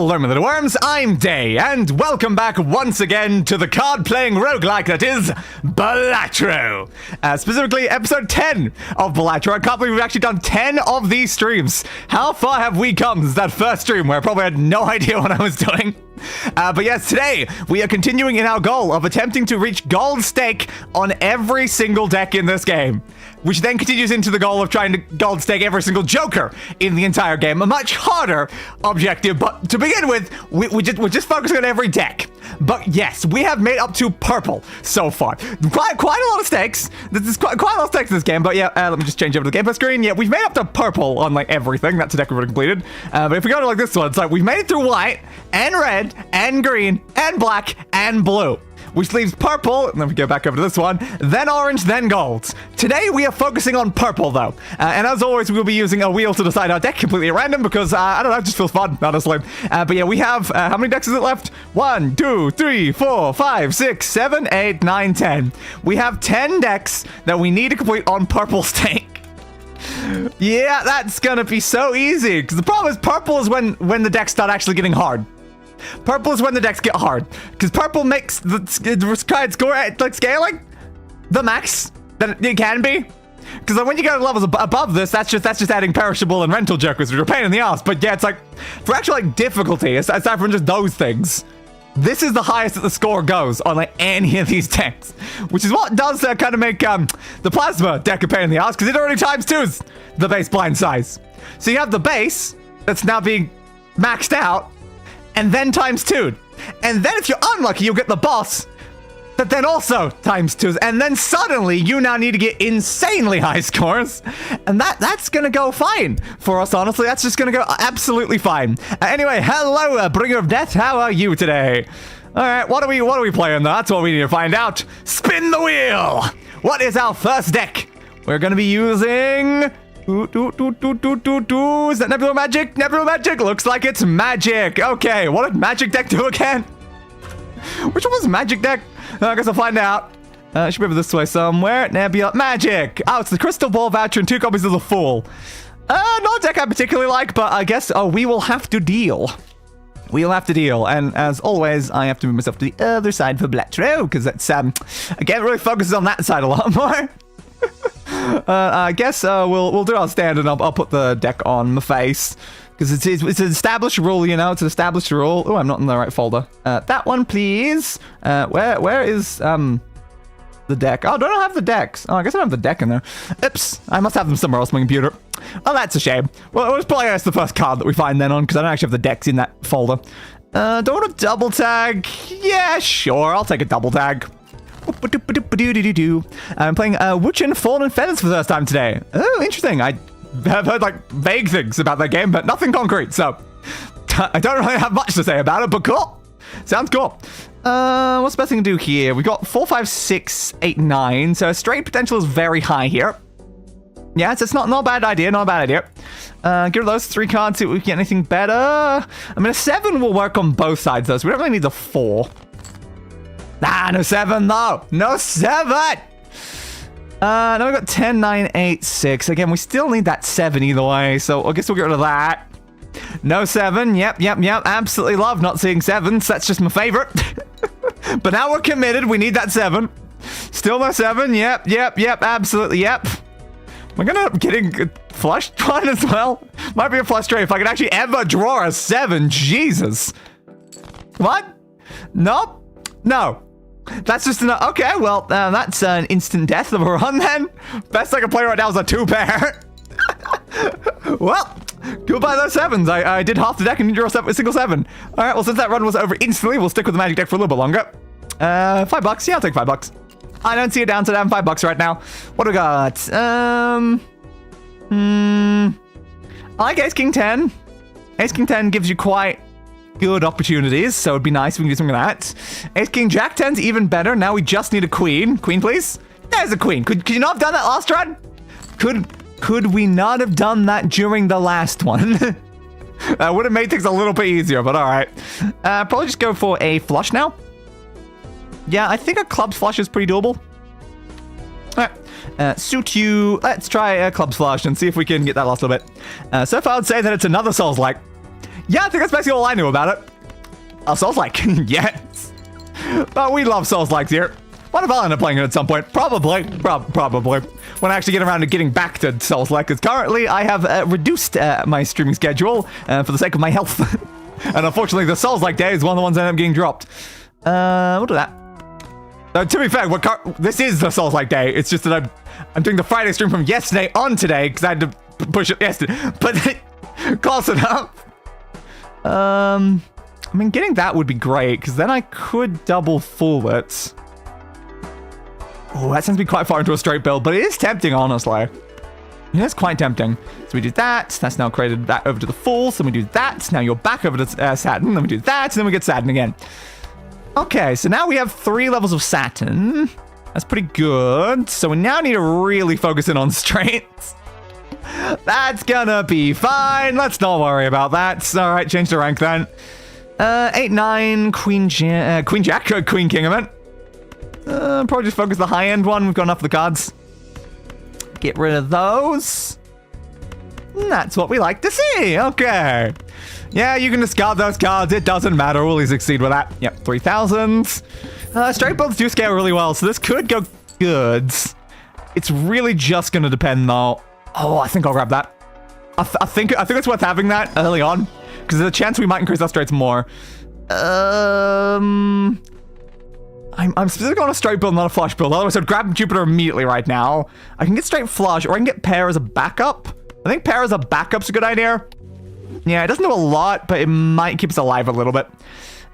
Hello, my little worms, I'm Day, and welcome back once again to the card-playing roguelike that is Balatro. Specifically, episode 10 of Balatro. I can't believe we've actually done 10 of these streams. How far have we come since that first stream where I probably had no idea what I was doing? But yes, today we are continuing in our goal of attempting to reach gold stake on every single deck in this game, which then continues into the goal of trying to gold stake every single Joker in the entire game. A much harder objective, but to begin with, we're just focusing on every deck. But yes, we have made up to purple so far. Quite a lot of stakes. This is quite a lot of stakes in this game, but yeah, let me just change over to the gameplay screen. Yeah, we've made up to purple on like everything. That's a deck we've already completed. But if we go to like this one, it's like we've made it through white and red and green and black and blue, which leaves purple, and then we go back over to this one, then orange, then gold. Today, we are focusing on purple, though. And as always, we'll be using a wheel to decide our deck completely at random because, I don't know, it just feels fun, honestly. But yeah, we have, how many decks is it left? 1, 2, 3, 4, 5, 6, 7, 8, 9, 10. We have 10 decks that we need to complete on purple stake. Yeah, that's gonna be so easy, because the problem is purple is when the decks start actually getting hard. Purple is when the decks get hard, because purple makes the card score at like scaling the max that it can be. Because when you go to levels above this, that's just adding perishable and rental jokers, which are a pain in the ass. But yeah, it's like for actual like difficulty, aside from just those things, this is the highest that the score goes on like any of these decks, which is what does kind of make the plasma deck a pain in the ass, because it already times 2s the base blind size. So you have the base that's now being maxed out, and then times 2. And then if you're unlucky, you'll get the boss that then also times 2s. And then suddenly you now need to get insanely high scores. And that's gonna go fine for us, honestly. That's just gonna go absolutely fine. Anyway, hello, Bringer of Death. How are you today? All right, what are we playing though? That's what we need to find out. Spin the wheel. What is our first deck? We're gonna be using... Is that Nebula Magic? Nebula Magic? Looks like it's Magic. Okay, what did Magic deck do again? Which one was Magic deck? I guess I'll find out. It should be over this way somewhere. Nebula Magic. Oh, it's the Crystal Ball voucher and 2 copies of the Fool. Not a deck I particularly like, but I guess we will have to deal. We'll have to deal, and as always, I have to move myself to the other side for Balatro, because that's, again, really focuses on that side a lot more. I guess we'll do our stand, and I'll put the deck on my face, because it's an established rule, you know. It's an established rule. Oh, I'm not in the right folder. That one, please. Where is the deck? Oh, don't I have the decks? Oh, I guess I don't have the deck in there. Oops, I must have them somewhere else on my computer. Oh, that's a shame. Well, it's probably the first card that we find then on, because I don't actually have the decks in that folder. Don't want to double tag. Yeah, sure, I'll take a double tag. I'm playing Wuchen Fallen Feathers for the first time today. Oh, interesting. I have heard like vague things about that game, but nothing concrete, so I don't really have much to say about it, but cool. Sounds cool. What's the best thing to do here? We've got 4, 5, 6, 8, 9, so straight potential is very high here. Yeah, it's not a bad idea, not a bad idea. Get rid of those 3 cards, see if we can get anything better. I mean, a 7 will work on both sides, though, so we don't really need the 4. Ah, no 7, though. No 7! Now we've got 10, 9, 8, 6. Again, we still need that 7 either way, so I guess we'll get rid of that. No 7. Yep. Absolutely love not seeing 7s. That's just my favorite. But now we're committed. We need that 7. Still no 7. Yep. Absolutely, yep. Am I gonna end up getting a flushed one as well? Might be a frustrate if I could actually ever draw a 7. Jesus. What? Nope. No. That's just an... Okay, well, that's an instant death of a run then. Best I can play right now is a 2-pair. Well, goodbye those 7s. I did half the deck and didn't draw a single 7. All right, well, since that run was over instantly, we'll stick with the Magic deck for a little bit longer. $5? Yeah, I'll take $5. I don't see a downside. I'm $5 right now. What do we got? I like Ace King 10. Ace King 10 gives you quite good opportunities, so it'd be nice if we can do something like that. Ace King Jack 10's even better. Now we just need a queen. Queen, please. There's a queen. Could you not have done that last run? Could we not have done that during the last one? That would have made things a little bit easier, but all right. Probably just go for a flush now. Yeah, I think a clubs flush is pretty doable. All right. Suit you. Let's try a clubs flush and see if we can get that last little bit. So far, I'd say that it's another Souls-like. Yeah, I think that's basically all I knew about it. Oh, Souls-like. Yes. But we love Souls-likes here. What if I'll end up playing it at some point? Probably. Probably. When I actually get around to getting back to Souls-like, because currently I have reduced my streaming schedule for the sake of my health. And unfortunately, the Souls-like day is one of the ones that end up getting dropped. We'll do that. To be fair, this is the Souls-like day. It's just that I'm doing the Friday stream from yesterday on today, because I had to push it yesterday. But close enough. I mean, getting that would be great, because then I could double full it. Oh, that seems to be quite far into a straight build, but it is tempting, honestly. It is quite tempting. So we do that. That's now created that over to the full. So we do that. Now you're back over to Saturn. Then we do that. And then we get Saturn again. Okay, so now we have 3 levels of Saturn. That's pretty good. So we now need to really focus in on straights. That's gonna be fine. Let's not worry about that. All right, change the rank then. 8, 9, Queen Jack, Queen King, I meant. Probably just focus the high-end one. We've got enough of the cards. Get rid of those. And that's what we like to see. Okay. Yeah, you can discard those cards. It doesn't matter. We'll succeed with that. Yep, 3,000. Straight builds do scale really well, so this could go good. It's really just going to depend, though. Oh, I think I'll grab that. I think it's worth having that early on, because there's a chance we might increase our straights more. I'm specifically on a straight build, not a flush build. Otherwise, I'd grab Jupiter immediately right now. I can get straight flush, or I can get pair as a backup. I think pair as a backup's a good idea. Yeah, it doesn't do a lot, but it might keep us alive a little bit.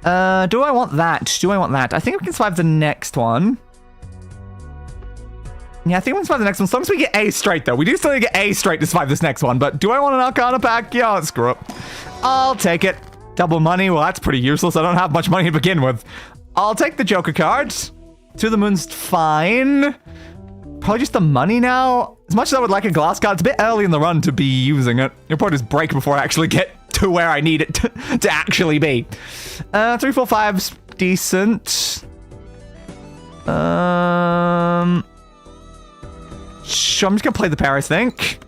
Do I want that? Do I want that? I think we can survive the next one. Yeah, I think we can survive the next one. As long as we get A straight, though. We do still need to get A straight to survive this next one, but do I want an Arcana pack? Yeah, let's screw it. I'll take it. Double money? Well, that's pretty useless. I don't have much money to begin with. I'll take the Joker cards. To the Moon's fine. Probably just the money now. As much as I would like a glass card, it's a bit early in the run to be using it. You'll probably just break before I actually get to where I need it to actually be. 3, 4, 5's decent. Sure, I'm just gonna play the pair, I think.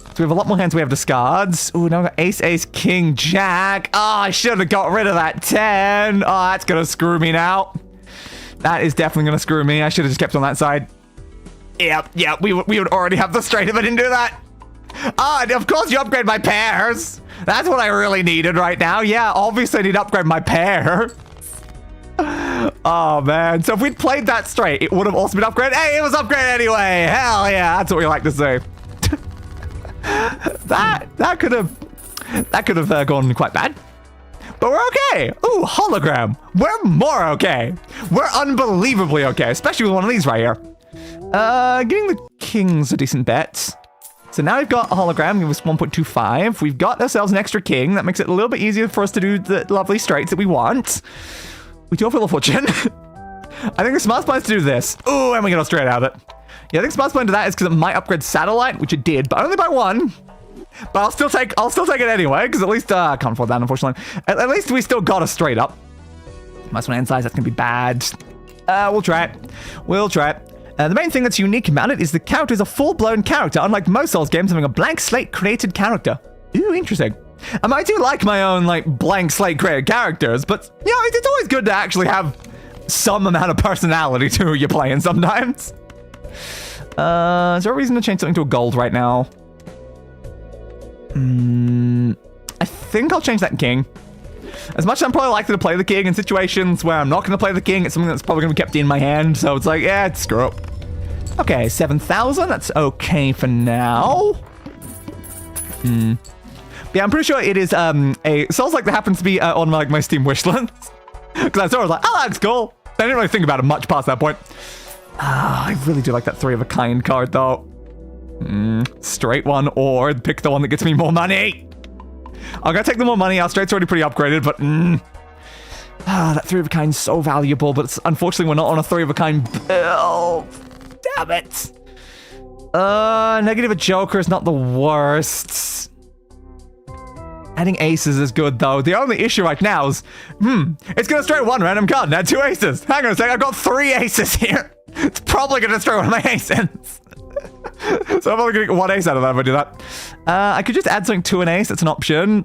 So we have a lot more hands we have discards. Ooh, now we've got Ace, Ace, King, Jack. Oh, I should have got rid of that 10. Oh, that's gonna screw me now. That is definitely gonna screw me. I should have just kept on that side. Yep, we would already have the straight if I didn't do that. Ah, of course you upgrade my pairs. That's what I really needed right now. Yeah, obviously I need to upgrade my pair. Oh, man. So if we'd played that straight, it would have also been upgraded. Hey, it was upgraded anyway. Hell yeah, that's what we like to see. that could have gone quite bad. But we're okay. Ooh, hologram. We're more okay. We're unbelievably okay, especially with one of these right here. Getting the king's a decent bet. So now we've got a hologram, give us 1.25. We've got ourselves an extra king. That makes it a little bit easier for us to do the lovely straights that we want. We do have Wheel of Fortune. I think the smart plan is to do this. Ooh, and we get a straight out of it. Yeah, I think the smart plan to that is because it might upgrade satellite, which it did, but only by 1. But I'll still take it anyway, because at least I can't afford that, unfortunately. At least we still got a straight up. Minus 1 hand size, that's gonna be bad. We'll try it. We'll try it. The main thing that's unique about it is the character is a full-blown character, unlike most Souls games having a blank slate created character. Ooh, interesting. I do like my own, like, blank slate created characters, but, you know, it's always good to actually have some amount of personality to who you're playing sometimes. Is there a reason to change something to a gold right now? I think I'll change that king. As much as I'm probably likely to play the king in situations where I'm not going to play the king, it's something that's probably going to be kept in my hand, so it's like, yeah, screw up. Okay, 7,000, that's okay for now. Yeah, I'm pretty sure it is a Souls-like that happens to be on my Steam wishlist. Because I saw it, I was like, oh, that's cool. I didn't really think about it much past that point. I really do like that 3 of a kind card, though. Straight one, or pick the one that gets me more money. I'm gonna take the more money. Our straight's already pretty upgraded, but that 3 of a kind's so valuable, but unfortunately we're not on a 3 of a kind build. Damn it. Negative a Joker is not the worst. Adding aces is good, though. The only issue right now is, it's gonna destroy 1 random card and add 2 aces. Hang on a sec, I've got 3 aces here. It's probably gonna destroy one of my aces. So I'm only gonna get 1 ace out of that if I do that. I could just add something to an ace. That's an option.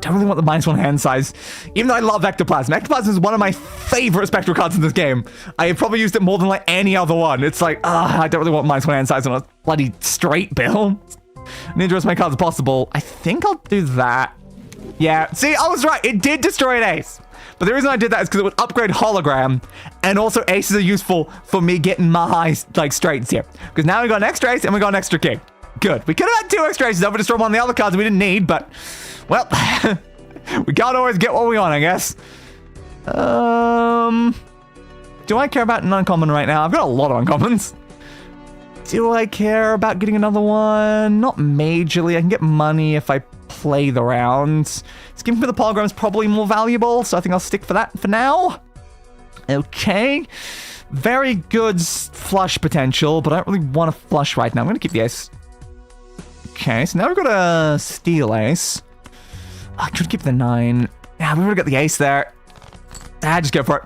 don't really want the -1 hand size, even though I love ectoplasm. Ectoplasm is one of my favorite spectral cards in this game. I have probably used it more than like any other one. It's like, I don't really want -1 hand size on a bloody straight bill. I need to as many cards as possible. I think I'll do that. Yeah, see, I was right. It did destroy an ace. But the reason I did that is because it would upgrade hologram, and also aces are useful for me getting my like straights here. Because now we got an extra ace and we got an extra king. Good. We could have had 2 extra aces over destroy one of the other cards we didn't need, but well, we can't always get what we want, I guess. Do I care about an uncommon right now? I've got a lot of uncommons. Do I care about getting another one? Not majorly. I can get money if I play the round. Skipping for the polygram is probably more valuable, so I think I'll stick for that for now. Okay. Very good flush potential, but I don't really want to flush right now. I'm going to keep the ace. Okay, so now we've got a steal ace. I could keep the 9. Yeah, we've already got the ace there. Just go for it.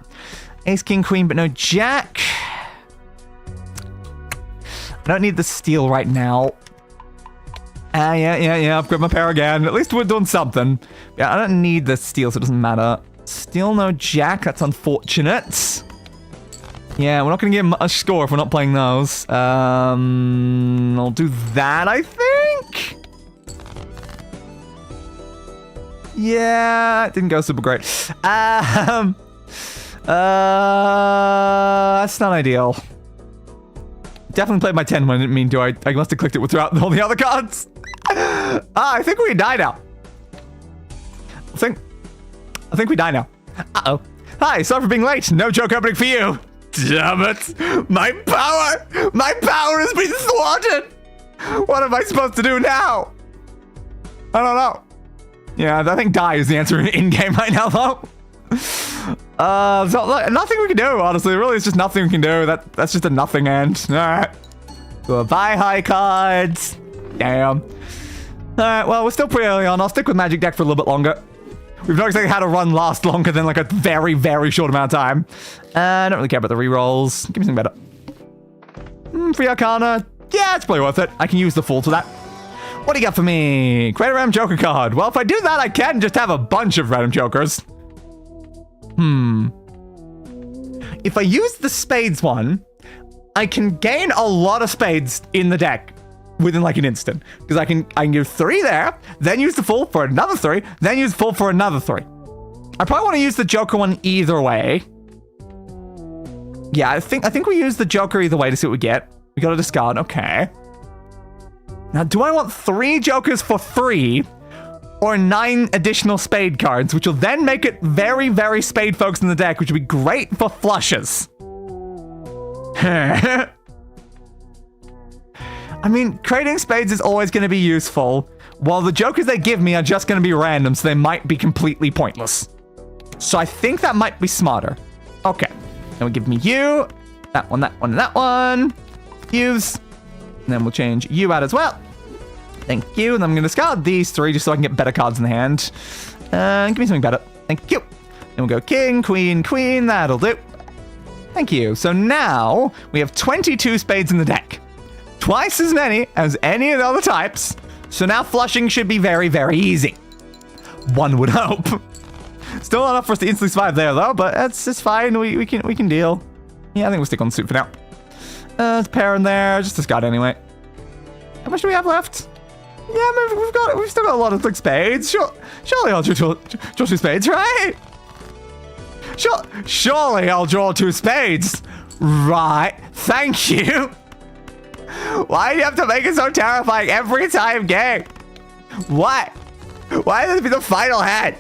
Ace, king, queen, but no jack. I don't need the steal right now. Yeah, I've got my pair again. At least we're doing something. Yeah, I don't need the steal, so it doesn't matter. Steal, no jack. That's unfortunate. Yeah, we're not going to get a score if we're not playing those. I'll do that, I think. Yeah, it didn't go super great. That's not ideal. Definitely played my 10 when I didn't mean to. I must have clicked it throughout all the other cards. I think we die now. I think we die now. Uh-oh. Hi, sorry for being late. No joke opening for you. Damn it. My power has been thwarted. What am I supposed to do now? I don't know. Yeah, I think die is the answer in-game right now, though. So nothing we can do, honestly. Really, it's just nothing we can do. That's just a nothing end. Alright. Goodbye, high cards. Damn. Alright, well, we're still pretty early on. I'll stick with Magic Deck for a little bit longer. We've not exactly had a run last longer than like a very, very short amount of time. I don't really care about the rerolls. Give me something better. Free Arcana. Yeah, it's probably worth it. I can use the Fool to that. What do you got for me? Create a random Joker card. Well, if I do that, I can just have a bunch of random Jokers. If I use the spades one, I can gain a lot of spades in the deck within like an instant. Because I can give 3 there, then use the Fool for another 3, then use the Fool for another 3. I probably want to use the Joker one either way. Yeah, I think we use the Joker either way to see what we get. We got to discard. Okay. Now, do I want 3 Jokers for free or 9 additional spade cards, which will then make it very, very spade focused in the deck, which would be great for flushes? I mean, creating spades is always going to be useful, while the Jokers they give me are just going to be random, so they might be completely pointless. So I think that might be smarter. Okay. Then we'll give me you, that one, that one, and that one. Use. And then we'll change you out as well. Thank you. And I'm going to discard these 3 just so I can get better cards in the hand. Give me something better. Thank you. Then we'll go king, queen, queen. That'll do. Thank you. So now we have 22 spades in the deck. Twice as many as any of the other types. So now flushing should be very, very easy. One would hope. Still not enough for us to instantly survive there, though, but it's fine. We can deal. Yeah, I think we'll stick on the suit for now. There's a pair in there. Just discard anyway. How much do we have left? Yeah, I mean, we've still got a lot of like spades. Surely I'll draw 2 spades, right? Surely I'll draw 2 spades. Right. Thank you. Why do you have to make it so terrifying every time, game? What? Why does it be the final hand?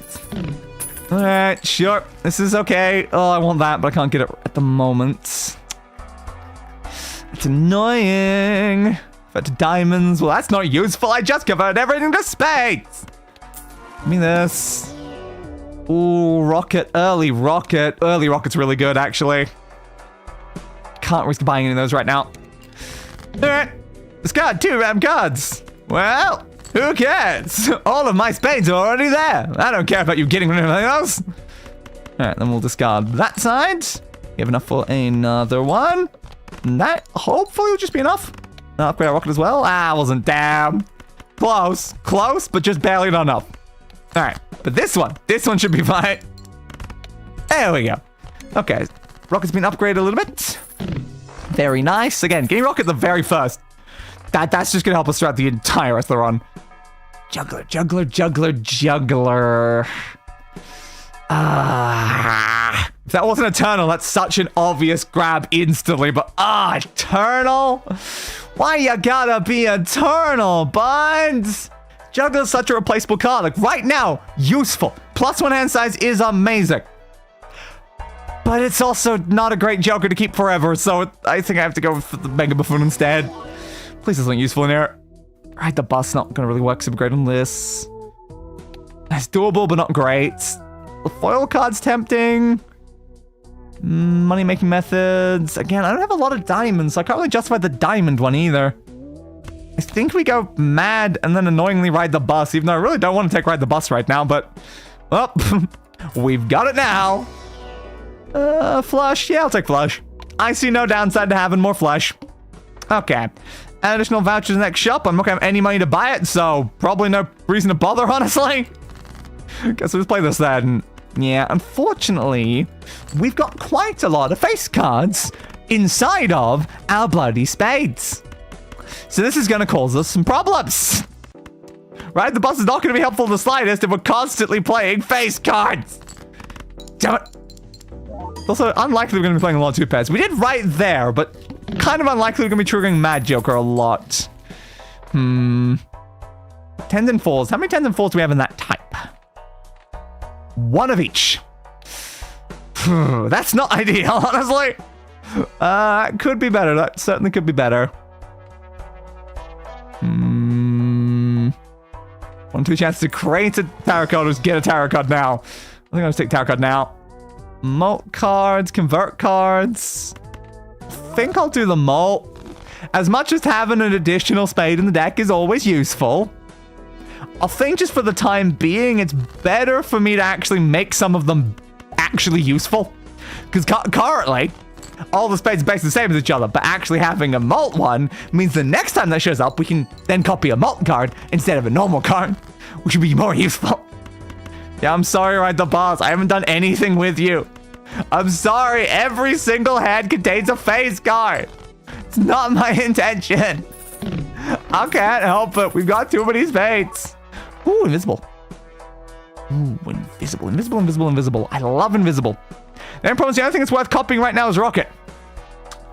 Alright, sure. This is okay. Oh, I want that, but I can't get it at the moment. It's annoying. But to diamonds, well, that's not useful. I just converted everything to spades. Give me this. Ooh, rocket. Early rocket. Early rocket's really good, actually. Can't risk buying any of those right now. Alright. Discard 2 random cards. Well, who cares? All of my spades are already there. I don't care about you getting rid of anything else. Alright, then we'll discard that side. We have enough for another one. And that hopefully will just be enough. Upgrade our rocket as well. Wasn't damn. Close, but just barely not enough. Alright. But this one should be fine. There we go. Okay, rocket's been upgraded a little bit. Very nice. Again, getting rocket the very first. That's just gonna help us throughout the entire rest of the run. Juggler. If that wasn't Eternal, that's such an obvious grab instantly, but Eternal? Why you gotta be Eternal, buds? Juggler's such a replaceable card. Like, right now, useful. +1 hand size is amazing. But it's also not a great Joker to keep forever, so I think I have to go for the Mega Buffoon instead. Please, there's something useful in here. Right, the bus not gonna really work super great on this. It's doable, but not great. The foil card's tempting. Money-making methods. Again, I don't have a lot of diamonds, so I can't really justify the diamond one either. I think we go mad and then annoyingly ride the bus, even though I really don't want to ride the bus right now, but... well, we've got it now. Flush. Yeah, I'll take flush. I see no downside to having more flush. Okay. Additional vouchers next shop. I'm not gonna have any money to buy it, so probably no reason to bother, honestly. Guess we'll just play this then. Yeah, unfortunately, we've got quite a lot of face cards inside of our bloody spades. So this is gonna cause us some problems. Right? The bus is not gonna be helpful the slightest if we're constantly playing face cards. Damn it. It's also unlikely we're gonna be playing a lot of 2 pairs. We did right there, but kind of unlikely we're gonna be triggering Mad Joker a lot. 10s and 4s. How many 10s and 4s do we have in that type? 1 of each. That's not ideal, honestly. Could be better. That certainly could be better. 1 2 chance to create a tarot card or just get a tarot card now. I think I'm gonna take tarot card now. Molt cards, convert cards. I think I'll do the molt. As much as having an additional spade in the deck is always useful, I think just for the time being, it's better for me to actually make some of them actually useful. Because currently, all the spades are basically the same as each other, but actually having a molt one means the next time that shows up, we can then copy a molt card instead of a normal card, which would be more useful. Yeah, I'm sorry, Ride the Boss. I haven't done anything with you. I'm sorry. Every single hand contains a face card. It's not my intention. I can't help it. We've got too many spades. Ooh, invisible. Ooh, invisible. I love invisible. The only problem is the only thing that's worth copying right now is Rocket.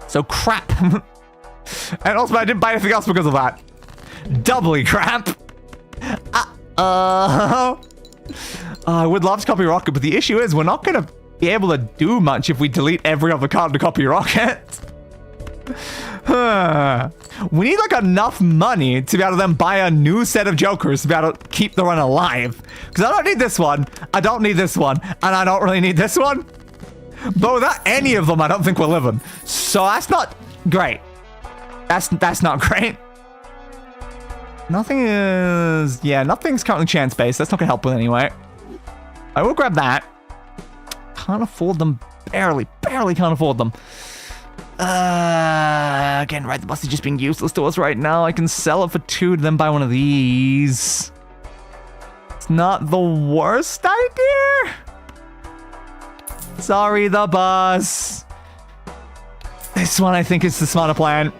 So crap. And also, I didn't buy anything else because of that. Doubly crap. I would love to copy Rocket, but the issue is we're not going to be able to do much if we delete every other card to copy Rocket. We need like enough money to be able to then buy a new set of Jokers to be able to keep the run alive. Because I don't need this one, I don't need this one, and I don't really need this one. But without any of them, I don't think we're living. So that's not great. That's not great. Nothing is... yeah, nothing's currently chance-based. That's not going to help with anyway. I will grab that. Can't afford them. Barely can't afford them. Again, Ride the Bus is just being useless to us right now. I can sell it for 2 to then buy one of these. It's not the worst idea. Sorry, the bus. This one I think is the smarter plan.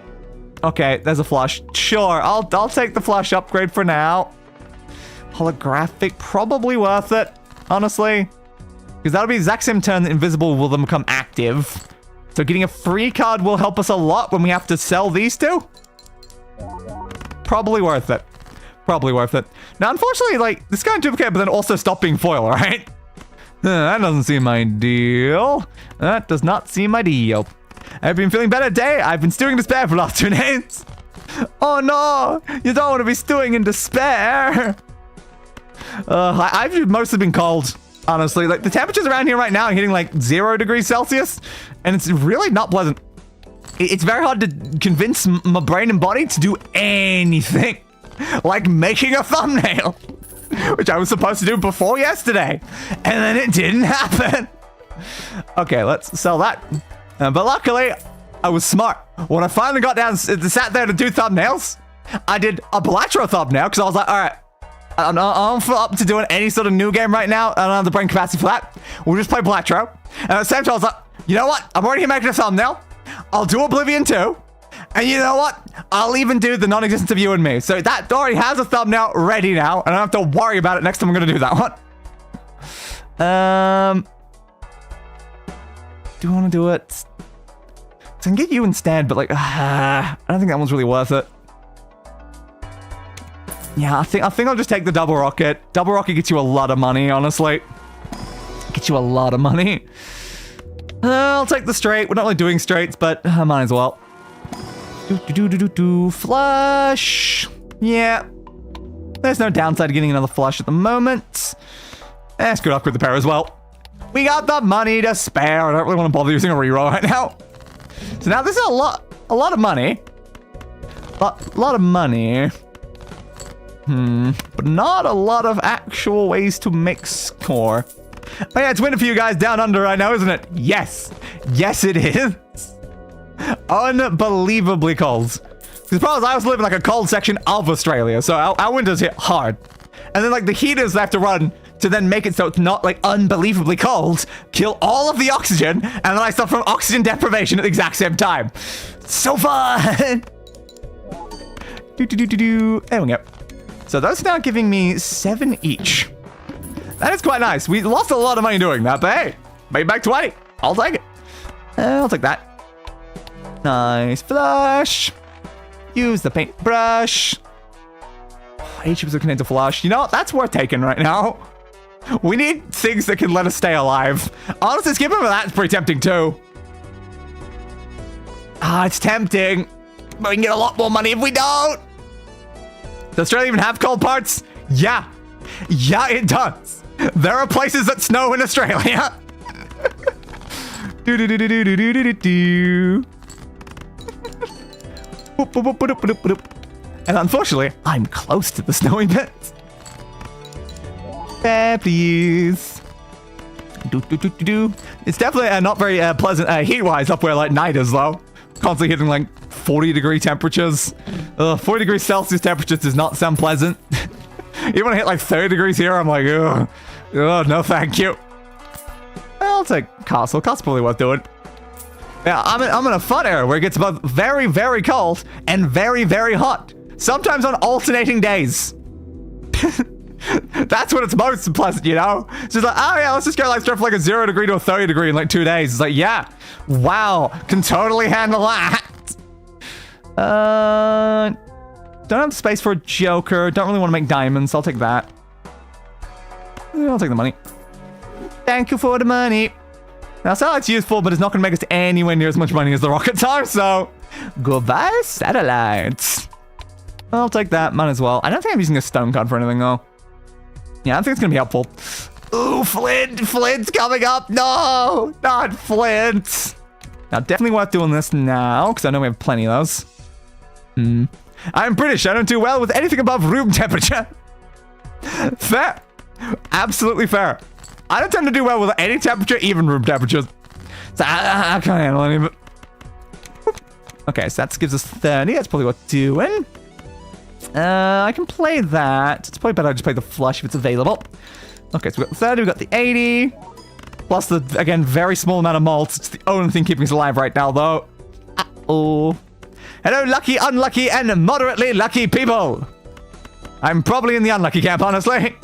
Okay, there's a flush. Sure, I'll take the flush upgrade for now. Holographic, probably worth it, honestly. Because that'll be the exact same turn that Invisible will then become active. So getting a free card will help us a lot when we have to sell these 2. Probably worth it. Now, unfortunately, like, this kind of duplicate, but then also stop being foil, right? That doesn't seem ideal. That does not seem ideal. I've been feeling better today. I've been stewing in despair for the last 2 days. Oh no, you don't want to be stewing in despair. I've mostly been cold, honestly. Like, the temperatures around here right now are hitting like 0 degrees Celsius, and it's really not pleasant. It's very hard to convince my brain and body to do anything, like making a thumbnail, which I was supposed to do before yesterday, and then it didn't happen. Okay, let's sell that. But luckily, I was smart. When I finally got down, sat there to do thumbnails, I did a Balatro thumbnail, because I was like, all right, I'm not up to doing any sort of new game right now. I don't have the brain capacity for that. We'll just play Balatro. And at the same time, I was like, you know what? I'm already making a thumbnail. I'll do Oblivion 2. And you know what? I'll even do the non-existence of you and me. So that already has a thumbnail ready now. And I don't have to worry about it next time I'm going to do that one. Do I want to do it? I can get you instead, but like, I don't think that one's really worth it. Yeah, I think I'll just take the double rocket. Double rocket gets you a lot of money, honestly. Gets you a lot of money. I'll take the straight. We're not really doing straights, but I might as well. Flush. Yeah. There's no downside to getting another flush at the moment. It's good upgrade the pair as well. We got the money to spare. I don't really want to bother using a reroll right now. So now this is a lot of money. A lot of money. But not a lot of actual ways to make score. Oh yeah, it's winning for you guys down under right now, isn't it? Yes. Yes, it is. Unbelievably cold. The problem is I was living like a cold section of Australia, so our winters hit hard. And then like the heaters they have to run to then make it so it's not like unbelievably cold, kill all of the oxygen, and then I suffer from oxygen deprivation at the exact same time. So fun! There we go. So those are now giving me 7 each. That is quite nice. We lost a lot of money doing that, but hey, made back 20. I'll take it. I'll take that. Nice flush. Use the paintbrush. 8 chips of contains a flush. You know what? That's worth taking right now. We need things that can let us stay alive. Honestly, skipping for that's pretty tempting too. It's tempting. But we can get a lot more money if we don't. Does Australia even have cold parts? Yeah. Yeah, it does. There are places that snow in Australia. And unfortunately, I'm close to the snowy bits. There, please. It's definitely not very pleasant heat-wise up where like night is, though. Constantly hitting like 40-degree temperatures. 40 degrees Celsius temperatures does not sound pleasant. Even when I hit like 30 degrees here, I'm like, ugh, no thank you. I'll take Castle. Castle's probably worth doing. Yeah, I'm in a fun era where it gets both very, very cold and very, very hot. Sometimes on alternating days. That's when it's most pleasant, you know? It's just like, oh yeah, let's just go like straight from like a 0 degree to a 30 degree in like 2 days. It's like, yeah, wow, can totally handle that. Don't have space for a Joker. Don't really want to make diamonds. I'll take that. I'll take the money. Thank you for the money. Now, satellite's useful, but it's not going to make us anywhere near as much money as the rockets are, so goodbye, satellites. I'll take that. Might as well. I don't think I'm using a stone card for anything, though. Yeah, I don't think it's going to be helpful. Ooh, Flint! Flint's coming up! No! Not Flint! Now, definitely worth doing this now, because I know we have plenty of those. I'm British. I don't do well with anything above room temperature. Fair. Absolutely fair. I don't tend to do well with any temperature, even room temperatures. So I can't handle any of it. Okay, so that gives us 30. That's probably worth doing. I can play that. It's probably better I just play the flush if it's available. Okay, so we've got the 30, we've got the 80. Plus the, again, very small amount of malts. It's the only thing keeping us alive right now, though. Uh-oh. Hello, lucky, unlucky, and moderately lucky people. I'm probably in the unlucky camp, honestly.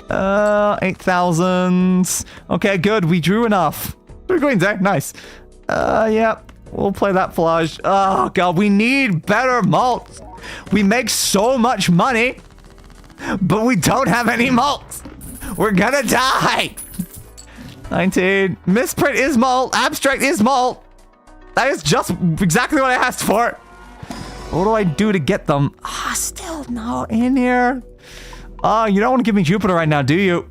8,000. Okay, good. We drew enough. 3 queens, eh? Nice. Yeah. We'll play that flush. Oh, God. We need better malts. We make so much money, but we don't have any malts. We're gonna die. 19. Misprint is malt. Abstract is malt. That is just exactly what I asked for. What do I do to get them? Still not in here. You don't want to give me Jupiter right now, do you?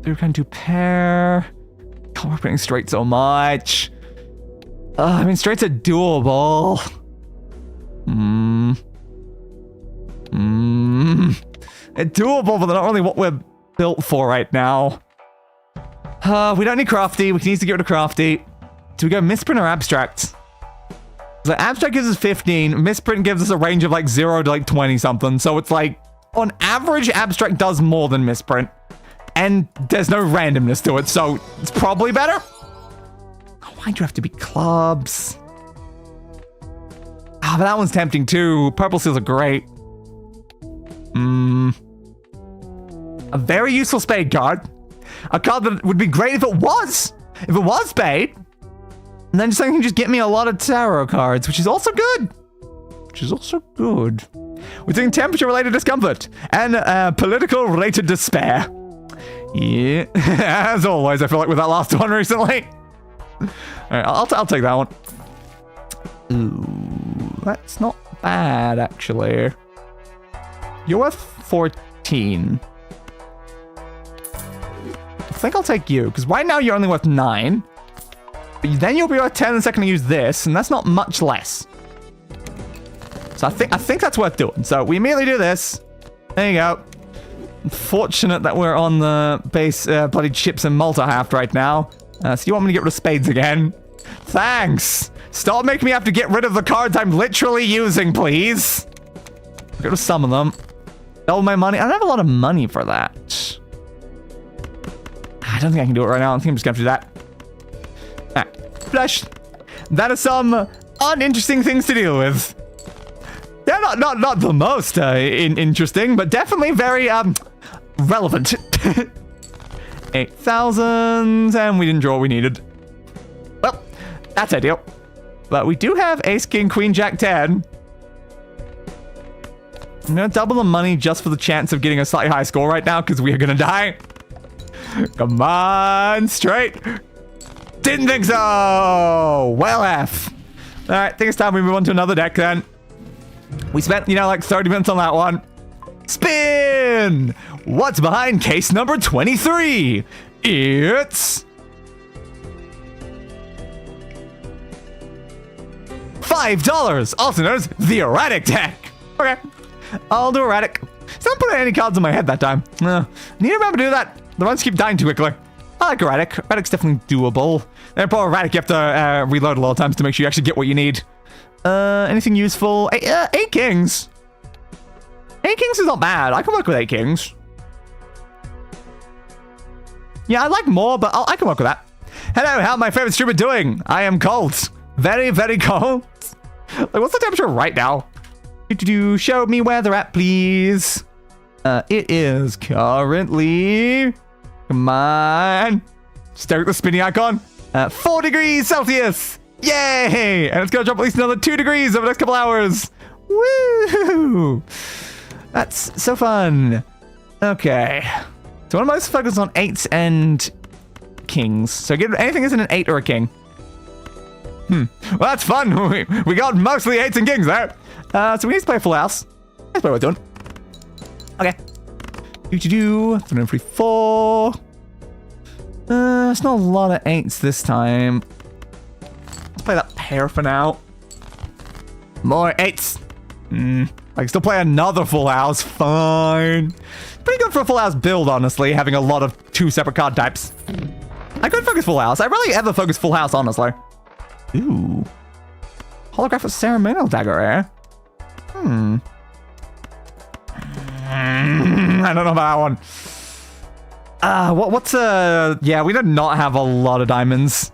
We're going to pair. God, we're putting straight so much. I mean, straights are doable. It's doable, but they're not really what we're built for right now. We don't need Crafty. We can easily get rid of Crafty. Do we go Misprint or Abstract? So Abstract gives us 15. Misprint gives us a range of like 0 to like 20 something. So it's like on average, abstract does more than misprint. And there's no randomness to it, so it's probably better. Oh, why'd you have to be clubs? Ah, but that one's tempting too. Purple seals are great. A very useful spade card. A card that would be great if it was spade. And then something can just get me a lot of tarot cards, which is also good. We're doing temperature-related discomfort and political-related despair. Yeah, as always, I feel like with that last one recently. All right, I'll take that one. Ooh, that's not bad, actually. You're worth 14. I think I'll take you, because right now you're only worth 9. But then you'll be worth 10 the second I use this, and that's not much less. So I think that's worth doing. So we immediately do this. There you go. Unfortunate that we're on the base bloody chips and multi-half right now. So you want me to get rid of spades again? Thanks. Stop making me have to get rid of the cards I'm literally using, please. Get rid of some of them. Double my money. I don't have a lot of money for that. I don't think I can do it right now. I think I'm just gonna have to do that. Alright. Flush. That is some uninteresting things to deal with. Yeah, not the most interesting, but definitely very relevant. 8,000, and we didn't draw what we needed. Well, that's ideal. But we do have ace, king, queen, jack, 10. I'm gonna double the money just for the chance of getting a slightly high score right now, because we are gonna die. Come on, straight. Didn't think so. Well, F. All right, think it's time we move on to another deck then. We spent, like 30 minutes on that one. Spin! What's behind case number 23? It's... $5, also known as the erratic deck. Okay, I'll do erratic. So I'm putting any cards in my head that time. Need to remember to do that. The runs keep dying too quickly. I like erratic. Erratic's definitely doable. And for erratic, you have to reload a lot of times to make sure you actually get what you need. Anything useful? 8 kings. 8 kings is not bad. I can work with 8 kings. Yeah, I like more, but I can work with that. Hello, how my favorite streamer doing? I am cold. Very, very cold. Like, what's the temperature right now? Show me where they're at, please. It is currently... Come on. Stare at the spinning icon. 4 degrees Celsius. Yay! And it's gonna drop at least another 2 degrees over the next couple hours. Woo! That's so fun. Okay. So I'm most focused on 8s and kings. So get anything isn't an 8 or a king. Well, that's fun. We got mostly 8s and kings there. So we need to play a full house. That's what we're doing. Okay. 3, 4. It's not a lot of 8s this time. Let's play that pair for now. More 8s. I can still play another full house. Fine. Pretty good for a full house build, honestly, having a lot of 2 separate card types. I could focus full house. I rarely ever focus full house, honestly. Ooh. Holographic ceremonial dagger rare. I don't know about that one. What's yeah, we did not have a lot of diamonds.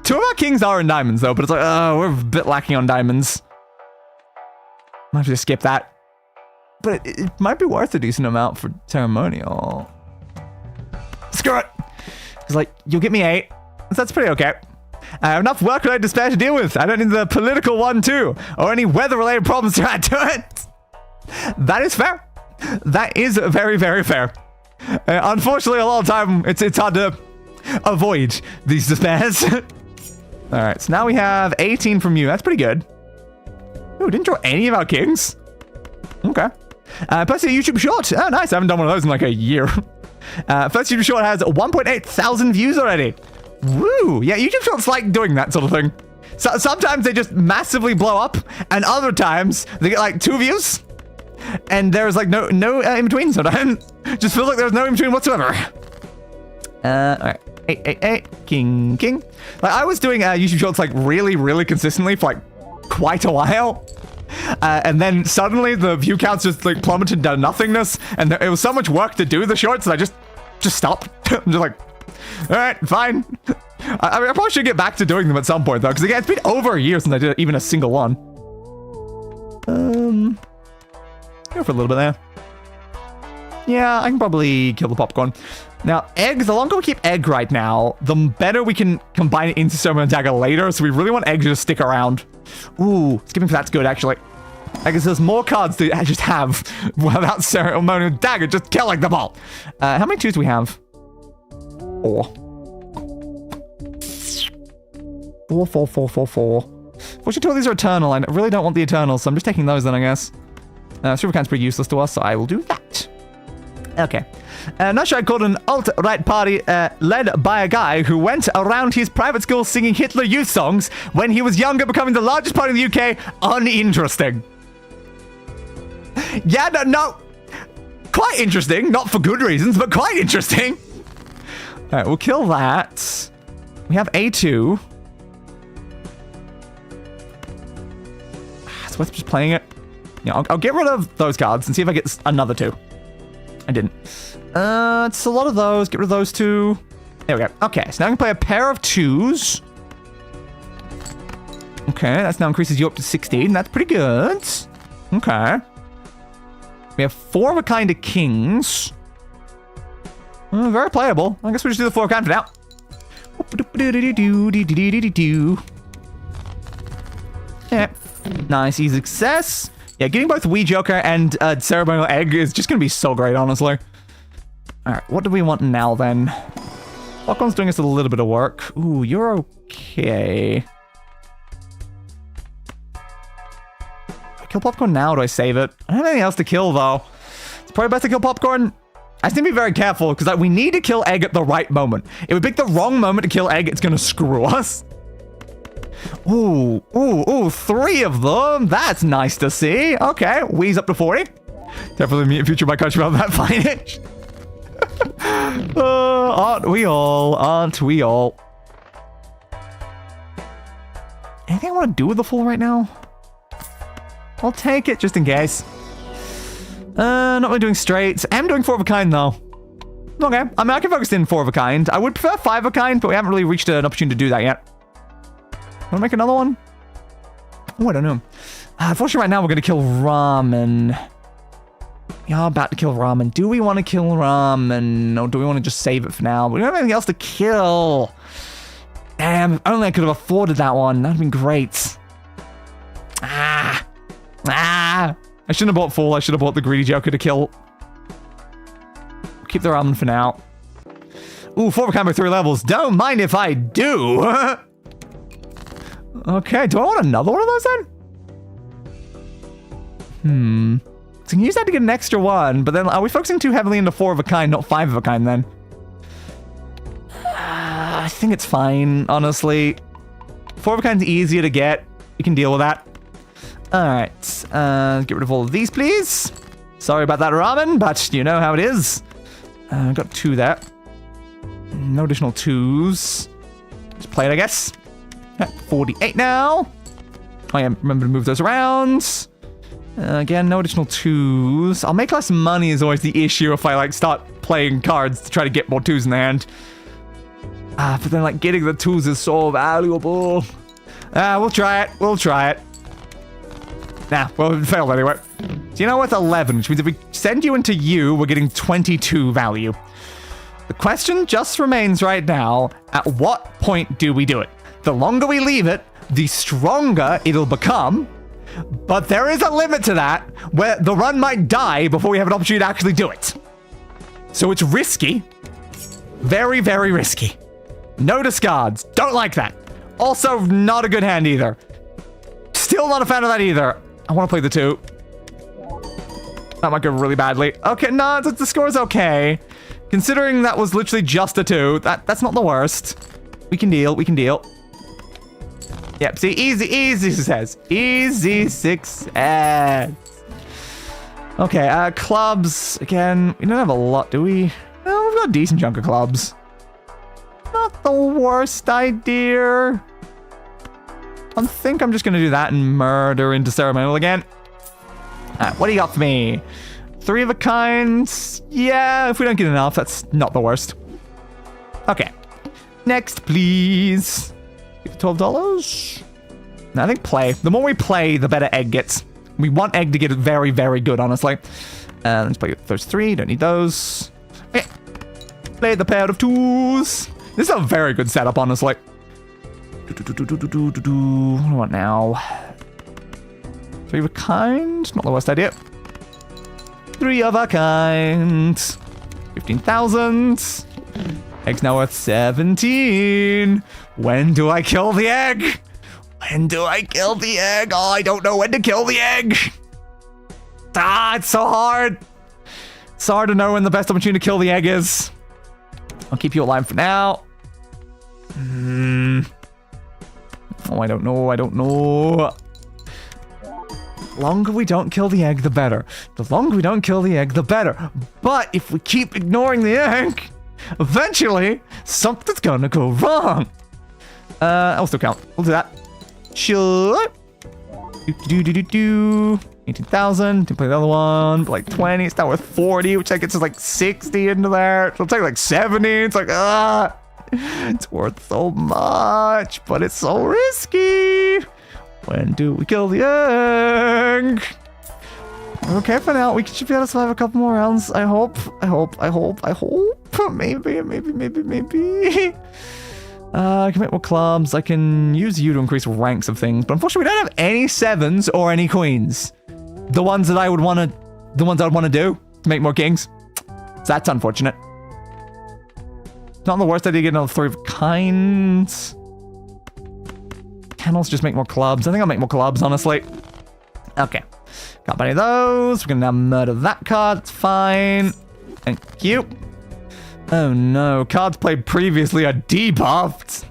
2 of our kings are in diamonds though, but it's like, we're a bit lacking on diamonds. Might have to skip that. But it might be worth a decent amount for ceremonial. Screw it. It's like, you'll get me 8. That's pretty okay. I have enough work-related despair to deal with. I don't need the political one too, or any weather-related problems to add to it. That is fair. That is very, very fair. Unfortunately, a lot of time, it's hard to avoid these despairs. All right, so now we have 18 from you. That's pretty good. Ooh, didn't draw any of our kings. Okay. Posted a YouTube short. Oh, nice. I haven't done one of those in like a year. First YouTube short has 1.8 thousand views already. Woo! Yeah, YouTube shorts like doing that sort of thing. So sometimes they just massively blow up, and other times they get like 2 views, and there's like no in between. Sometimes just feels like there's no in between whatsoever. All right, 8, king. Like I was doing YouTube shorts like really consistently for like quite a while. And then suddenly the view counts just like plummeted to nothingness, and it was so much work to do the shorts that I just stopped. I'm just like, all right, fine. I mean, I probably should get back to doing them at some point though, because again, it's been over a year since I did even a single one. Go for a little bit there. Yeah, I can probably kill the popcorn. Now, egg, the longer we keep egg right now, the better we can combine it into Ceremonial Dagger later, so we really want egg to just stick around. Ooh, skipping for that's good, actually. I guess there's more cards to just have without Ceremonial Dagger, just killing them all. How many 2s do we have? 4. 4, 4, 4, 4, 4. Fortunately, 2 of these are Eternal. I really don't want the Eternals, so I'm just taking those then, I guess. Super Can's pretty useless to us, so I will do that. Okay. Not sure I called an alt-right party led by a guy who went around his private school singing Hitler Youth songs when he was younger, becoming the largest party in the UK. Uninteresting. Yeah, no. Quite interesting. Not for good reasons, but quite interesting. All right, we'll kill that. We have A2. It's worth just playing it. Yeah, I'll get rid of those cards and see if I get another 2. I didn't. It's a lot of those. Get rid of those 2. There we go. Okay, so now I can play a pair of 2s. Okay, that's now increases you up to 16. That's pretty good. Okay. We have 4 of a kind of kings. Very playable. I guess we'll just do the 4 of a kind for now. Yeah. Nice, easy success. Yeah, getting both Wee Joker and Ceremonial Egg is just going to be so great, honestly. Alright, what do we want now, then? Popcorn's doing us a little bit of work. Ooh, you're okay. Do I kill Popcorn now, or do I save it? I don't have anything else to kill, though. It's probably best to kill Popcorn. I just need to be very careful, because like, we need to kill Egg at the right moment. If we pick the wrong moment to kill Egg, it's going to screw us. Ooh, 3 of them. That's nice to see. Okay, Wee's up to 40. Definitely me in future my country about that fine-ish. Aren't we all? Aren't we all? Anything I want to do with the Fool right now? I'll take it just in case. Not really doing straights. I'm doing 4 of a kind though. Okay, I mean I can focus in 4 of a kind. I would prefer 5 of a kind, but we haven't really reached an opportunity to do that yet. Want to make another one? Oh, I don't know. Unfortunately, right now we're going to kill Ramen. Yeah, I'm about to kill Ramen. Do we want to kill Ramen? Or do we want to just save it for now? We don't have anything else to kill. Damn, if only I could have afforded that one. That would have been great. I shouldn't have bought Fool. I should have bought the Greedy Joker to kill. Keep the Ramen for now. Ooh, 4 of a kind by 3 levels. Don't mind if I do. Okay, do I want another one of those then? So I can use that to get an extra one, but then are we focusing too heavily into 4 of a kind, not 5 of a kind then? I think it's fine, honestly. 4 of a kind's easier to get. We can deal with that. Alright, get rid of all of these, please. Sorry about that, Ramen, but you know how it is. Got 2 there. No additional 2s. Just play it, I guess. At 48 now. Oh yeah, remember to move those around. Again, no additional 2s. I'll make less money is always the issue if I like start playing cards to try to get more 2s in the hand. But then like getting the 2s is so valuable. We'll try it. We'll try it. Nah, well, it failed anyway. So you know what's 11, which means if we send you into U, we're getting 22 value. The question just remains right now, at what point do we do it? The longer we leave it, the stronger it'll become. But there is a limit to that, where the run might die before we have an opportunity to actually do it. So it's risky. Very, very risky. No discards. Don't like that. Also, not a good hand either. Still not a fan of that either. I want to play the 2. That might go really badly. Okay, no, the score's okay. Considering that was literally just a 2, that's not the worst. We can deal, we can deal. Yep, see, easy success. Easy success. Okay, clubs. Again, we don't have a lot, do we? No, we've got a decent chunk of clubs. Not the worst idea. I think I'm just going to do that and murder into ceremonial again. Alright, what do you got for me? 3 of a kind. Yeah, if we don't get enough, that's not the worst. Okay. Next, please. $12? No, I think play. The more we play, the better egg gets. We want egg to get very, very good, honestly. Let's play those 3. Don't need those. Okay. Play the pair of 2s. This is a very good setup, honestly. What do I want now? 3 of a kind. Not the worst idea. 3 of a kind. 15,000. Egg's now worth 17. When do I kill the egg? When do I kill the egg? Oh, I don't know when to kill the egg. Ah, it's so hard. It's hard to know when the best opportunity to kill the egg is. I'll keep you alive for now. Oh, I don't know. I don't know. The longer we don't kill the egg, the better. The longer we don't kill the egg, the better. But if we keep ignoring the egg, eventually, something's gonna go wrong. I'll still count. We'll do that. Sure. 18,000. To play the other one. Like 20. It's now worth 40, which I gets us like 60 into there. It'll take like 70. It's like, it's worth so much, but it's so risky. When do we kill the egg? Okay, for now, we should be able to survive a couple more rounds. I hope. Maybe. I can make more clubs. I can use you to increase ranks of things, but unfortunately, we don't have any 7s or any queens. The ones I would want to do to make more kings. So that's unfortunate. Not the worst idea to get another 3 of kinds. Can also just make more clubs. I think I'll make more clubs, honestly. Okay. Can't buy any of those. We're gonna now murder that card. It's fine. Thank you. Oh no. Cards played previously are debuffed.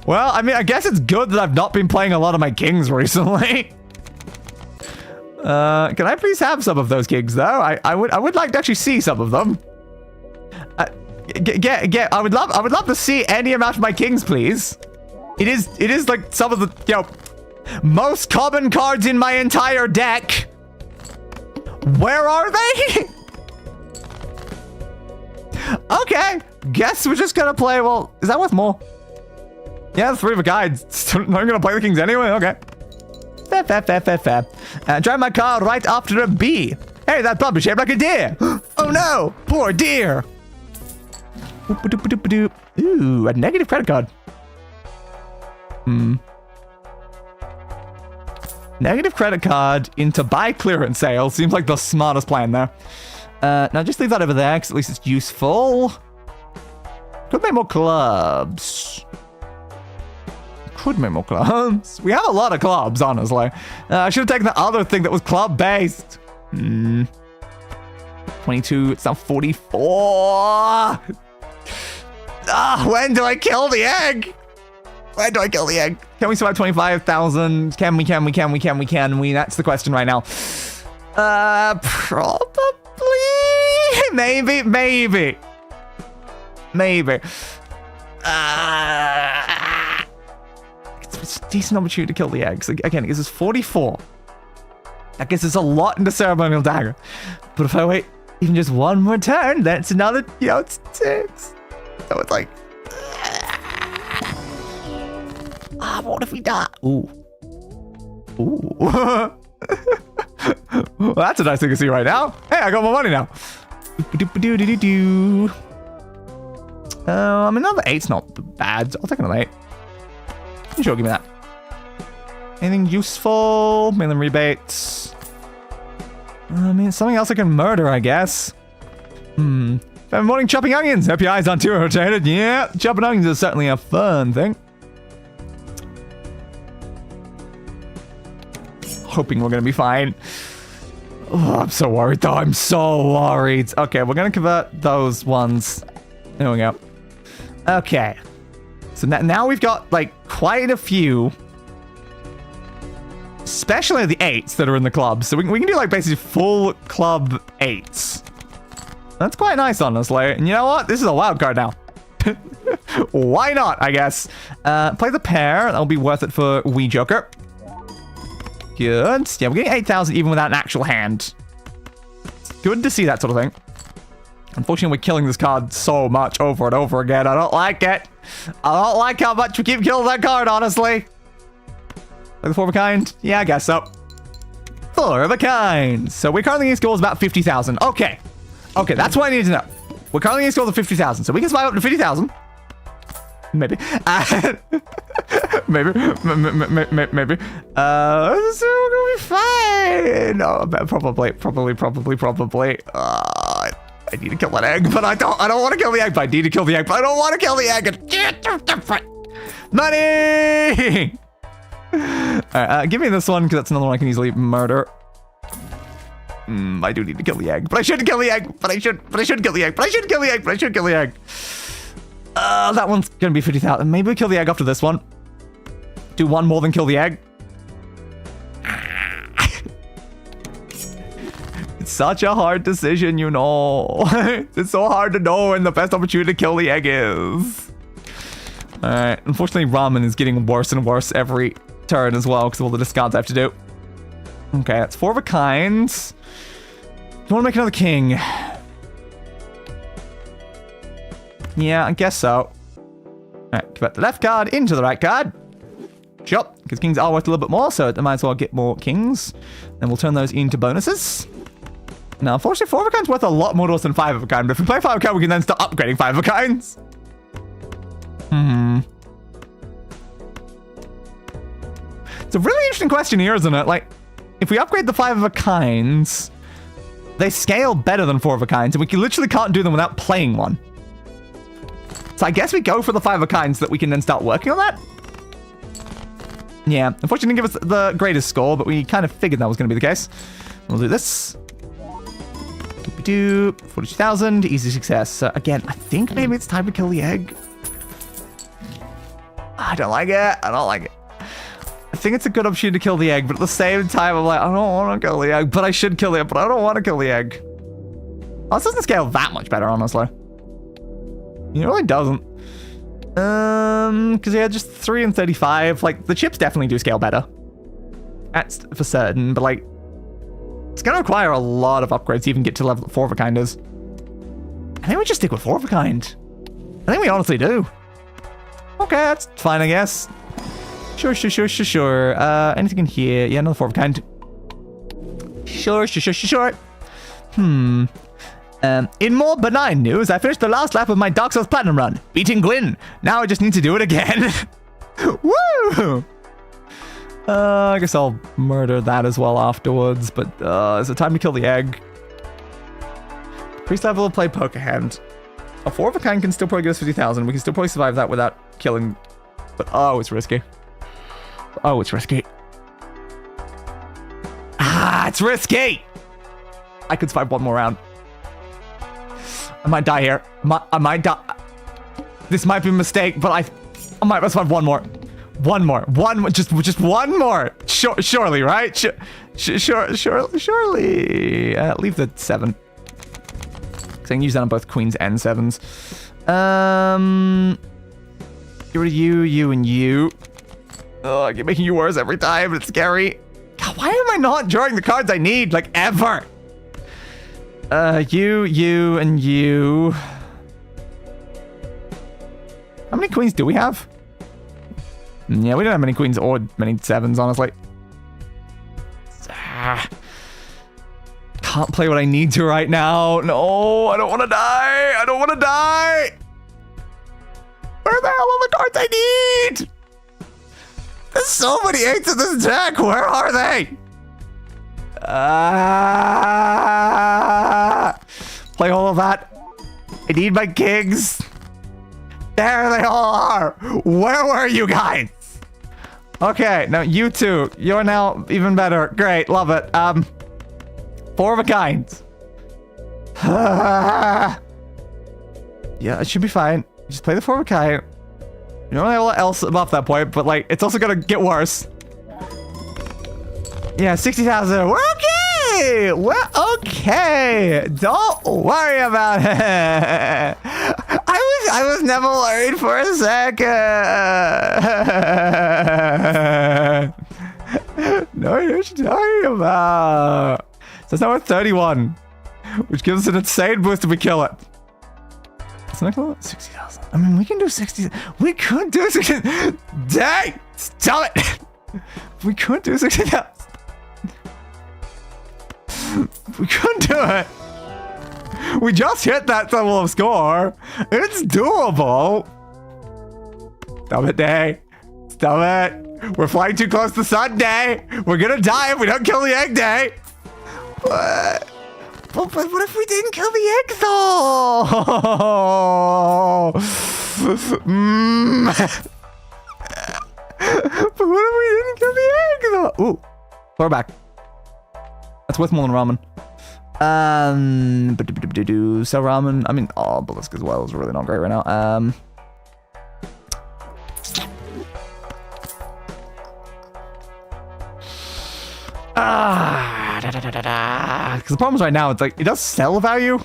Well, I mean, I guess it's good that I've not been playing a lot of my kings recently. Can I please have some of those kings, though? I would like to actually see some of them. I would love to see any amount of my kings, please. It is like some of the, most common cards in my entire deck. Where are they? Okay, guess we're just gonna play, well, is that worth more? Yeah, the 3 of a kind. I'm gonna play the kings anyway, okay. Fair. Drive my car right after a bee. Hey, that bump is shaped like a deer. Oh no, poor deer. Ooh, a negative credit card. Negative credit card into buy clearance sale seems like the smartest plan there. Now just leave that over there, because at least it's useful. Could make more clubs. We have a lot of clubs, honestly. I should have taken the other thing that was club-based. 22, it's now 44. When do I kill the egg? Can we survive 25,000? Can we? That's the question right now. Probably. Maybe. It's a decent opportunity to kill the eggs. Again, it gives us 44. That gives us a lot into ceremonial dagger. But if I wait even just one more turn, that's another, it's 6. So it's like, what if we die? Ooh. Well, that's a nice thing to see right now. Hey, I got more money now. I mean, another 8's not bad. I'll take another 8. Sure, give me that. Anything useful? Mainland rebates. I mean, something else I can murder, I guess. Morning chopping onions. Hope your eyes aren't too irritated. Yeah, chopping onions is certainly a fun thing. Hoping we're gonna be fine. Oh, I'm so worried, though. I'm so worried. Okay, we're gonna convert those ones. There we go. Okay. So now we've got, like, quite a few. Especially the 8s that are in the club. So we can do, like, basically full club 8s. That's quite nice, honestly. And you know what? This is a wild card now. Why not, I guess? Play the pair. That'll be worth it for Wee Joker. Good. Yeah, we're getting 8,000 even without an actual hand. Good to see that sort of thing. Unfortunately, we're killing this card so much over and over again. I don't like it. I don't like how much we keep killing that card, honestly. Like the 4 of a kind? Yeah, I guess so. 4 of a kind. So we're currently getting scores about 50,000. Okay. Okay, that's what I need to know. We're currently getting scores of 50,000. So we can survive up to 50,000. Maybe. Maybe. Maybe. So we're gonna be fine. No, probably. I need to kill that egg, but I don't want to kill the egg, but I need to kill the egg, but I don't want to kill the egg. Money! Alright, give me this one, because that's another one I can easily murder. I do need to kill the egg, but I shouldn't kill the egg, but I should kill the egg, but I shouldn't kill the egg, but I should kill the egg. That one's gonna be 50,000. Maybe we kill the egg after this one. Do one more than kill the egg. It's such a hard decision, you know. It's so hard to know when the best opportunity to kill the egg is. Alright, unfortunately ramen is getting worse and worse every turn as well because of all the discards I have to do. Okay, that's 4 of a kind. Do you want to make another king? Yeah, I guess so. Alright, convert the left card into the right card. Sure, because kings are worth a little bit more, so I might as well get more kings. Then we'll turn those into bonuses. Now, unfortunately, 4 of a kind's worth a lot more to us than 5 of a kind, but if we play 5 of a kind, we can then start upgrading 5 of a kinds. It's a really interesting question here, isn't it? Like, if we upgrade the 5 of a kinds, they scale better than 4 of a kinds, and we literally can't do them without playing one. So I guess we go for the 5 of a kinds so that we can then start working on that. Yeah, unfortunately, didn't give us the greatest score, but we kind of figured that was going to be the case. We'll do this. 42,000, easy success. So again, I think maybe it's time to kill the egg. I don't like it. I don't like it. I think it's a good option to kill the egg, but at the same time, I'm like, I don't want to kill the egg, but I should kill it, but I don't want to kill the egg. Oh, this doesn't scale that much better, honestly. It really doesn't. Because yeah, just 3 and 35. Like, the chips definitely do scale better. That's for certain, but like, it's going to require a lot of upgrades to even get to level that 4 of a kind is. I think we just stick with 4 of a kind. I think we honestly do. Okay, that's fine, I guess. Sure. Anything in here? Yeah, another 4 of a kind. Sure. In more benign news, I finished the last lap of my Dark Souls Platinum run, beating Gwyn. Now I just need to do it again. Woo! I guess I'll murder that as well afterwards, but is it time to kill the egg? Priest level will play poker hand. A 4 of a kind can still probably get us 50,000. We can still probably survive that without killing, but oh, it's risky. Oh, it's risky. Ah, it's risky! I could survive one more round. I might die here. I might die. This might be a mistake, but I might survive one more. One more. Just one more. Surely, right? Surely. Leave the 7. Because I can use that on both queens and 7s. Get rid of you, and you. Oh, I keep making you worse every time. It's scary. God, why am I not drawing the cards I need, like, ever? You, and you. How many queens do we have? Yeah, we don't have many queens or many 7s, honestly. Can't play what I need to right now. No, I don't want to die. I don't want to die. Where the hell are the cards I need? There's so many 8s in this deck. Where are they? Play all of that. I need my kings. There they all are. Where were you guys? Okay, now you two. You're now even better. Great, love it. 4 of a kind. Yeah, it should be fine. Just play the 4 of a kind. You don't have a lot else above that point, but like, it's also gonna get worse. Yeah, 60,000. We're okay. We're okay. Don't worry about it. I was never worried for a second. No, what are you talking about? So it's now at 31, which gives us an insane boost if we kill it. It's not 60,000. I mean, we can do 60. We could do 60. Dang! Stop it! We could do 60,000. We couldn't do it. We just hit that level of score. It's doable. Stop it, Day. Stop it. We're flying too close to the sun, Day. We're gonna die if we don't kill the egg, Day. But what if we didn't kill the egg, though? But what if we didn't kill the egg, though? Ooh, throw back. That's worth more than ramen. So ramen, I mean, Obelisk as well is really not great right now. Because the problem is right now, it's like, it does sell value.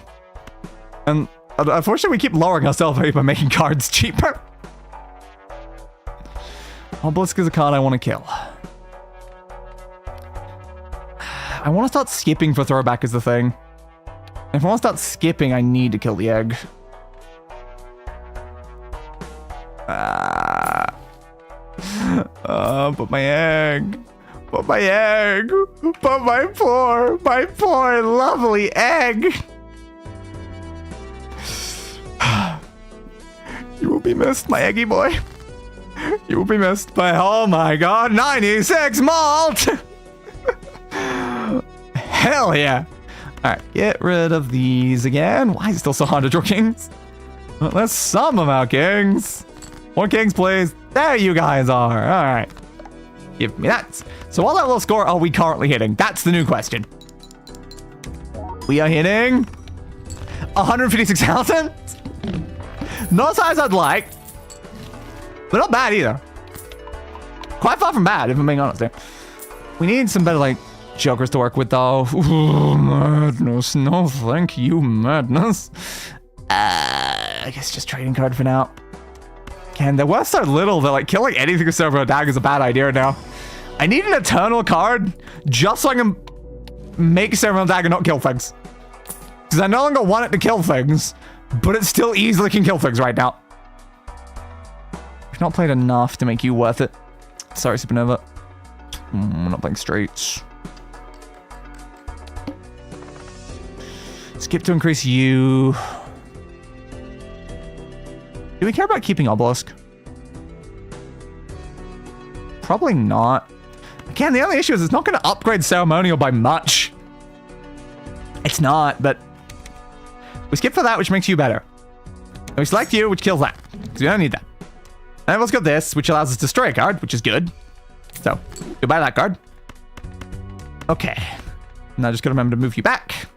And unfortunately, we keep lowering our sell value by making cards cheaper. Obelisk is a card I want to kill. I want to start skipping for throwback is the thing. If I want to start skipping, I need to kill the egg. But my egg. But my egg. But my poor lovely egg. You will be missed, my eggy boy. You will be missed by, oh my god, 96 malt! Hell yeah. Alright, get rid of these again. Why is it still so hard to draw kings? Well, let's sum them out, kings. More kings, please. There you guys are. Alright. Give me that. So what level of score are we currently hitting? That's the new question. We are hitting 156,000. Not as high as I'd like, but not bad either. Quite far from bad, if I'm being honest there. We need some better, like, jokers to work with, though. Ooh, madness. No, thank you, madness. I guess just trading card for now. Again, they're worth so little that, like, killing anything with Servo Dagger is a bad idea now. I need an Eternal card just so I can make Servo Dagger not kill things. Because I no longer want it to kill things, but it still easily can kill things right now. We've not played enough to make you worth it. Sorry, Supernova. We're not playing straights. Skip to increase you. Do we care about keeping Obelisk? Probably not. Again, the only issue is it's not going to upgrade Ceremonial by much. It's not, but we skip for that, which makes you better. And we select you, which kills that, because we don't need that. And we've also got this, which allows us to destroy a card, which is good. So, goodbye that card. Okay. Now just gotta remember to move you back.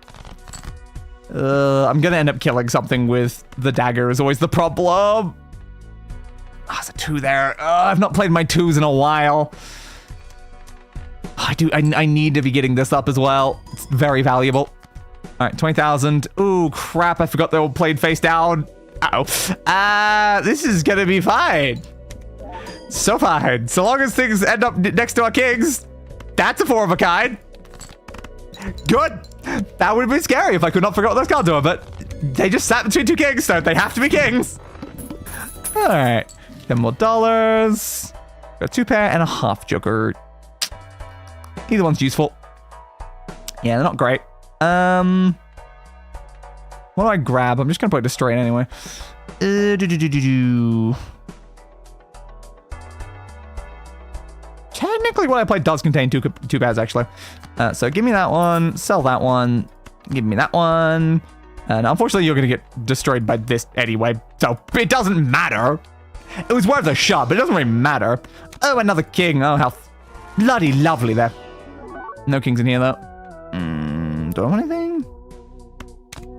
I'm gonna end up killing something with the dagger is always the problem. There's a 2 there. I've not played my 2s in a while. I need to be getting this up as well. It's very valuable. All right, 20,000. Ooh, crap. I forgot they all played face down. Uh-oh. This is gonna be fine. So fine. So long as things end up next to our kings. That's a 4 of a kind. Good. That would be scary if I could not figure out what those cards were, but they just sat between 2 kings, so they have to be kings. All right. $10 more. Got 2 pair and a half joker. Either one's useful. Yeah, they're not great. What do I grab? I'm just gonna put Destroy anyway. Technically, what I played does contain two pairs, actually. So give me that one, sell that one, give me that one. And unfortunately, you're gonna get destroyed by this anyway, so it doesn't matter. It was worth a shot, but it doesn't really matter. Oh, another king. Oh, how bloody lovely there. No kings in here, though. Do I want anything?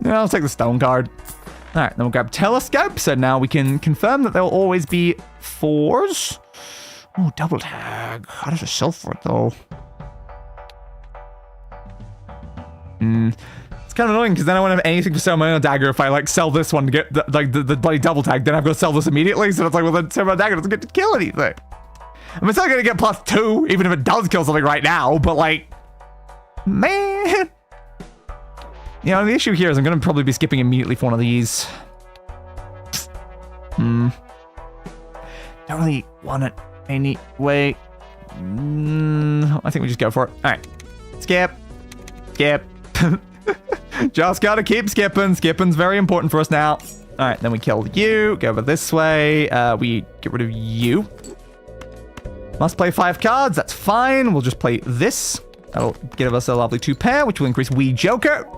Yeah, I'll take the stone card. All right, then we'll grab telescope. So now we can confirm that there will always be 4s. Oh, double tag. How does it sell for it, though? It's It's kind of annoying because then I won't have anything to sell my own dagger if I like sell this one to get the bloody double tag. Then I've got to sell this immediately. So it's like, well, then sell my dagger doesn't get to kill anything. I'm still going to get +2, even if it does kill something right now. But like, man. You know, the issue here is I'm going to probably be skipping immediately for one of these. Don't really want it anyway. I think we just go for it. All right. Skip. Skip. Just gotta keep skipping. Skipping's very important for us now. All right, then we kill you. Go over this way. We get rid of you. Must play 5 cards. That's fine. We'll just play this. That'll give us a lovely 2 pair, which will increase Wee Joker.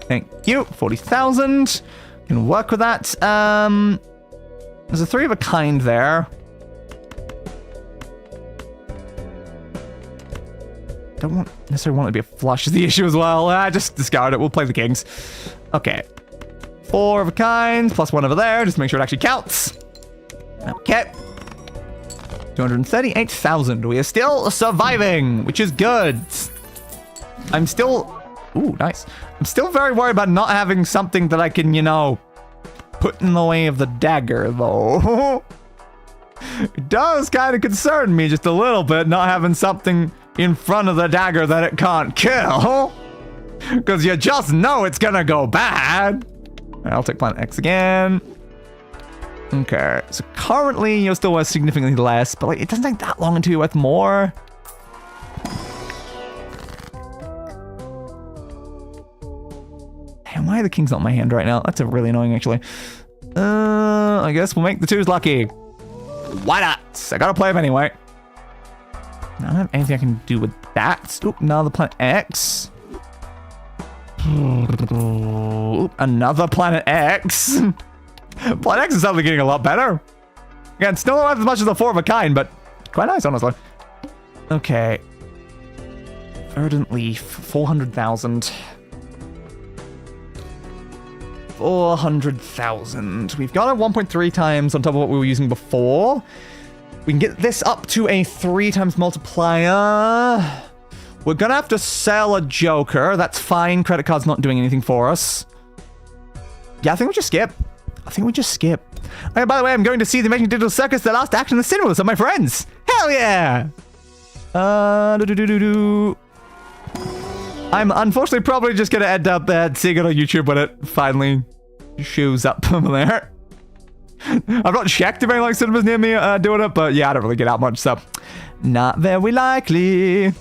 Thank you. 40,000. Can work with that. There's a 3 of a kind there. Don't necessarily want it to be a flush is the issue as well. Just discard it. We'll play the kings. Okay. 4 of a kind, plus 1 over there. Just make sure it actually counts. Okay. 238,000. We are still surviving, which is good. I'm still... Ooh, nice. I'm still very worried about not having something that I can, you know, put in the way of the dagger, though. It does kind of concern me just a little bit, not having something in front of the dagger that it can't kill. Because you just know it's gonna go bad. I'll take planet X again. Okay, so currently you're still worth significantly less, but like it doesn't take that long until you're worth more. Damn, why are the kings not in my hand right now? That's really annoying, actually. I guess we'll make the 2s lucky. Why not? I gotta play them anyway. I don't have anything I can do with that. Oop, another planet X. Oop, another planet X. Planet X is suddenly getting a lot better. Again, still not as much as the 4 of a kind, but quite nice, honestly. Okay. Verdant Leaf, 400,000. 400,000. We've got a 1.3 times on top of what we were using before. We can get this up to a 3 times multiplier. We're gonna have to sell a Joker. That's fine. Credit card's not doing anything for us. Yeah, I think we just skip. Okay, by the way, I'm going to see the Amazing Digital Circus, the last act in the cinema with some of my friends. Hell yeah! I'm unfortunately probably just gonna end up seeing it on YouTube when it finally shows up over there. I've not checked if any like cinemas near me doing it, but yeah, I don't really get out much, so not very likely.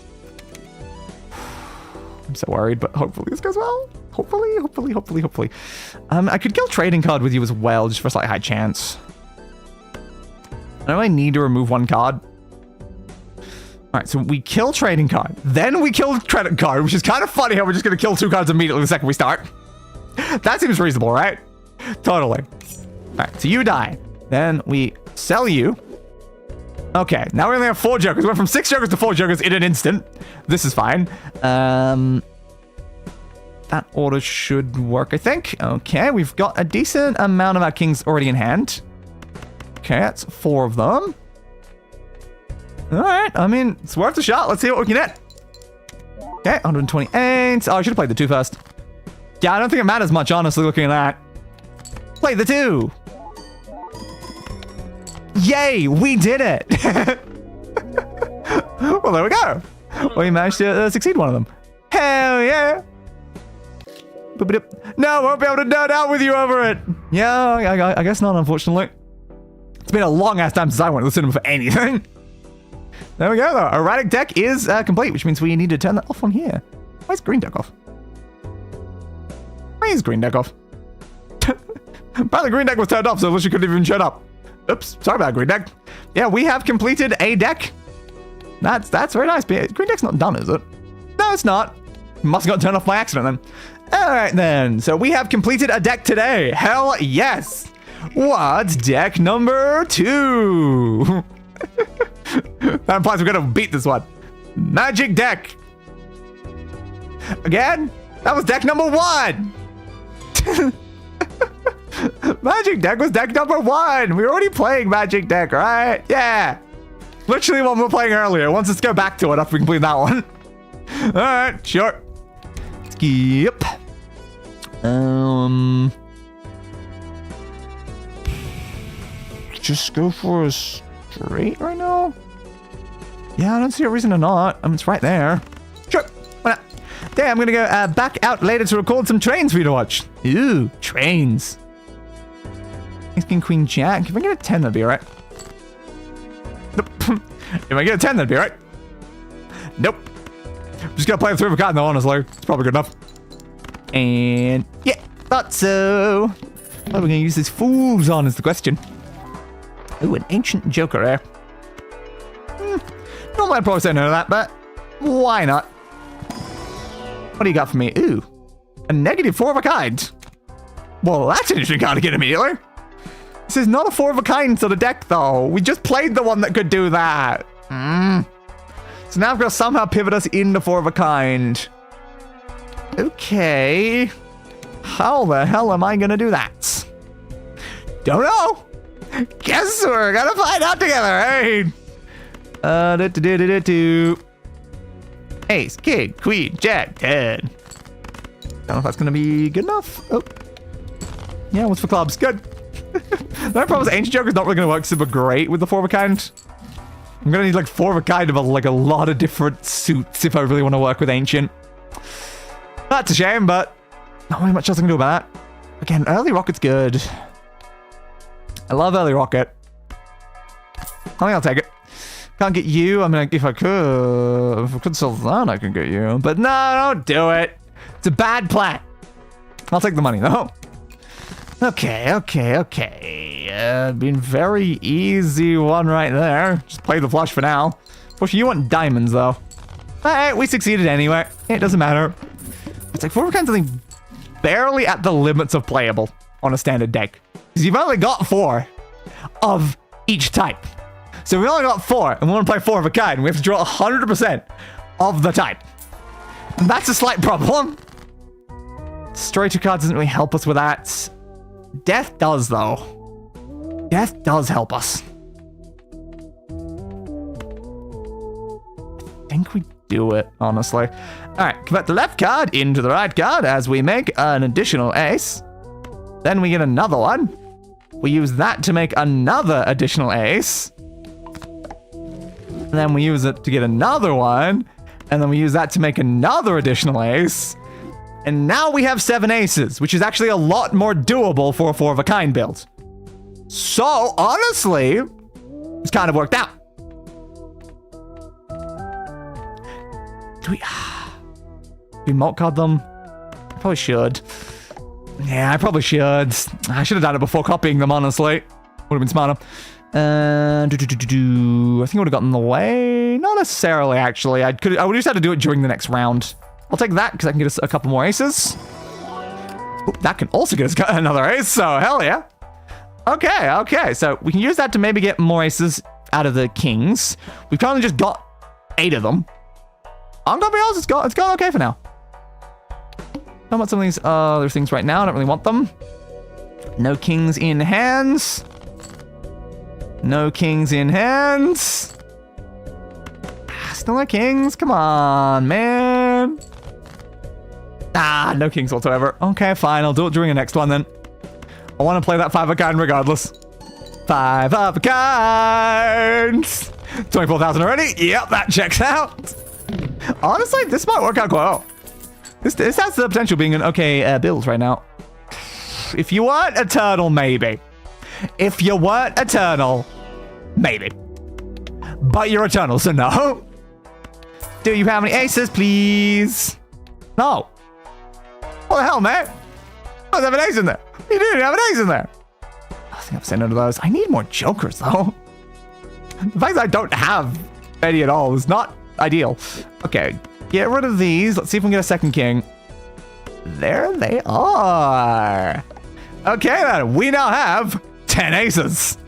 I'm so worried, but hopefully this goes well. Hopefully. I could kill trading card with you as well, just for a slightly high chance. I know I need to remove 1 card. All right, so we kill trading card. Then we kill credit card, which is kind of funny how we're just going to kill 2 cards immediately the second we start. That seems reasonable, right? Totally. All right, so you die. Then we sell you. Okay, now we only have 4 Jokers. We went from 6 Jokers to 4 Jokers in an instant. This is fine. That order should work, I think. Okay, we've got a decent amount of our kings already in hand. Okay, that's 4 of them. All right, I mean, it's worth a shot. Let's see what we can get. Okay, 128. Oh, I should have played the 2 first. Yeah, I don't think it matters much, honestly, looking at that. Play the 2. Yay, we did it. Well, there we go. We managed to succeed one of them. Hell yeah. No, I won't be able to nerd out with you over it. Yeah, I guess not, unfortunately. It's been a long-ass time since I went to the cinema for anything. There we go, though. Erratic deck is complete, which means we need to turn that off on here. Why is green deck off? Why is green deck off? Apparently green deck was turned off, so she couldn't even shut up. Oops, sorry about green deck. Yeah, we have completed a deck. That's very nice. Green deck's not done, is it? No, it's not. Must have got turned off by accident then. All right, then. So we have completed a deck today. Hell yes. What's deck number 2? That implies we're going to beat this one. Magic deck. Again? That was deck number 1. Magic deck was deck number 1. We were already playing magic deck, right? Yeah. Literally what we were playing earlier. Once let's go back to it after we complete that one. All right, sure. Skip. Just go for a straight right now? Yeah, I don't see a reason to not. It's right there. Sure, why not? There, I'm gonna go back out later to record some trains for you to watch. Ooh, trains. Ace, King, Queen, Jack. If I get a 10, that'd be alright. Nope. If I get a 10, that'd be alright. Nope. I'm just gonna play the 3 of a kind though, honestly. It's probably good enough. And yeah, thought so. What are we gonna use these fools on is the question. Ooh, an ancient joker there. Normally I'd probably say no to that, but why not? What do you got for me? Ooh, a negative 4 of a kind. Well, that's an interesting card to get immediately. This is not a 4 of a kind to the deck, though. We just played the one that could do that. So now I've got to somehow pivot us into 4 of a kind. Okay. How the hell am I going to do that? Don't know. Guess we're going to find out together, hey? Ace, King, Queen, Jack, 10. Don't know if that's going to be good enough. Oh. Yeah, what's for clubs? Good. The only problem is Ancient Joker's not really going to work super great with the 4 of a kind. I'm going to need like 4 of a kind of like a lot of different suits if I really want to work with Ancient. That's a shame, but not really much else I can do about that. Again, early rocket's good. I love early rocket. I think I'll take it. Can't get you. I mean, if I could sell that, I can get you. But no, don't do it. It's a bad plan. I'll take the money though. Okay. Been very easy one right there. Just play the flush for now. Unfortunately, you want diamonds though. Alright, we succeeded anyway. It doesn't matter. It's like 4 of a kind something barely at the limits of playable on a standard deck. Because you've only got 4 of each type. So we only got 4, and we want to play 4 of a kind. We have to draw 100% of the type. And that's a slight problem. Story 2 cards doesn't really help us with that. Death does, though. Death does help us. I think we do it, honestly. Alright, convert the left card into the right card as we make an additional ace. Then we get another one. We use that to make another additional ace. And then we use it to get another one. And then we use that to make another additional ace. And now we have 7 aces, which is actually a lot more doable for a 4 of a kind build. So, honestly, it's kind of worked out. Do we mult card them? I probably should. Yeah, I probably should. I should have done it before copying them, honestly. Would have been smarter. I think it would have gotten in the way. Not necessarily, actually. I would just have to do it during the next round. I'll take that because I can get us a couple more aces. Ooh, that can also get us another ace, so hell yeah. Okay. So we can use that to maybe get more aces out of the kings. We've currently just got 8 of them. I'm gonna be honest, it's gone okay for now. How about some of these other things right now? I don't really want them. No kings in hands. No kings in hands. Still no kings. Come on, man. No kings whatsoever. Okay, fine. I'll do it during the next one then. I want to play that 5 of a kind regardless. 5 of a kind. 24,000 already. Yep, that checks out. Honestly, this might work out quite well. This has the potential of being an okay build right now. If you weren't eternal, maybe. If you weren't eternal, maybe. But you're eternal, so no. Do you have any aces, please? No. What the hell, man? I have an ace in there. You didn't have an ace in there. I think I've said no to those. I need more jokers, though. The fact that I don't have any at all is not ideal. Okay, get rid of these. Let's see if we can get a second king. There they are. Okay, then. We now have 10 aces.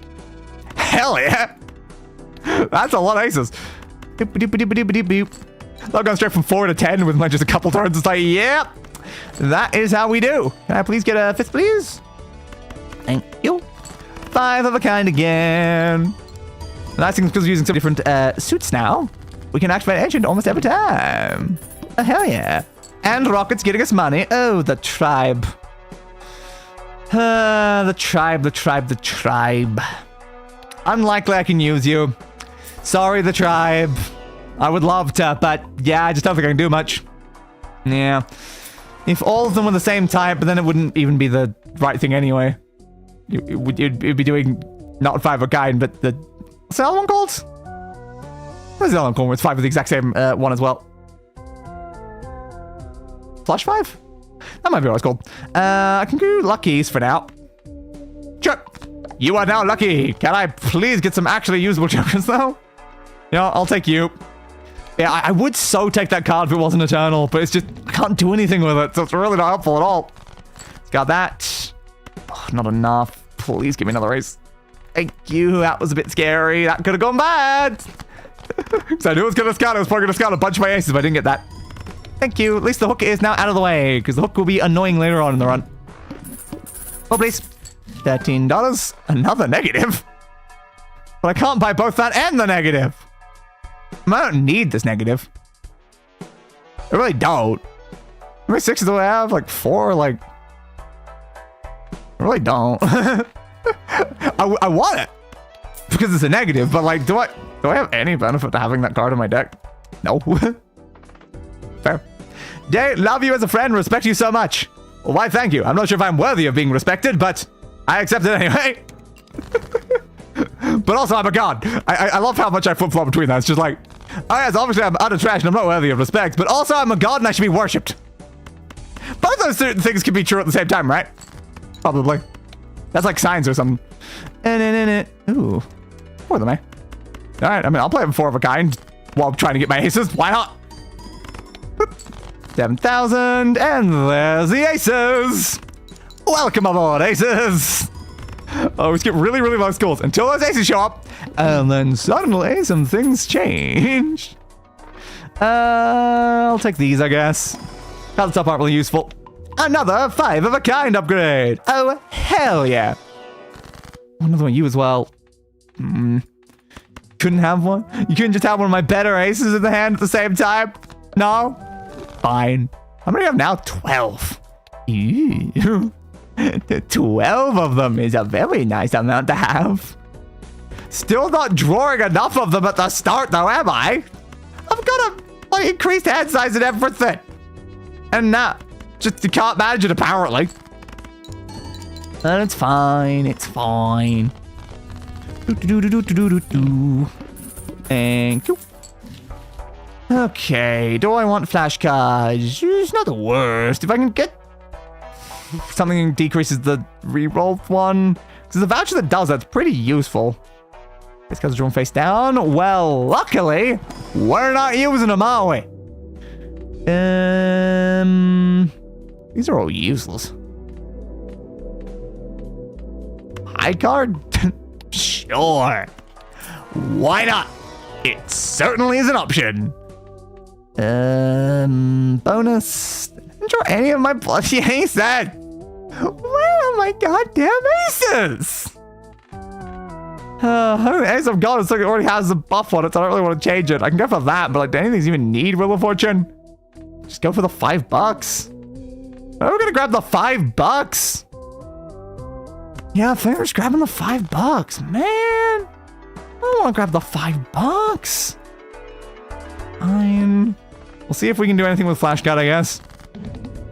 Hell yeah. That's a lot of aces. Boop, boop, boop, boop, boop, boop. I've gone straight from 4 to 10 with like just a couple turns. It's like, yep. That is how we do. Can I please get a 5th, please? Thank you. 5 of a kind again. The nice thing is because we're using some different suits now, we can activate Ancient almost every time. Oh, hell yeah. And rockets getting us money. Oh, the tribe. The tribe. Unlikely I can use you. Sorry, the tribe. I would love to, but yeah, I just don't think I can do much. Yeah. If all of them were the same type, then it wouldn't even be the right thing anyway. You'd be doing not 5 of a kind, but the... What's the other one called? What's the other one called? It's 5 with the exact same one as well. Flush 5? That might be what it's called. I can do luckies for now. Sure. You are now lucky. Can I please get some actually usable jokers though? Yeah, I'll take you. Yeah, I would so take that card if it wasn't eternal, but it's just, I can't do anything with it, so it's really not helpful at all. It's got that. Oh, not enough. Please give me another ace. Thank you. That was a bit scary. That could have gone bad. Because I knew it was going to scout. I was probably going to scout a bunch of my aces if I didn't get that. Thank you. At least the hook is now out of the way, because the hook will be annoying later on in the run. Oh, please. $13. Another negative. But I can't buy both that and the negative. I don't need this negative. I really don't. How many 6s do I have? Like 4? Like... I really don't. I want it. Because it's a negative, but like, do I have any benefit to having that card in my deck? No. Fair. Jay, love you as a friend, respect you so much. Well, why thank you. I'm not sure if I'm worthy of being respected, but I accept it anyway. But also, I'm a god. I love how much I flip-flop between that. It's just like, oh yes, obviously I'm utter trash and I'm not worthy of respect, but also I'm a god and I should be worshipped. Both those certain things can be true at the same time, right? Probably. That's like signs or something. Ooh. 4 of them, eh? Alright, I mean, I'll play them 4 of a kind while trying to get my aces. Why not? 7,000, and there's the aces. Welcome aboard, aces. Oh, we get really, really low scores until those aces show up, and then suddenly some things change. I'll take these, I guess. Cards top aren't really useful. Another 5 of a kind upgrade. Oh, hell yeah. Another one, you as well. Couldn't have one? You couldn't just have one of my better aces in the hand at the same time? No? Fine. How many do I have now? 12. Ew. 12 of them is a very nice amount to have. Still not drawing enough of them at the start though, am I? I've got a increased hand size and everything. And just you can't manage it apparently. And it's fine, it's fine. Thank you. Okay, do I want flashcards? It's not the worst. If I can get something that decreases the reroll one. Because the voucher that does that's pretty useful. This guy's drawn face down. Well, luckily, we're not using them, are we? These are all useless. High card? Sure. Why not? It certainly is an option. Bonus. Didn't draw any of my bloody aces. Where are my goddamn aces? The ace I've got is like it already has a buff on it, so I don't really want to change it. I can go for that, but like, do any of these even need Wheel of Fortune? Just go for the $5. I'm gonna grab the $5. Yeah, I think we're just grabbing the $5, man. I don't want to grab the $5. Fine. We'll see if we can do anything with Flash Cut, I guess.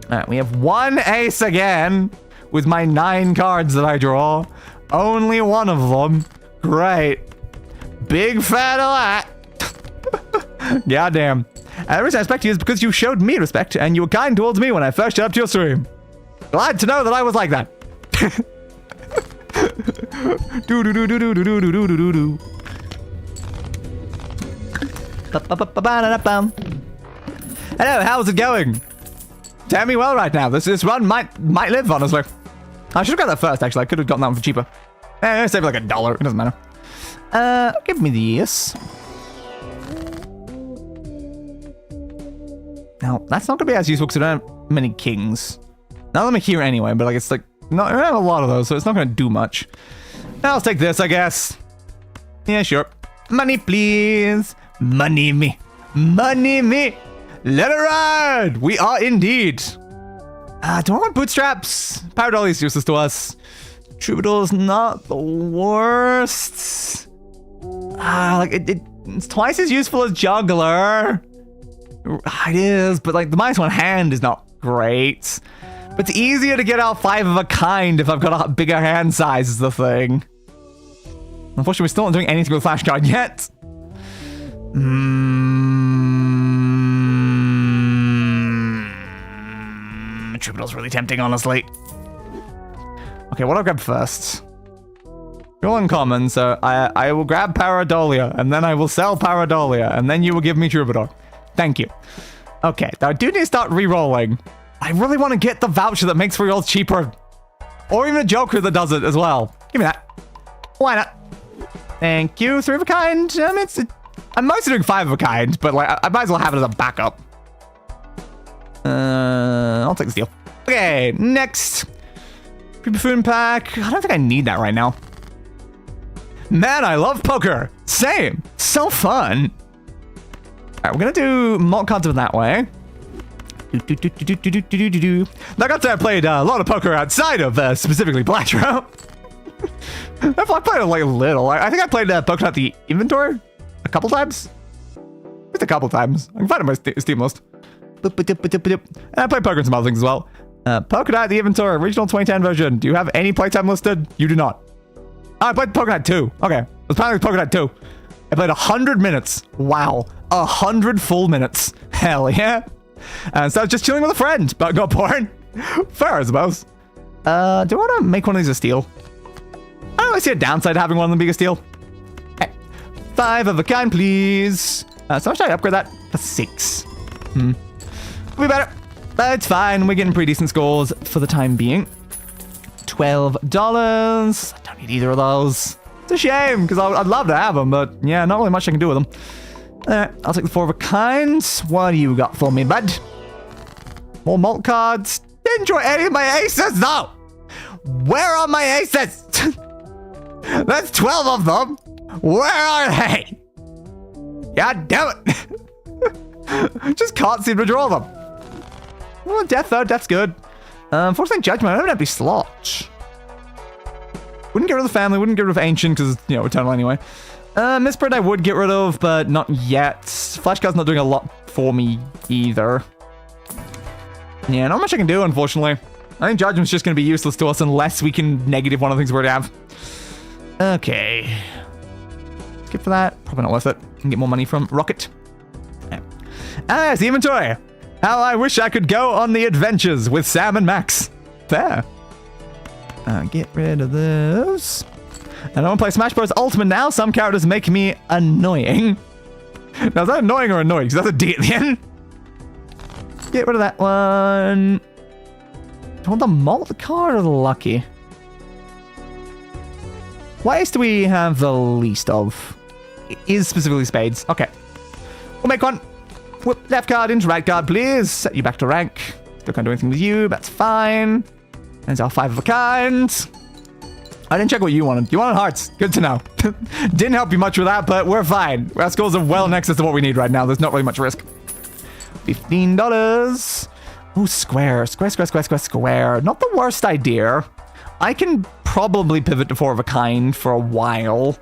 Alright, we have 1 ace again with my 9 cards that I draw. Only one of them. Great. Big fan of that. Goddamn. The reason I respect you is because you showed me respect and you were kind towards me when I first showed up to your stream. Glad to know that I was like that. Hello, how's it going? Tell me well right now. This run might live, honestly. I should have got that first, actually. I could have gotten that one for cheaper. Save like $1. It doesn't matter. Give me this. Now, that's not going to be as useful because I don't have many kings. None of them are here anyway, but like it's like, no, I don't have a lot of those, so it's not going to do much. I'll take this, I guess. Yeah, sure. Money, please. Money me. Money me. Let it ride! We are indeed. Do I want bootstraps? Paradolly is useless to us. Troubadour's not the worst. It's twice as useful as Juggler. It is, but like the minus one hand is not great. But it's easier to get out 5 of a kind if I've got a bigger hand size is the thing. Unfortunately, we're still not doing anything with Flash Card yet. Troubadour's really tempting, honestly. Okay, what do I grab first? You're all uncommon, so I will grab Paradolia, and then I will sell Paradolia, and then you will give me Troubadour. Thank you. Okay, now I do need to start re-rolling. I really want to get the voucher that makes rerolls cheaper. Or even a Joker that does it as well. Give me that. Why not? Thank you. 3 of a kind. I'm mostly doing 5 of a kind, but like I might as well have it as a backup. I'll take this deal. Okay, next. Pre-buffoon pack. I don't think I need that right now. Man, I love poker. Same. So fun. Alright, we're gonna do malt cards that way. Like I said, I played a lot of poker outside of specifically Balatro. I played it like a little. I think I played poker at the inventory a couple times. Just a couple times. I can find it on my Steam list. And I played poker and some other things as well. Poker Night, the inventory, original 2010 version. Do you have any playtime listed? You do not. Oh, I played Poker Night 2. Okay. It was apparently Poker Night 2. I played 100 minutes. Wow. 100 full minutes. Hell yeah. And so I was just chilling with a friend, but got bored. Fair, I suppose. Do I want to make one of these a steal? I don't really see a downside to having one of them being a steal. Okay. 5 of a kind, please. So should I upgrade that to 6? Will be better. But it's fine. We're getting pretty decent scores for the time being. $12. I don't need either of those. It's a shame, because I'd love to have them, but yeah, not really much I can do with them. I'll take the 4 of a kind. What do you got for me, bud? More malt cards. Didn't enjoy any of my aces, though. Where are my aces? That's 12 of them. Where are they? God damn it. Just can't seem to draw them. Oh, death, though. Death's good. Unfortunately, Judgment. I don't have an empty slot. Wouldn't get rid of the family. Wouldn't get rid of Ancient because, you know, Eternal anyway. Misprint I would get rid of, but not yet. Flashcard's not doing a lot for me either. Yeah, not much I can do, unfortunately. I think Judgment's just going to be useless to us unless we can negative one of the things we already have. Okay. Skip for that. Probably not worth it. Can get more money from Rocket. Yeah. Ah, yes, the inventory. How I wish I could go on the adventures with Sam and Max. There. Get rid of those. I don't want to play Smash Bros. Ultimate now. Some characters make me annoying. Now, is that annoying or annoying? Because that's a D at the end. Get rid of that one. Do I want the malt card or the lucky? What ace do we have the least of? It is specifically spades. Okay. We'll make one. Whip left card into right card, please. Set you back to rank. Still can't do anything with you. That's fine. There's our 5 of a kind. I didn't check what you wanted. You wanted hearts. Good to know. Didn't help you much with that, but we're fine. Our scores are well in excess of what we need right now. There's not really much risk. $15. Ooh, square. Square. Not the worst idea. I can probably pivot to 4 of a kind for a while.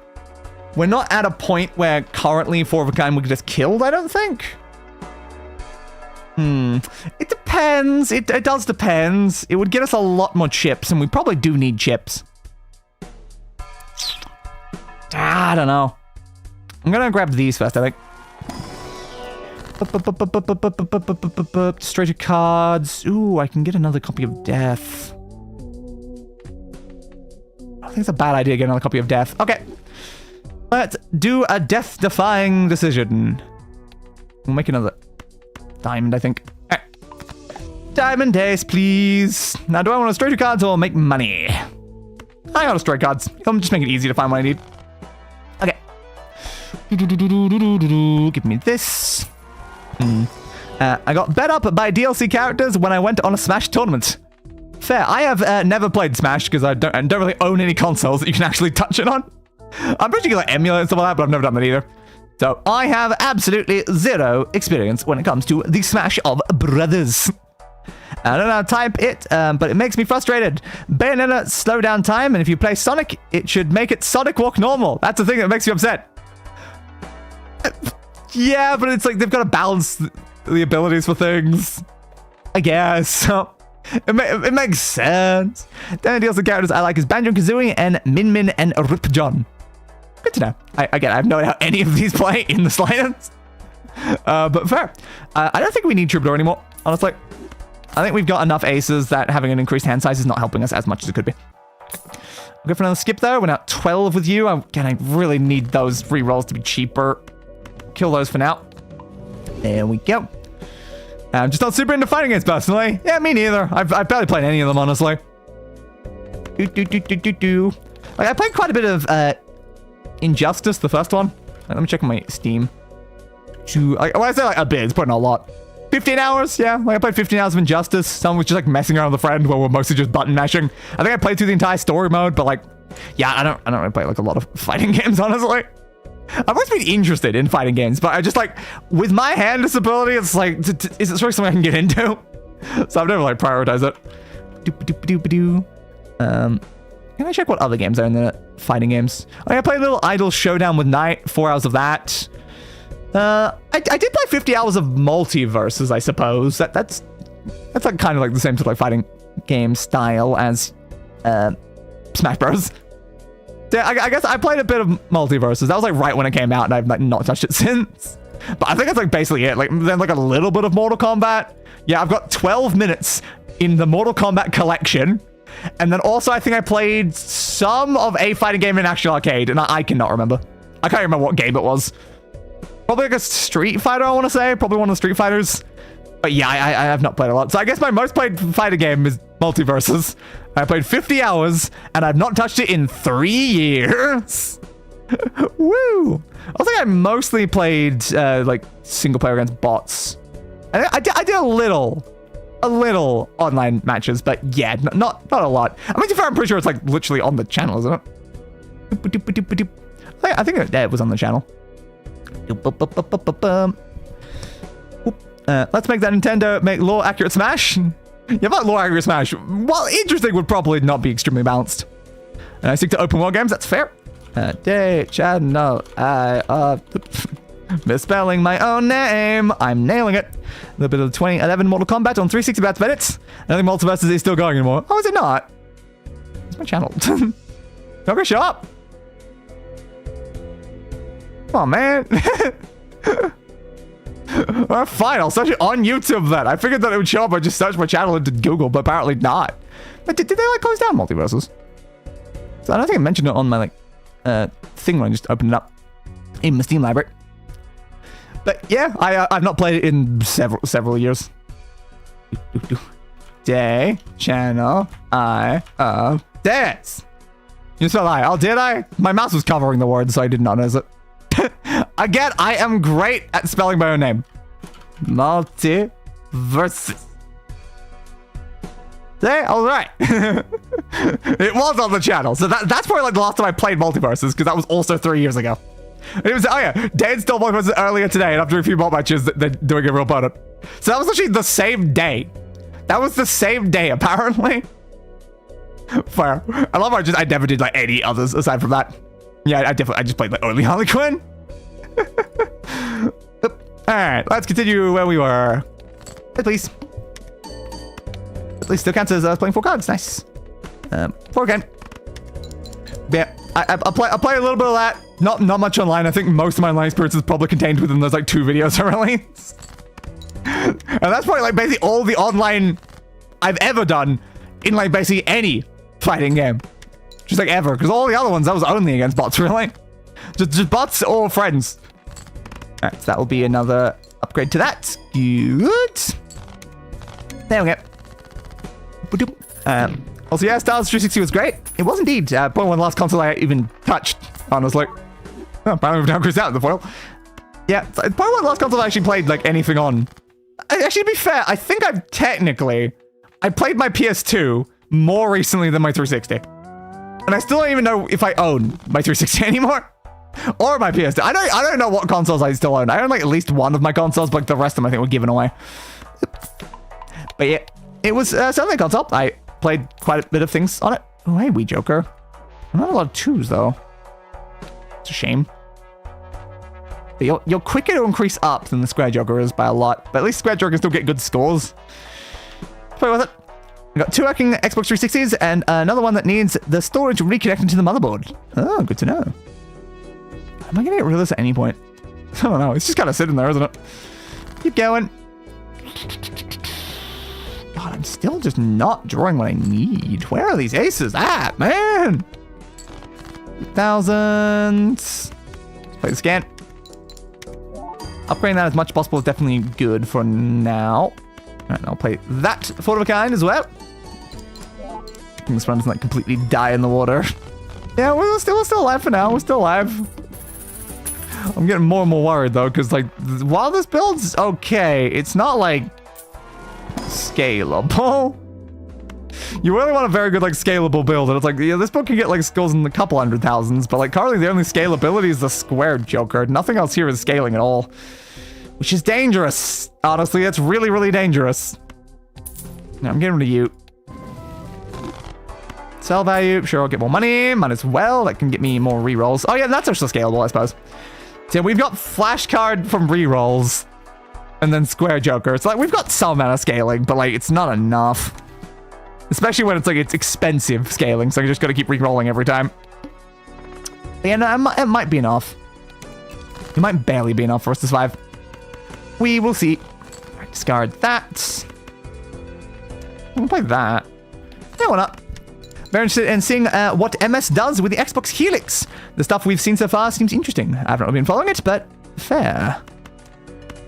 We're not at a point where currently 4 of a kind would get us killed, I don't think. It depends. It does depend. It would get us a lot more chips, and we probably do need chips. I don't know. I'm gonna grab these first, I think. Straight cards. Ooh, I can get another copy of Death. I think it's a bad idea to get another copy of Death. Okay. Let's do a death-defying decision. We'll make another diamond, I think. Right. Diamond ace, please. Now, do I want to straight cards or make money? I want to straight cards. It'll just make it easy to find what I need. Okay. Give me this. I got bet up by DLC characters when I went on a Smash tournament. Fair. I have never played Smash because I don't really own any consoles that you can actually touch it on. I'm pretty sure you can like emulate and stuff like that, but I've never done that either. So I have absolutely zero experience when it comes to the Smash of Brothers. I don't know how to type it, but it makes me frustrated. Bayonetta slow down time, and if you play Sonic, it should make it Sonic walk normal. That's the thing that makes you upset. Yeah, but it's like they've got to balance the abilities for things. I guess. So it makes sense. The only deals the characters I like is Banjo-Kazooie and Min and Rip John. Good to know. I have no idea how any of these play in the slightest. But fair. I don't think we need Troubadour anymore, honestly. I think we've got enough aces that having an increased hand size is not helping us as much as it could be. I'll go for another skip though. We're now 12 with you. Again, I really need those rerolls to be cheaper. Kill those for now. There we go. I'm just not super into fighting games personally. Yeah, me neither. I've barely played any of them, honestly. Like, I played quite a bit of Injustice, the first one. Let me check my Steam. When I say like a bit, it's probably not a lot. 15 hours, yeah. Like I played 15 hours of Injustice. Some was just like messing around with a friend while we're mostly just button mashing. I think I played through the entire story mode, but like, yeah, I don't really play like a lot of fighting games, honestly. I've always been interested in fighting games, but I just like, with my hand disability, it's like, is it sort of something I can get into? So I've never like prioritized it. Can I check what other games are in the fighting games? I played a little Idol Showdown with Knight, 4 hours of that. I did play 50 hours of Multiverses, I suppose. That's like kind of like the same sort of like fighting game style as Smash Bros. Yeah, I guess I played a bit of Multiverses. That was like right when it came out, and I've like not touched it since. But I think that's like basically it. Like then like a little bit of Mortal Kombat. Yeah, I've got 12 minutes in the Mortal Kombat collection. And then also I think I played some of a fighting game in Action Arcade, and I cannot remember. I can't remember what game it was. Probably like a Street Fighter, I want to say. Probably one of the Street Fighters. But yeah, I have not played a lot. So I guess my most played fighting game is Multiverses. I played 50 hours, and I've not touched it in 3 years. Woo! I think I mostly played like single player against bots. I did a little online matches, but yeah, not a lot. I mean, to be fair, I'm pretty sure it's like literally on the channel, isn't it? I think it was on the channel. Let's make that Nintendo make lore accurate Smash. Yeah, but lore accurate Smash, while interesting, would probably not be extremely balanced. And I stick to open world games. That's fair. Day channel. Misspelling my own name. I'm nailing it. A little bit of the 2011 Mortal Kombat on 360 bats minutes. I don't think Multiverses is still going anymore. Oh, is it not? It's my channel. Not gonna show up. Come on, man. Alright, fine. I'll search it on YouTube then. I figured that it would show up. I just searched my channel into Google, but apparently not. But did they like close down Multiverses? So I don't think I mentioned it on my like thing when I just opened it up in my Steam library. But yeah, I've not played it in several years. Day channel dance. You spelled I. Oh, did I? My mouse was covering the word, so I did not notice it. Again, I am great at spelling my own name. Multiverses. Hey, all right. It was on the channel, so that's probably like the last time I played Multiverses, because that was also 3 years ago. And it was, oh yeah, Dan stole Multiverses earlier today, and after a few bot matches, they're doing a real opponent. So that was actually the same day. That was the same day, apparently. Fair. I love how I never did like any others aside from that. Yeah, I just played like only Harley Quinn. Alright, let's continue where we were. Please. At least still counts as playing 4 cards. Nice. 4 again. Yeah, I'll play a little bit of that. Not much online. I think most of my online experience is probably contained within those like 2 videos I released. And that's probably like basically all the online I've ever done in like basically any fighting game. Just like ever. Because all the other ones, that was only against bots, really. Just bots or friends. Alright, so that will be another upgrade to that. Good. There we go. Also, yeah, Stars 360 was great. It was indeed. Probably one of the last console I even touched, honestly. Oh, apparently we've now cruised out the foil. Yeah, it's probably one of the last consoles I actually played like anything on. Actually, to be fair, I think I played my PS2 more recently than my 360. And I still don't even know if I own my 360 anymore. Or my PS2. I don't know what consoles I still own. I own like at least one of my consoles, but like the rest of them I think were given away. But yeah, it was certainly a console. I played quite a bit of things on it. Oh, hey, Wii Joker. Not a lot of 2s though. It's a shame. But you're quicker to increase up than the Square Joker is by a lot. But at least Square Joker can still get good scores. Play with it. We got 2 working Xbox 360s and another one that needs the storage reconnected to the motherboard. Oh, good to know. Am I gonna get rid of this at any point? I don't know. It's just kind of sitting there, isn't it? Keep going. God, I'm still just not drawing what I need. Where are these aces at, man? Thousands. Let's play the scan. Upgrading that as much as possible is definitely good for now. Alright, I'll play that four of a kind as well. This one doesn't like completely die in the water. Yeah, we're still alive for now. We're still alive. I'm getting more and more worried though, because like while this build's okay, it's not like scalable. You really want a very good like scalable build, and it's like, yeah, this book can get like scores in a couple 100,000s, but like currently the only scalability is the Square Joker. Nothing else here is scaling at all, which is dangerous. Honestly, it's really, really dangerous. Now I'm getting rid of you. Sell value, sure, I'll get more money. Might as well, that can get me more rerolls. Oh yeah, that's also scalable, I suppose. So we've got flashcard from rerolls, and then Square Joker. It's like we've got some amount of scaling, but like it's not enough. Especially when it's like it's expensive scaling, so you just got to keep re-rolling every time. Yeah, no, it might be enough. It might barely be enough for us to survive. We will see. Right, discard that. We'll play that. Yeah, why not? Very interested in seeing what MS does with the Xbox Helix. The stuff we've seen so far seems interesting. I haven't really been following it, but fair.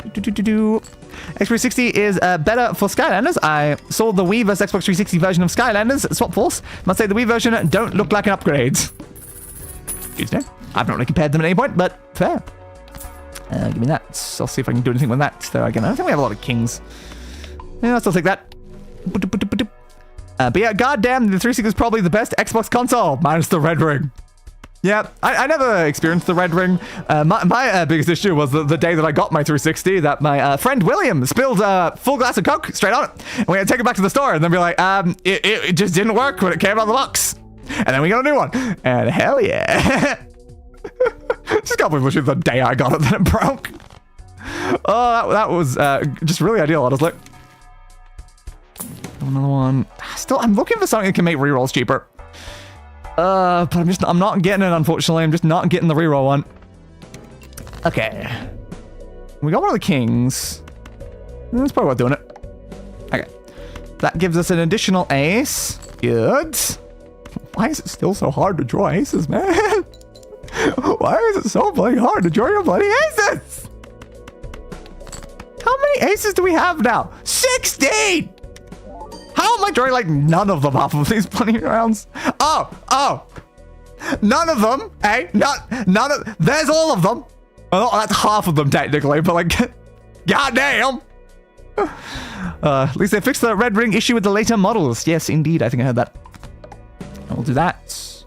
X360 is better for Skylanders. I saw the Wii vs Xbox 360 version of Skylanders, Swap Force. Must say the Wii version don't look like an upgrade. Good to know. I've not really compared them at any point, but fair. Give me that. I'll see if I can do anything with that. Though again, I don't think we have a lot of kings. Yeah, I'll still take that. But yeah, goddamn, the 360 is probably the best Xbox console, minus the red ring. Yeah, I never experienced the red ring. My biggest issue was the day that I got my 360, that my friend William spilled a full glass of Coke straight on it. And we had to take it back to the store and then be like, it just didn't work when it came out of the box. And then we got a new one. And hell yeah. Just can't believe literally the day I got it that it broke. Oh, that was just really ideal, honestly. Another one. Still, I'm looking for something that can make rerolls cheaper. But I'm not getting it, unfortunately. I'm just not getting the reroll one. Okay. We got one of the kings. That's probably worth doing it. Okay. That gives us an additional ace. Good. Why is it still so hard to draw aces, man? Why is it so bloody hard to draw your bloody aces? How many aces do we have now? 16! How am I drawing like none of them off of these bloody rounds? Oh. None of them, eh? None of, there's all of them. Well, that's half of them technically, but like, goddamn. At least they fixed the red ring issue with the later models. Yes, indeed, I think I heard that. We'll do that.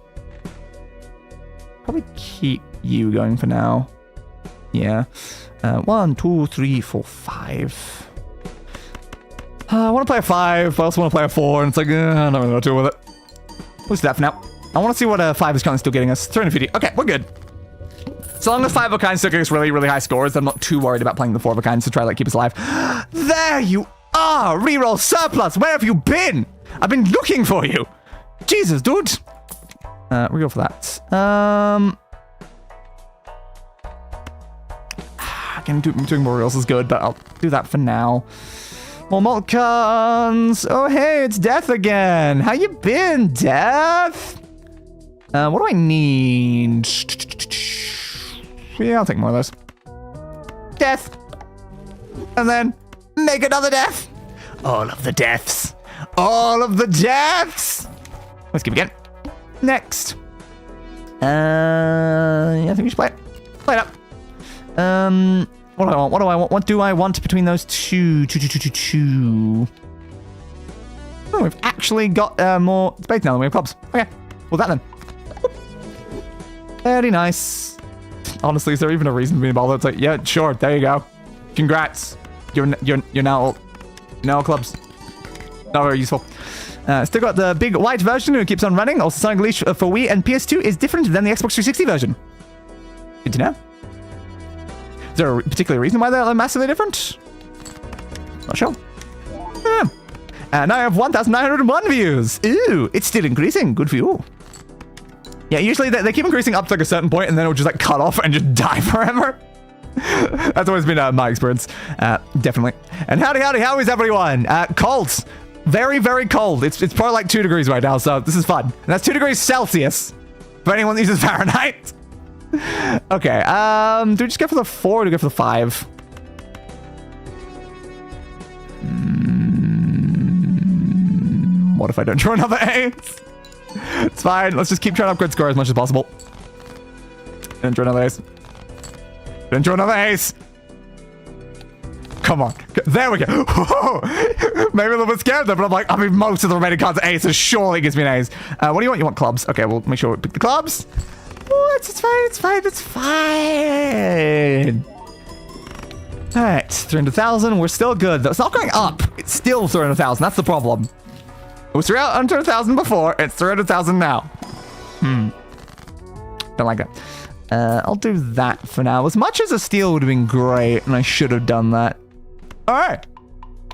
Probably keep you going for now. Yeah. 1, 2, 3, 4, 5. I want to play a 5, but I also want to play a 4, and it's like, I don't really know what to do with it. Let's do that for now. I want to see what a 5 is currently still getting us. 350. Okay, we're good. So long as 5 of a kind still getting us really, really high scores, I'm not too worried about playing the 4 of a kind to try to like keep us alive. There you are! Reroll surplus! Where have you been? I've been looking for you! Jesus, dude! We go for that. Again, doing more reels is good, but I'll do that for now. More multicons! Oh, hey, it's Death again! How you been, Death? What do I need? Yeah, I'll take more of those. Death! And then, make another death! All of the deaths! All of the deaths! Let's keep again. Next. I think we should play it. Play it up. What do I want? What do I want? What do I want between those two? Oh, we've actually got more space now than we have clubs. Okay, well that then. Very nice. Honestly, is there even a reason to be involved? It's like, yeah, sure, there you go. Congrats. You're now clubs. Not very useful. Still got the big white version who keeps on running. Also, Sonic Unleashed for Wii and PS2 is different than the Xbox 360 version. Good to know. Is there a particular reason why they're massively different? Not sure. And I have 1,901 views. Ooh, it's still increasing. Good for you. Yeah, usually they keep increasing up to like a certain point and then it'll just like cut off and just die forever. That's always been my experience. Definitely. And howdy, how is everyone? Cold. Very, very cold. It's probably like 2 degrees right now, so this is fun. And that's 2 degrees Celsius for anyone that uses Fahrenheit. Okay, do we just go for the 4 or do we go for the 5? What if I don't draw another ace? It's fine. Let's just keep trying to upgrade score as much as possible. And draw another ace. And draw another ace. Come on. There we go. Maybe a little bit scared there, but I'm like, I mean, most of the remaining cards are aces. Surely gives me an ace. What do you want? You want clubs? Okay, we'll make sure we pick the clubs. Oh, it's fine. It's fine. All right, 300,000. We're still good, though. It's not going up. It's still 300,000. That's the problem. It was 300,000 before. It's 300,000 now. Don't like it. I'll do that for now. As much as a steal would have been great, and I should have done that. All right.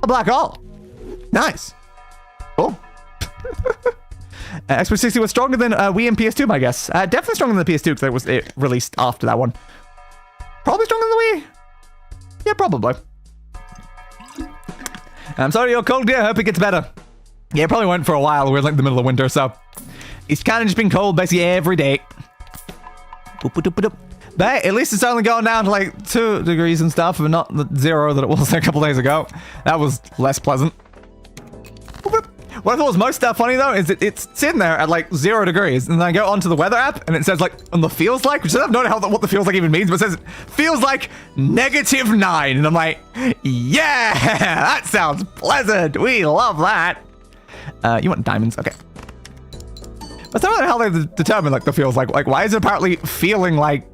A black hole. Nice. Cool. Xbox 60 was stronger than Wii and PS2, I guess. Definitely stronger than the PS2 because it released after that one. Probably stronger than the Wii. Yeah, probably. I'm sorry you're cold, dear. Hope it gets better. Yeah, it probably went for a while. We're like in the middle of winter, so it's kind of just been cold basically every day. But at least it's only going down to like 2 degrees and stuff, and not the 0 that it was a couple days ago. That was less pleasant. What I thought was most funny though is that it's sitting there at like 0 degrees, and then I go onto the weather app, and it says like on the feels like, which I have no idea what the feels like even means, but it says feels like -9, and I'm like, yeah, that sounds pleasant. We love that. You want diamonds? Okay. But I don't know how they determine like the feels like. Like, why is it apparently feeling like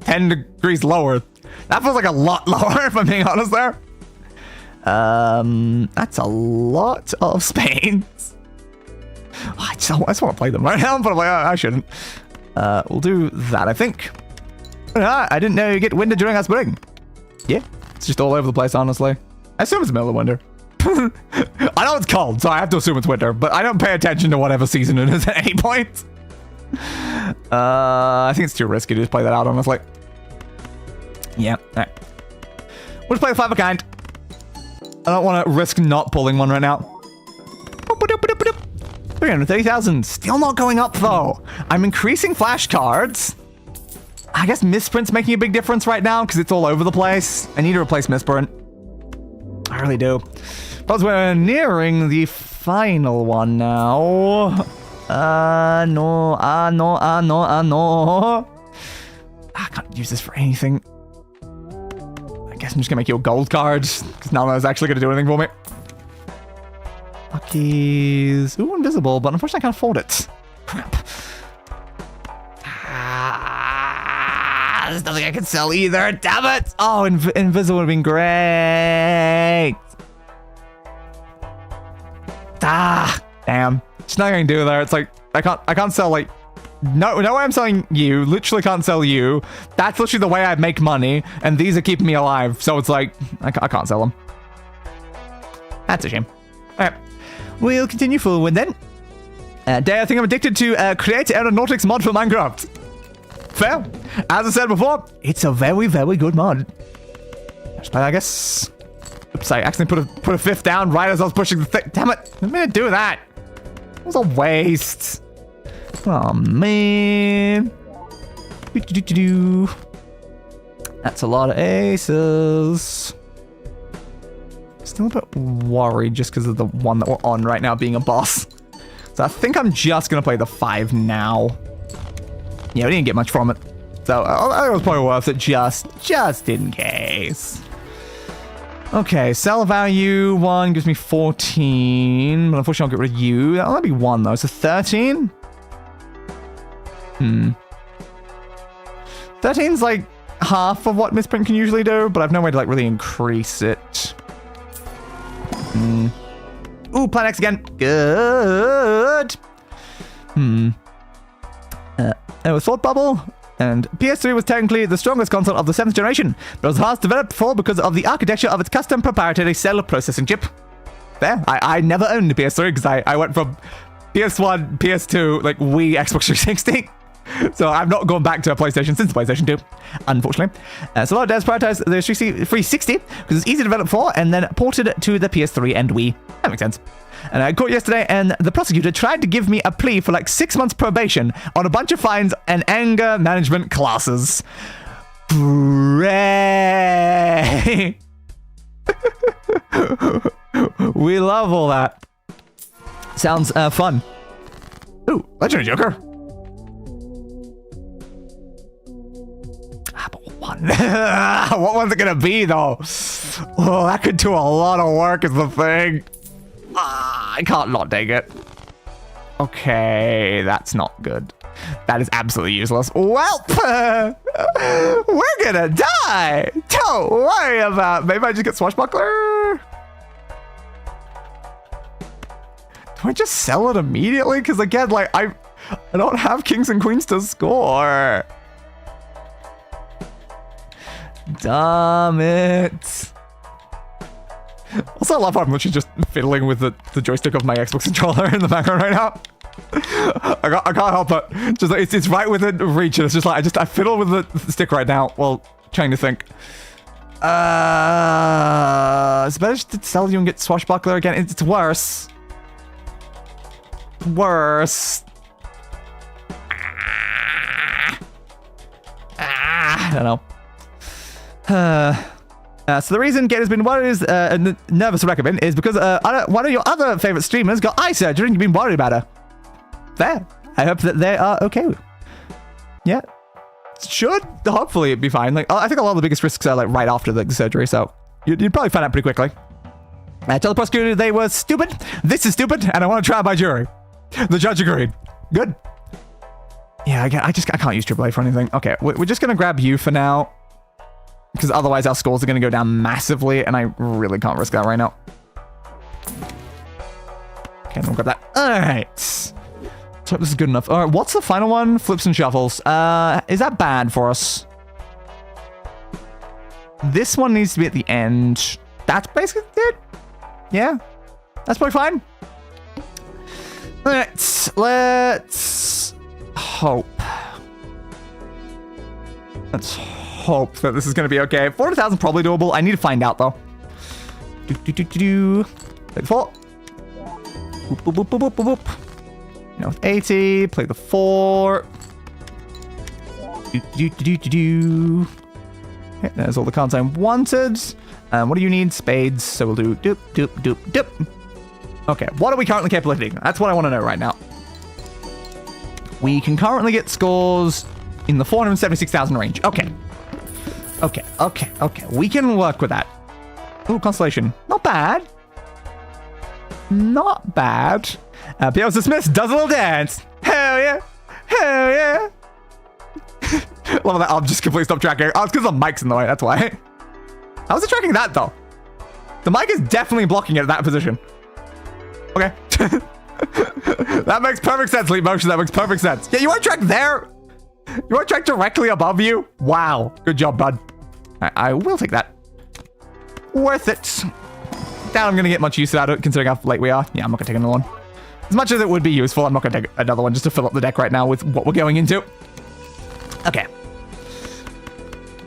10 degrees lower? That feels like a lot lower, if I'm being honest there. That's a lot of spades. I just want to play them right now, but I'm like, I shouldn't. We'll do that, I think. I didn't know you get winter during our spring. Yeah, it's just all over the place, honestly. I assume it's the middle of winter. I know it's cold, so I have to assume it's winter, but I don't pay attention to whatever season it is at any point. I think it's too risky to just play that out, honestly. Yeah, alright. We'll just play the 5 of a kind. I don't want to risk not pulling one right now. 330,000. Still not going up, though. I'm increasing flashcards. I guess Misprint's making a big difference right now because it's all over the place. I need to replace Misprint. I really do. But we're nearing the final one now. No. I can't use this for anything. I guess I'm just gonna make you a gold card, because none of that's actually gonna do anything for me. Luckies. Ooh, invisible, but unfortunately I can't afford it. Crap. There's nothing I can sell either. Damn it! Oh, invisible would have been great. Damn. There's nothing I can do there. It's like I can't sell like no way I'm selling you. Literally can't sell you. That's literally the way I make money, and these are keeping me alive. So it's like I can't sell them. That's a shame. All right, we'll continue forward then. Day, I think I'm addicted to create aeronautics mod for Minecraft. Fair. As I said before, it's a very, very good mod. I guess. Oops, I accidentally put a 5th down right as I was pushing the thing. Damn it! I didn't mean to do that. It was a waste. Oh man. That's a lot of aces. Still a bit worried just because of the one that we're on right now being a boss. So I think I'm just gonna play the 5 now. Yeah, we didn't get much from it. So I think it was probably worth it just in case. Okay, sell value 1 gives me 14, but unfortunately I'll get rid of you. That'll only be 1 though, so 13? 13's like half of what misprint can usually do, but I've no way to like really increase it. Ooh, Plan X again. Good. It was Thought Bubble, and PS3 was technically the strongest console of the 7th generation, but it was hard to develop before because of the architecture of its custom proprietary cell processing chip. There, I never owned a PS3 because I went from PS1, PS2, like Wii, Xbox 360. So I've not gone back to a PlayStation since PlayStation 2, unfortunately. So a lot of devs prioritized the 360 because it's easy to develop for, and then ported it to the PS3 and Wii. That makes sense. And I caught yesterday, and the prosecutor tried to give me a plea for like 6 months probation on a bunch of fines and anger management classes. Hooray! We love all that. Sounds fun. Ooh, Legendary Joker. What one's it gonna be though? Oh, that could do a lot of work is the thing. I can't not take it. Okay, that's not good. That is absolutely useless. Welp! We're gonna die! Don't worry about it. Maybe I just get Swashbuckler? Do I just sell it immediately? Because again, like, I don't have kings and queens to score. Damn it. Also, I love how I'm literally just fiddling with the joystick of my Xbox controller in the background right now. I can't help it. Just like, it's right within reach, and it's just like I fiddle with the stick right now while trying to think. It's better just to sell you and get Swashbuckler again. It's worse. Worse. I don't know. So the reason Gator's been worried is nervous to recommend is because one of your other favorite streamers got eye surgery and you've been worried about her. Fair. I hope that they are okay. Yeah. Should hopefully be fine. Like, I think a lot of the biggest risks are like right after the surgery, so you'd probably find out pretty quickly. I tell the prosecutor they were stupid. This is stupid, and I want to try by jury. The judge agreed. Good. Yeah, I can't use AAA for anything. Okay, we're just gonna grab you for now, because otherwise our scores are gonna go down massively, and I really can't risk that right now. Okay, we'll grab that. All right. So this is good enough. All right, what's the final one? Flips and shuffles. Is that bad for us? This one needs to be at the end. That's basically it. Yeah, that's probably fine. All right, let's hope. Let's hope that this is going to be okay. 400,000 probably doable. I need to find out though. Play the 4. Boop, boop, boop, boop, boop, boop. Now with 80, play the 4. Okay, there's all the cards I wanted. What do you need? Spades. So we'll do doop, doop, doop, doop. Okay, what are we currently capable of hitting? That's what I want to know right now. We can currently get scores in the 476,000 range. Okay. Okay. We can work with that. Ooh, Constellation. Not bad. Not bad. P.O. Smith does a little dance. Hell yeah. Hell yeah. Love that. I'll just completely stop tracking. Oh, it's because the mic's in the way. That's why. How's it tracking that, though? The mic is definitely blocking it at that position. Okay. That makes perfect sense, Leap Motion. That makes perfect sense. Yeah, you want to track there? You want to track directly above you? Wow. Good job, bud. I will take that. Worth it. Doubt I'm going to get much use out of it, considering how late we are. Yeah, I'm not going to take another one. As much as it would be useful, I'm not going to take another one just to fill up the deck right now with what we're going into. Okay.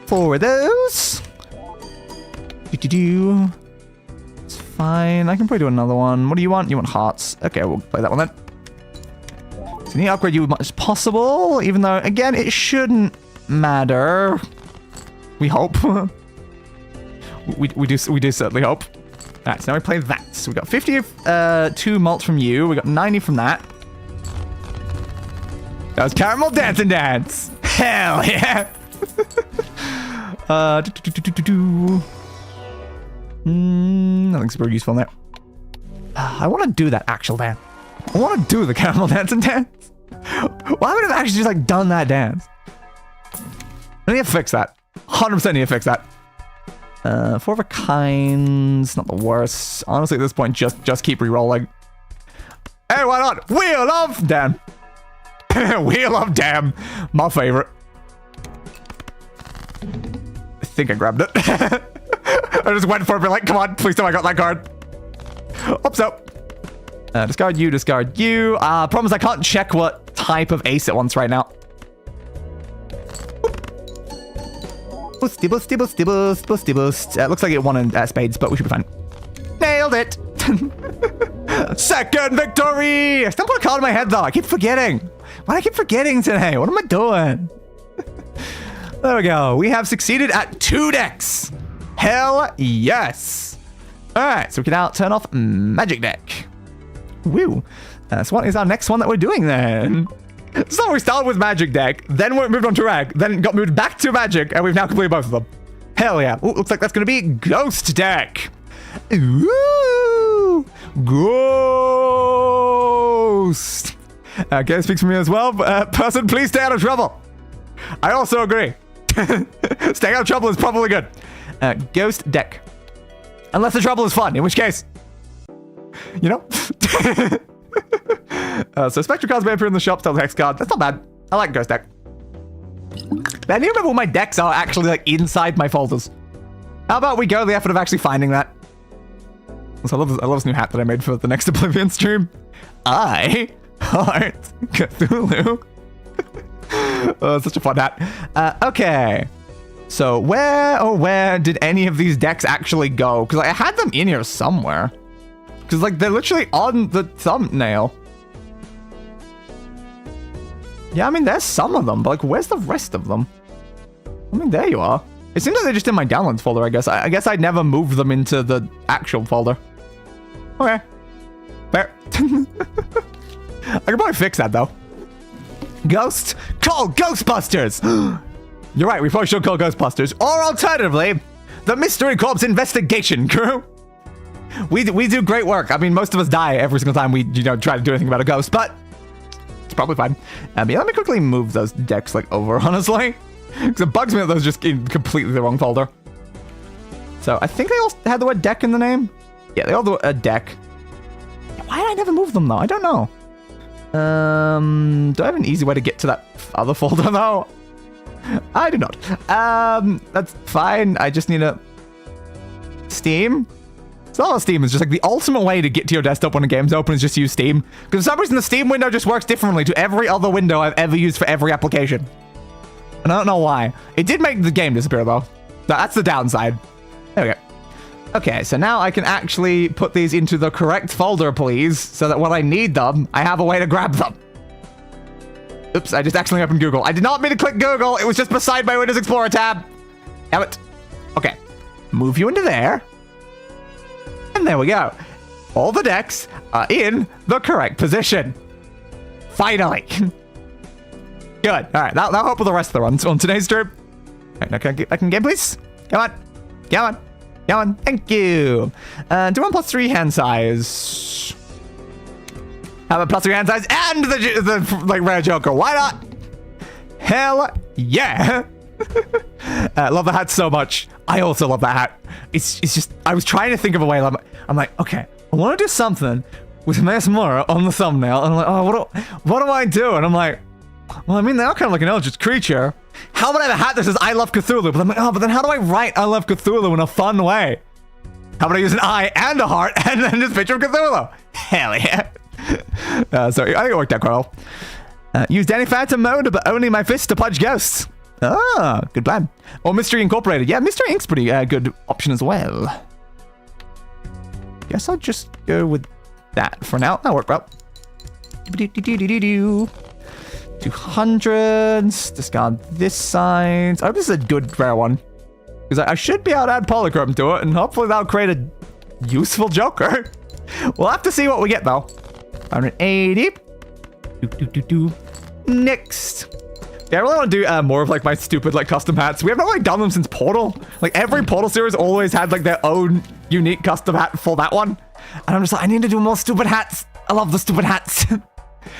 For those. It's fine. I can probably do another one. What do you want? You want hearts. Okay, we'll play that one then. So you need to upgrade you as much as possible, even though, again, it shouldn't matter. We hope. we do certainly hope. Alright, so now we play that. So we got 52 malts from you. We got 90 from that. That was Caramel Dance and Dance. Hell yeah. Nothing super useful in there. I want to do that actual dance. I want to do the Caramel Dance and Dance. Why would I have actually just like done that dance? I need to fix that. 100% need to fix that. Four of a kind's not the worst. Honestly, at this point, just keep re-rolling. Hey, why not? Wheel of Damn. Wheel of Damn. My favorite. I think I grabbed it. I just went for it, but like, come on, please tell me I got that card. Oops, up. Discard you, discard you. Problem is I can't check what type of ace it wants right now. Boosty, boosty, boosty, boost, boosty, boost. Looks like it won in spades, but we should be fine. Nailed it. Second victory. I still put a card in my head, though. I keep forgetting. Why do I keep forgetting today? What am I doing? There we go. We have succeeded at 2 decks. Hell yes. All right, so we can now turn off Magic Deck. Woo. So what is our next one that we're doing then? So we started with Magic Deck, then we moved on to Reg, then got moved back to Magic, and we've now completed both of them. Hell yeah. Ooh, looks like that's going to be Ghost Deck. Ooh. Ghost. Okay, speaks for me as well. Person, please stay out of trouble. I also agree. Staying out of trouble is probably good. Ghost Deck. Unless the trouble is fun, in which case, you know. So Spectral cards may appear in the shop, tell the hex card. That's not bad. I like Ghost Deck. I need to remember what my decks are actually like inside my folders. How about we go the effort of actually finding that? So I love this new hat that I made for the next Oblivion stream. I Heart Cthulhu. Oh, such a fun hat. Okay. So where did any of these decks actually go? Because I had them in here somewhere. Because like they're literally on the thumbnail. Yeah, I mean there's some of them, but like where's the rest of them? I mean there you are. It seems like they're just in my downloads folder, I guess. I guess I'd never moved them into the actual folder. Okay. Fair. I could probably fix that though. Ghost? Call Ghostbusters! You're right, we probably should call Ghostbusters. Or alternatively, the Mystery Corps Investigation Crew. We do great work. I mean, most of us die every single time we, try to do anything about a ghost, but it's probably fine. Yeah, let me quickly move those decks, like, over, honestly. Because it bugs me that those are just in completely the wrong folder. So, I think they all had the word deck in the name. Yeah, they all do a deck. Why did I never move them, though? I don't know. Do I have an easy way to get to that other folder, though? I do not. That's fine. I just need a Steam. So all Steam is just like the ultimate way to get to your desktop when a game's open is just use Steam. Because for some reason the Steam window just works differently to every other window I've ever used for every application. And I don't know why. It did make the game disappear though. That's the downside. There we go. Okay, so now I can actually put these into the correct folder, please, so that when I need them, I have a way to grab them. Oops, I just accidentally opened Google. I did not mean to click Google. It was just beside my Windows Explorer tab. Damn it. Okay, move you into there. And there we go. All the decks are in the correct position. Finally. Good. All right, that'll help with the rest of the runs on today's stream. All right, now can I get back in game, please? Come on. Come on. Come on. Thank you. Do 1 + 3 hand size. How about +3 hand size and the like rare Joker? Why not? Hell yeah. Love the hat so much. I also love that hat. It's just, I was trying to think of a way. I'm like, okay, I want to do something with Mesmora on the thumbnail. And I'm like, oh, what do I do? And I'm like, well, I mean, they are kind of like an eldritch creature. How about I have a hat that says I love Cthulhu? But I'm like, oh, but then how do I write I love Cthulhu in a fun way? How about I use an I and a heart and then just picture of Cthulhu? Hell yeah. So I think it worked out quite well. Use Danny Phantom mode, but only my fist to punch ghosts. Ah, good plan. Or Mystery Incorporated. Yeah, Mystery Inc.'s pretty good option as well. Guess I'll just go with that for now. That'll work well. 200s. Discard this side. I hope this is a good rare one. Because I should be able to add polychrome to it, and hopefully that'll create a useful Joker. We'll have to see what we get, though. 180. Next. Yeah, I really want to do more of like my stupid like custom hats. We have not like done them since Portal. Like every Portal series always had like their own unique custom hat for that one. And I'm just like, I need to do more stupid hats. I love the stupid hats.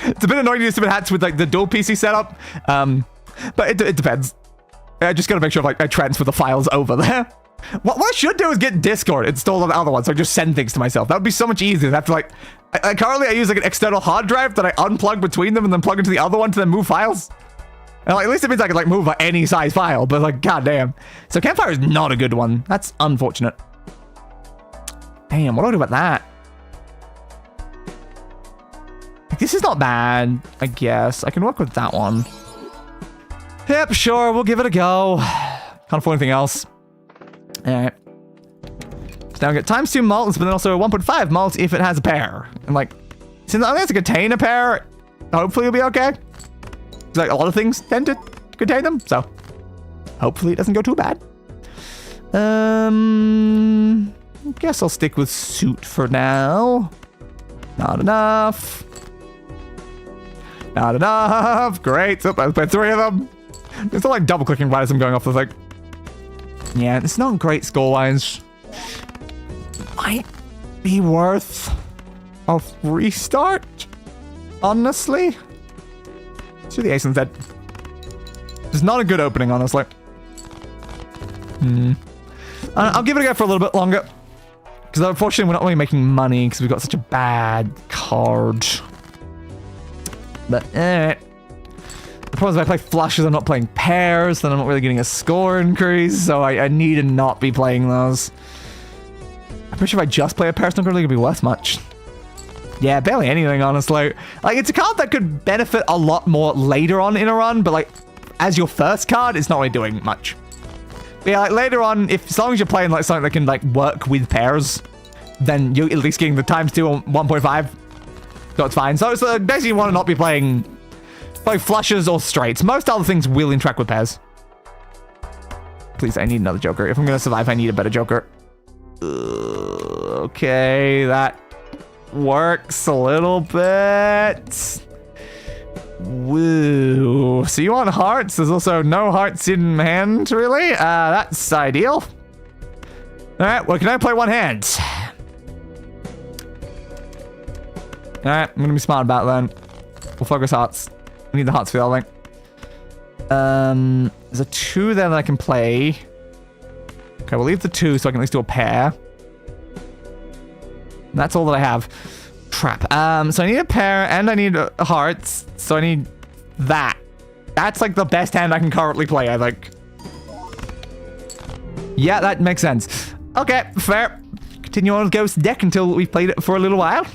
It's a bit annoying to do stupid hats with like the dual PC setup. But it depends. I just gotta make sure like I transfer the files over there. What I should do is get Discord installed on the other one, so I just send things to myself. That would be so much easier than have to like... currently I use like an external hard drive that I unplug between them and then plug into the other one to then move files. And like, at least it means I can like move any size file, but like, goddamn. So campfire is not a good one. That's unfortunate. Damn, what do I do about that? Like, this is not bad, I guess. I can work with that one. Yep, sure, we'll give it a go. Can't afford anything else. Alright. So now we get times 2 malts, but then also 1.5 malts if it has a pair. And like, since I only have to contain a pair, hopefully it'll be okay. Like a lot of things tend to contain them, so hopefully it doesn't go too bad. Guess I'll stick with suit for now. Not enough. Not enough. Great. So I put 3 of them. It's not like double clicking right as I'm going off the thing. Yeah, it's not great score-wise. Might be worth a restart, honestly. Let's do the ace instead. It's not a good opening, honestly. I'll give it a go for a little bit longer. Because unfortunately, we're not really making money because we've got such a bad card. But, The problem is if I play flushes, I'm not playing pairs, then I'm not really getting a score increase, so I need to not be playing those. I'm pretty sure if I just play a pair, it's not really going to be worth much. Yeah, barely anything, honestly. Like, it's a card that could benefit a lot more later on in a run, but like, as your first card, it's not really doing much. But yeah, like later on, as long as you're playing like something that can like work with pairs, then you're at least getting the times 2 on 1.5. So it's fine. So it's basically you want to not be playing flushes or straights. Most other things will interact with pairs. Please, I need another joker. If I'm going to survive, I need a better joker. Okay, that works a little bit. Woo. So you want hearts? There's also no hearts in hand, really? That's ideal. Alright, well, can I play one hand? Alright, I'm gonna be smart about it then. We'll focus hearts. I need the hearts for the other thing. There's a 2 there that I can play. Okay, we'll leave the 2 so I can at least do a pair. That's all that I have. Crap. So I need a pair and I need hearts. So I need that. That's like the best hand I can currently play, I think. Yeah, that makes sense. Okay, fair. Continue on with Ghost deck until we've played it for a little while.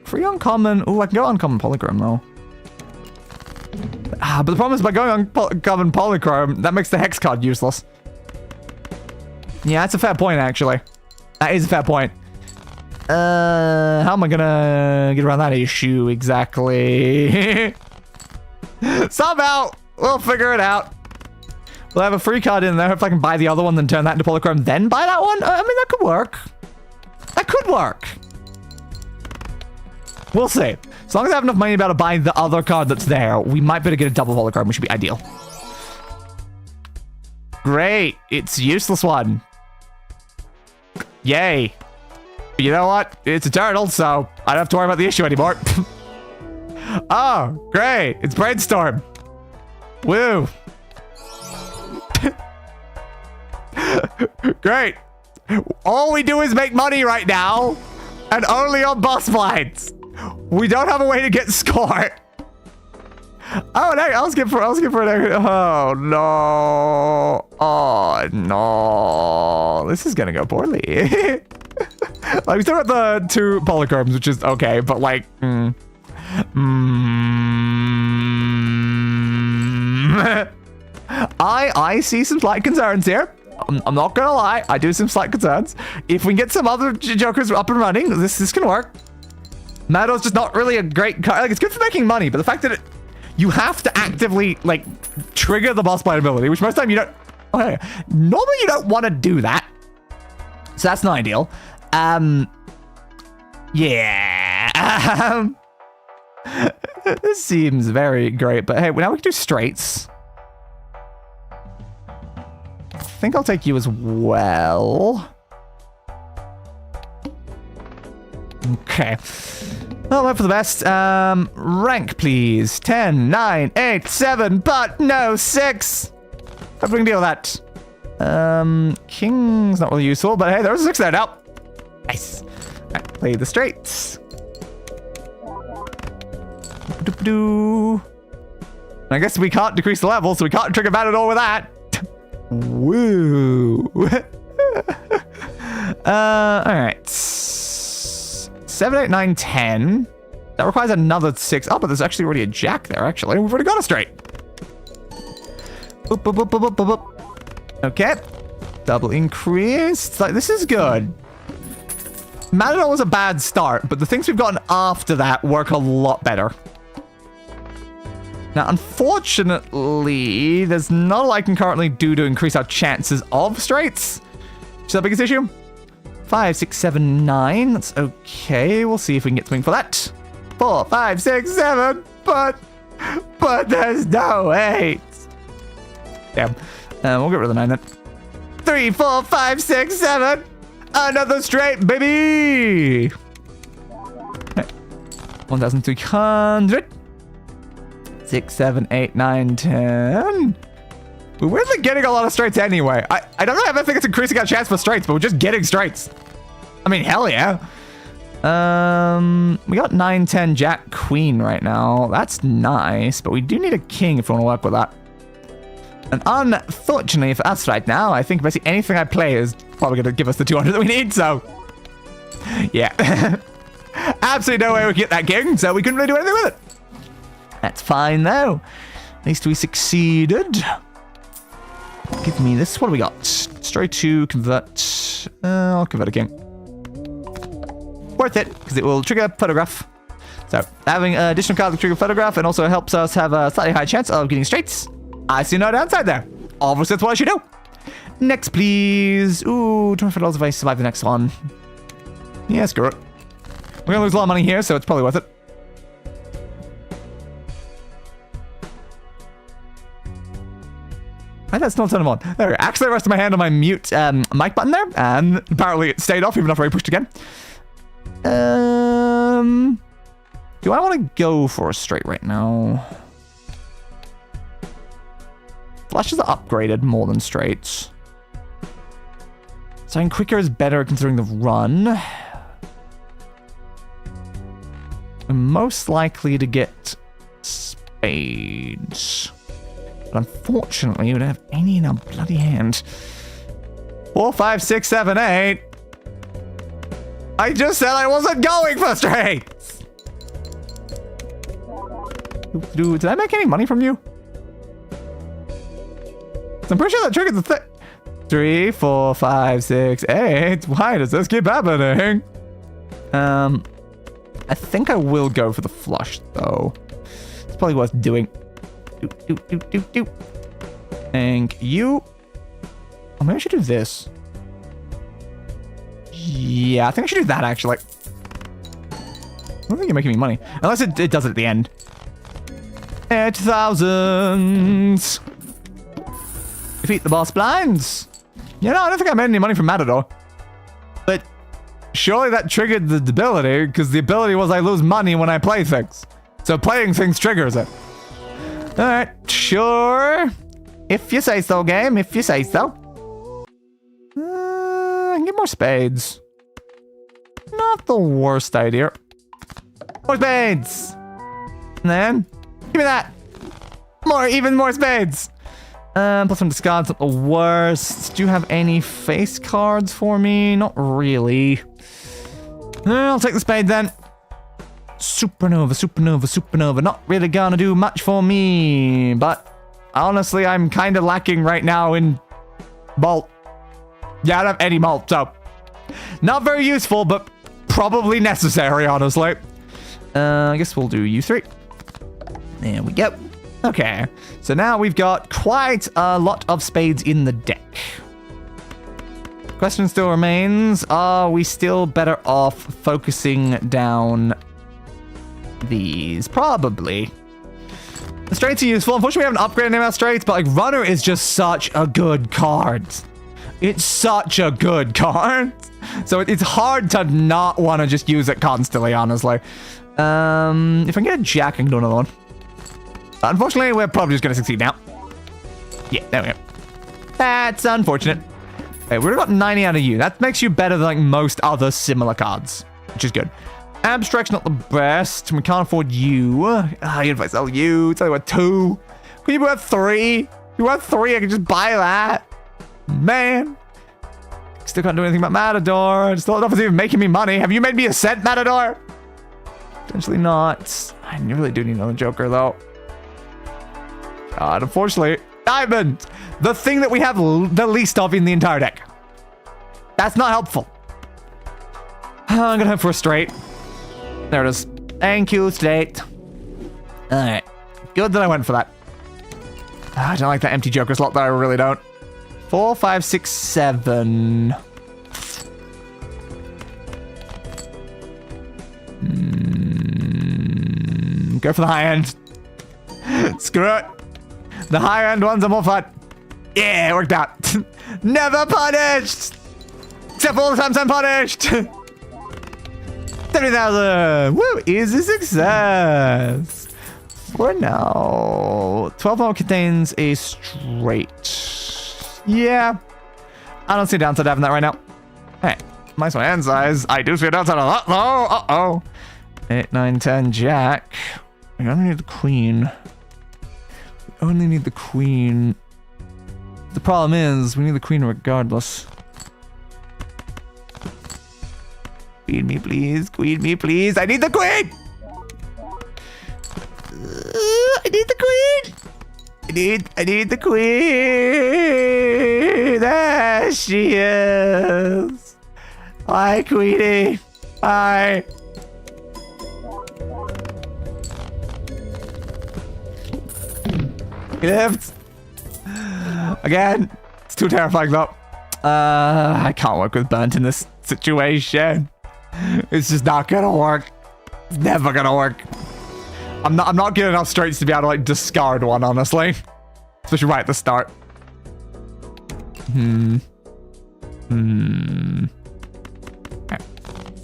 Free uncommon. Oh, I can go uncommon polychrome though. But the problem is by going uncommon polychrome, that makes the hex card useless. Yeah, that's a fair point, actually. That is a fair point. How am I gonna get around that issue exactly? Somehow, we'll figure it out. We'll have a free card in there. If I can buy the other one, then turn that into polychrome, then buy that one. I mean, that could work. That could work. We'll see. As long as I have enough money to be able to buy the other card that's there, we might be able to get a double polychrome, which would be ideal. Great. It's a useless one. Yay. You know what? It's a turtle, so I don't have to worry about the issue anymore. Oh, great. It's Brainstorm. Woo. Great. All we do is make money right now, and only on boss fights. We don't have a way to get score. Oh, no, I'll skip for an... Oh, no. Oh, no. This is gonna go poorly. Like, we still got the 2 polychromes, which is okay, but like... I see some slight concerns here. I'm not gonna lie, I do some slight concerns. If we can get some other jokers up and running, this can work. Meadow's just not really a great card. Like, it's good for making money, but the fact that you have to actively, like, trigger the boss fight ability, which most time you don't... Okay, normally you don't want to do that. So that's not ideal. Yeah. This seems very great, but hey, now we can do straights. I think I'll take you as well. Okay. Oh, hope for the best. Rank, please. 10, 9, 8, 7, but no 6. Hope we can deal with that. King's not really useful, but hey, there's a 6 there now. Nice. Alright, play the straights. I guess we can't decrease the level, so we can't trigger Balatro with that. Woo. Alright. 7, 8, 9, 10. That requires another 6. Oh, but there's actually already a jack there, actually. We've already got a straight. Boop, boop, boop, boop, boop, boop. Okay. Double increase. Like, this is good. Matador was a bad start, but the things we've gotten after that work a lot better. Now, unfortunately, there's not a lot I can currently do to increase our chances of straights. Which is our biggest issue. 5, 6, 7, 9. That's okay. We'll see if we can get something for that. 4, 5, 6, 7. But there's no 8. Damn. We'll get rid of the 9 then. 3, 4, 5, 6, 7. Another straight, baby. 1,300. 6, 7, 8, 9, 10. We're weirdly getting a lot of straights anyway. I don't know if I think it's increasing our chance for straights, but we're just getting straights. I mean, hell yeah. We got 9, 10, jack, queen right now. That's nice, but we do need a king if we want to work with that. And unfortunately for us right now, I think basically anything I play is probably going to give us the 200 that we need, so... yeah. Absolutely no way we can get that king, so we couldn't really do anything with it. That's fine, though. At least we succeeded. Give me this. What do we got? Straight to convert. I'll convert a king. Worth it, because it will trigger photograph. So, having additional cards to trigger photograph and also helps us have a slightly higher chance of getting straights. I see no downside there. Obviously, that's what I should do. Next, please. Ooh, $25 if I survive the next one. Yeah, screw it. We're going to lose a lot of money here, so it's probably worth it. Why did that still turn them on? There we go. Actually, I rested my hand on my mute mic button there, and apparently it stayed off even after I pushed again. Do I want to go for a straight right now? Flushes are upgraded more than straights. So quicker is better considering the run. We're most likely to get spades. But unfortunately, we don't have any in our bloody hand. 4, 5, 6, 7, 8. I just said I wasn't going for straights. Did I make any money from you? I'm pretty sure that triggered the thing. 3, 4, 5, 6, 8. Why does this keep happening? I think I will go for the flush, though. It's probably worth doing. Thank you. Oh, maybe I should do this. Yeah, I think I should do that, actually. I don't think you're making me money. Unless it does it at the end. 8,000. Defeat the boss blinds. You know, I don't think I made any money from Matador. But surely that triggered the ability, because the ability was I lose money when I play things. So playing things triggers it. Alright, sure. If you say so, game. If you say so. I can get more spades. Not the worst idea. More spades. And then, give me that. Even more spades. Plus some discards, not the worst. Do you have any face cards for me? Not really. I'll take the spade then. Supernova, supernova, supernova. Not really gonna do much for me, but honestly, I'm kind of lacking right now in malt. Yeah, I don't have any malt, so not very useful, but probably necessary, honestly. I guess we'll do you 3. There we go. Okay, so now we've got quite a lot of spades in the deck. Question still remains, are we still better off focusing down these? Probably. The straights are useful. Unfortunately, we haven't upgraded any of our straights, but like runner is just such a good card. It's such a good card. So it's hard to not want to just use it constantly, honestly. If I can get a jack, I can do another one. Unfortunately, we're probably just going to succeed now. Yeah, there we go. That's unfortunate. Okay, we've got 90 out of you. That makes you better than like most other similar cards, which is good. Abstract's not the best. We can't afford you. If I sell you, it's only worth 2. Can you worth 3? If you worth 3, I can just buy that. Man. Still can't do anything about Matador. Still not even making me money. Have you made me a cent, Matador? Potentially not. I really do need another Joker, though. God, unfortunately. Diamond! The thing that we have the least of in the entire deck. That's not helpful. I'm gonna hope for a straight. There it is. Thank you, straight. Alright. Good that I went for that. I don't like that empty Joker slot, though. I really don't. 4, 5, 6, 7. Go for the high end. Screw it. The high end ones are more fun. Yeah, it worked out. Never punished. Except for all the times I'm punished. 70,000. Woo, is a success. For now. 12 more contains a straight. Yeah. I don't see a downside to having that right now. Hey, minus my hand size. I do see a downside on that though. Uh-oh. 8, 9, 10, jack. We only need the queen. We only need the queen. The problem is, we need the queen regardless. Queen me, please. Queen me, please. I need the queen! I need the queen! I need the queen! There she is! Hi, Queenie. Hi. Lift. Again. It's too terrifying though. I can't work with Burnt in this situation. It's just not gonna work. It's never gonna work. I'm not getting enough straights to be able to like discard one, honestly. Especially right at the start. Okay.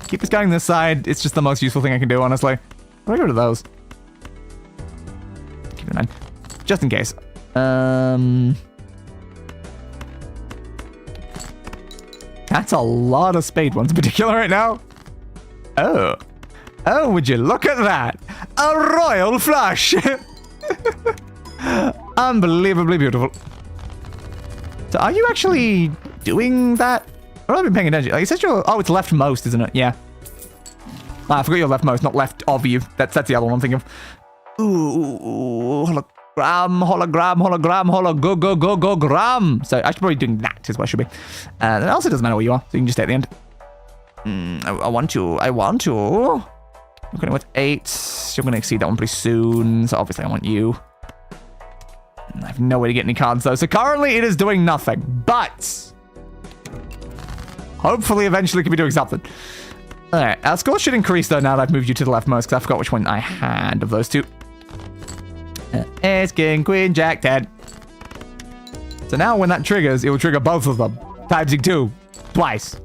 Keep this going this side. It's just the most useful thing I can do, honestly. I'll get rid of those. Keep it in mind. Just in case. That's a lot of spade ones in particular right now. Oh. Oh, would you look at that? A royal flush! Unbelievably beautiful. So are you actually doing that? I've not been paying attention. Like, it says you're... Oh, it's leftmost, isn't it? Yeah. Ah, I forgot you're leftmost, not left of you. That's the other one I'm thinking of. Ooh, hologram. So I should probably be doing that is what I should be. And it also doesn't matter where you are, so you can just stay at the end. I want to. I'm going with 8. You're going to exceed that one pretty soon, so obviously I want you. I have no way to get any cards though, so currently it is doing nothing, but hopefully eventually it can be doing something. Alright, our score should increase though now that I've moved you to the leftmost, because I forgot which one I had of those two. Ace, King, Queen, Jack, 10. So now when that triggers, it will trigger both of them. Times 2. Twice.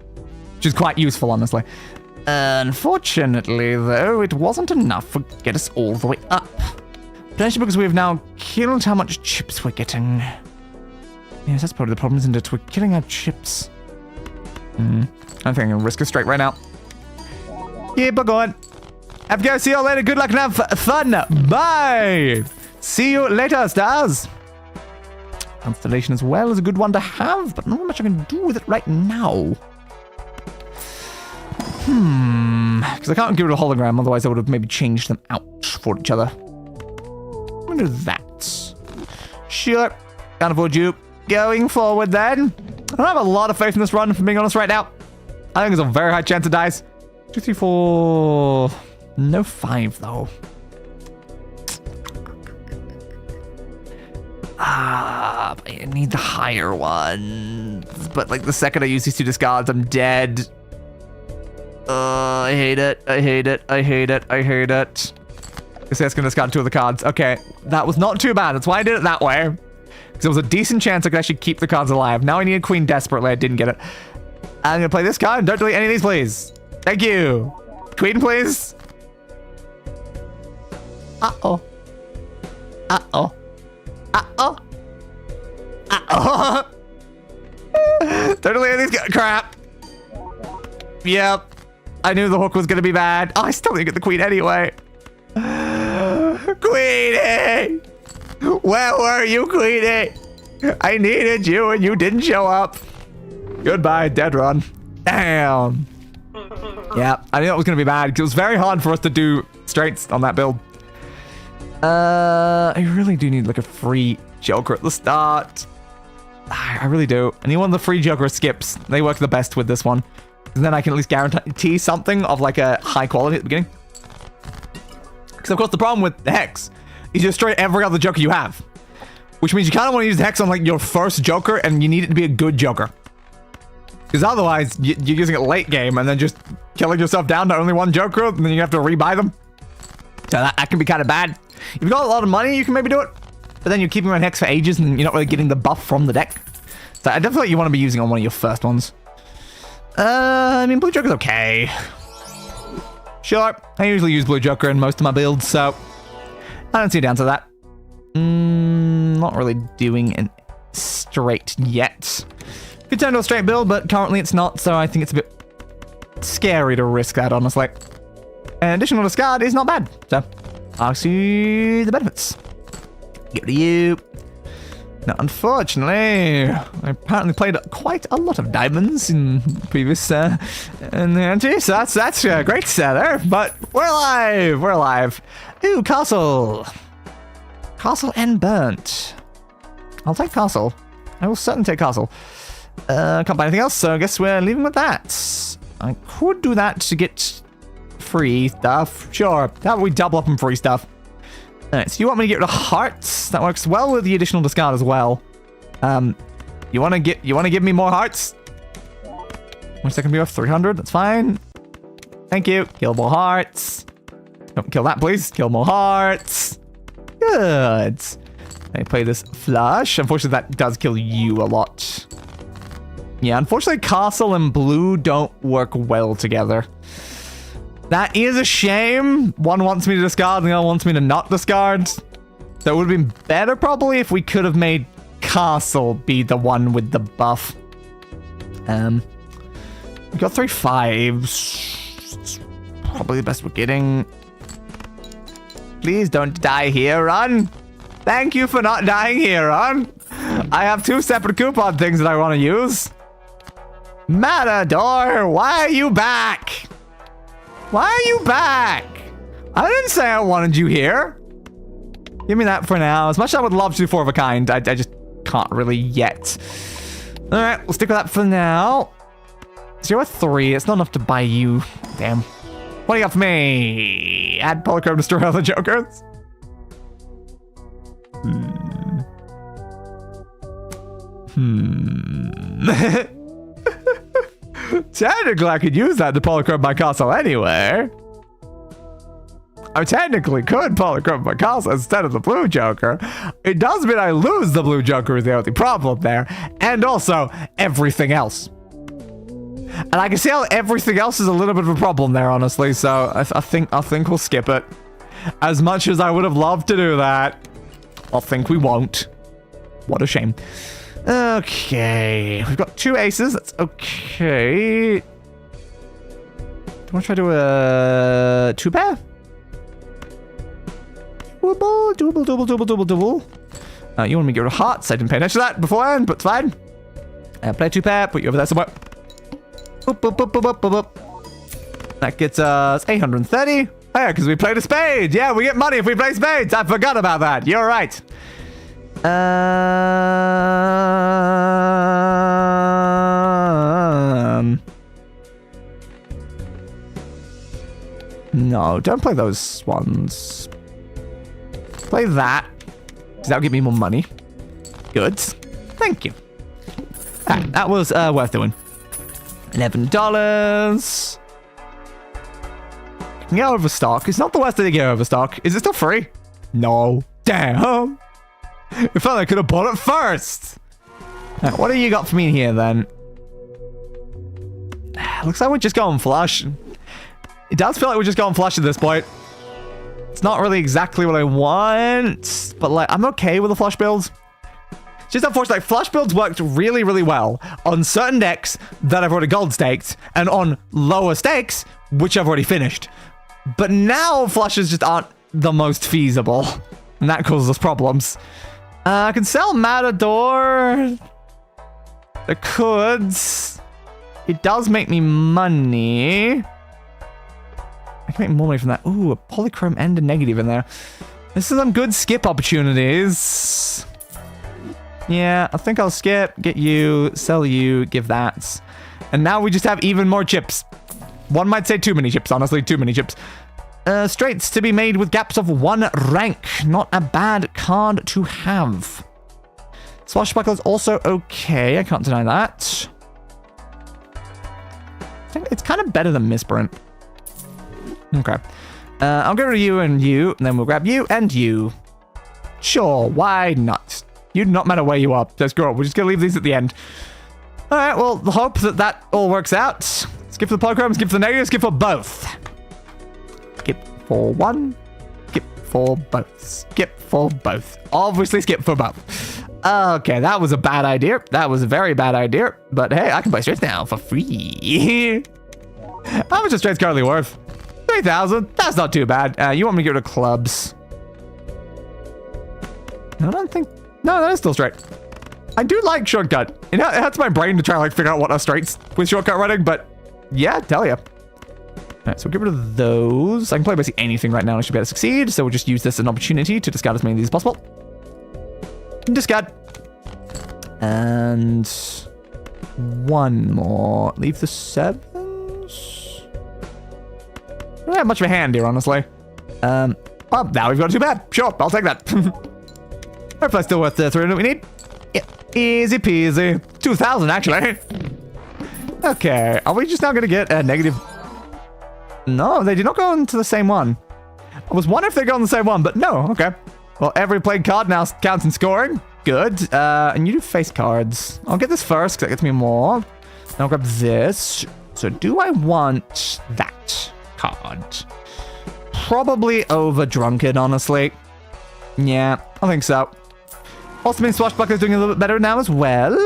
Which is quite useful, honestly. Unfortunately, though, it wasn't enough to get us all the way up. Potentially because we've now killed how much chips we're getting. Yes, that's probably the problem, isn't it? We're killing our chips. I don't think I'm going to risk a straight right now. Keep going. Have to go. See you all later. Good luck and have fun. Bye. See you later, stars. Constellation as well is a good one to have, but not much I can do with it right now. Because I can't give it a hologram, otherwise I would have maybe changed them out for each other. I'm going to do that. Sure. Can't afford you. Going forward then. I don't have a lot of faith in this run, if I'm being honest right now. I think there's a very high chance it dies. 2, 3, 4... No 5, though. I need the higher ones. But, like, the second I use these 2 discards, I'm dead. I hate it. I hate it. I hate it. I hate it. I guess that's going to discard 2 of the cards. Okay, that was not too bad. That's why I did it that way. Because there was a decent chance I could actually keep the cards alive. Now I need a queen desperately. I didn't get it. I'm going to play this card. Don't delete any of these, please. Thank you. Queen, please. Uh-oh. Uh-oh. Uh-oh. Uh-oh. Totally these crap. Yep. I knew the hook was gonna be bad. Oh, I still didn't get the queen anyway. Queenie! Where were you, Queenie? I needed you and you didn't show up. Goodbye, dead run. Damn. Yeah, I knew it was gonna be bad because it was very hard for us to do straights on that build. I really do need like a free Joker at the start. I really do. I need one of the free Joker skips. They work the best with this one. And then I can at least guarantee something of like a high quality at the beginning. Because of course the problem with the Hex is you destroy every other Joker you have. Which means you kind of want to use the Hex on like your first Joker and you need it to be a good Joker. Because otherwise you're using it late game and then just killing yourself down to only one Joker and then you have to rebuy them. So that can be kind of bad. If you've got a lot of money, you can maybe do it. But then you're keeping on Hex for ages and you're not really getting the buff from the deck. So I definitely you want to be using on one of your first ones. I mean, Blue Joker's okay. Sure, I usually use Blue Joker in most of my builds, so I don't see a downside to that. Not really doing it straight yet. Could turn to a straight build, but currently it's not, so I think it's a bit scary to risk that, honestly. An additional discard is not bad, so I'll see the benefits. Give to you. Now, unfortunately, I apparently played quite a lot of diamonds in previous in the ante, so that's a great seller. But we're alive. We're alive. Ooh, castle. Castle and burnt. I'll take castle. I will certainly take castle. Can't buy anything else, so I guess we're leaving with that. I could do that to get free stuff. Sure. How about we double up on free stuff? Alright, so you want me to get rid of hearts? That works well with the additional discard as well. You want to give me more hearts? One second be off 300. That's fine. Thank you. Kill more hearts. Don't kill that, please. Kill more hearts. Good. I play this flush. Unfortunately, that does kill you a lot. Yeah, unfortunately, castle and blue don't work well together. That is a shame. One wants me to discard and the other wants me to not discard. So it would have been better probably if we could have made castle be the one with the buff. We got 3 5s. It's probably the best we're getting. Please don't die here, Ron. Thank you for not dying here, Ron. I have 2 separate coupon things that I want to use. Matador, why are you back? Why are you back? I didn't say I wanted you here. Give me that for now. As much as I would love to do 4 of a kind, I just can't really yet. All right, we'll stick with that for now. 0-3. It's not enough to buy you. Damn. What do you got for me? Add polychrome, destroy all the Jokers. Technically, I could use that to polychrome my castle anyway. I technically could polychrome my castle instead of the blue Joker. It does mean I lose the blue Joker is the only problem there. And also, everything else. And I can see how everything else is a little bit of a problem there, honestly. So I think we'll skip it. As much as I would have loved to do that, I think we won't. What a shame. Okay, we've got 2 aces. That's okay. Do you want to try to do a 2-pair? Double. You want me to get rid of hearts? I didn't pay attention to that beforehand, but it's fine. Play 2-pair. Put you over there somewhere. Boop. That gets us 830. Oh yeah, because we played a spade. Yeah, we get money if we play spades. I forgot about that. You're right. No, don't play those ones. Play that. Because that'll give me more money. Good. Thank you. That was worth doing. $11. Can get overstock. It's not the worst thing to get overstock. Is it still free? No. Damn. If only I could have bought it first. Right, what do you got for me here then? Looks like we're just going flush. It does feel like we're just going flush at this point. It's not really exactly what I want, but like, I'm okay with the flush builds. It's just unfortunate, like, flush builds worked really, really well on certain decks that I've already gold staked, and on lower stakes, which I've already finished. But now flushes just aren't the most feasible, and that causes us problems. I can sell Matador. I could. It does make me money. I can make more money from that. Ooh, a polychrome and a negative in there. This is some good skip opportunities. Yeah, I think I'll skip, get you, sell you, give that. And now we just have even more chips. One might say too many chips, honestly, too many chips. Straights to be made with gaps of 1 rank. Not a bad card to have. Swashbuckle is also okay, I can't deny that. I think it's kind of better than Misprint. Okay. I'll get rid of you, and then we'll grab you and you. Sure, why not? You do not matter where you are. Just go. We're just going to leave these at the end. All right, well, hope that all works out. Skip for the polychrome, skip for the negative, skip for both. Skip for one, skip for both. Skip for both. Obviously, skip for both. Okay, that was a bad idea. That was a very bad idea. But hey, I can buy straights now for free. How much is straights currently worth? 3,000. That's not too bad. You want me to get rid of clubs? I don't think... No, that is still straight. I do like shortcut. It hurts my brain to try to like figure out what are straights with shortcut running, but yeah, tell ya. Alright, so we'll get rid of those. I can play basically anything right now and I should be able to succeed, so we'll just use this as an opportunity to discard as many of these as possible. Discard. And one more. Leave the 7s. I don't have much of a hand here, honestly. Well, now we've got 2 bad. Sure, I'll take that. Hopefully still worth the 300 we need. Yeah, easy peasy. 2,000 actually. Okay, are we just now gonna get a negative? No, they did not go into the same one. I was wondering if they go on the same one, but no, okay. Well, every played card now counts in scoring. Good. And you do face cards. I'll get this first, because that gets me more. Then I'll grab this. So do I want that card? Probably over Drunken, honestly. Yeah, I think so. Also means Swashbuckler is doing a little bit better now as well.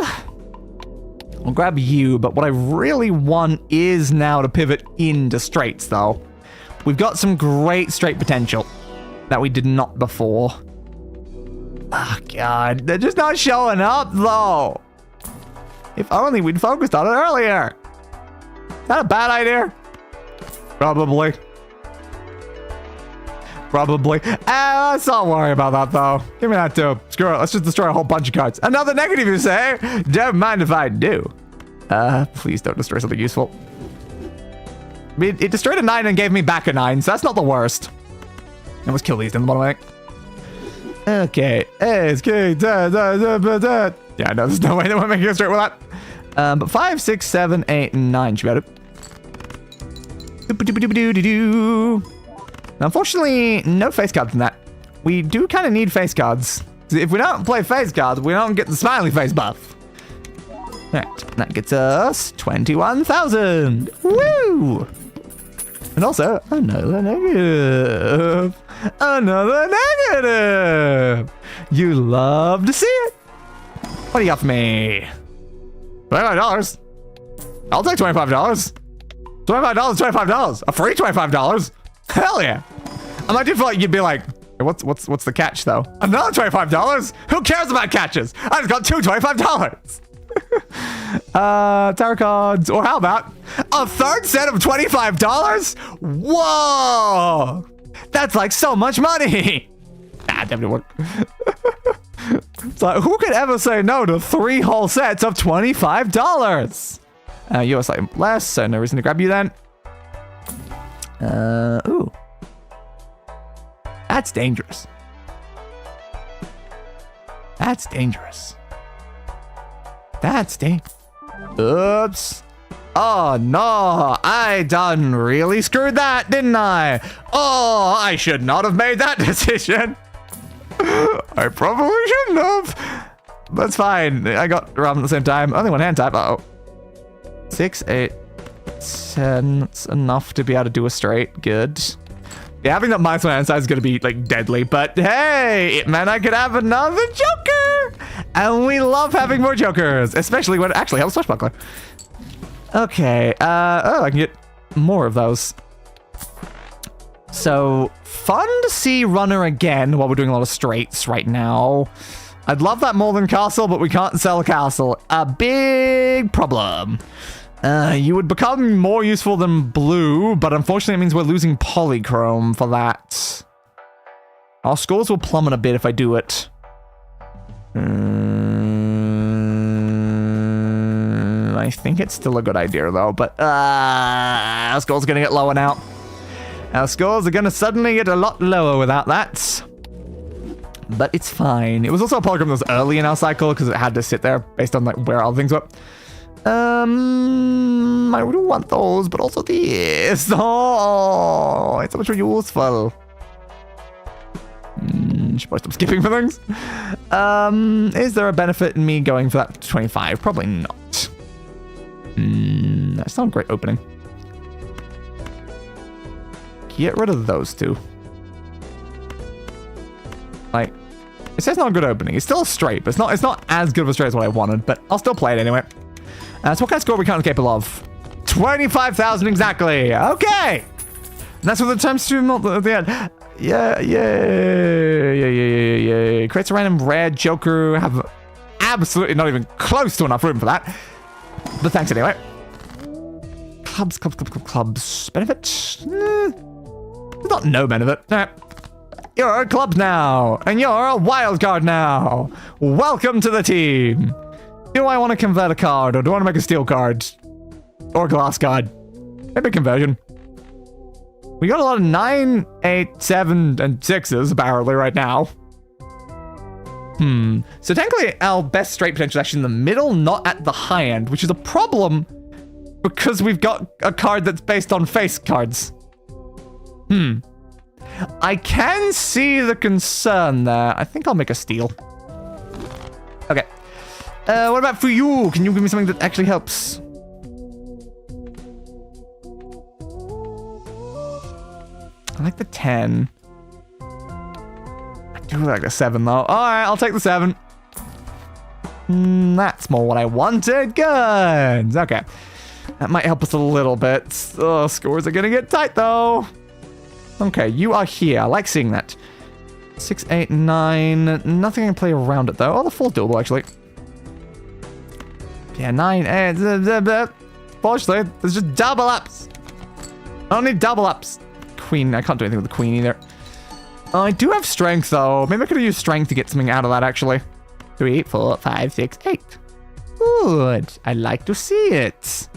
I'll grab you, but what I really want is now to pivot into straights, though. We've got some great straight potential that we did not before. Oh, God. They're just not showing up, though. If only we'd focused on it earlier. Is that a bad idea? Probably. Probably. Let's not worry about that, though. Give me that, too. Screw it. Let's just destroy a whole bunch of cards. Another negative, you say? Don't mind if I do. Please don't destroy something useful. I mean, it destroyed a 9 and gave me back a 9, so that's not the worst. And let's kill these in the bottom way. Okay. Yeah, no, there's no way that we're making it straight with that. But 5, 6, 7, 8, and 9 should be able to... Unfortunately, no face cards in that. We do kind of need face cards. If we don't play face cards, we don't get the smiley face buff. Alright, that gets us 21,000. Woo! And also, another negative. Another negative. You love to see it. What do you got for me? $25. I'll take $25. $25, $25. A free $25. Hell yeah. I might do feel like you'd be like, what's the catch though? Another $25? Who cares about catches? I just got 2 $25. Tarot cards, or how about a third set of $25? Whoa! That's like so much money. Nah, definitely work. It's like, who could ever say no to 3 whole sets of $25? You're slightly less, so no reason to grab you then. Ooh. That's dangerous. That's dangerous. That's dangerous. Oops. Oh, no. I done really screwed that, didn't I? Oh, I should not have made that decision. I probably shouldn't have. That's fine. I got around at the same time. Only one hand type. Uh-oh. 6, 8, 10. That's enough to be able to do a straight. Good. Yeah, having that minus 1 inside is going to be, like, deadly. But, hey, it meant I could have another Joker. And we love having more Jokers, especially when it actually helps Swashbuckler. Okay, oh, I can get more of those. So, fun to see Runner again while we're doing a lot of straights right now. I'd love that more than Castle, but we can't sell a Castle. A big problem. You would become more useful than Blue, but unfortunately it means we're losing Polychrome for that. Our scores will plummet a bit if I do it. I think it's still a good idea, though, but our scores are going to get lower now. Our scores are going to suddenly get a lot lower without that. But it's fine. It was also a Polychrome that was early in our cycle because it had to sit there based on like where all things were. I would want those, but also this. Oh, it's so much more useful. Should probably stop skipping for things. Is there a benefit in me going for that 25? Probably not. That's not a great opening. Get rid of those two. Like, it says not a good opening. It's still a straight, but it's not as good of a straight as what I wanted, but I'll still play it anyway. So what kind of score are we currently capable of? 25,000 exactly. Okay. And that's what the times 2 at the end. Yeah. Creates a random rare Joker. Have absolutely not even close to enough room for that. But thanks anyway. Clubs. Benefit? Not no benefit. All right. You're a club now, and you're a wild card now. Welcome to the team. Do I want to convert a card, or do I want to make a steel card? Or a glass card? Maybe conversion. We got a lot of 9, 8, 7, and 6s apparently right now. So technically our best straight potential is actually in the middle, not at the high end, which is a problem because we've got a card that's based on face cards. I can see the concern there. I think I'll make a steal. Okay. What about for you? Can you give me something that actually helps? I like the 10. I do like the 7 though. Alright, I'll take the 7. That's more what I wanted. Good. Okay. That might help us a little bit. Oh, scores are gonna get tight though. Okay, you are here. I like seeing that. 6, 8, 9. Nothing I can play around it though. Oh, the 4's doable actually. Yeah, 9, 8. Fortunately, there's just double ups. I don't need double ups. Queen. I can't do anything with the queen either. I do have strength though. Maybe I could have used strength to get something out of that actually. 3, 4, 5, 6, 8. Good. I like to see it.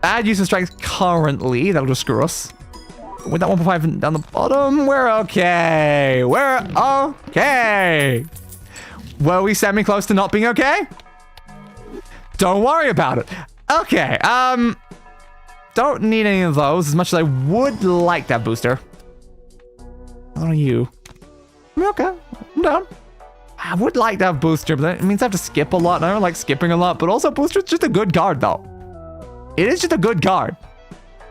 Bad use of strength currently. That'll just screw us. With that 1.5 down the bottom, we're okay. We're okay. Were we semi-close to not being okay? Don't worry about it. Okay, don't need any of those as much as I would like that booster. What are you? Okay, I'm down. I would like to have booster, but that means I have to skip a lot, and I don't like skipping a lot, but also booster's just a good card, though. It is just a good card.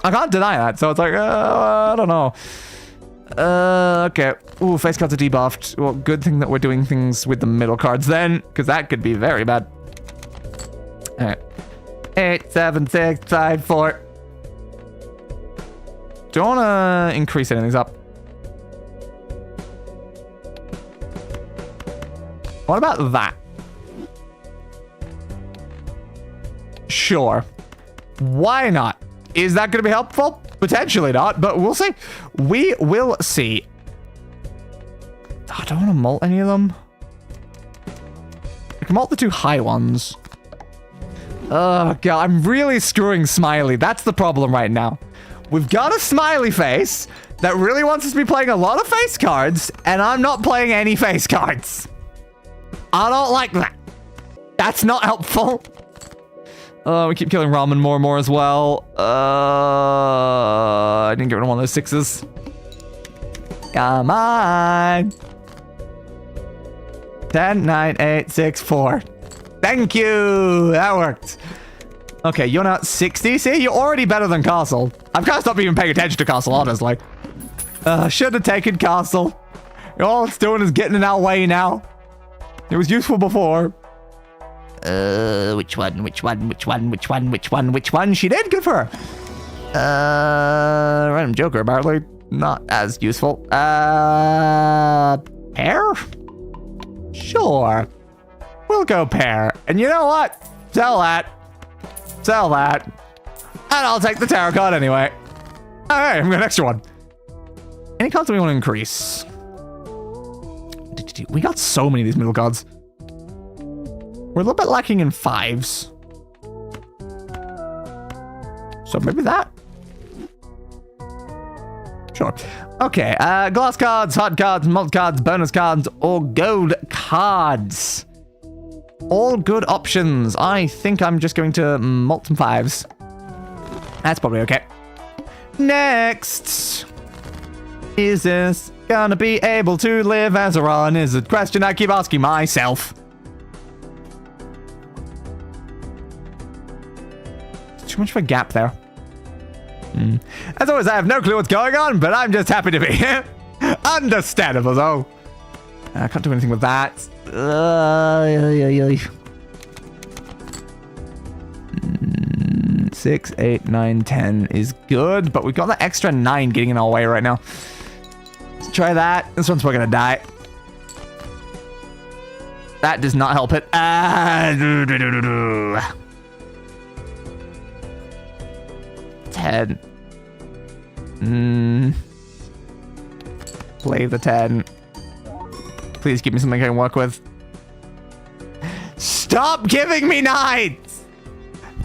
I can't deny that, so it's like, I don't know. Okay. Ooh, face cards are debuffed. Well, good thing that we're doing things with the middle cards then, because that could be very bad. Alright. 8, 7, 6, 5, 4. Don't want to increase anything's up. What about that? Sure. Why not? Is that going to be helpful? Potentially not, but we'll see. We will see. Oh, I don't want to molt any of them. I can molt the 2 high ones. Oh, God. I'm really screwing Smiley. That's the problem right now. We've got a Smiley face that really wants us to be playing a lot of face cards, and I'm not playing any face cards. I don't like that. That's not helpful. We keep killing Ramen more and more as well. I didn't get rid of one of those 6s. Come on. 10, 9, 8, 6, 4. Thank you. That worked. Okay, you're now at 60. See, you're already better than Castle. I've kind of stopped even paying attention to Castle, honestly. Should have taken castle. All it's doing is getting in our way now. It was useful before. Which one? She did. Good for her. Random joker, apparently. Not as useful. Pair? Sure. We'll go pair. And you know what? Sell that. Sell that. And I'll take the tarot card anyway. Alright, I'm got an extra one. Any cards that we want to increase? We got so many of these middle cards. We're a little bit lacking in 5s. So maybe that. Sure. Okay, glass cards, hard cards, malt cards, bonus cards, or gold cards. All good options. I think I'm just going to malt some 5s. That's probably okay. Next. Is this gonna be able to live as a run? Is a question I keep asking myself. Too much of a gap there. As always, I have no clue what's going on, but I'm just happy to be here. Understandable, though. I can't do anything with that. 6, 8, 9, 10 is good, but we've got the extra 9 getting in our way right now. Let's try that. This one's probably gonna die. That does not help it. 10. Play the 10. Please give me something I can work with. Stop giving me 9s!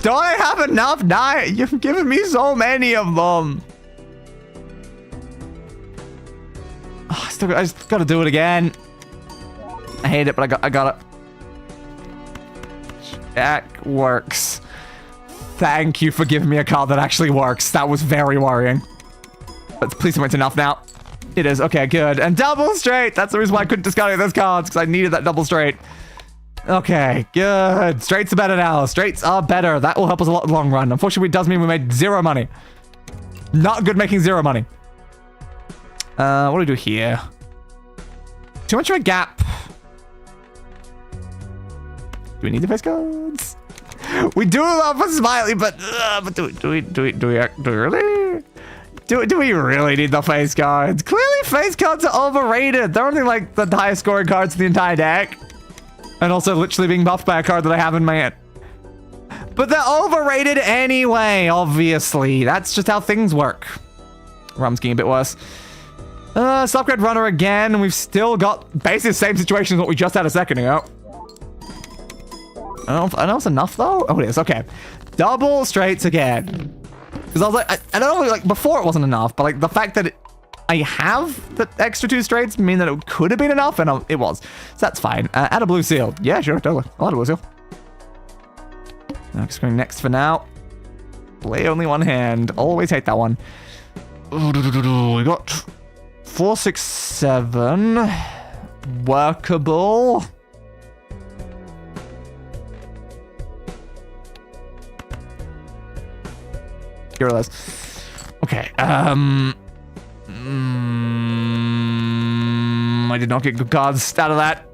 Don't I have enough 9s? You've given me so many of them. Oh, I just gotta do it again. I hate it, but I got it. Jack works. Thank you for giving me a card that actually works. That was very worrying. But please tell me it's enough now. It is. Okay, good. And double straight. That's the reason why I couldn't discard those cards, because I needed that double straight. Okay, good. Straights are better now. Straights are better. That will help us a lot in the long run. Unfortunately, it does mean we made 0 money. Not good making 0 money. What do we do here? Too much of a gap. Do we need the face cards? We do love a smiley, but do we really? Do we really need the face cards? Clearly, face cards are overrated. They're only like the highest scoring cards in the entire deck. And also literally being buffed by a card that I have in my hand. But they're overrated anyway, obviously. That's just how things work. Rum's getting a bit worse. Subgrade runner again. We've still got basically the same situation as what we just had a second ago. I don't know if it's enough though. Oh, it is. Okay. Double straights again. Because I was like, I don't know, like before it wasn't enough, but like the fact that I have the extra 2 straights mean that it could have been enough, and it was. So that's fine. Add a blue seal. Yeah, sure, totally. I'll add a blue seal. I'm just going next for now. Play only one hand. Always hate that one. We got 4, 6, 7. Workable. Get rid of those. Okay. I did not get good cards out of that.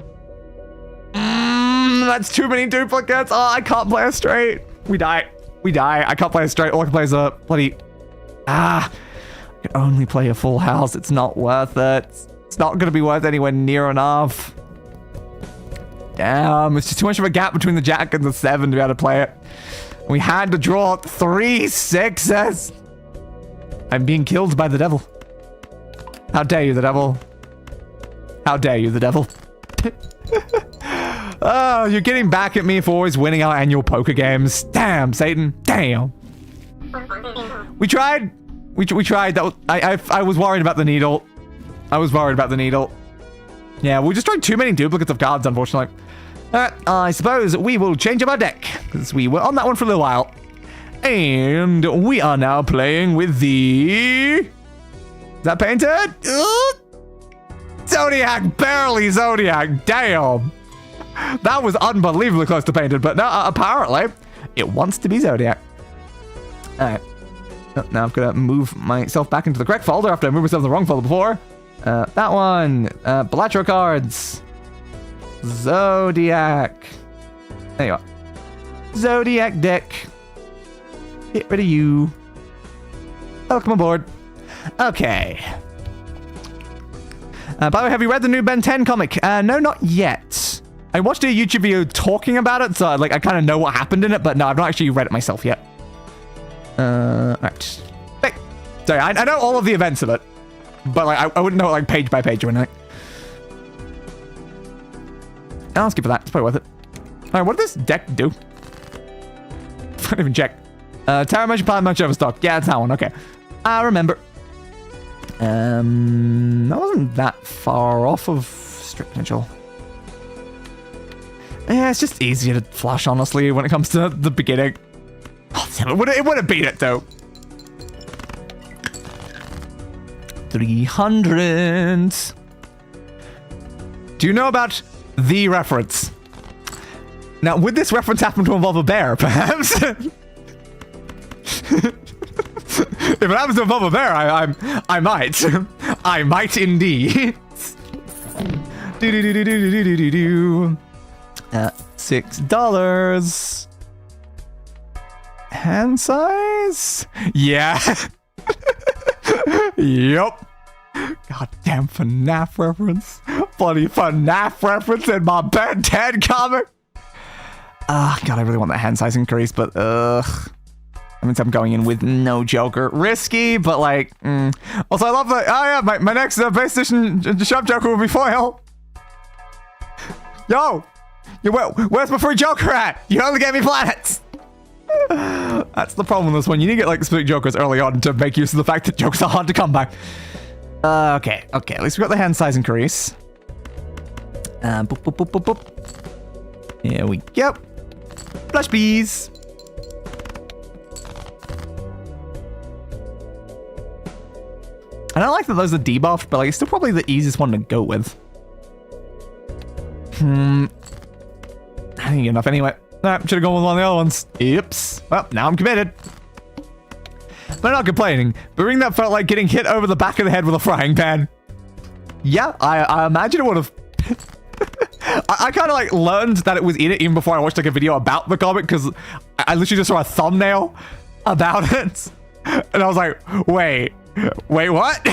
That's too many duplicates. Oh, I can't play a straight. We die. We die. I can't play a straight. All I can play is a bloody... I can only play a full house. It's not worth it. It's not going to be worth anywhere near enough. Damn. It's just too much of a gap between the jack and the 7 to be able to play it. We had to draw 3 6s. I'm being killed by the devil. How dare you, the devil? How dare you, the devil? Oh, you're getting back at me for always winning our annual poker games. Damn, Satan. Damn. We tried. We tried. That was, I was worried about the needle. I was worried about the needle. Yeah, we just tried too many duplicates of cards, unfortunately. Alright, I suppose we will change up our deck, because we were on that one for a little while. And we are now playing with the... Is that painted? Zodiac, barely Zodiac, damn. That was unbelievably close to painted, but no, apparently, it wants to be Zodiac. Alright. Oh, now I've got to move myself back into the correct folder after I moved myself in the wrong folder before. That one. Balatro cards. Zodiac. There you are. Zodiac deck. Get rid of you. Welcome aboard. Okay. By the way, have you read the new Ben 10 comic? No, not yet. I watched a YouTube video talking about it, so I kind of know what happened in it, but no, I've not actually read it myself yet. Alright. Hey. Sorry, I know all of the events of it, but like I wouldn't know it like page by page or anything. I'll skip for that. It's probably worth it. Alright, what did this deck do? I didn't even check. Tower Motion Pilot Motion Overstock. Yeah, it's that one. Okay. I remember. That wasn't that far off of Strict Potential. Yeah, it's just easier to flush, honestly, when it comes to the beginning. Oh, damn, it would have beat it, though. 300. Do you know about the reference? Now, would this reference happen to involve a bear, perhaps? If it happens to involve a bear, I might. I might indeed. $6. Hand size? Yeah. Yup. Goddamn FNAF reference. Bloody FNAF reference in my Ben 10 comic. God, I really want that hand size increase, but that means I'm going in with no Joker. Risky, but like, Also, I love that. Oh yeah, my next base station shop Joker will be foil. Yo, where's my free Joker at? You only gave me planets. That's the problem with this one. You need to get like specific Jokers early on to make use of the fact that Jokers are hard to come by. Okay. At least we got the hand size increase. Boop, boop, boop, boop, boop. Here we go. Flush bees. I don't like that those are debuffed, but like it's still probably the easiest one to go with. I didn't get enough anyway. Nah, should have gone with one of the other ones. Oops. Well, now I'm committed. But I'm not complaining. But ring that felt like getting hit over the back of the head with a frying pan. Yeah, I imagine it would have. I kind of like learned that it was in it even before I watched like a video about the comic, because I literally just saw a thumbnail about it. And I was like, wait, what?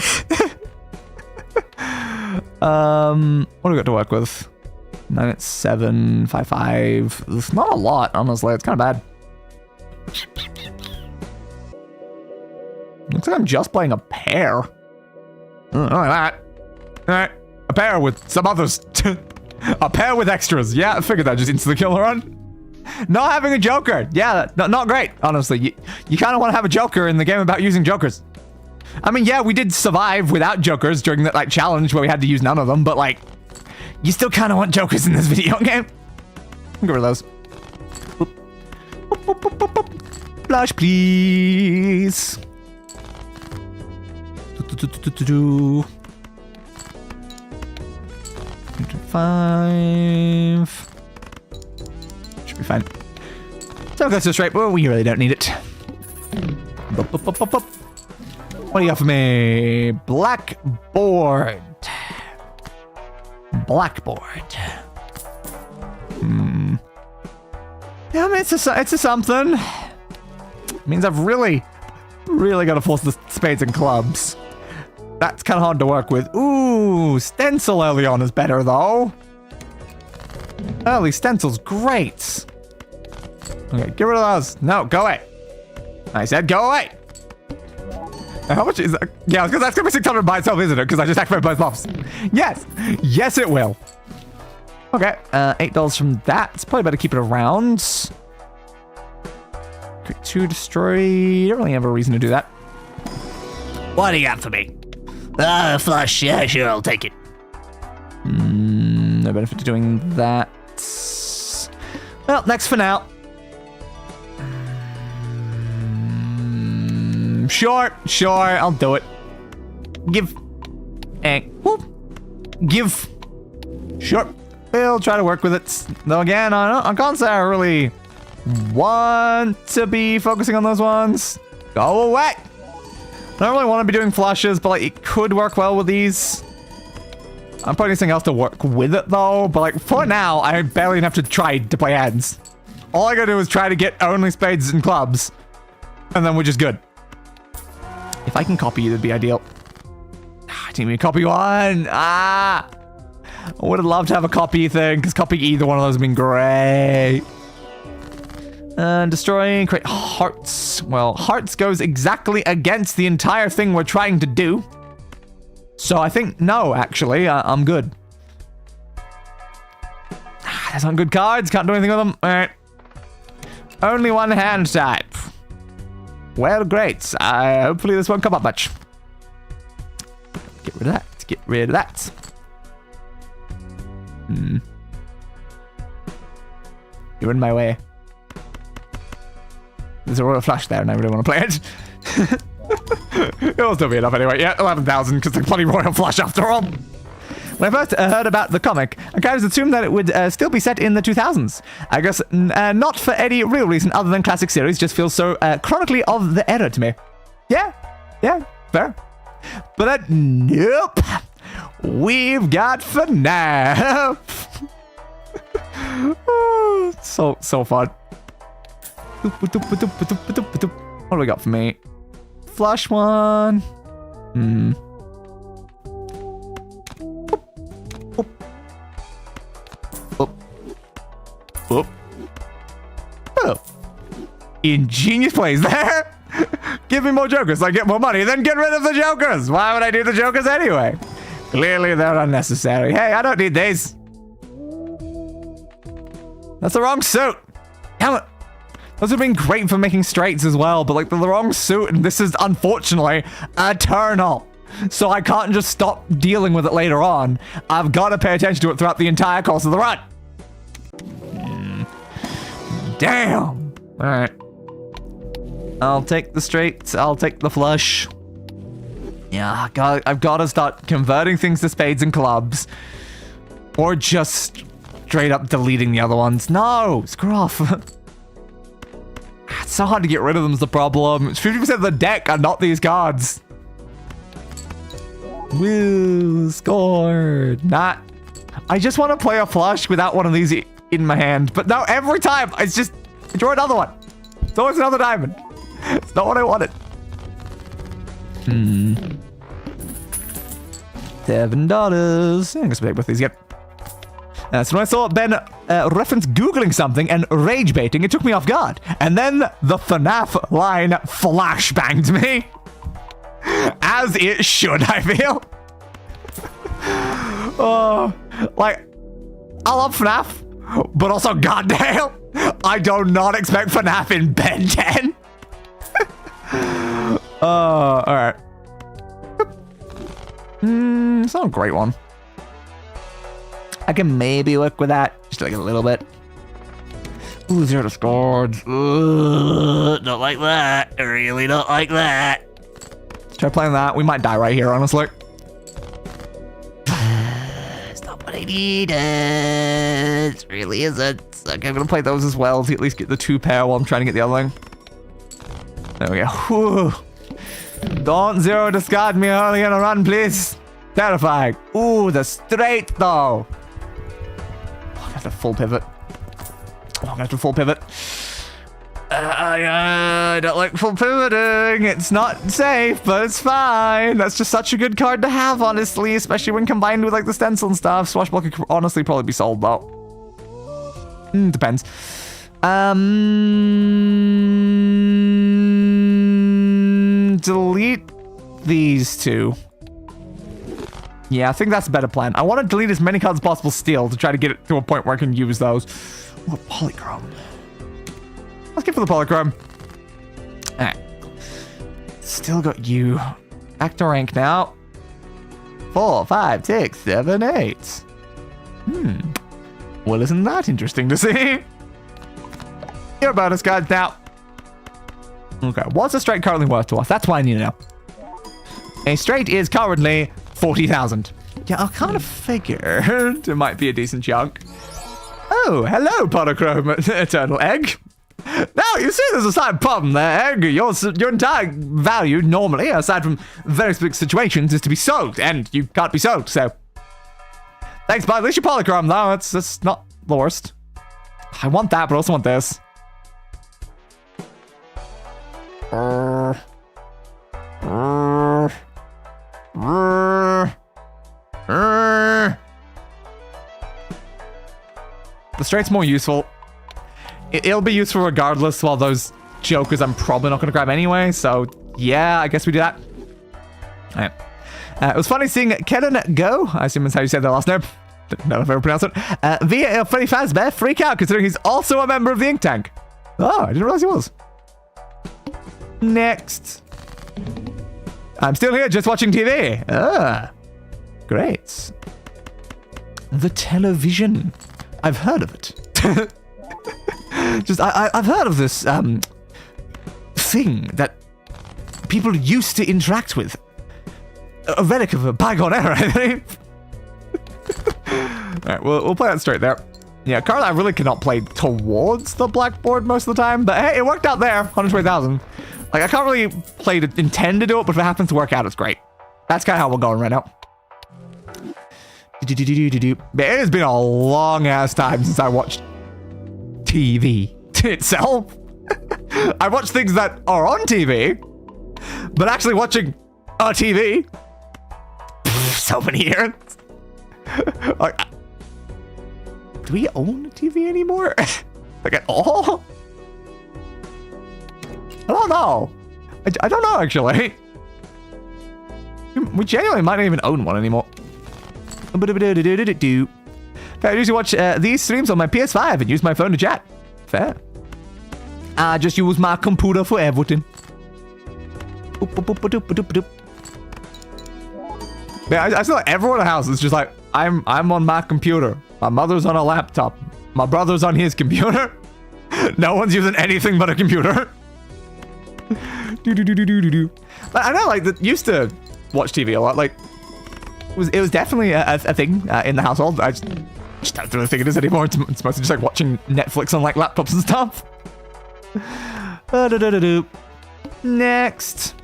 What do we got to work with? 987, 55. It's not a lot, honestly. It's kind of bad. Looks like I'm just playing a pair. I don't like that. Alright. A pair with some others. A pair with extras. Yeah, I figured that just instantly kill her on. Not having a Joker. Yeah, not great, honestly. You kind of want to have a Joker in the game about using Jokers. I mean, yeah, we did survive without Jokers during that like challenge where we had to use none of them, but like, you still kind of want Jokers in this video game. Get rid of those. Boop. Boop, boop, boop, boop, boop. Flush, please. 5. Should be fine. So that's just right, but we really don't need it. Boop, boop, boop, boop, boop. What do you got for me? Blackboard. Blackboard. Yeah, I mean, it's a something. It means I've really got to force the spades and clubs. That's kind of hard to work with. Ooh, stencil early on is better, though. Early stencil's great. Okay, get rid of those. No, go away. I said go away. How much is that? Yeah, because that's going to be 600 by itself, isn't it? Because I just activated both buffs. Yes. Yes, it will. Okay, $8 from that. It's probably better to keep it around. Quick 2 destroy. You don't really have a reason to do that. What do you got for me? Flush. Yeah, sure, I'll take it. No benefit to doing that. Well, next for now. Sure, I'll do it. Give. Whoop. Give. Sure. We'll try to work with it. Though again, I can't say I really want to be focusing on those ones. Go away. I don't really want to be doing flushes, but like it could work well with these. I'm putting something else to work with it though, but like for now, I barely have to try to play hands. All I gotta do is try to get only spades and clubs, and then we're just good. If I can copy you, that'd be ideal. I didn't even copy one. I would have loved to have a copy thing, because copying either one of those would have been great. Destroying, create hearts. Well, hearts goes exactly against the entire thing we're trying to do. So I think, no, actually, I'm good. Those aren't good cards. Can't do anything with them. All right. Only one hand type. Well, great. Hopefully this won't come up much. Get rid of that. Get rid of that. You're in my way. There's a royal flush there and I really want to play it. It'll still be enough anyway. Yeah, 11,000 because the bloody royal flush after all. When I first heard about the comic, I kind of assumed that it would still be set in the 2000s. I guess not for any real reason other than classic series just feels so chronically of the era to me. Yeah, fair. But nope. We've got FNAF. Oh, so fun. What do we got for me? Flush one. Oh. Ingenious plays there. Give me more jokers, I get more money, then get rid of the jokers. Why would I do the jokers anyway? Clearly they're unnecessary. Hey, I don't need these. That's the wrong suit. Damn it. Those would have been great for making straights as well, but like they're the wrong suit, and this is unfortunately eternal. So I can't just stop dealing with it later on. I've got to pay attention to it throughout the entire course of the run. Damn. All right. I'll take the straights. I'll take the flush. Yeah, I've got to start converting things to spades and clubs. Or just straight up deleting the other ones. No, screw off. It's so hard to get rid of them is the problem. 50% of the deck are not these cards. Woo, scored. Not. I just want to play a flush without one of these in my hand. But no, every time, it's just, draw another one. It's always another diamond. It's not what I wanted. $7. I'm gonna split with these again. So when I saw Ben reference Googling something and rage baiting, it took me off guard. And then the FNAF line flashbanged me. As it should, I feel. Oh, like, I love FNAF, but also goddamn, I do not expect FNAF in Ben 10. Alright. It's not a great one. I can maybe work with that, just like a little bit. Ooh, 0 to scored. Don't like that. I really don't like that. Let's try playing that. We might die right here, honestly. It's not what I needed. It really isn't. Okay, I'm gonna play those as well to at least get the 2 pair while I'm trying to get the other thing. There we go. Whew. Don't 0 discard me early in a run, please. Terrifying. Ooh, the straight though. Oh, I have to full pivot. Oh, I'm gonna have to full pivot. I don't like full pivoting. It's not safe, but it's fine. That's just such a good card to have, honestly, especially when combined with like the stencil and stuff. Swashbuckler could honestly probably be sold though. Depends. Delete these 2. Yeah, I think that's a better plan. I want to delete as many cards as possible still to try to get it to a point where I can use those. What polychrome? Let's get for the polychrome. Alright. Still got you. Back to rank now. 4, 5, 6, 7, 8. Well, isn't that interesting to see? Your bonus cards now. Okay, what's a straight currently worth to us? That's what I need to know. A straight is currently 40,000. Yeah, I kind of figured it might be a decent chunk. Oh, hello, Polychrome Eternal Egg. Now Oh, you see there's a slight problem there. Your entire value, normally, aside from very specific situations, is to be sold, and you can't be sold, so... Thanks, bud. At least you're polychrome, though. That's not the worst. I want that, but I also want this. The straight's more useful. It'll be useful regardless, while those jokers I'm probably not going to grab anyway, so yeah, I guess we do that. Alright. It was funny seeing Kellen go, I assume that's how you say their last name. Don't know if I ever pronounced it. Via Freddy Fazbear freak out considering he's also a member of the Ink Tank. Oh, I didn't realize he was. Next. I'm still here just watching TV. Ah, great. The television. I've heard of it. I've heard of this thing that people used to interact with. A relic of a bygone era, I think. Alright, we'll play that straight there. Yeah, currently I really cannot play towards the blackboard most of the time, but hey, it worked out there, 120,000. Like, I can't really play to intend to do it, but if it happens to work out, it's great. That's kind of how we're going right now. It has been a long-ass time since I watched TV itself. I watch things that are on TV, but actually watching a TV, so many years. Like, do we own a TV anymore? Like, at all? I don't know. I don't know, actually. We genuinely might not even own one anymore. I usually watch these streams on my PS5 and use my phone to chat. Fair. I just use my computer for everything. Yeah, I feel like everyone in the house is just like, I'm on my computer. My mother's on a laptop. My brother's on his computer. No one's using anything but a computer. But I know, like, that used to watch TV a lot. Like, it was definitely a thing in the household. I just don't really think it is anymore. It's mostly just like watching Netflix on like laptops and stuff. Next.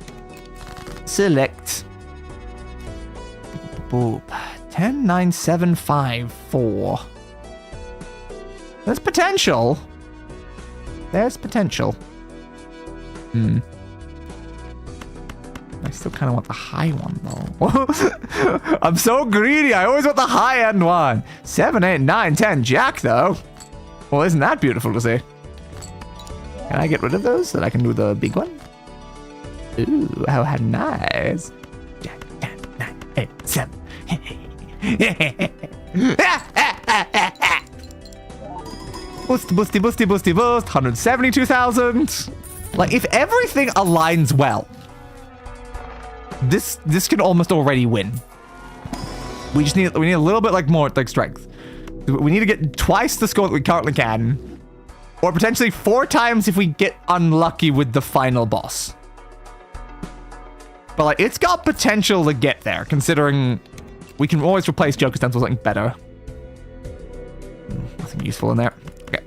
Select. Boop. 109754. There's potential. There's potential. I still kind of want the high one, though. I'm so greedy. I always want the high-end one. 7, 8, 9, 10. Jack, though. Well, isn't that beautiful to see? Can I get rid of those so that I can do the big one? Ooh, how nice. Jack, 10, 9, 8, 7. Boosty. 172,000. Like, if everything aligns well, this can almost already win. We need a little bit like more like strength. We need to get twice the score that we currently can, or potentially 4 times if we get unlucky with the final boss. But like, it's got potential to get there, considering we can always replace Joker Stance with something better. Nothing useful in there. Okay.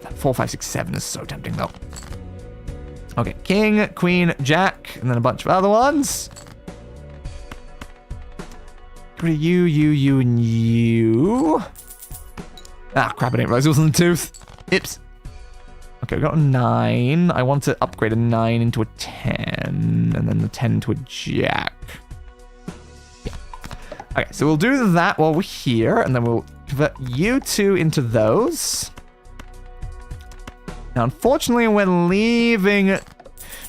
That 4, 5, 6, 7 is so tempting though. Okay, King, Queen, Jack, and then a bunch of other ones. You, and you. Ah, crap, I didn't realize it wasn't a tooth. Ips. Okay, we got a 9. I want to upgrade a 9 into a 10, and then the 10 into a Jack. Yeah. Okay, so we'll do that while we're here, and then we'll convert you 2 into those. Now, unfortunately, we're leaving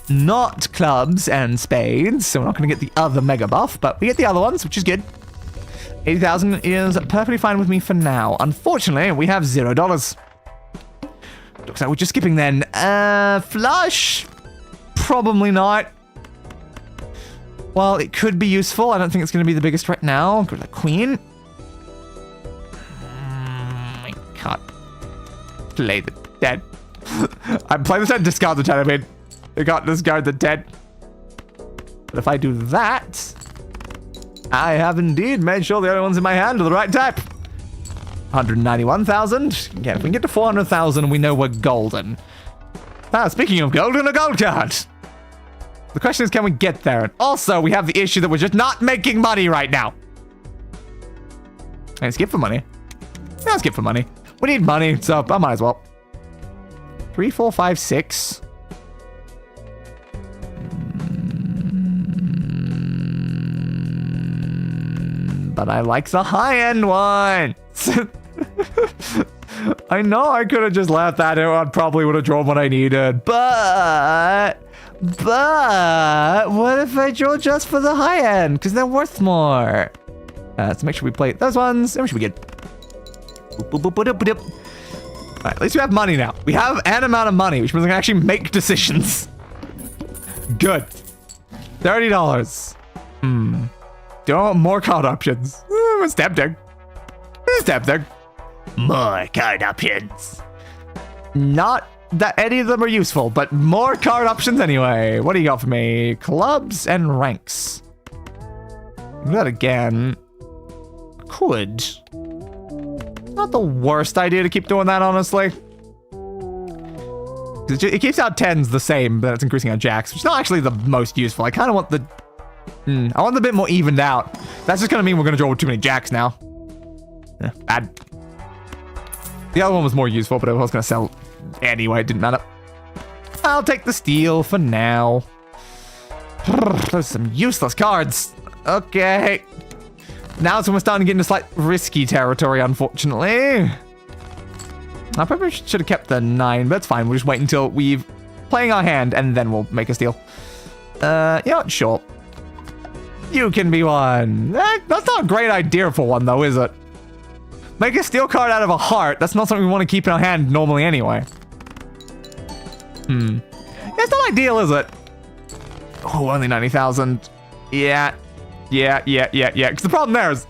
not clubs and spades, so we're not going to get the other mega buff, but we get the other ones, which is good. 80,000 is perfectly fine with me for now. Unfortunately, we have $0. Looks like we're just skipping then. Flush? Probably not. Well, it could be useful. I don't think it's going to be the biggest right now. Go to the Queen. I can't play the dead. I'm playing this and discard the 10, I mean. I can't discard the 10. But if I do that, I have indeed made sure the other ones in my hand are the right type. 191,000. Yeah, if we can get to 400,000, we know we're golden. Ah, speaking of golden, a gold card. The question is, can we get there? And also, we have the issue that we're just not making money right now. And skip for money. Yeah, skip for money. We need money, so I might as well. 3, 4, 5, 6. But I like the high-end one. I know I could have just left that in. I probably would have drawn what I needed. But what if I draw just for the high-end? Because they're worth more. Let's make sure we play those ones, and we should be good. Alright, at least we have money now. We have an amount of money, which means we can actually make decisions. Good. $30. Do I want more card options? It's tempting. It's tempting. More card options. Not that any of them are useful, but more card options anyway. What do you got for me? Clubs and ranks. Do that again. Could. Not the worst idea to keep doing that, honestly. It keeps out 10s the same, but it's increasing our jacks, which is not actually the most useful. I kind of want the... I want the bit more evened out. That's just going to mean we're going to draw too many jacks now. Bad. The other one was more useful, but I was going to sell anyway. It didn't matter. I'll take the steal for now. Those are some useless cards. Okay. Now it's when we're starting to get into slight risky territory, unfortunately. I probably should have kept the 9, but that's fine. We'll just wait until we've playing our hand, and then we'll make a steal. You know what? Sure. You can be one. That's not a great idea for one, though, is it? Make a steal card out of a heart. That's not something we want to keep in our hand normally anyway. It's not ideal, is it? Oh, only 90,000. Yeah. Because the problem there is,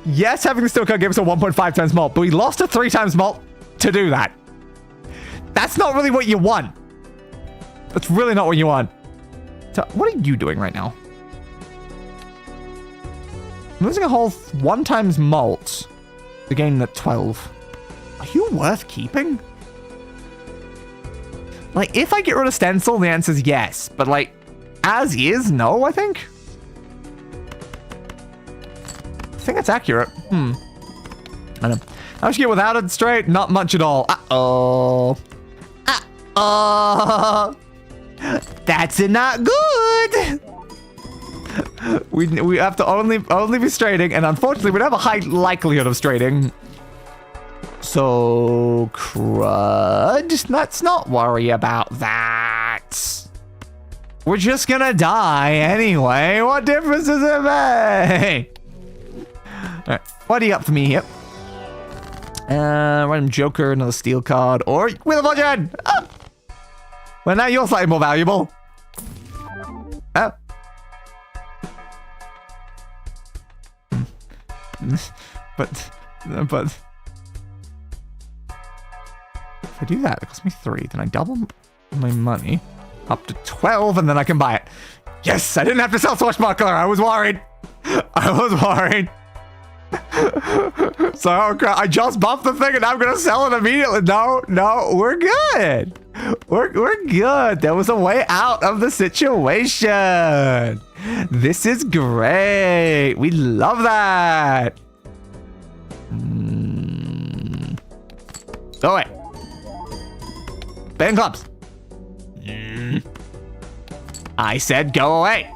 yes, having the steal card gave us a 1.5 times mult, but we lost a 3 times mult to do that. That's not really what you want. That's really not what you want. So, what are you doing right now? I'm losing a whole 1 times mult to gain the 12. Are you worth keeping? Like, if I get rid of stencil, the answer is yes. But, like, as is, no, I think. I think that's accurate. I know. How much you get without it straight? Not much at all. Uh-oh. Uh-oh. That's not good. We have to only be straighting, and unfortunately, we don't have a high likelihood of straighting. So, crud. Let's not worry about that. We're just gonna die anyway. What difference does it make? Alright, what do you got for me here? Random Joker, another steel card, or Wheel of Fortune! Oh! Well, now you're slightly more valuable. Oh. But if I do that, it costs me 3. Then I double my money up to 12, and then I can buy it. Yes, I didn't have to sell Swashbuckler. I was worried. So I just buffed the thing, and I'm gonna sell it immediately. No, we're good. We're good. There was a way out of the situation. This is great. We love that. Go away. Spade and clubs. I said go away.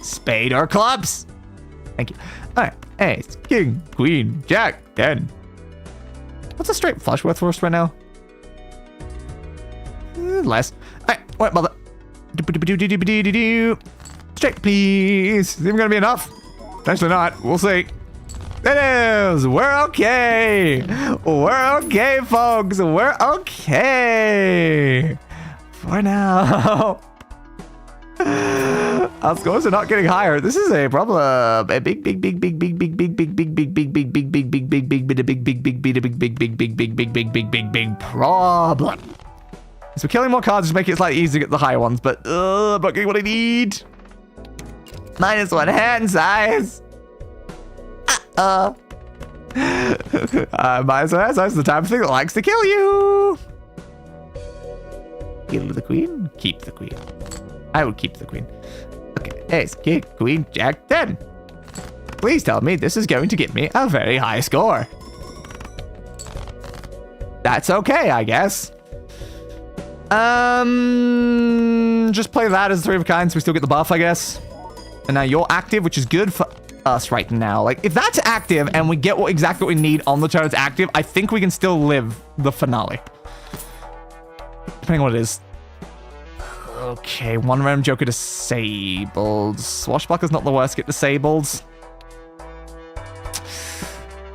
Spade or clubs. Thank you. All right. Ace, king, queen, jack, 10. What's a straight flush worth for us right now? Less. All right. What mother? Straight, please. Is it even gonna be enough? Potentially not. We'll see. It is. We're okay. We're okay, folks. We're okay. For now. Our scores are not getting higher. This is a problem. A big problem. So we're killing more cards to make it slightly easier to get the higher ones, but I'm not getting what I need. -1 hand size. That's the type of thing that likes to kill you. Kill the queen, keep the queen. I will keep the queen. Okay, ace, king, queen, jack, 10. Please tell me this is going to give me a very high score. That's okay, I guess. Just play that as 3 of a kind so we still get the buff, I guess. And now you're active, which is good for us right now. Like, if that's active and we get exactly what we need on the turn it's active, I think we can still live the finale. Depending on what it is. Okay, 1 random joker disabled. Swashbuckler's not the worst, get disabled.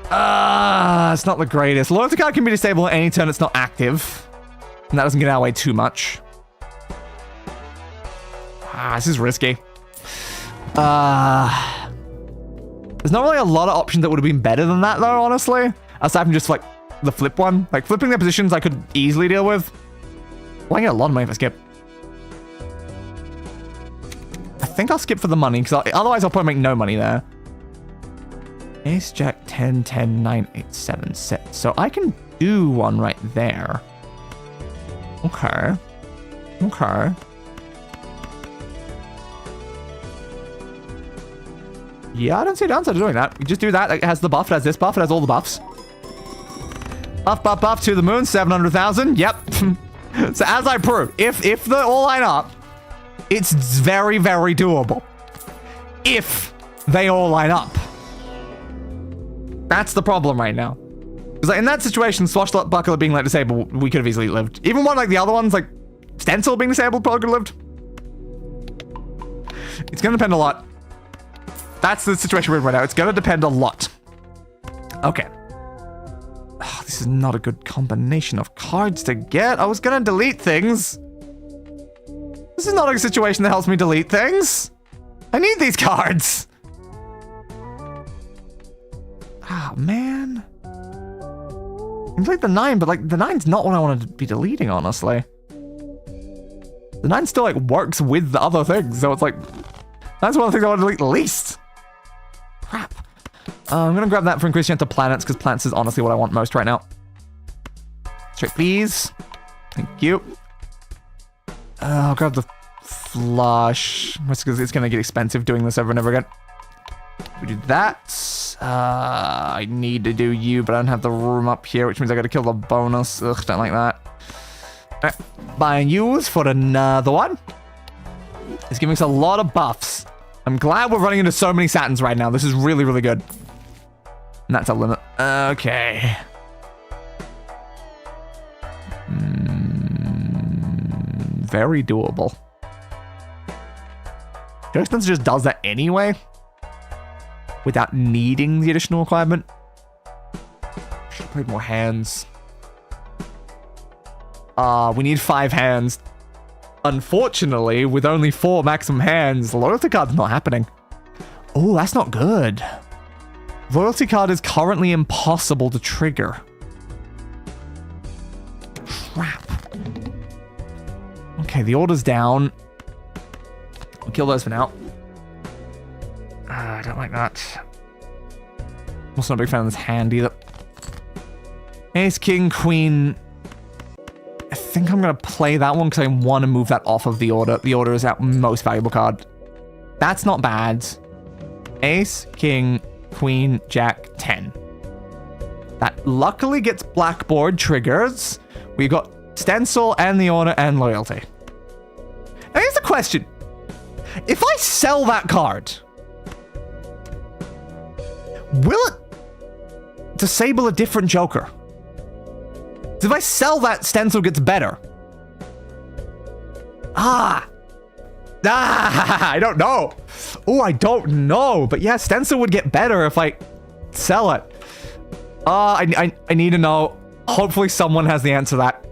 It's not the greatest. Loyalty card can be disabled at any turn it's not active. And that doesn't get our way too much. This is risky. There's not really a lot of options that would have been better than that, though, honestly. Aside from just, like, the flip one. Like, flipping their positions I could easily deal with. Well, I get a lot of money if I skip. I think I'll skip for the money, because otherwise I'll probably make no money there. Ace, jack, 10, 10, 9, 8, 7, 6. So I can do one right there. Okay. Okay. Yeah, I don't see a downside to doing that. You just do that. It has the buff. It has this buff. It has all the buffs. Buff, buff, buff to the moon. 700,000. Yep. So as I proved, if they all line up, it's very, very doable. If they all line up. That's the problem right now. Because like, in that situation, Swashbuckler being like disabled, we could have easily lived. Even one like the other ones, like Stencil being disabled, probably could have lived. It's going to depend a lot. That's the situation we're in right now. It's going to depend a lot. Okay. Oh, this is not a good combination of cards to get. I was going to delete things. This is not a situation that helps me delete things. I need these cards. Ah, man. I can delete the 9, but like the 9's not what I wanted to be deleting, honestly. The 9 still like works with the other things, so it's like that's one of the things I want to delete the least. Crap. I'm gonna grab that for increased chance of planets because planets is honestly what I want most right now. Straight, please. Thank you. I'll grab the flush because it's gonna get expensive doing this over and over again. We do that. I need to do you, but I don't have the room up here, which means I gotta kill the bonus. Ugh, don't like that. Alright, buying yous for another one. It's giving us a lot of buffs. I'm glad we're running into so many Saturns right now. This is really, really good. And that's a limit. Okay. Very doable. Ghost Dancer just does that anyway. Without needing the additional requirement. Should have played more hands. We need 5 hands. Unfortunately, with only 4 maximum hands, the loyalty card's not happening. Oh, that's not good. Loyalty card is currently impossible to trigger. Crap. Okay, the order's down. We'll kill those for now. I don't like that. I'm also not a big fan of this hand either. Ace, king, queen. I think I'm going to play that one because I want to move that off of the order. The order is our most valuable card. That's not bad. Ace, king, queen, jack, 10. That luckily gets blackboard triggers. We got stencil and the order and loyalty. Now here's the question. If I sell that card, will it disable a different Joker? If I sell that, stencil gets better. I don't know. Oh, I don't know. But yeah, stencil would get better if I sell it. I need to know. Hopefully someone has the answer to that.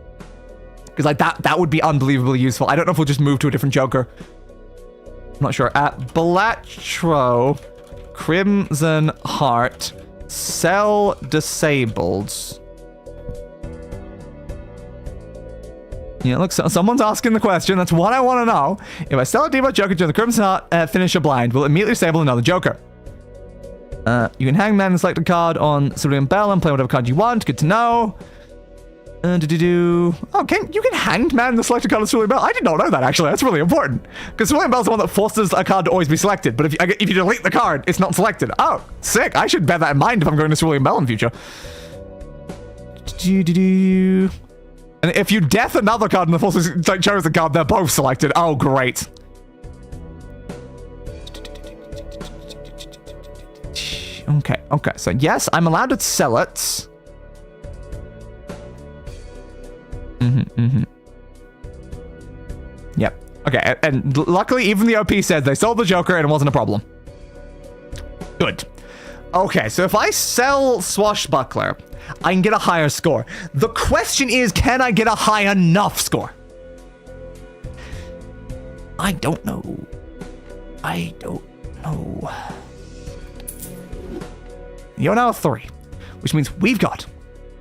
Because like that would be unbelievably useful. I don't know if we'll just move to a different Joker. I'm not sure. At Balatro, Crimson Heart, sell disabled. Yeah, look, someone's asking the question. That's what I want to know. If I sell a default Joker during the Crimson Heart finisher blind, will it immediately disable another Joker? You can hangman and select a card on Cerulean Bell and play whatever card you want. Good to know. Oh, you can hangman the selected card on Cerulean Bell? I did not know that, actually. That's really important. Because Cerulean Bell is the one that forces a card to always be selected. But if you delete the card, it's not selected. Oh, sick. I should bear that in mind if I'm going to Cerulean Bell in future. And if you death another card and the forces chosen card, they're both selected. Oh, great. Okay. So, yes, I'm allowed to sell it. Yep. Okay, and luckily even the OP said they sold the Joker and it wasn't a problem. Good. Okay, so if I sell Swashbuckler, I can get a higher score. The question is, can I get a high enough score? I don't know. You're now a 3, which means we've got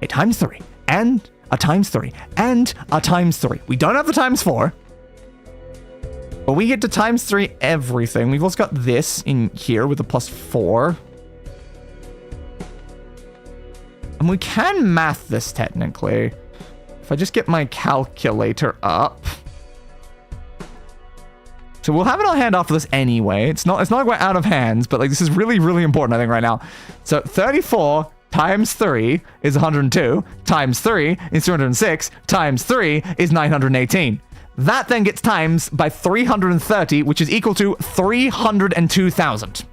a ×3 and a ×3 and a ×3. We don't have the ×4, but we get to ×3 everything. We've also got this in here with a +4. And we can math this technically. If I just get my calculator up. So we'll have it on hand after this anyway. It's not like we're out of hands, but like this is really, really important, I think, right now. So 34 times 3 is 102, times 3 is 206, times 3 is 918. That then gets times by 330, which is equal to 302,000.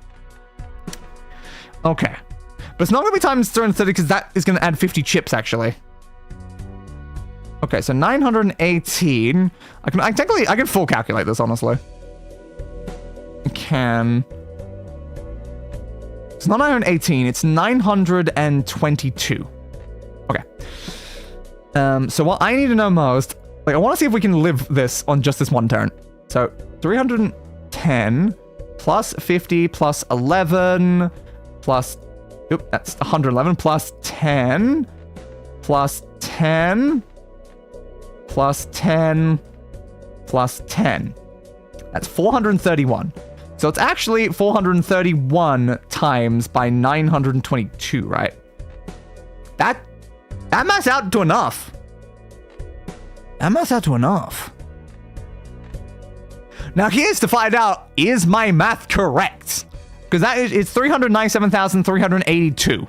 Okay. But it's not going to be times 330 because that is going to add 50 chips, actually. Okay, so 918. I can full calculate this, honestly. It's not 918, it's 922. Okay. So what I need to know most, like, I want to see if we can live this on just this one turn. So 310 plus 50 plus 11 plus, that's 111 plus 10 plus 10 plus 10 plus 10. That's 431. So it's actually 431 times by 922, right? That maths out to enough. Now here's to find out, is my math correct? Because it's 397,382.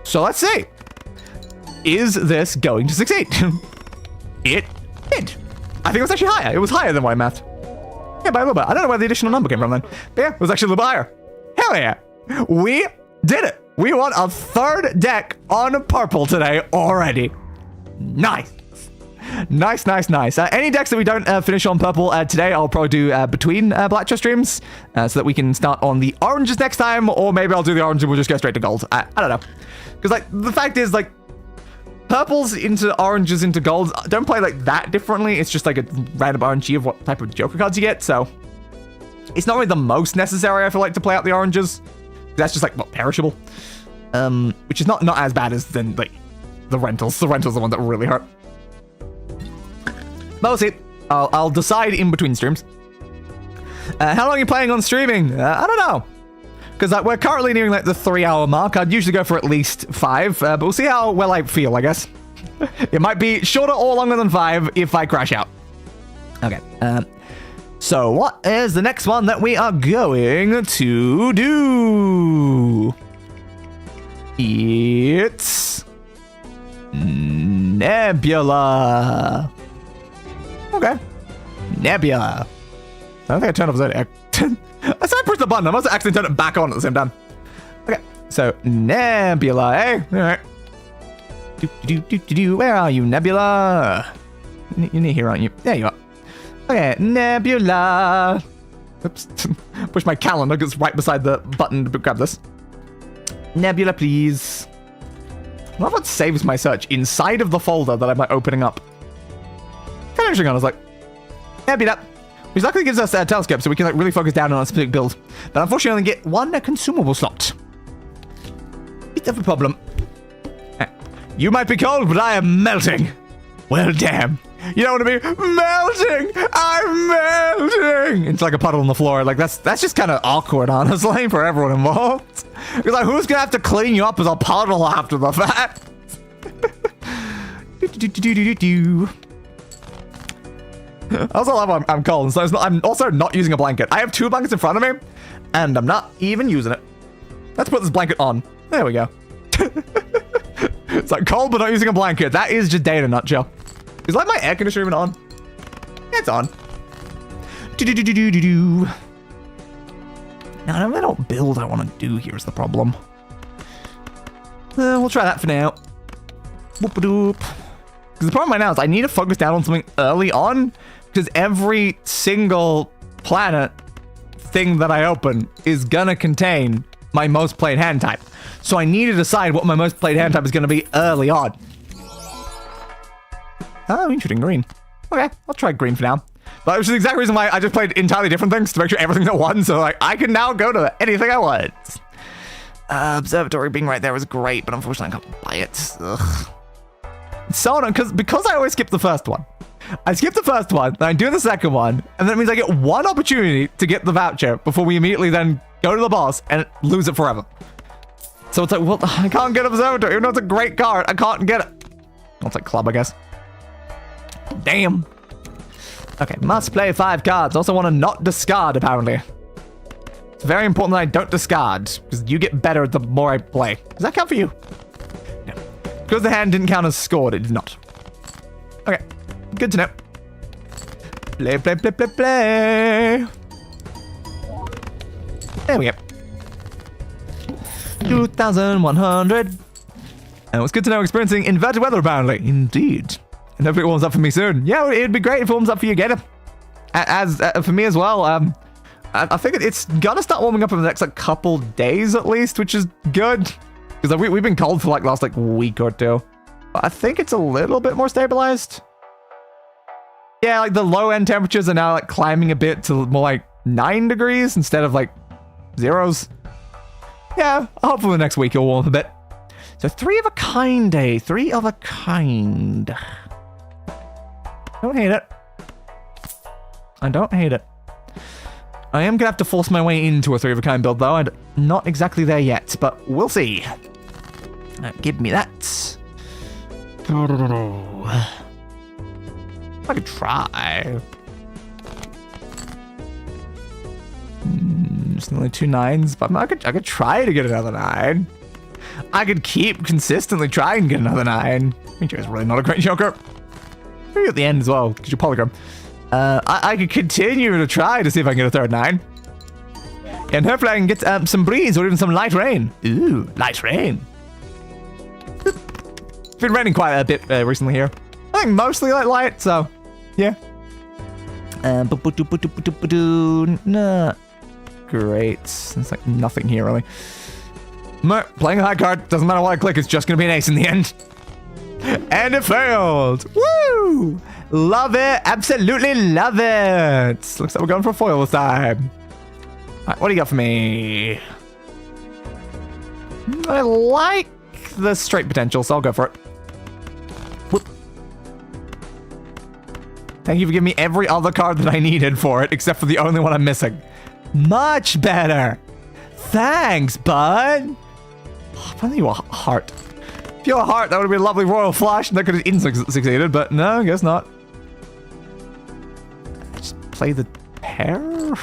So let's see. Is this going to succeed? It did. I think it was actually higher. It was higher than what I mathed. Yeah, by a little bit. I don't know where the additional number came from then. But yeah, it was actually a little bit higher. Hell yeah. We did it. We won a third deck on purple today already. Nice. Nice. Any decks that we don't finish on purple today, I'll probably do between Balatro streams so that we can start on the oranges next time, or maybe I'll do the orange and we'll just go straight to gold. I don't know. Because, like, the fact is, like, purples into oranges into golds don't play like that differently. It's just like a random RNG of what type of Joker cards you get, so it's not really the most necessary, I feel like, to play out the oranges. That's just like, what, perishable? Which is not as bad as then like the rentals. The rentals are the one that really hurt. But we'll see. I'll decide in between streams. How long are you planning on streaming? I don't know. Because we're currently nearing like the 3-hour mark. I'd usually go for at least 5, but we'll see how well I feel, I guess. It might be shorter or longer than 5 if I crash out. Okay. So what is the next one that we are going to do? It's Nebula. Okay. Nebula. I don't think I turned off Zodiac. I said I pushed the button. I must have accidentally turned it back on at the same time. Okay, so Nebula, eh? All right. Where are you, Nebula? You're near here, aren't you? There you are. Okay, Nebula. Oops. Push my calendar because it's right beside the button to grab this. Nebula, please. I love what saves my search inside of the folder that I'm opening up. Kind of interesting. I was like, Nebula. Which luckily gives us a telescope, so we can like really focus down on a specific build. But unfortunately, only get 1 consumable slot. Bit of a problem. You might be cold, but I am melting. Well, damn. You don't want to be melting. I'm melting. It's like a puddle on the floor. Like that's just kind of awkward, honestly, for everyone involved. It's like, who's gonna have to clean you up as a puddle after the fact? I also love I'm cold, so I'm also not using a blanket. I have 2 blankets in front of me, and I'm not even using it. Let's put this blanket on. There we go. It's like cold, but not using a blanket. That is just day in a nutshell. Is like my air conditioner even on? Yeah, it's on. Now, I don't build I want to do here is the problem. We'll try that for now. Boop-a-doop. Because the problem right now is I need to focus down on something early on, because every single planet thing that I open is gonna contain my most played hand type. So I need to decide what my most played hand type is gonna be early on. Oh, interesting, green. Okay, I'll try green for now. But which is the exact reason why I just played entirely different things to make sure everything's at 1, so like I can now go to anything I want. Observatory being right there was great, but unfortunately I can't buy it. Ugh. So on, because I always skip the first one. I skip the first one, then I do the second one, and that means I get 1 opportunity to get the voucher before we immediately then go to the boss and lose it forever. So it's like, well, I can't get Observatory, even though it's a great card. I can't get it. I'll take Club, I guess. Damn. Okay, must play 5 cards. Also want to not discard, apparently. It's very important that I don't discard, because you get better the more I play. Does that count for you? No. Because the hand didn't count as scored, it did not. Okay, good to know. Play, play, play, play, play. There we go. 2,100. And it's good to know experiencing inverted weather, apparently. Indeed. And hopefully it warms up for me soon. Yeah, it'd be great if it warms up for you, Gator. As for me as well, I think it's gonna start warming up in the next like couple days at least, which is good. Because we've been cold for like last like week or 2. But I think it's a little bit more stabilized. Yeah, like the low end temperatures are now like climbing a bit to more like 9 degrees instead of like zeros. Yeah, hopefully the next week it'll warm up a bit. So 3 of a kind day, 3 of a kind. Don't hate it. I don't hate it. I am gonna have to force my way into a 3 of a kind build though. I'm not exactly there yet, but we'll see. Give me that. I could try. Just only 2 9s, but I could try to get another 9. I could keep consistently trying to get another 9. Which is really not a great joker. Maybe at the end as well, because you're polygram. I could continue to try to see if I can get a 3rd 9. And hopefully I can get some breeze or even some light rain. Ooh, light rain. It's been raining quite a bit recently here. I think mostly light, so yeah. Nah. Great. There's like nothing here really. Playing a high card, doesn't matter what I click, it's just gonna be an ace in the end. And it failed. Woo! Love it. Absolutely love it. Looks like we're going for a foil this time. All right, what do you got for me? I like the straight potential, so I'll go for it. Whoop. Thank you for giving me every other card that I needed for it, except for the only one I'm missing. Much better. Thanks, bud. Oh, if only you were a heart. If you were a heart, that would have been a lovely royal flush, and that could have succeeded, but no, I guess not. Just play the pair?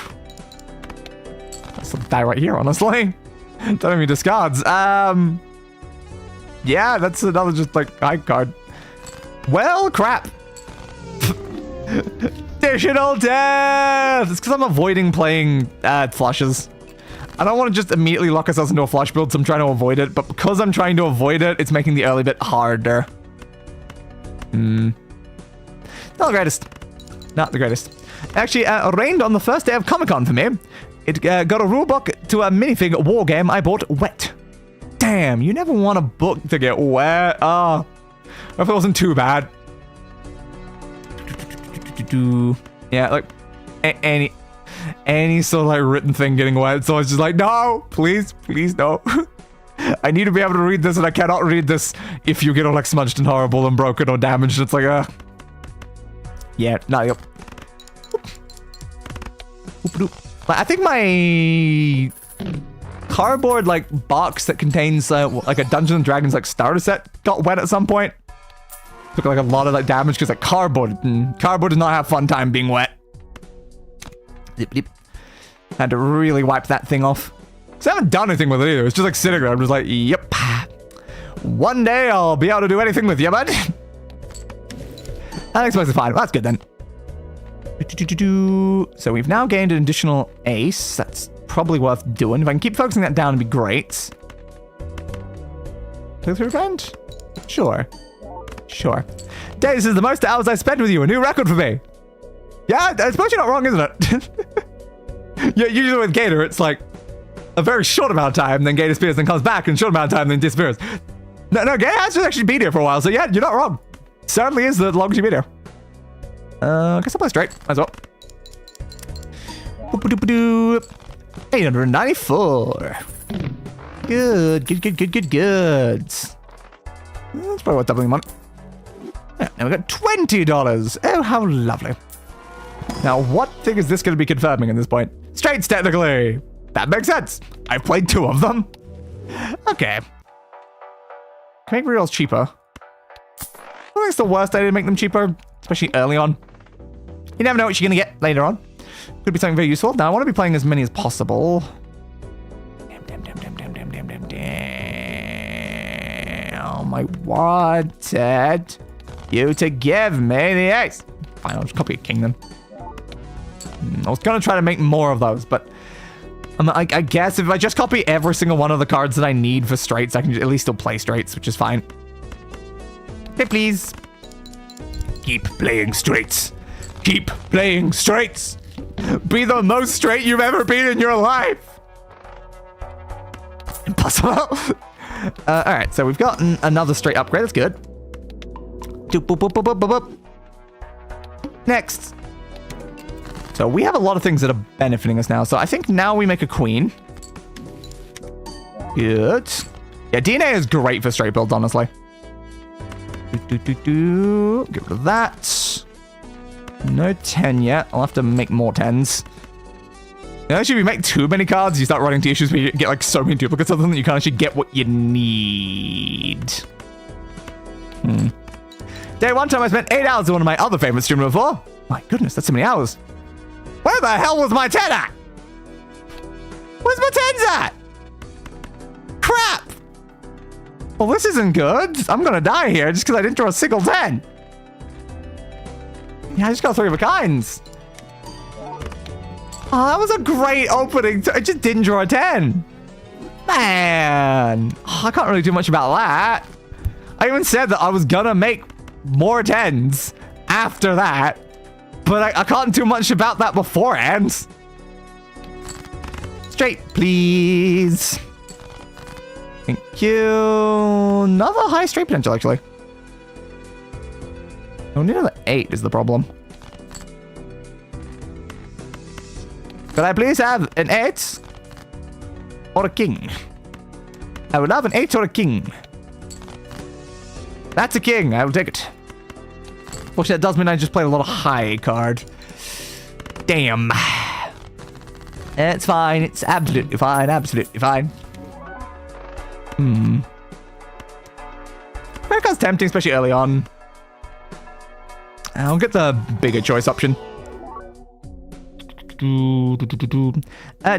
That's a die right here, honestly. Don't have any discards. Yeah, that's another just like high card. Well, crap. Additional death! It's because I'm avoiding playing flushes. I don't want to just immediately lock ourselves into a flush build, so I'm trying to avoid it. But because I'm trying to avoid it, it's making the early bit harder. Not the greatest. Not the greatest. Actually, rained on the first day of Comic-Con for me. It got a rulebook to a minifig war game I bought wet. Damn, you never want a book to get wet. Oh, I hope it wasn't too bad. Yeah, like any sort of like written thing getting wet, so it's just like, no, please no. I need to be able to read this, and I cannot read this if you get all like smudged and horrible and broken or damaged. It's like, yeah, no, yep. Like, I think my cardboard like box that contains like a Dungeons and Dragons like starter set got wet at some point. Took like a lot of like damage because like cardboard does not have fun time being wet. Zip, zip. Had to really wipe that thing off. So I haven't done anything with it either. It's just like sitting there. I'm just like, yep. One day I'll be able to do anything with you, bud. That explains it fine. Well, that's good then. So we've now gained an additional ace. That's probably worth doing. If I can keep focusing that down, it'd be great. 2 grand? Sure. Sure. Deus, this is the most hours I spent with you. A new record for me. Yeah, I suppose you're not wrong, isn't it? Yeah, usually with Gator, it's like a very short amount of time, then Gator disappears, then comes back, and short amount of time, then disappears. No, Gator has to actually been here for a while, so yeah, you're not wrong. Certainly is the longest you've been here. I guess I'll play straight, as well. 894. Good. That's probably what doubling money. Yeah, and we got $20. Oh, how lovely. Now, what thing is this going to be confirming at this point? Straights, technically. That makes sense. I've played 2 of them. Okay. Can make reels cheaper. I think it's the worst idea to make them cheaper, especially early on. You never know what you're going to get later on. Could be something very useful. Now, I want to be playing as many as possible. Damn. I wanted you to give me the ace. Fine, I'll just copy a king then. I was going to try to make more of those, but I guess if I just copy every single one of the cards that I need for straights, I can at least still play straights, which is fine. Okay, please. Keep playing straights. Keep playing straights. Be the most straight you've ever been in your life. Impossible. All right, so we've gotten another straight upgrade. That's good. Boop, boop, boop, boop, boop, boop. Next. So we have a lot of things that are benefiting us now. So I think now we make a queen. Good. Yeah, DNA is great for straight builds, honestly. Get rid of that. No 10 yet. I'll have to make more 10s. Actually, if you make too many cards, you start running into issues where you get like so many duplicates of them that you can't actually get what you need. Day one time I spent 8 hours on one of my other favorite streamers before. My goodness, that's so many hours. Where the hell was my 10 at? Where's my 10s at? Crap! Well, this isn't good. I'm gonna die here just because I didn't draw a single 10. Yeah, I just got 3 of a kinds. Oh, that was a great opening. I just didn't draw a 10. Man. Oh, I can't really do much about that. I even said that I was gonna make more 10s after that, but I can't do much about that beforehand. Straight, please. Thank you. Another high straight potential, actually. Oh, need another 8 is the problem. Could I please have an 8 or a king? I would love an 8 or a king. That's a king. I will take it. Fortunately, that does mean I just played a lot of high card. Damn. It's fine. It's absolutely fine. Absolutely fine. Credit card's tempting, especially early on. I'll get the bigger choice option.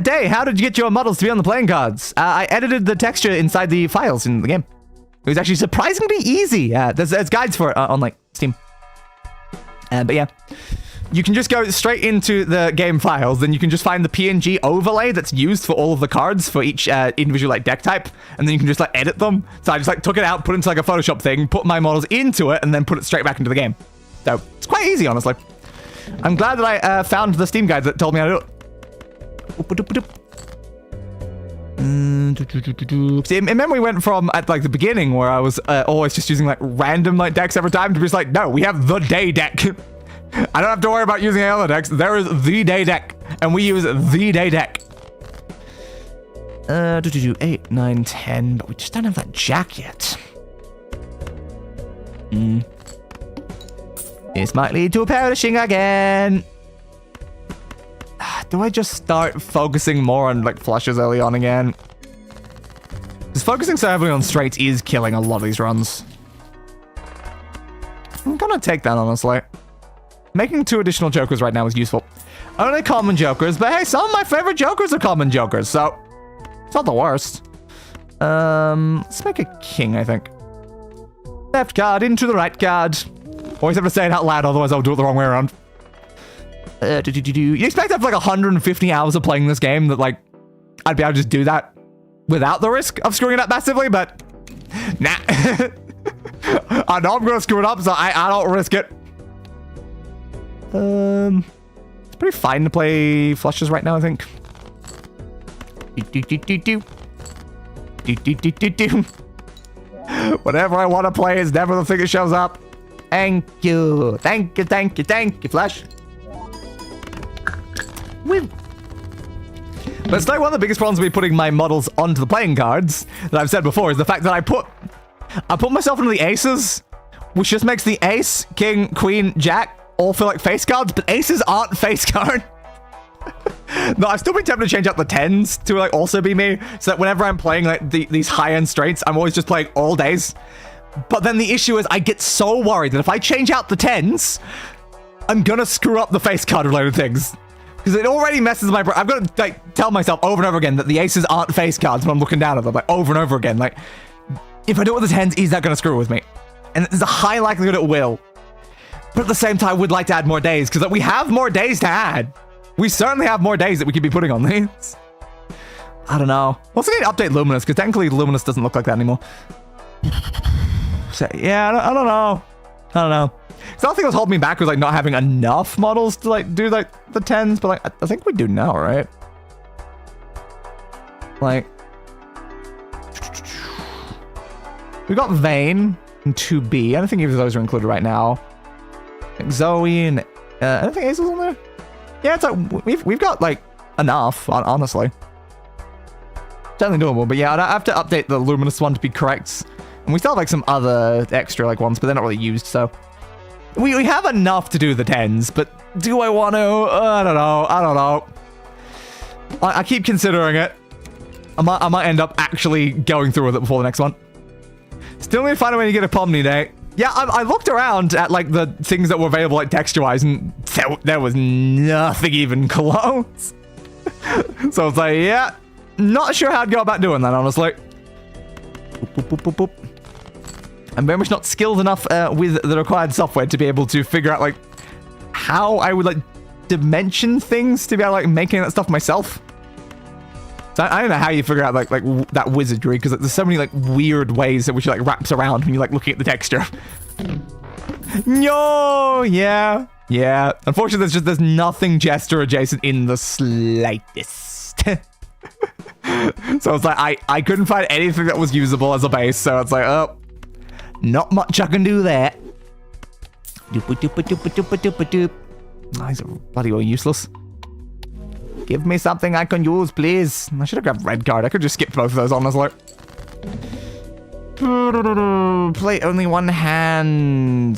Day, how did you get your models to be on the playing cards? I edited the texture inside the files in the game. It was actually surprisingly easy. There's guides for it on like Steam. But yeah, you can just go straight into the game files. Then you can just find the PNG overlay that's used for all of the cards for each individual like deck type, and then you can just like edit them. So I just like took it out, put it into like a Photoshop thing, put my models into it, and then put it straight back into the game. So it's quite easy, honestly. I'm glad that I found the Steam guide that told me how to do it. See, remember we went from at like the beginning where I was always just using like random like decks every time to be just like, no, we have the day deck. I don't have to worry about using any other decks. There is the day deck, and we use the day deck. Do 8, 9, 10, but we just don't have that jack yet. This might lead to perishing again. Do I just start focusing more on like flushes early on again? Because focusing so heavily on straights is killing a lot of these runs. I'm gonna take that, honestly. Making 2 additional jokers right now is useful. Only common jokers, but hey, some of my favorite jokers are common jokers, so it's not the worst. Let's make a king, I think. Left card into the right card. Always have to say it out loud, otherwise I'll do it the wrong way around. You expect after like 150 hours of playing this game that like I'd be able to just do that without the risk of screwing it up massively, but nah. I know I'm gonna screw it up, so I don't risk it. It's pretty fine to play flushes right now, I think. Whatever I want to play is never the thing that shows up. Thank you, thank you, thank you, thank you, flush. Woo. But it's like one of the biggest problems with me putting my models onto the playing cards that I've said before is the fact that I put myself into the aces, which just makes the ace, king, queen, jack all feel like face cards, but aces aren't face card. No, I've still been tempted to change out the 10s to like also be me, so that whenever I'm playing like these high-end straights, I'm always just playing all days. But then the issue is I get so worried that if I change out the 10s, I'm gonna screw up the face card related things. Because it already messes my brain. I've got to like tell myself over and over again that the aces aren't face cards when I'm looking down at them, like over and over again. Like, if I do it with the 10s, is that gonna screw with me? And there's a high likelihood it will. But at the same time, I would like to add more days, because we have more days to add. We certainly have more days that we could be putting on these. I don't know. Also need to update Luminous, because technically Luminous doesn't look like that anymore. So, yeah, I don't know. I don't know. So the thing that was holding me back was like not having enough models to like do like the 10s, but like I think we do now, right? Like we got Vayne and 2B. I don't think either of those are included right now. Like Zoe and I don't think Azel's on there. Yeah, it's like we've got like enough, honestly. Certainly doable, but yeah, I have to update the Luminous one to be correct. And we still have like some other extra like ones, but they're not really used, so we have enough to do the 10s, but do I want to? I don't know. I keep considering it. I might end up actually going through with it before the next one. Still need to find a way to get a Pomni Day. Yeah, I looked around at like the things that were available like texture-wise, and there was nothing even close. So it's like, yeah, not sure how to go about doing that, honestly. Boop, boop, boop, boop, boop. I'm very much not skilled enough with the required software to be able to figure out like how I would like dimension things to be able to like making that stuff myself. So I don't know how you figure out like that wizardry, because like, there's so many like weird ways in which it like wraps around when you're like looking at the texture. No, yeah. Unfortunately, there's nothing gesture adjacent in the slightest. So it's like I couldn't find anything that was usable as a base, so it's like, oh, not much I can do there. Doop. Oh, these are bloody well useless. Give me something I can use, please. I should have grabbed red card. I could just skip both of those, honestly. Play only one hand.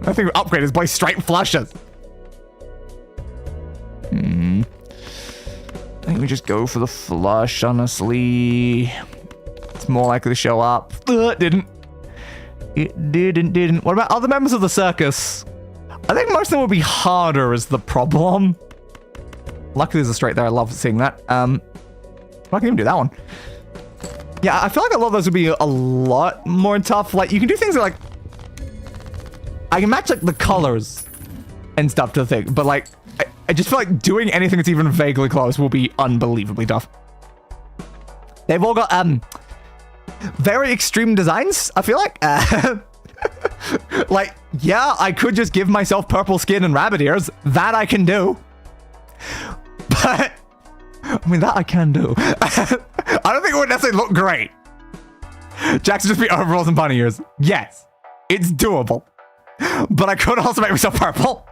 I think we upgrade is play straight flushes. I think we just go for the flush, honestly. It's more likely to show up. It didn't. What about other members of the circus? I think most of them would be harder is the problem. Luckily there's a straight there. I love seeing that. I can even do that one. Yeah, I feel like a lot of those would be a lot more tough. Like, you can do things that, like, I can match, like, the colors and stuff to the thing, but, like, I just feel like doing anything that's even vaguely close will be unbelievably tough. They've all got, very extreme designs, I feel like. Like, yeah, I could just give myself purple skin and rabbit ears. That I can do. But, I mean, that I can do. I don't think it would necessarily look great. Jackson just be overalls and bunny ears. Yes, it's doable. But I could also make myself purple.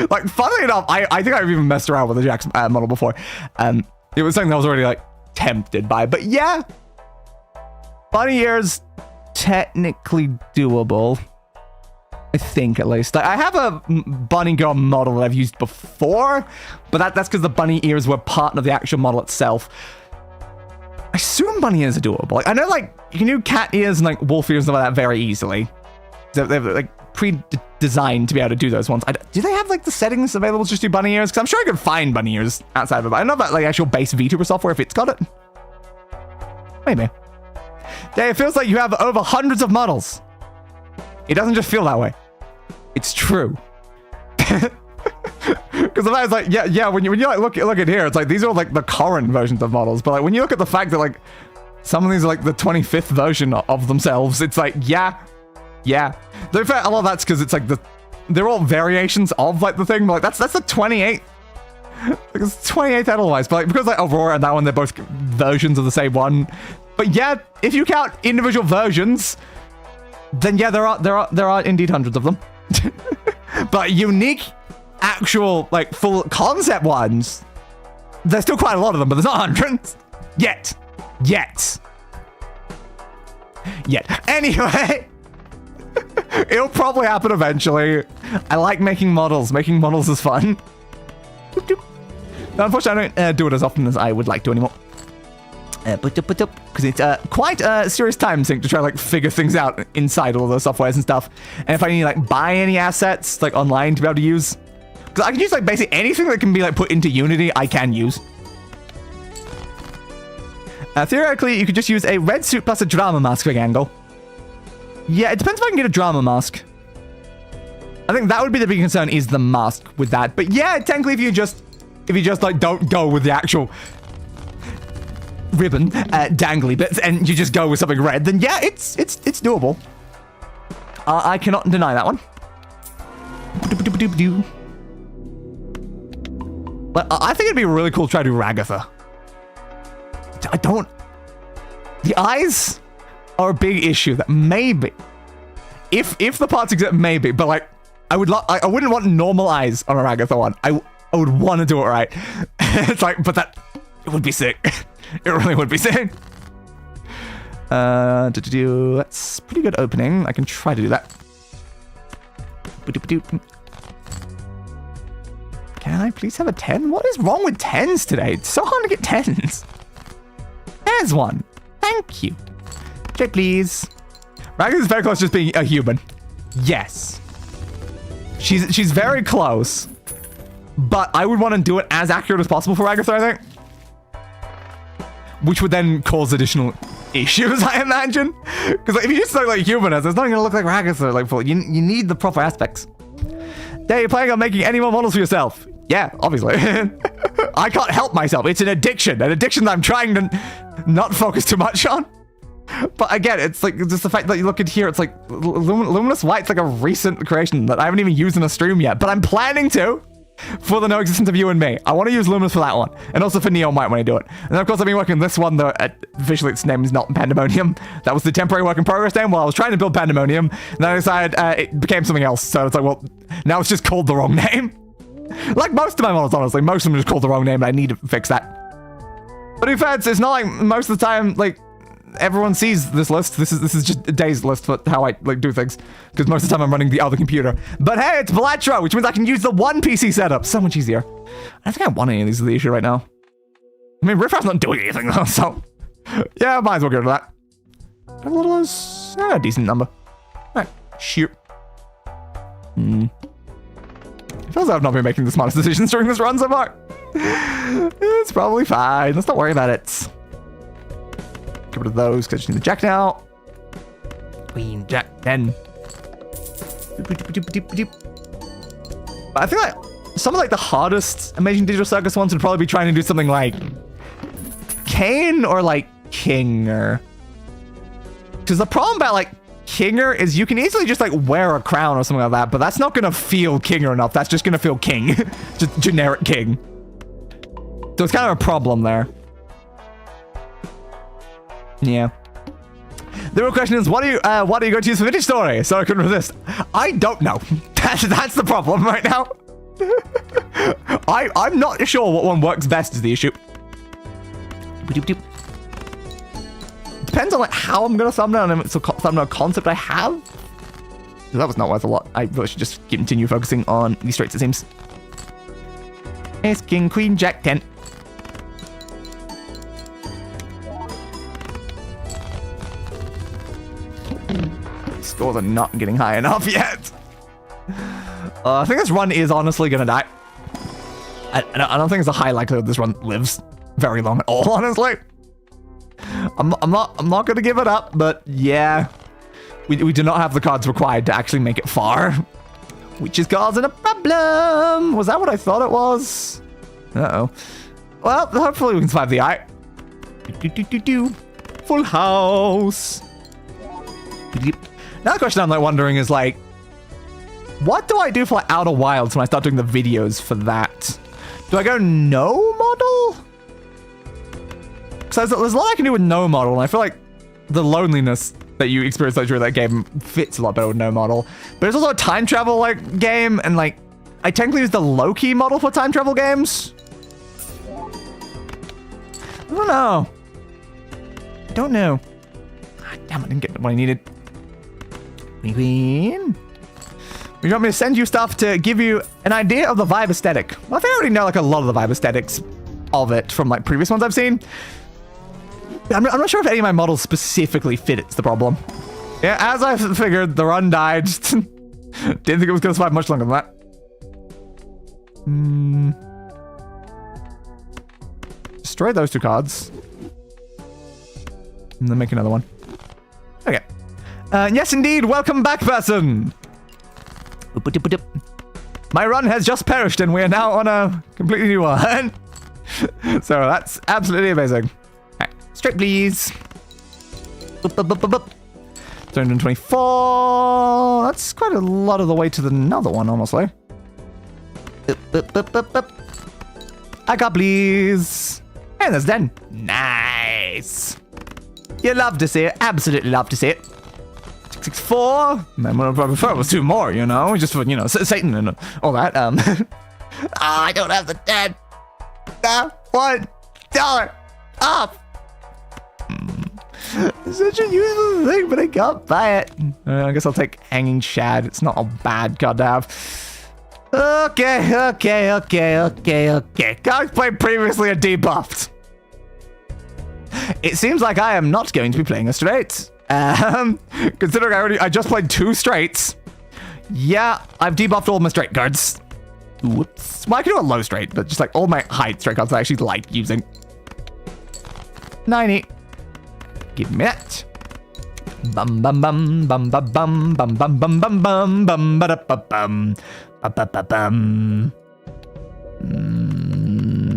Like, funnily enough, I think I've even messed around with the Jax model before. It was something I was already, like, tempted by. But yeah, bunny ears, technically doable. I think, at least. Like, I have a bunny girl model that I've used before, but that's because the bunny ears were part of the actual model itself. I assume bunny ears are doable. Like, I know, like, you can do cat ears and, like, wolf ears and stuff like that very easily. They're like, pre-designed to be able to do those ones. Do they have, like, the settings available to just do bunny ears? Because I'm sure I could find bunny ears outside of it, but I don't know about, like, actual base VTuber software, if it's got it. Maybe. Yeah, it feels like you have over hundreds of models. It doesn't just feel that way. It's true. Because I was like, yeah, when you like look at here, it's like these are like the current versions of models. But like when you look at the fact that like some of these are like the 25th version of themselves, it's like yeah. Though in fact, a lot of that's because it's like they're all variations of like the thing. But like that's the 28th. Like it's 28th otherwise. But like because like Aurora and that one, they're both versions of the same one. But yeah, if you count individual versions, then yeah, there are indeed hundreds of them. But unique, actual, like, full concept ones, there's still quite a lot of them, but there's not hundreds. Yet. Anyway, it'll probably happen eventually. I like making models. Making models is fun. Now, unfortunately, I don't do it as often as I would like to anymore. Because it's quite a serious time sink to try to like figure things out inside all those softwares and stuff. And if I need to like buy any assets like online to be able to use, because I can use like basically anything that can be like put into Unity, I can use. Theoretically, you could just use a red suit plus a drama mask for angle. Yeah, it depends if I can get a drama mask. I think that would be the big concern, is the mask with that. But yeah, technically, if you just like don't go with the actual ribbon dangly bits and you just go with something red, then yeah, it's doable. I cannot deny that one. But I think it'd be really cool to try to do Ragatha. The eyes are a big issue. That maybe if the parts exist, maybe, but like I wouldn't want normal eyes on a Ragatha one. I would want to do it right. It's like, but it would be sick. It really would be sick. That's pretty good opening. I can try to do that. Can I please have a 10? What is wrong with 10s today? It's so hard to get 10s. There's one. Thank you. Okay, please. Ragatha is very close to just being a human. Yes. She's very close. But I would want to do it as accurate as possible for Ragatha, I think. Which would then cause additional issues, I imagine. Because like, if you just look like human, it's not going to look like Ragatha. Like, you need the proper aspects. Yeah, you're planning on making any more models for yourself? Yeah, obviously. I can't help myself. It's an addiction. An addiction that I'm trying to not focus too much on. But again, it's like just the fact that you look at here, it's like Luminous White's like a recent creation that I haven't even used in a stream yet. But I'm planning to. For the no existence of you and me. I want to use Luminous for that one. And also for Neon White when I do it. And then of course I've been working on this one, though officially its name is not Pandemonium. That was the temporary work in progress name while I was trying to build Pandemonium. And then I decided it became something else. So it's like, well, now it's just called the wrong name. Like most of my models, honestly. Most of them are just called the wrong name and I need to fix that. But in fact, it's not like most of the time, like, everyone sees this list. This is just a day's list for how I like do things, because most of the time I'm running the other computer. But hey, it's Balatro, which means I can use the one PC setup. So much easier. I don't think I want any of these is the issue right now. I mean, Riffraff's not doing anything though, so yeah, might as well get rid of that. A little is a decent number. Alright, shoot. It feels like I've not been making the smartest decisions during this run so far. It's probably fine. Let's not worry about it. Get rid of those because I just need the jack now. Queen, jack, 10. But I think like some of like the hardest Amazing Digital Circus ones would probably be trying to do something like Kane or like Kinger. Because the problem about like Kinger is you can easily just like wear a crown or something like that, but that's not gonna feel Kinger enough. That's just gonna feel King. Just generic King. So it's kind of a problem there. Yeah. The real question is, what are you going to use for vintage story? So I couldn't resist. I don't know. That's the problem right now. I'm not sure what one works best is the issue. Depends on like how I'm gonna thumbnail and if it's a thumbnail concept I have. That was not worth a lot. I really should just continue focusing on these straights, it seems. Ace, king, queen, jack, 10. Scores are not getting high enough yet. I think this run is honestly gonna die. I don't think it's a high likelihood this run lives very long at all, honestly. I'm not gonna give it up, but yeah. We do not have the cards required to actually make it far. Which is causing a problem. Was that what I thought it was? Uh-oh. Well, hopefully we can survive the eye. Full house. Now the question I'm like wondering is like, what do I do for like Outer Wilds when I start doing the videos for that? Do I go no model? Because there's a lot I can do with no model, and I feel like the loneliness that you experience during that game fits a lot better with no model. But it's also a time travel like game, and like I technically use the low-key model for time travel games. I don't know. Ah, damn, I didn't get what I needed. Queen. You want me to send you stuff to give you an idea of the vibe aesthetic? Well, I think I already know like a lot of the vibe aesthetics of it from like previous ones I've seen. I'm not sure if any of my models specifically fit. It's the problem. Yeah, as I figured, the run died. Didn't think it was going to survive much longer than that. Destroy those two cards. And then make another one. Okay. Yes, indeed. Welcome back, person. My run has just perished, and we are now on a completely new one. So that's absolutely amazing. Straight, please. 224. That's quite a lot of the way to another one, honestly. I got please. And that's done. Nice. You love to see it. Absolutely love to see it. 664. Man, what I prefer was 2 more, you know? Just for, you know, Satan and all that. I don't have the $10. $1 off. It's such a useless thing, but I can't buy it. I guess I'll take Hanging Shad. It's not a bad card to have. Okay. Cards played previously are debuffed. It seems like I am not going to be playing a straight. Considering I just played 2 straights. Yeah, I've debuffed all my straight cards. Whoops. Well, I can do a low straight, but just like all my high straight cards I actually like using. 90. Give me that. Bum bum bum bum bum bum bum bum bum bum bum bum ba da ba bum ba ba ba bum.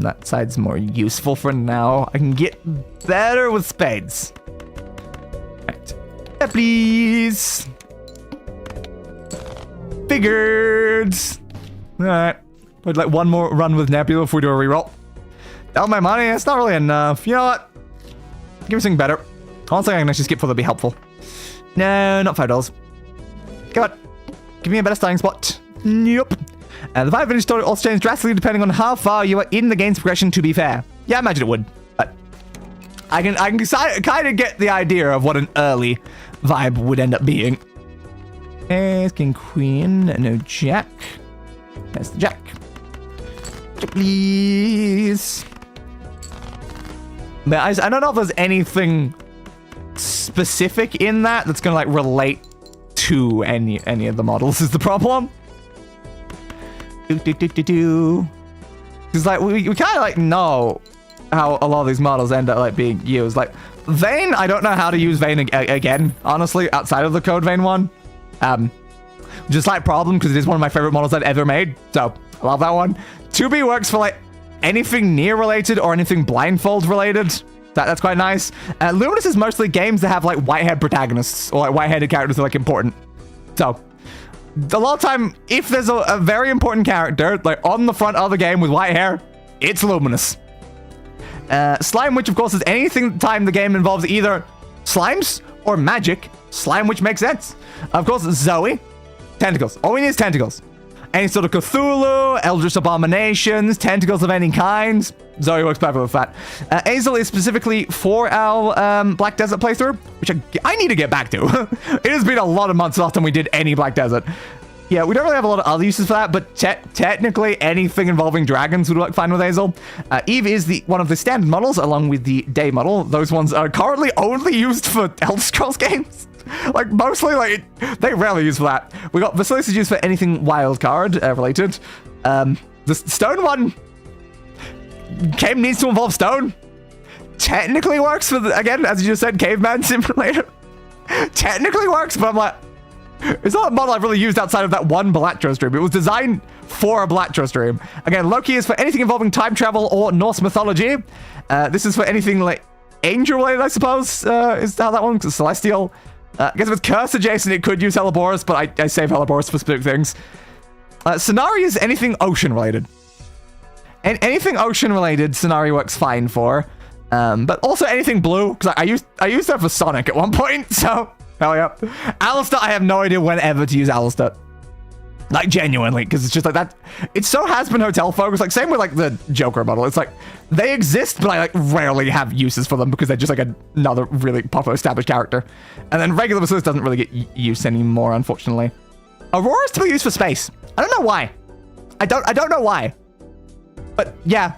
That side's more useful for now. I can get better with spades. Right. Yeah, please. Figured. Alright. I'd like one more run with Nebula before we do a reroll. Down my money, it's not really enough. You know what? Give me something better. Honestly, I can actually skip for that'd be helpful. No, not $5. Come on. Give me a better starting spot. Nope. The vibe vintage story also changes drastically depending on how far you are in the game's progression, to be fair. Yeah, I imagine it would. But I can kind of get the idea of what an early vibe would end up being. Ace, king, queen, no jack. There's the jack. Jack, please. But I don't know if there's anything specific in that's gonna like relate to any of the models is the problem. Because like we kind of like know how a lot of these models end up like being used. Like Vayne, I don't know how to use Vayne again, honestly, outside of the Code Vayne one. Just like problem because it is one of my favorite models I've ever made. So I love that one. 2B works for like anything near related or anything blindfold related. That's quite nice. Luminous is mostly games that have like white-haired protagonists or like white-headed characters that are like important. So a lot of time, if there's a very important character like on the front of the game with white hair, it's Luminous. Slime Witch, of course, is anything time the game involves either slimes or magic, slime, which makes sense. Of course, Zoe, tentacles. All we need is tentacles. Any sort of Cthulhu, Eldritch Abominations, tentacles of any kind. Zoe works perfectly with that. Azel is specifically for our Black Desert playthrough, which I need to get back to. It has been a lot of months last time we did any Black Desert. Yeah, we don't really have a lot of other uses for that, but technically anything involving dragons would work fine with Azel. Eve is one of the standard models, along with the day model. Those ones are currently only used for Elder Scrolls games. Like, mostly, like, they rarely use for that. We got Vasilis is used for anything wildcard related. The stone one, game needs to involve stone. Technically works for, again, as you just said, Caveman Simulator. Technically works, but I'm like, it's not a model I've really used outside of that one Balatro stream. It was designed for a Balatro stream. Again, Loki is for anything involving time travel or Norse mythology. This is for anything like angel related, I suppose, is how that one, because it's celestial. I guess if it's curse adjacent, it could use Helleborus, but I save Helleborus for specific things. Scenario is anything ocean related. And anything ocean related, Scenario works fine for. But also anything blue, because I used that for Sonic at one point, so hell yeah. Alistair, I have no idea when ever to use Alistair. Like, genuinely, because it's just like that. It's so has-been hotel focused. Like, same with, like, the Joker model. It's like, they exist, but I, like, rarely have uses for them because they're just, like, another really popular established character. And then regular Vasilis doesn't really get use anymore, unfortunately. Aurora is typically used for space. I don't know why. I don't know why. But, yeah.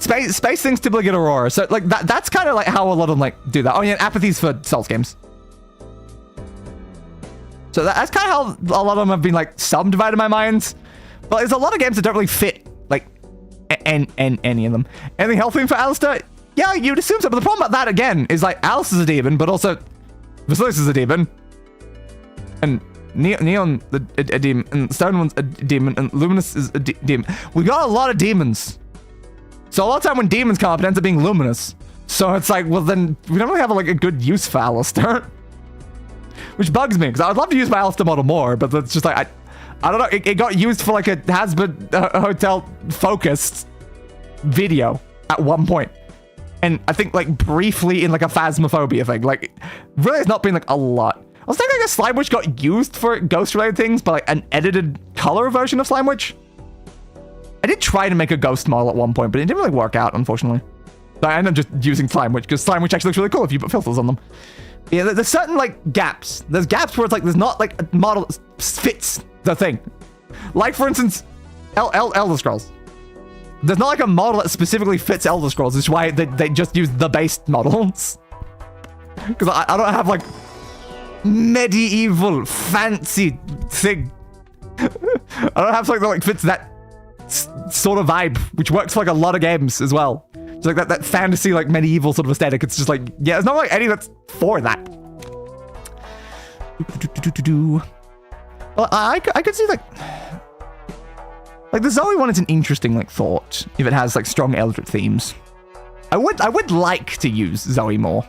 Space things typically get Aurora. So, like, that's kind of, like, how a lot of them, like, do that. Oh, yeah, Apathy's for Souls games. So that's kind of how a lot of them have been, like, subdivided in my mind. But there's a lot of games that don't really fit, like, any of them. Anything healthy for Alistair? Yeah, you'd assume so. But the problem about that, again, is, like, Alistair's a demon, but also Vasilis is a demon. And Neon, a demon. And Stone One's a demon. And Luminous is a demon. We got a lot of demons. So a lot of time when demons come up, it ends up being Luminous. So it's like, well, then we don't really have, like, a good use for Alistair. Which bugs me, because I would love to use my Alistair model more, but that's just like, I don't know, it got used for like a has-been hotel focused video at one point. And I think like briefly in like a Phasmophobia thing, like really it's not been like a lot. I was thinking like a Slime Witch got used for ghost related things, but like an edited color version of Slime Witch. I did try to make a ghost model at one point, but it didn't really work out, unfortunately. So I ended up just using Slime Witch, because Slime Witch actually looks really cool if you put filters on them. Yeah, there's certain, like, gaps. There's gaps where it's, like, there's not, like, a model that fits the thing. Like, for instance, Elder Scrolls. There's not, like, a model that specifically fits Elder Scrolls, which is why they just use the base models. Because I don't have, like, medieval, fancy thing. I don't have something that, like, fits that sort of vibe, which works for, like, a lot of games as well. It's like that fantasy, like, medieval sort of aesthetic. It's just like, yeah, it's not like any that's for that. Well, I could see, like the Zoe one is an interesting, like, thought. If it has, like, strong Eldritch themes. I would like to use Zoe more.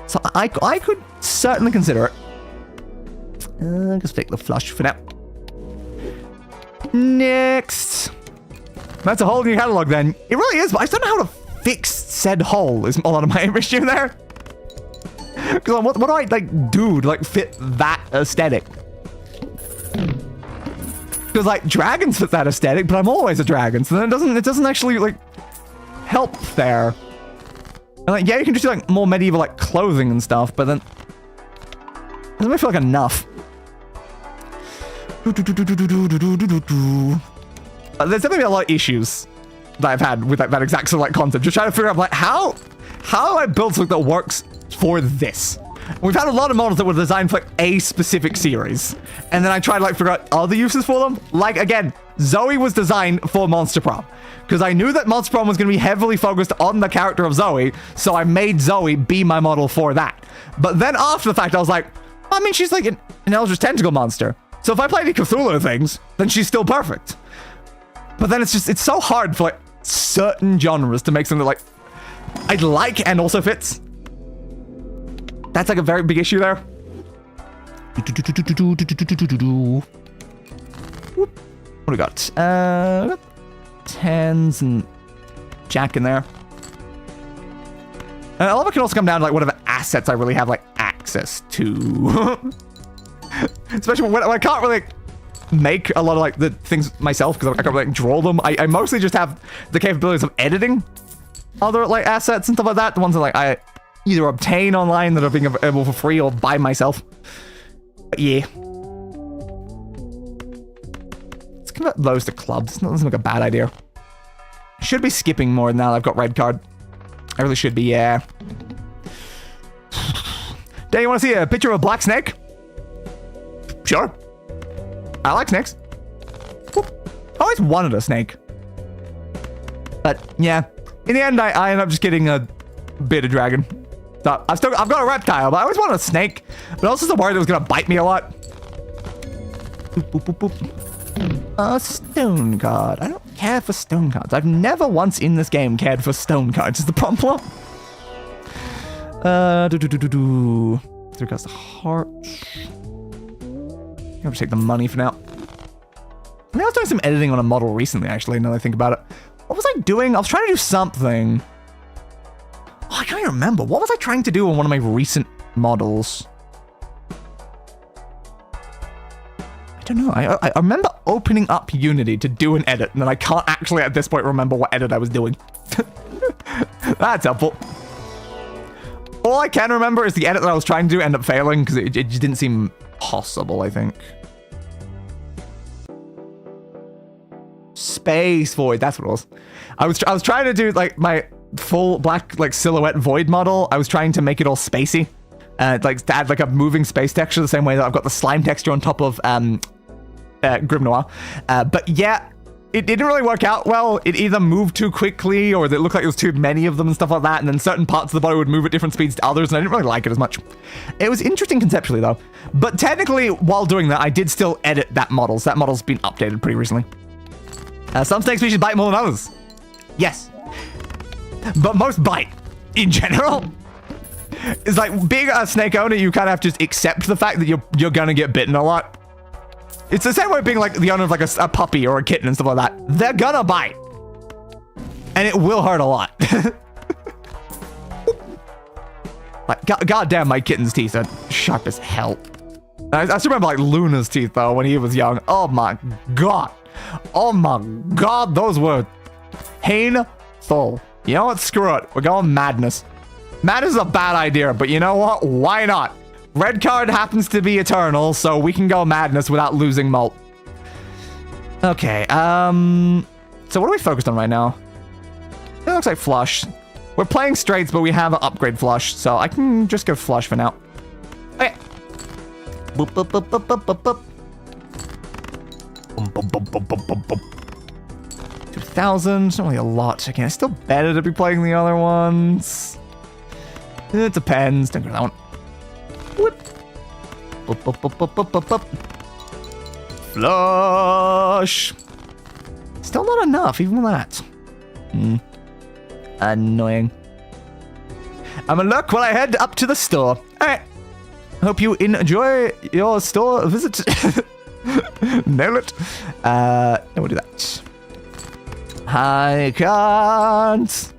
So I could certainly consider it. Just take the flush for now. Next. That's a whole new catalog then. It really is, but I just don't know how to fix said hole is a lot of my issue there. Because what do I like do to like fit that aesthetic? Because like dragons fit that aesthetic, but I'm always a dragon, so then it doesn't actually like help there. And like yeah, you can just do like more medieval like clothing and stuff, but then it doesn't really feel like enough. There's definitely a lot of issues that I've had with that exact sort of like concept. Just trying to figure out like how do I build something that works for this? We've had a lot of models that were designed for like a specific series, and then I tried to like figure out other uses for them. Like again, Zoe was designed for Monster Prom because I knew that Monster Prom was going to be heavily focused on the character of Zoe, so I made Zoe be my model for that. But then after the fact, I was like, I mean, she's like an Eldritch Tentacle monster, so if I play the Cthulhu things, then she's still perfect. But then it's so hard for like certain genres to make something that like I'd like and also fits. That's like a very big issue there. What do we got? Tens and Jack in there. And a lot of it can also come down to like whatever assets I really have like access to. Especially when I can't really make a lot of like the things myself because I can't really like, draw them. I mostly just have the capabilities of editing other like assets and stuff like that. The ones that like I either obtain online that are being available for free or buy myself. But yeah. Let's convert those to clubs. That doesn't look a bad idea. Should be skipping more now that I've got red card. I really should be, yeah. Dan, you want to see a picture of a black snake? Sure. I like snakes. I always wanted a snake. But, yeah. In the end, I end up just getting a bearded dragon. So I've got a reptile, but I always wanted a snake. But I was also worried it was going to bite me a lot. Boop, boop, boop, boop. A stone card. I don't care for stone cards. I've never once in this game cared for stone cards. Is the problem? There goes the hearts. I'm gonna take the money for now. I mean, I was doing some editing on a model recently, actually, now that I think about it. What was I doing? I was trying to do something. Oh, I can't even remember. What was I trying to do on one of my recent models? I don't know. I remember opening up Unity to do an edit, and then I can't actually at this point remember what edit I was doing. That's helpful. All I can remember is the edit that I was trying to do ended up failing because it just didn't seem possible, I think. Space Void, that's what it was. I was trying to do like my full black like silhouette void model. I was trying to make it all spacey. Like to add like a moving space texture the same way that I've got the slime texture on top of Grim Noir. But yeah, it didn't really work out well. It either moved too quickly or it looked like there was too many of them and stuff like that, and then certain parts of the body would move at different speeds to others, and I didn't really like it as much. It was interesting conceptually though, but technically while doing that I did still edit that model, so that model's been updated pretty recently. Some snake species bite more than others. Yes. But most bite in general. It's like being a snake owner, you kind of have to just accept the fact that you're gonna get bitten a lot. It's the same way being like the owner of like a puppy or a kitten and stuff like that. They're gonna bite. And it will hurt a lot. Like, goddamn, my kitten's teeth are sharp as hell. I still remember like Luna's teeth though when he was young. Oh my god. Oh my god, those were painful. You know what? Screw it. We're going madness. Madness is a bad idea, but you know what? Why not? Red card happens to be eternal, so we can go madness without losing malt. Okay, so what are we focused on right now? It looks like flush. We're playing straights, but we have an upgrade flush, so I can just go flush for now. Okay. Boop, boop, boop, boop, boop, boop, boop. Boom, boom, boom, boom, boom, boom, boom. 2,000, not really a lot. Again, it's still better to be playing the other ones. It depends. Don't go to that one. Whoop. Boop, boop, boop, boop, boop, boop, boop. Flush. Still not enough, even with that. Annoying. I'm gonna look while I head up to the store. Alright. Hope you enjoy your store visit. Nail it. Then we'll do that. I can't.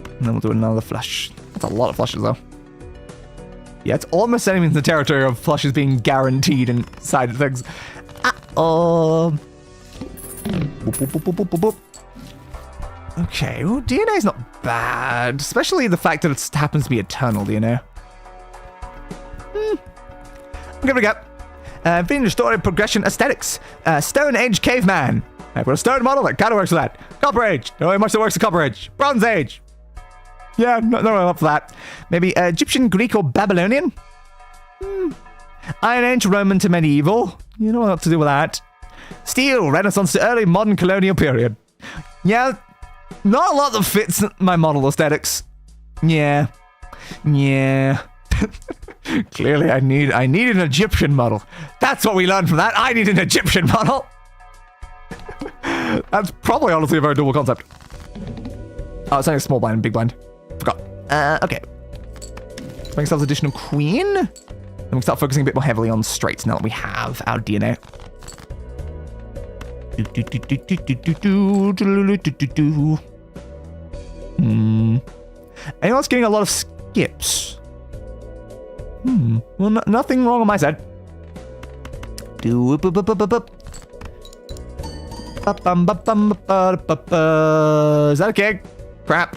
And then we'll do another flush. That's a lot of flushes, though. Yeah, it's almost sending me into the territory of flushes being guaranteed inside of things. Boop, boop, boop, boop, boop, boop, boop. Okay, well, DNA is not bad. Especially the fact that it happens to be eternal DNA. I'm gonna get Being restored progression aesthetics. Stone Age caveman. I've got a stone model that kind of works for that. Copper Age. Not very much that works for Copper Age. Bronze Age. Yeah, not really up for that. Maybe Egyptian, Greek, or Babylonian? Iron Age, Roman to medieval. You know what to do with that. Steel, Renaissance to early modern colonial period. Yeah, not a lot that fits my model aesthetics. Yeah. Clearly, I need an Egyptian model. That's what we learned from that. I need an Egyptian model. That's probably honestly a very doable concept. Oh, it's only a small blind and big blind. Forgot. Okay. Make ourselves additional queen. Then we can start focusing a bit more heavily on straights now that we have our DNA. Anyone else getting a lot of skips? Well, nothing wrong on my side. Is that a king? Crap.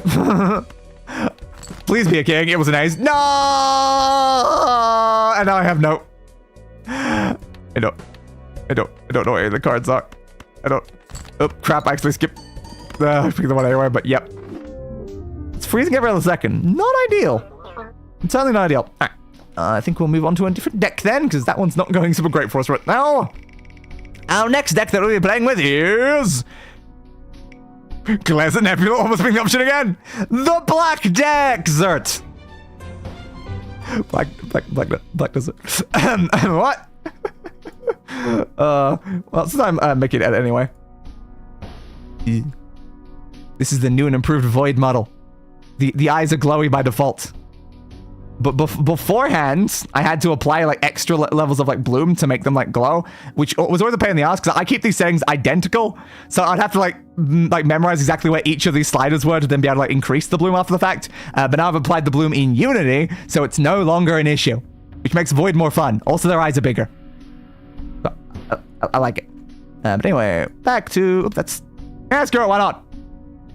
Please be a king. It was an ace. No! And now I have no. I don't know where the cards are. Oh, crap. I actually skipped. I picked the one anyway, but yep. It's freezing every other second. Not ideal. It's certainly not ideal. All right. I think we'll move on to a different deck then, because that one's not going super great for us right now. Our next deck that we'll be playing with is... Glares at Nebula almost being the option again. The Black Deck, Zert. Black Desert. What? Well, since I'm making it anyway. This is the new and improved Void model. The eyes are glowy by default. But beforehand, I had to apply like extra levels of like bloom to make them like glow, which was always a pain in the ass because I keep these settings identical. So I'd have to like memorize exactly where each of these sliders were to then be able to like increase the bloom after the fact. But now I've applied the bloom in Unity, so it's no longer an issue, which makes Void more fun. Also, their eyes are bigger. So, I like it. But anyway, back to... Yeah, screw it, why not?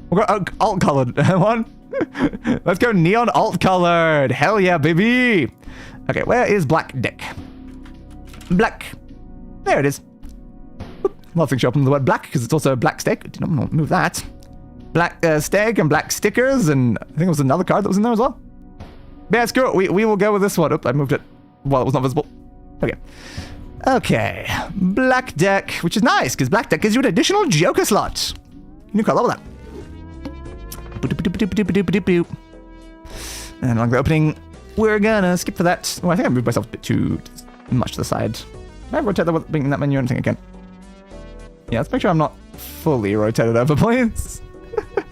We'll go alt-colored one. Let's go neon alt-colored. Hell yeah, baby. Okay, where is Black Deck? Black. There it is. Last thing show up on the word black because it's also a black steak. Did not move that. Black steak and black stickers, and I think there was another card that was in there as well. Yeah, screw it. We will go with this one. Oop, I moved it. Well, it was not visible. Okay. Okay. Black Deck, which is nice because Black Deck gives you an additional Joker slot. New color, love that. And along the opening, we're gonna skip for that. Oh, I think I moved myself a bit too much to the side. Can I rotate that with being in that menu? I don't think I can. Yeah, let's make sure I'm not fully rotated over, please.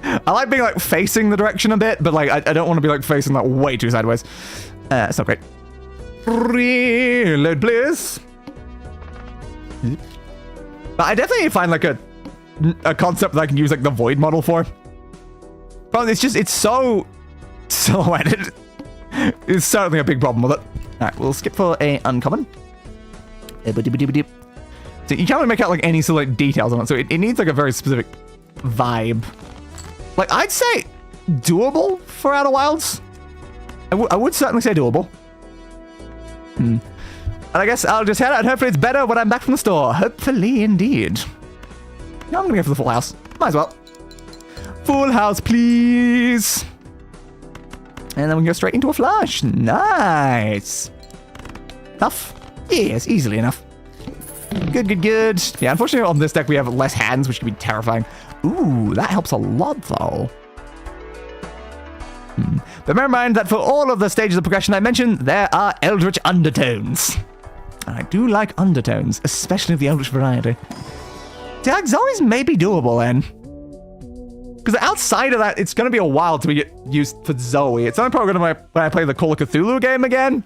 I like being like facing the direction a bit, but like I don't want to be like facing like way too sideways. It's not great. Reload, please. But I definitely find like a concept that I can use like the Void model for. But it's so silhouetted. It's certainly a big problem with it. Alright, we'll skip for a uncommon. So you can't really make out like any sort of like details on it, so it needs like a very specific vibe. Like I'd say doable for Outer Wilds. I would certainly say doable. And I guess I'll just head out and hopefully it's better when I'm back from the store. Hopefully indeed. No, I'm gonna go for the full house. Might as well. Full house, please. And then we can go straight into a flush. Nice. Enough? Yes, easily enough. Good. Yeah, unfortunately on this deck we have less hands, which can be terrifying. Ooh, that helps a lot though. But bear in mind that for all of the stages of progression I mentioned, there are eldritch undertones. And I do like undertones, especially of the eldritch variety. See, like Zoe's may be doable then. Because outside of that, it's going to be a while till we get used for Zoe. It's only probably going to be when I play the Call of Cthulhu game again.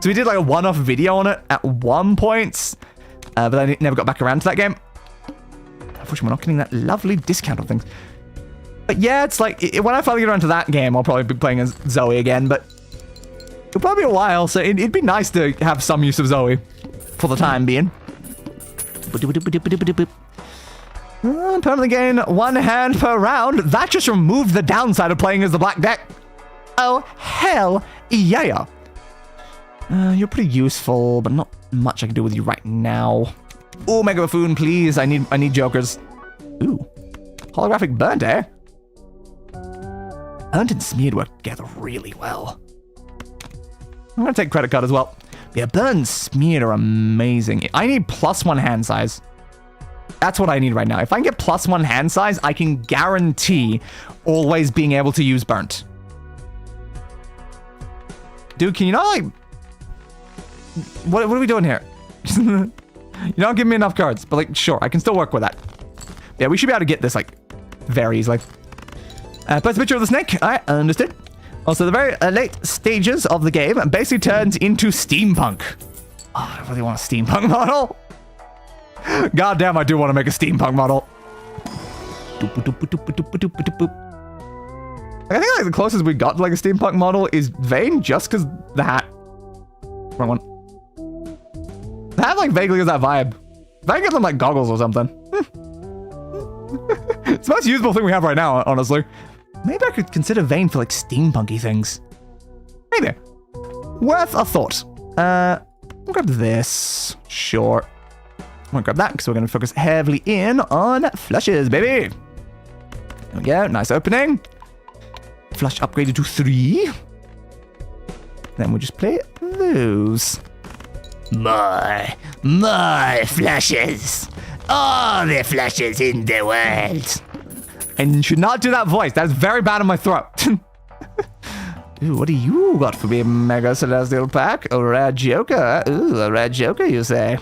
So we did like a one-off video on it at one point. But I never got back around to that game. Unfortunately, we're not getting that lovely discount on things. But yeah, it's like, when I finally get around to that game, I'll probably be playing as Zoe again. But it'll probably be a while, so it'd be nice to have some use of Zoe for the time being. Permanently gain 1 hand per round. That just removed the downside of playing as the Black Deck. Oh, hell yeah. You're pretty useful, but not much I can do with you right now. Oh, Mega Buffoon, please. I need jokers. Ooh. Holographic Burnt, eh? Burnt and Smeared work together really well. I'm gonna take Credit Card as well. Yeah, Burnt and Smeared are amazing. I need +1 hand size. That's what I need right now. If I can get +1 hand size, I can guarantee always being able to use Burnt. Dude, can you not like... What are we doing here? You're not giving me enough cards, but like, sure, I can still work with that. Yeah, we should be able to get this like very easily. Post a picture of the snake. All right, understood. Also, the very late stages of the game basically turns into steampunk. Oh, I really want a steampunk model. God damn, I do want to make a steampunk model. I think like the closest we got to like a steampunk model is Vayne, just because the hat. Wrong one. That like vaguely gives that vibe. If I get them like goggles or something. It's the most usable thing we have right now, honestly. Maybe I could consider Vane for like steampunky things. Maybe. Worth a thought. We'll grab this. Sure. I'm gonna grab that because we're gonna focus heavily in on flushes, baby. There we go. Nice opening. Flush upgraded to 3. Then we'll just play those. More flushes. All the flushes in the world. And you should not do that voice. That's very bad in my throat. Ooh, what do you got for me, Mega Celestial Pack? A rare Joker. Ooh, a rare Joker, you say?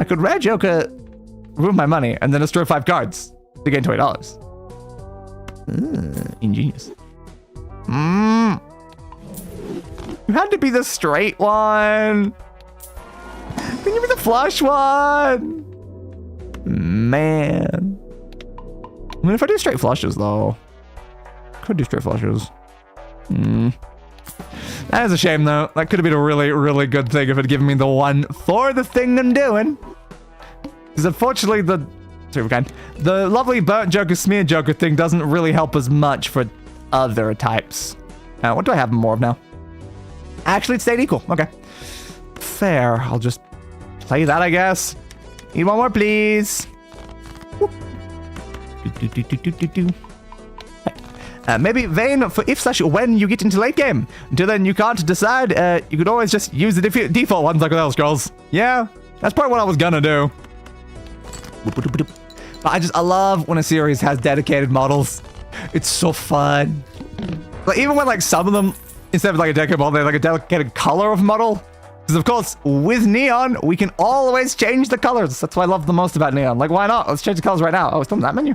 I could rare Joker, remove my money, and then destroy 5 cards to gain $20. Ingenious. You had to be the straight one. Can you be the flush one? Man. I mean, if I do straight flushes, though. Could do straight flushes. That is a shame, though. That could have been a really, really good thing if it had given me the one for the thing I'm doing. Because unfortunately, the lovely burnt Joker, smear Joker thing doesn't really help as much for other types. What do I have more of now? Actually, it stayed equal. Okay. Fair. I'll just play that, I guess. Need one more, please. Maybe Vane for if/when you get into late game. Until then, you can't decide. You could always just use the default ones like with Elder Scrolls. Yeah, that's probably what I was gonna do. But I love when a series has dedicated models. It's so fun. Like even when like some of them, instead of like a dedicated model, they're like a dedicated color of model. Because of course, with Neon, we can always change the colors. That's what I love the most about Neon. Like, why not? Let's change the colors right now. Oh, it's still in that menu.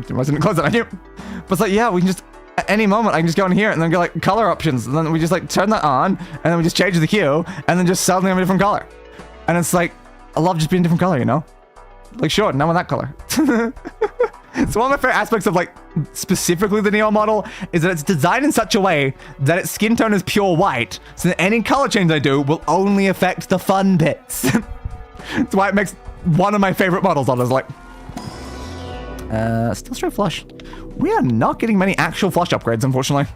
I wasn't close that menu. But it's like, yeah, we can just, at any moment, I can just go in here and then go like color options. And then we just like turn that on and then we just change the hue and then just suddenly have a different color. And it's like, I love just being a different color, you know? Like, sure, now I'm that color. So one of my favorite aspects of like specifically the Neon model is that it's designed in such a way that its skin tone is pure white, so that any color change I do will only affect the fun bits. That's why it makes one of my favorite models, honestly. Still straight flush. We are not getting many actual flush upgrades, unfortunately.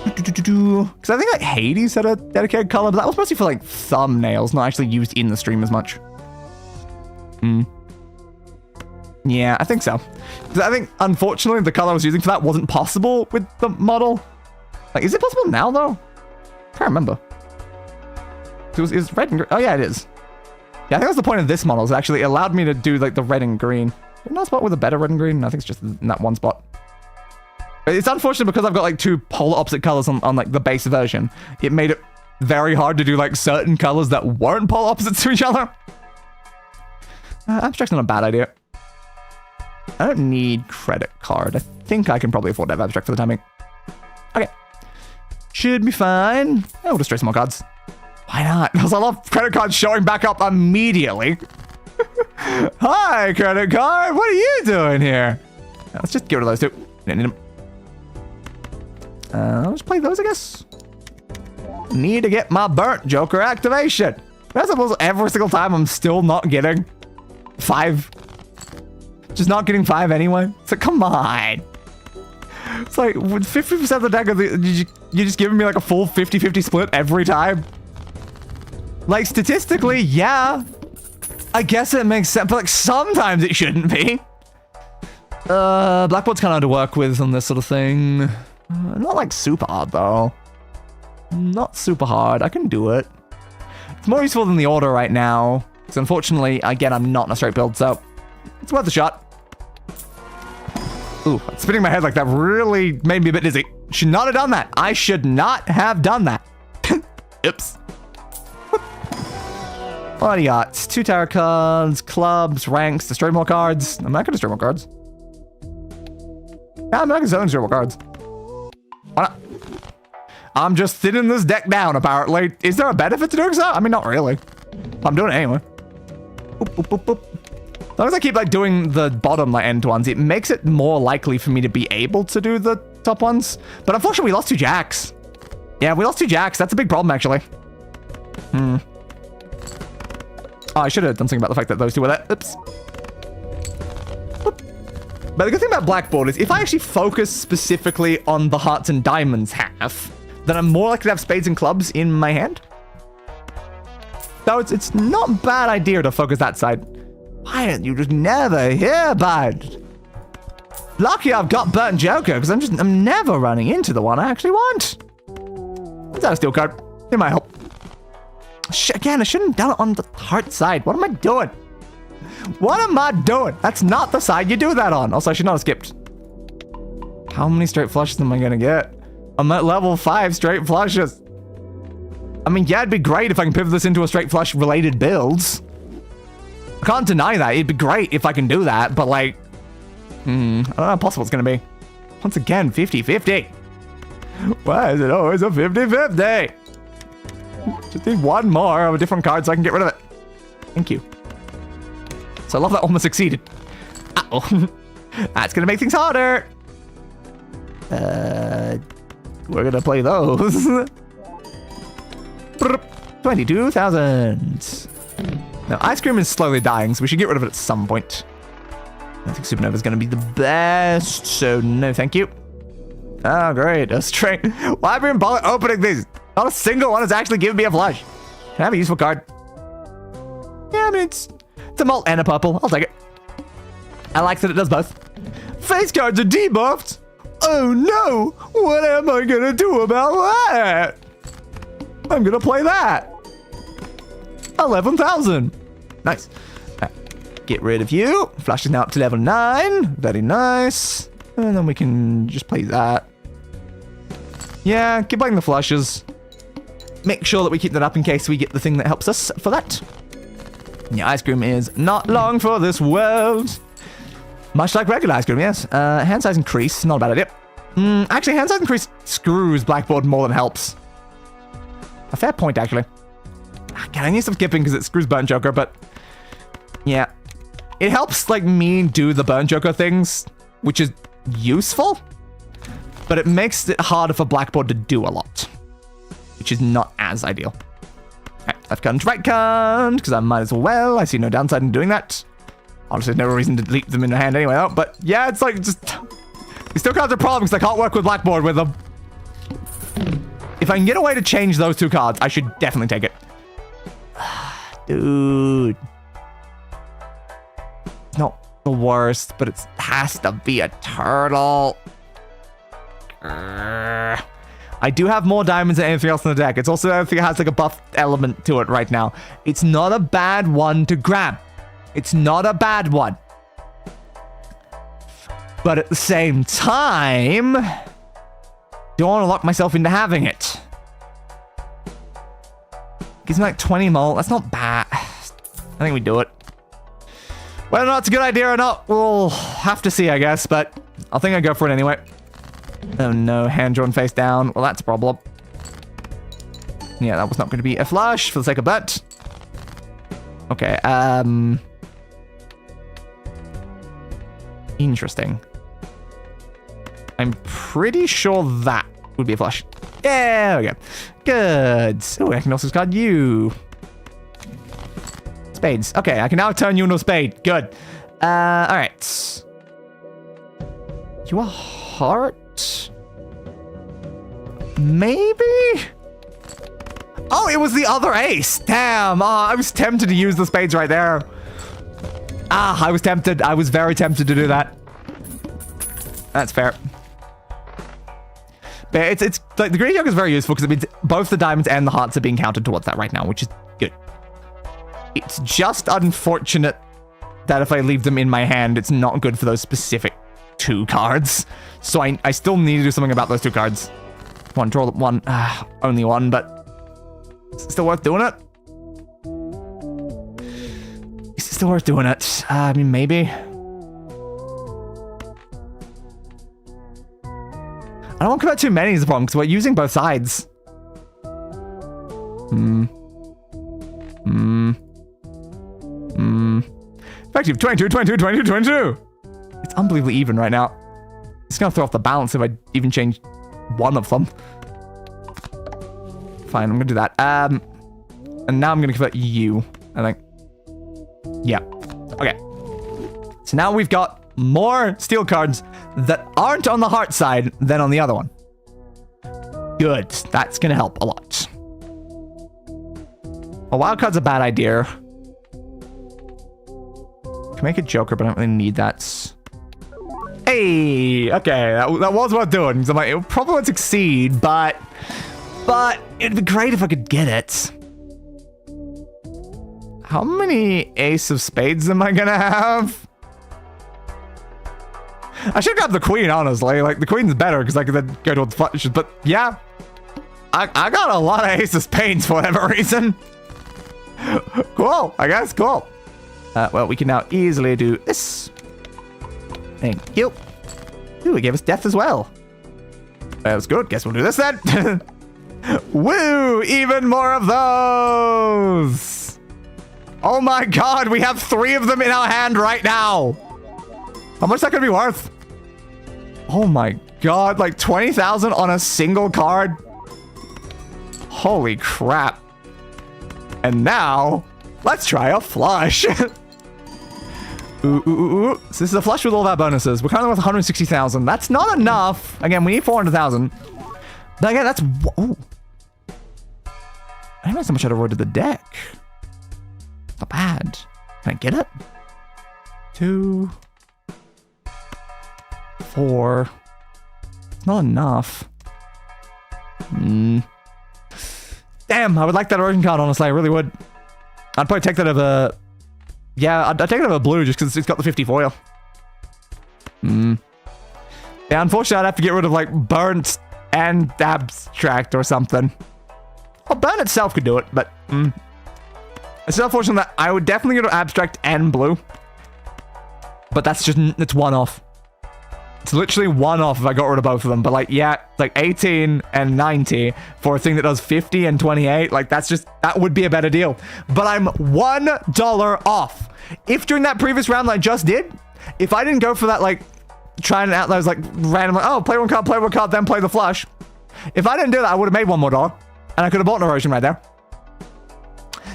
Because I think like Hades had a dedicated color, but that was mostly for like thumbnails, not actually used in the stream as much. Yeah, I think so. Because I think, unfortunately, the color I was using for that wasn't possible with the model. Like, is it possible now, though? I can't remember. It was red and green. Oh, yeah, it is. Yeah, I think that's the point of this model, is actually it allowed me to do, like, the red and green. Another spot with a better red and green? I think it's just in that one spot. It's unfortunate because I've got, like, 2 polar opposite colors on like, the base version. It made it very hard to do, like, certain colors that weren't polar opposites to each other. Abstract's not a bad idea. I don't need credit card. I think I can probably afford to have abstract for the timing. Okay. Should be fine. Oh, we'll just trade some more cards. Why not? Because I love credit cards showing back up immediately. Hi, credit card. What are you doing here? Let's just get rid of those 2. Don't need them. I'll just play those, I guess. Need to get my burnt Joker activation. I suppose every single time I'm still not getting 5. Just not getting 5 anyway. It's like, come on. It's like, with 50% of the deck, you're just giving me like a full 50-50 split every time. Like, statistically, yeah. I guess it makes sense, but like, sometimes it shouldn't be. Blackboard's kind of hard to work with on this sort of thing. Not like super hard, though. Not super hard. I can do it. It's more useful than the order right now. So unfortunately, again, I'm not in a straight build, so it's worth a shot. Ooh, spinning my head like that really made me a bit dizzy. Should not have done that. I should not have done that. Oops. What do you got? 2 tarot cards, clubs, ranks, destroy more cards. I'm not gonna destroy more cards. Yeah, I'm not gonna destroy more cards. Why not? I'm just thinning this deck down, apparently. Is there a benefit to doing so? I mean, not really. I'm doing it anyway. Boop, boop, boop, boop. As long as I keep like doing the bottom like end ones, it makes it more likely for me to be able to do the top ones. But unfortunately, we lost 2 jacks. Yeah, we lost 2 jacks. That's a big problem, actually. Oh, I should have done something about the fact that those 2 were there. Oops. Whoop. But the good thing about Blackboard is if I actually focus specifically on the hearts and diamonds half, then I'm more likely to have spades and clubs in my hand. So it's not a bad idea to focus that side. Why don't you just never hear, bud? Lucky I've got Burnt Joker, because I'm never running into the one I actually want. Is that a steel card? It might help. Again, I shouldn't have done it on the heart side. What am I doing? What am I doing? That's not the side you do that on. Also, I should not have skipped. How many straight flushes am I going to get? I'm at level 5 straight flushes. I mean, yeah, it'd be great if I can pivot this into a straight flush related builds. I can't deny that. It'd be great if I can do that, but like, I don't know how possible it's going to be. Once again, 50-50. Why is it always a 50-50? Just need one more of a different card so I can get rid of it. Thank you. So I love that almost succeeded. Uh-oh. That's going to make things harder. We're going to play those. 22,000. Now, ice cream is slowly dying, so we should get rid of it at some point. I think Supernova is going to be the best, so no thank you. Oh, great. A straight. Why have I been opening these? Not a single one has actually given me a flush. Can I have a useful card? Yeah, I mean, it's a malt and a purple. I'll take it. I like that it does both. Face cards are debuffed. Oh, no. What am I going to do about that? I'm going to play that. 11,000. Nice. Get rid of you. Flash is now up to level 9. Very nice. And then we can just play that. Yeah, keep playing the flushes. Make sure that we keep that up in case we get the thing that helps us for that. Yeah, ice cream is not long for this world. Much like regular ice cream, yes. Hand size increase, not a bad idea. Actually, hand size increase screws Blackboard more than helps. A fair point, actually. Again, I need some skipping because it screws Burnt Joker, but yeah. It helps, like, me do the Burnt Joker things, which is useful, but it makes it harder for Blackboard to do a lot, which is not as ideal. Alright, left card, right card, because I might as well. I see no downside in doing that. Honestly, there's no reason to leave them in the hand anyway, though, but yeah, it's like, just... These still cards are problems because I can't work with Blackboard with them. If I can get a way to change those 2 cards, I should definitely take it. Dude. It's not the worst, but it has to be a turtle. I do have more diamonds than anything else in the deck. It's also, I think it has like a buff element to it right now. It's not a bad one to grab. It's not a bad one. But at the same time, don't want to lock myself into having it. Gives me like 20 mult. That's not bad. I think we do it. Whether or not it's a good idea or not, we'll have to see, I guess. But I think I'll go for it anyway. Oh no, hand drawn face down. Well, that's a problem. Yeah, that was not going to be a flush for the sake of bet. Okay, interesting. I'm pretty sure that would be a flush. Yeah, there we go. Good. Oh, I can also discard you. Spades. Okay, I can now turn you into a spade. Good. Alright. You are heart? Maybe? Oh, it was the other ace. Damn. Oh, I was tempted to use the spades right there. I was tempted. I was very tempted to do that. That's fair. But it's like the Green Joker is very useful because it means both the diamonds and the hearts are being counted towards that right now, which is good. It's just unfortunate that if I leave them in my hand, it's not good for those specific 2 cards. So I still need to do something about those 2 cards. One, draw one, only one, but it's still worth doing it. Is it still worth doing it? I mean, maybe. I don't want to convert too many is the problem because we're using both sides. Effective 22, 22, 22, 22. It's unbelievably even right now. It's going to throw off the balance if I even change one of them. fine. I'm gonna do that. And now I'm gonna convert you, I think. Yeah. Okay. So now we've got more steel cards that aren't on the heart side than on the other one. Good. That's gonna help a lot. A wild card's a bad idea. Can make a Joker, but I don't really need that. Hey! Okay, that was worth doing. So I'm like, it probably won't succeed, but it'd be great if I could get it. How many Ace of Spades am I gonna have? I should grab the Queen, honestly. Like, the Queen's better because I could then go towards flushes. But yeah, I got a lot of Ace of Spades for whatever reason. Cool, I guess, cool. Well, we can now easily do this. Thank you. Ooh, it gave us death as well. That was good. Guess we'll do this then. Woo! Even more of those! Oh my god, we have 3 of them in our hand right now! How much is that gonna be worth? Oh my god, like 20,000 on a single card? Holy crap. And now, let's try a flush. Ooh. So this is a flush with all of our bonuses. We're currently worth 160,000. That's not enough. Again, we need 400,000. But again, that's... Ooh. I didn't realize how much I'd avoided the deck. Not bad. Can I get it? 2... 4... It's not enough. Damn, I would like that origin card, honestly. I really would. I'd probably take that over... Yeah, I'd take it over blue just because it's got the 50 foil. Yeah, unfortunately, I'd have to get rid of, like, burnt and abstract or something. Well, burn itself could do it, but... It's unfortunate that I would definitely go to abstract and blue. But that's just... It's one off. It's literally one off if I got rid of both of them. But, like, yeah, like 18 and 90 for a thing that does 50 and 28. Like, that's just... That would be a better deal. But I'm $1 off. If during that previous round that I just did, if I didn't go for that, like, trying out those, like, random, like, oh, play one card, then play the flush. If I didn't do that, I would have made $1 more. And I could have bought an erosion right there.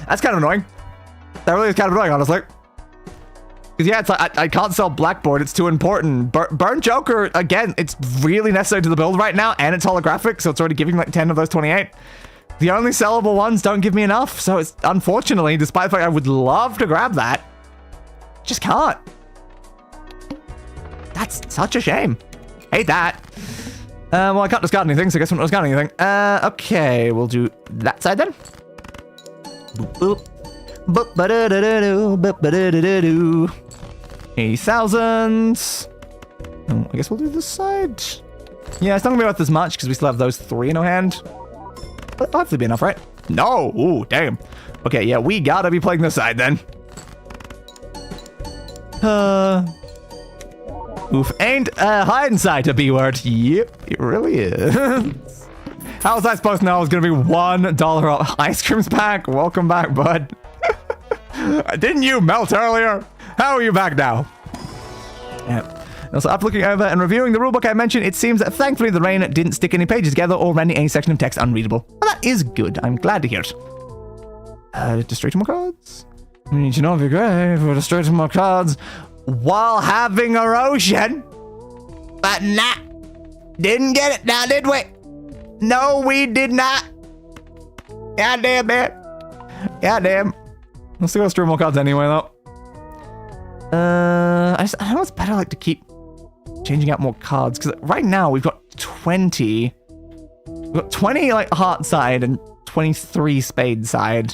That's kind of annoying. That really is kind of annoying, honestly. Because, yeah, it's like, I can't sell Blackboard. It's too important. Burn Joker, again, it's really necessary to the build right now, and it's holographic, so it's already giving, like, 10 of those 28. The only sellable ones don't give me enough, so it's, unfortunately, despite the fact I would love to grab that, just can't. That's such a shame. Hate that. Well, I can't discard anything, so I guess I'm not discarding anything. Okay, we'll do that side then. Boop, boop. 80,000. Oh, I guess we'll do this side. Yeah, it's not gonna be worth as much because we still have those 3 in our hand. But it'll hopefully be enough, right? No! Ooh, damn. Okay, yeah, we gotta be playing this side then. Oof, ain't hindsight a B word? Yep, it really is. How was I supposed to know it was gonna be $1 off? Ice cream's back. Welcome back, bud. Didn't you melt earlier? How are you back now? Yep. Also, after looking over and reviewing the rulebook I mentioned, it seems that thankfully the rain didn't stick any pages together or render any section of text unreadable. Well, that is good. I'm glad to hear it. Destroy 2 more cards? We need to know if you're great. We'll destroy 2 more cards while having erosion. But nah. Didn't get it now, did we? No, we did not. God damn, man. God damn. Let's go destroy more cards anyway, though. I know it's better, like, to keep changing out more cards, because right now we've got 20. We've got 20, like, heart side and 23 spade side.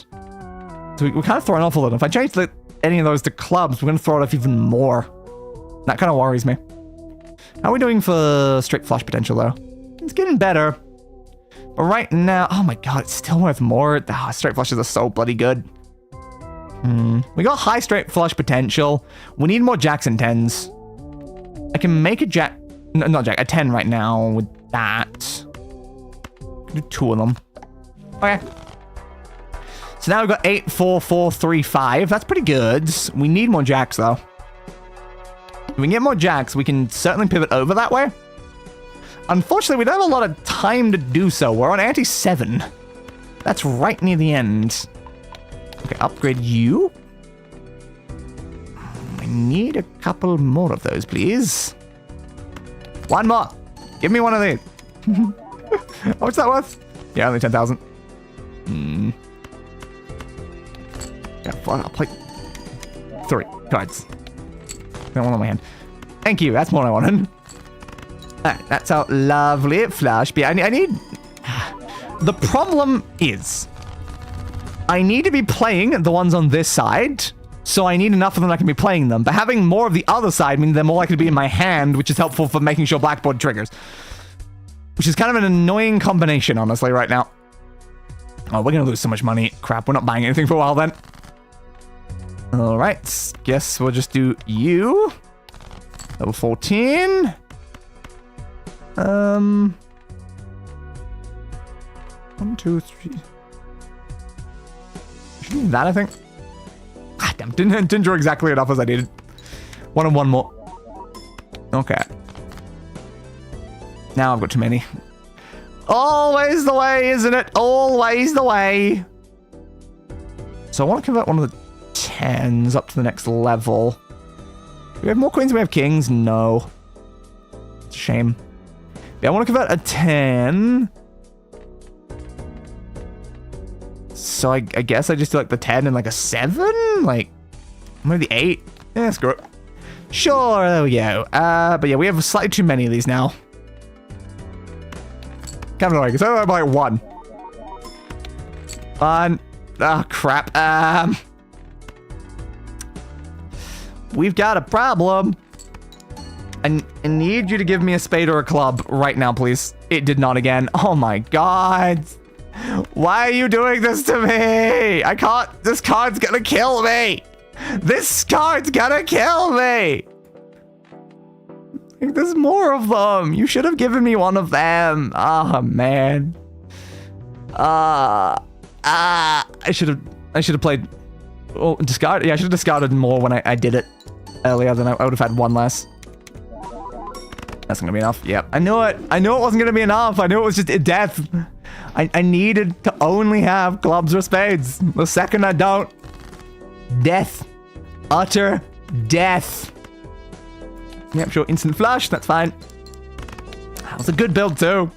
So we're kind of throwing off a little. If I change any of those to clubs, we're going to throw it off even more. That kind of worries me. How are we doing for straight flush potential, though? It's getting better. But right now... Oh my god, it's still worth more. Oh, straight flushes are so bloody good. We got high straight flush potential. We need more jacks and 10s. I can make a jack... No, not jack. A 10 right now with that. Do 2 of them. Okay. So now we've got 8, 4, 4, 3, 5. That's pretty good. We need more jacks, though. If we can get more jacks, we can certainly pivot over that way. Unfortunately, we don't have a lot of time to do so. We're on ante 7. That's right near the end. Okay, upgrade you. I need a couple more of those, please. One more. Give me one of these. How much is that worth? Yeah, only 10,000. Yeah, I'll play 3 cards. Got one on my hand. Thank you. That's more I wanted. Alright, that's our lovely flash. But yeah, I need... The problem is, I need to be playing the ones on this side, so I need enough of them that I can be playing them. But having more of the other side means they're more likely to be in my hand, which is helpful for making sure Blackboard triggers. Which is kind of an annoying combination, honestly, right now. Oh, we're going to lose so much money. Crap, we're not buying anything for a while then. Alright, guess we'll just do you. Level 14. 1, 2, 3. Should do that, I think. Ah, damn, didn't draw exactly enough as I needed. One and one more. Okay. Now I've got too many. Always the way, isn't it? Always the way. So I want to convert one of the 10s up to the next level. Do we have more queens than we have kings? No. It's a shame. Yeah, I want to convert a 10. So I guess I just do like the 10 and like a 7? Like, maybe the 8? Yeah, screw it. Sure, there we go. But yeah, we have slightly too many of these now. Kind of annoying, because I only have like 1. Oh, crap. We've got a problem. I need you to give me a spade or a club right now, please. It did not again. Oh my god. Why are you doing this to me? I can't. This card's gonna kill me. This card's gonna kill me. There's more of them. You should have given me one of them. Oh man. I should have played. Oh, discard. Yeah, I should have discarded more when I did it earlier. Then I would have had one less. That's gonna be enough. Yep. I knew it. I knew it wasn't gonna be enough. I knew it was just death. I needed to only have clubs or spades. The second I don't, death. Utter death. Yep, sure. Instant flush. That's fine. That was a good build too.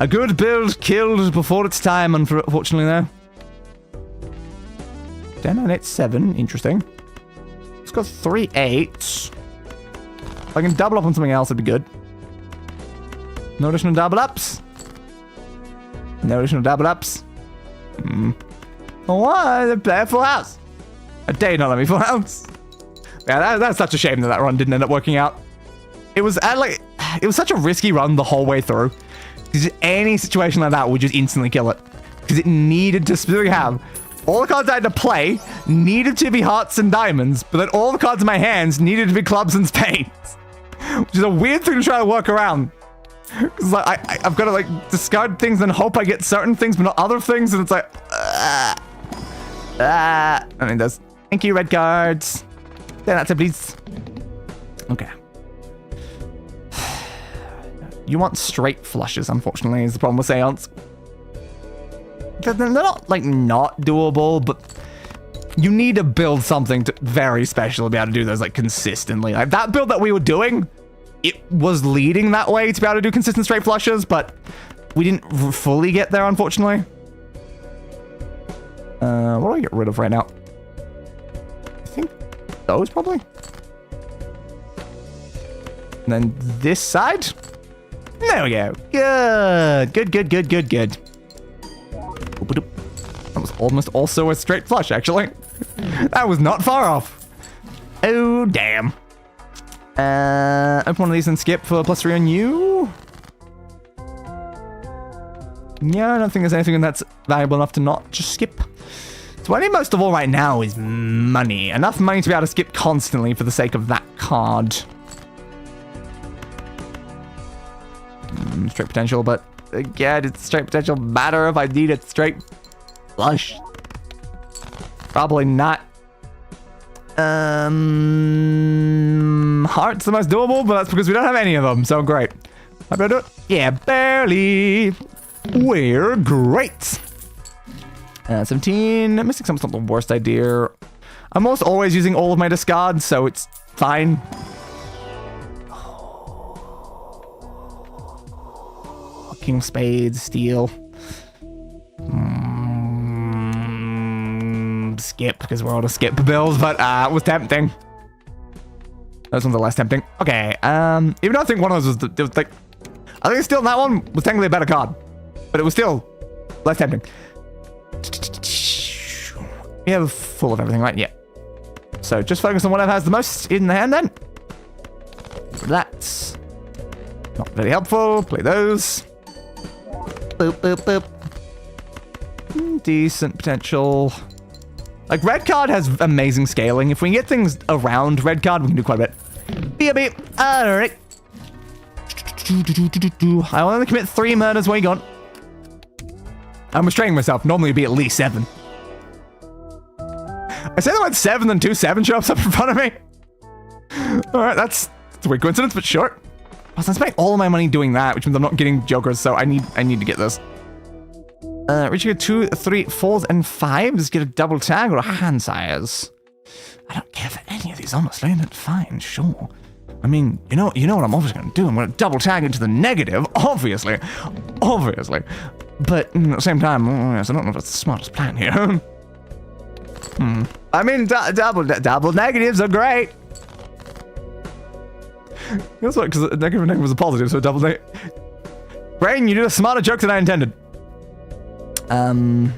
A good build killed before its time, unfortunately though. 10, 9, 8, 7. Interesting. It's got 3 8s. If I can double up on something else, it'd be good. No additional double ups. No additional double ups. Why? They play a full house. A day not let me full house. Yeah, that's such a shame that run didn't end up working out. It was it was such a risky run the whole way through. Because any situation like that would just instantly kill it. Because it needed to specifically have all the cards I had to play needed to be hearts and diamonds, but then all the cards in my hands needed to be clubs and spades. Which is a weird thing to try to work around. Because like, I've got to like discard things and hope I get certain things, but not other things, and it's like, I mean, there's thank you, red cards. Then that's a please. Okay. You want straight flushes, unfortunately, is the problem with Seance. They're not, like, not doable, but you need to build something very special to be able to do those, like, consistently. Like, that build that we were doing, it was leading that way to be able to do consistent straight flushes, but we didn't fully get there, unfortunately. What do I get rid of right now? I think those, probably. And then this side. There we go. Good. Good. That was almost also a straight flush, actually. That was not far off. Oh, damn. Open one of these and skip for +3 on you. Yeah, I don't think there's anything that's valuable enough to not just skip. So what I need most of all right now is money. Enough money to be able to skip constantly for the sake of that card. Straight potential, but again, it's straight potential matter if I need it straight flush. Probably not. Heart's the most doable, but that's because we don't have any of them, so great. How about it? Yeah, barely. We're great. 17. Mystic Summ's not the worst idea. I'm almost always using all of my discards, so it's fine. King of Spades, Steel. Skip, because we're on a skip build, but it was tempting. Those ones are less tempting. Okay, even though I think one of those was like, I think still that one was technically a better card, but it was still less tempting. We have full of everything, right? Yeah. So just focus on whatever has the most in the hand then. That's not very helpful. Play those. Boop, boop, boop. Decent potential. Like, red card has amazing scaling. If we can get things around red card, we can do quite a bit. B.A.B. Alright. I want to commit 3 murders. What you got? I'm restraining myself. Normally it'd be at least 7. I say the word 7 and 2-7 show up in front of me. Alright, that's a weird coincidence, but sure. I was spending all of my money doing that, which means I'm not getting jokers, so I need to get this. Reaching a 2, 3, 4s, and 5s, get a double tag or a hand size. I don't care for any of these, honestly, but fine, sure. I mean, you know what I'm obviously going to do. I'm going to double tag into the negative, obviously. But at the same time, I don't know if that's the smartest plan here. I mean, double negatives are great. That's what, because a negative was a positive, so double negative. Brain, you did a smarter joke than I intended. I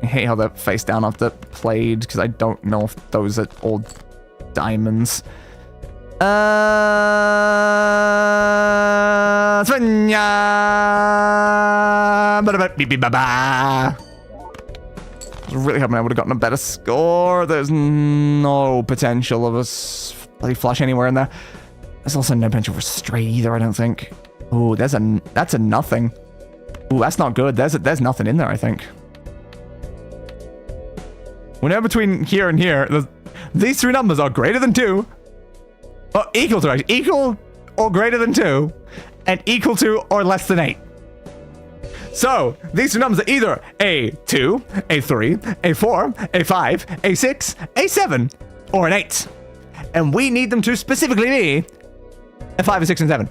hate how they're face down after played, because I don't know if those are all diamonds. Svenya! I was really hoping I would have gotten a better score. There's no potential of us bloody flush anywhere in there. There's also no potential for straight either, I don't think. Oh, that's a nothing. Ooh, that's not good. There's nothing in there, I think. Whenever between here and here, these 3 numbers are greater than 2. Or equal to, actually. Equal or greater than 2. And equal to or less than 8. So, these 2 numbers are either a 2, a 3, a 4, a 5, a 6, a 7, or an 8. And we need them to specifically be a 5, a 6, and 7.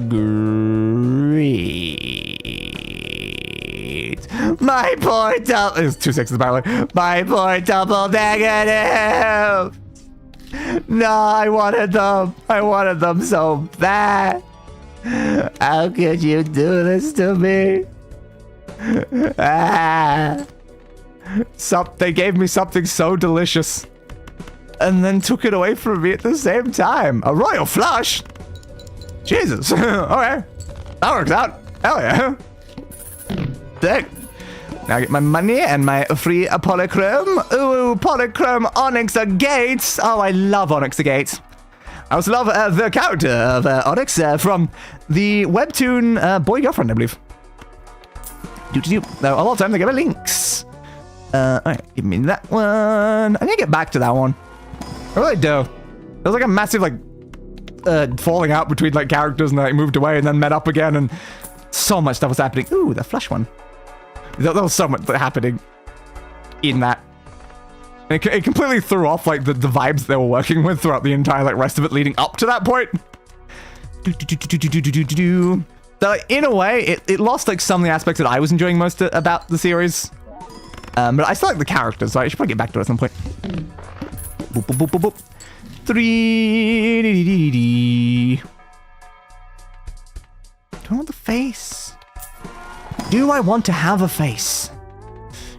Great. My poor double... It was 2 6s apparently. My poor double negative. No, I wanted them. I wanted them so bad. How could you do this to me? They gave me something so delicious and then took it away from me at the same time. A royal flush? Jesus. Okay. That works out. Hell yeah. Sick. Now I get my money and my free polychrome. Ooh, polychrome Onyx Agates. Oh, I love Onyx Agates. I also love the character of Onyx from the webtoon Boy Girlfriend, I believe. Now, a lot of times they give me links. Alright, give me that one. I need to get back to that one. I really do. There was like a massive, like, falling out between, like, characters and they like, moved away and then met up again and so much stuff was happening. Ooh, the flush one. There was so much happening in that. And it completely threw off, like, the vibes they were working with throughout the entire, like, rest of it leading up to that point. So, like, in a way, it lost, like, some of the aspects that I was enjoying most about the series. But I still like the characters, so I should probably get back to it at some point. Boop, boop, boop, boop, boop. 3. Do I want the face? Do I want to have a face?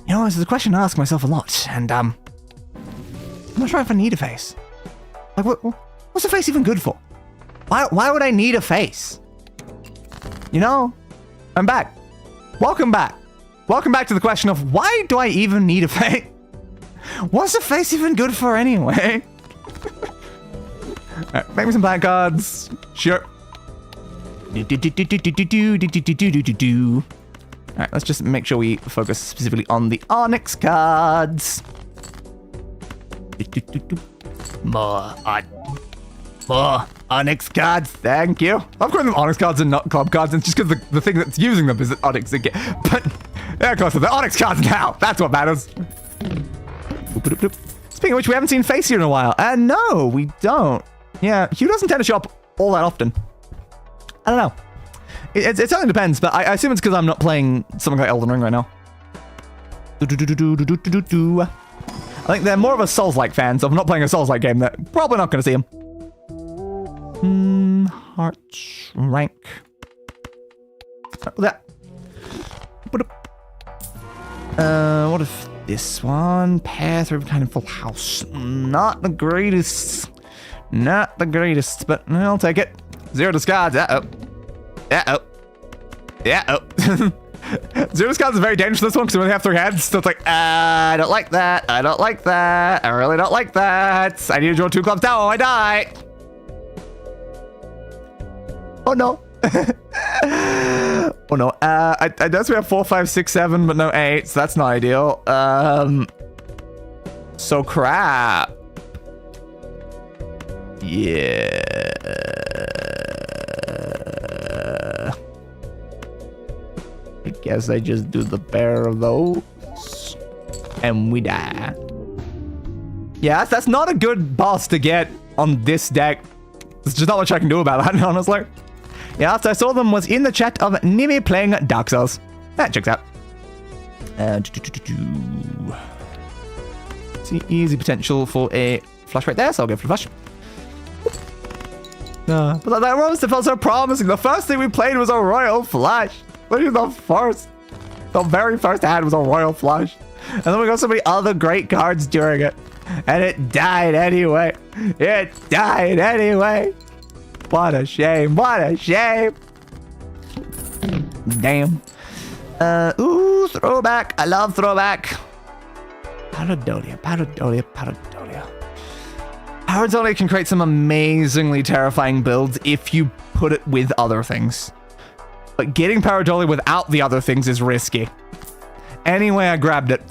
You know, this is a question I ask myself a lot, and, I'm not sure if I need a face. Like, what's a face even good for? Why would I need a face? You know, I'm back. Welcome back. Welcome back to the question of why do I even need a face? What's a face even good for anyway? Alright, make me some black cards. Sure. Alright, let's just make sure we focus specifically on the Onyx cards. More. Onyx cards, thank you. I'm calling them Onyx cards and not club cards, and just because the thing that's using them is an Onyx again. But, yeah, of course, they're Onyx cards now. That's what matters. Speaking of which, we haven't seen Face here in a while. No, we don't. Yeah, Hugh doesn't tend to show up all that often. I don't know. It certainly depends, but I assume it's because I'm not playing something like Elden Ring right now. I think they're more of a Souls-like fan, so if I'm not playing a Souls-like game, they're probably not going to see him. Heart rank. That. What if this one? Pair through kind of full house. Not the greatest. Not the greatest, but I'll take it. 0 discards. Uh-oh. Zero discards is very dangerous this one because we only have 3 heads. So it's like, I don't like that. I don't like that. I really don't like that. I need to draw 2 clubs down or I die. Oh no. Oh no. I guess we have 4, 5, 6, 7, but no 8. So that's not ideal. So crap. Yeah. I guess I just do the pair of those. And we die. Yeah, that's not a good boss to get on this deck. There's just not much I can do about that, honestly. Yeah, last I saw them was in the chat of Nimi playing Dark Souls. That checks out. See, easy potential for a flush right there, so I'll go for the flush. But that roster felt so promising. The first thing we played was a royal flush. Literally the very first hand was a royal flush. And then we got so many other great cards during it. And it died anyway. It died anyway. What a shame. What a shame. Damn. Ooh, throwback. I love throwback. Paradolia. Paradolia can create some amazingly terrifying builds if you put it with other things. But getting Paradolia without the other things is risky. Anyway, I grabbed it.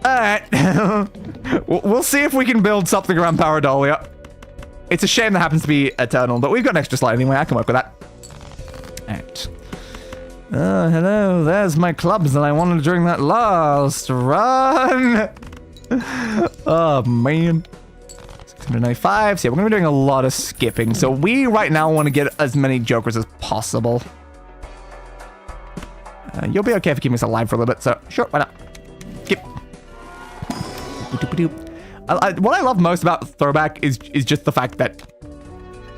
Alright. We'll see if we can build something around Paradolia. It's a shame that happens to be Eternal, but we've got an extra slot anyway. I can work with that. Alright. Oh, hello. There's my clubs that I wanted during that last run. Oh, man. 695. So yeah, we're going to be doing a lot of skipping. So we right now want to get as many Jokers as possible. You'll be okay if you keep us alive for a little bit, so sure, why not? Skip. What I love most about Throwback is just the fact that...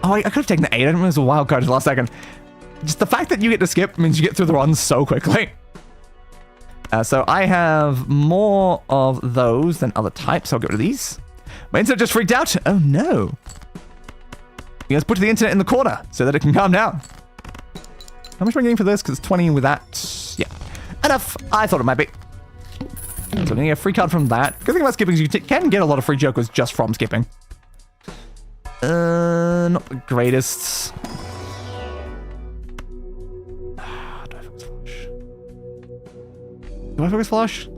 Oh, I could have taken the 8. I didn't realize it was a wild card at the last second. Just the fact that you get to skip means you get through the runs so quickly. So I have more of those than other types, so I'll get rid of these. My internet just freaked out. Oh no. You guys put the internet in the corner so that it can calm down. How much am I getting for this? Because it's 20 with that. Yeah. Enough. I thought it might be. So I'm going to get a free card from that. Good thing about skipping is you can get a lot of free Jokers just from skipping. Not the greatest. Do I focus flush? Do I focus flush?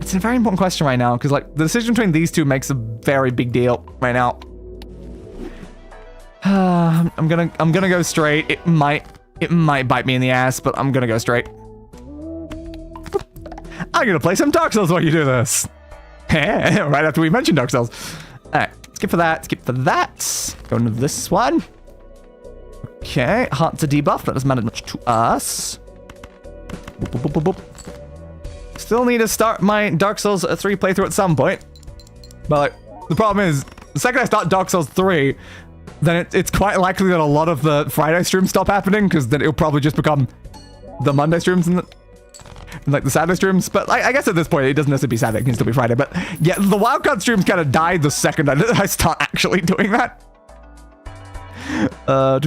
It's a very important question right now because like the decision between these two makes a very big deal right now. I'm gonna go straight. It might bite me in the ass, but I'm gonna go straight. I'm gonna play some Dark Souls while you do this. Right after we mentioned Dark Souls. Alright, skip for that, skip for that. Going to this one. Okay, heart's a debuff, that doesn't matter much to us. Boop, boop, boop, boop, boop. Still need to start my Dark Souls 3 playthrough at some point. But like, the problem is, the second I start Dark Souls 3, then it's quite likely that a lot of the Friday streams stop happening, because then it'll probably just become the Monday streams and like the Saturday streams. But I guess at this point, it doesn't necessarily be Saturday, it can still be Friday. But yeah, the wildcard streams kind of died the second I start actually doing that. Because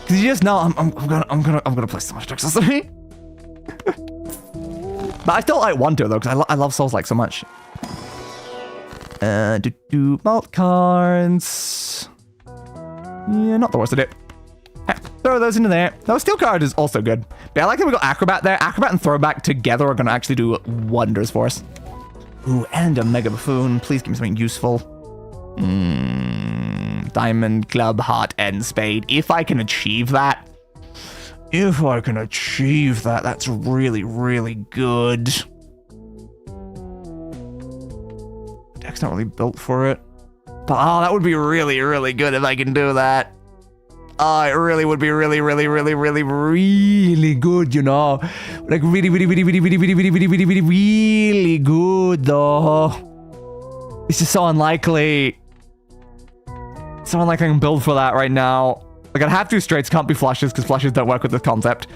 you just know I'm gonna play so much Dark Souls 3. But I still like want to though, because I love Souls like so much. Malt cards. Yeah, not the worst of it. Throw those into there. No, Steel card is also good. But I like that we got Acrobat there. Acrobat and Throwback together are going to actually do wonders for us. Ooh, and a Mega Buffoon. Please give me something useful. Diamond, club, heart, and spade. If I can achieve that. That's really, really good. Deck's not really built for it. But, oh, that would be really, really good if I can do that. Oh, it really would be really, really, really, really, really good, you know? Like, really, really, really, really, really, really, really, really, really, really, really good, though. It's just so unlikely. So unlikely I can build for that right now. Like, I'd have to straights, can't be flushes, because flushes don't work with this concept.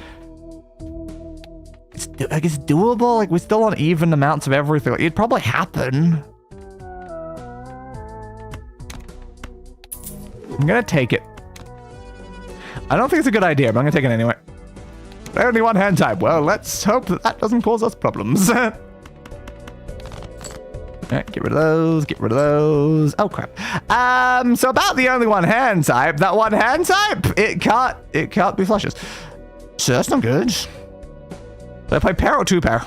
It's doable. Like, we're still on even amounts of everything. Like, it'd probably happen. I'm gonna take it. I don't think it's a good idea, but I'm gonna take it anyway. Only one hand type. Well, let's hope that doesn't cause us problems. Alright, get rid of those, get rid of those. Oh, crap. So about the only one hand type, that one hand type, it can't be flushes. So that's not good. Did I play pair or two pair?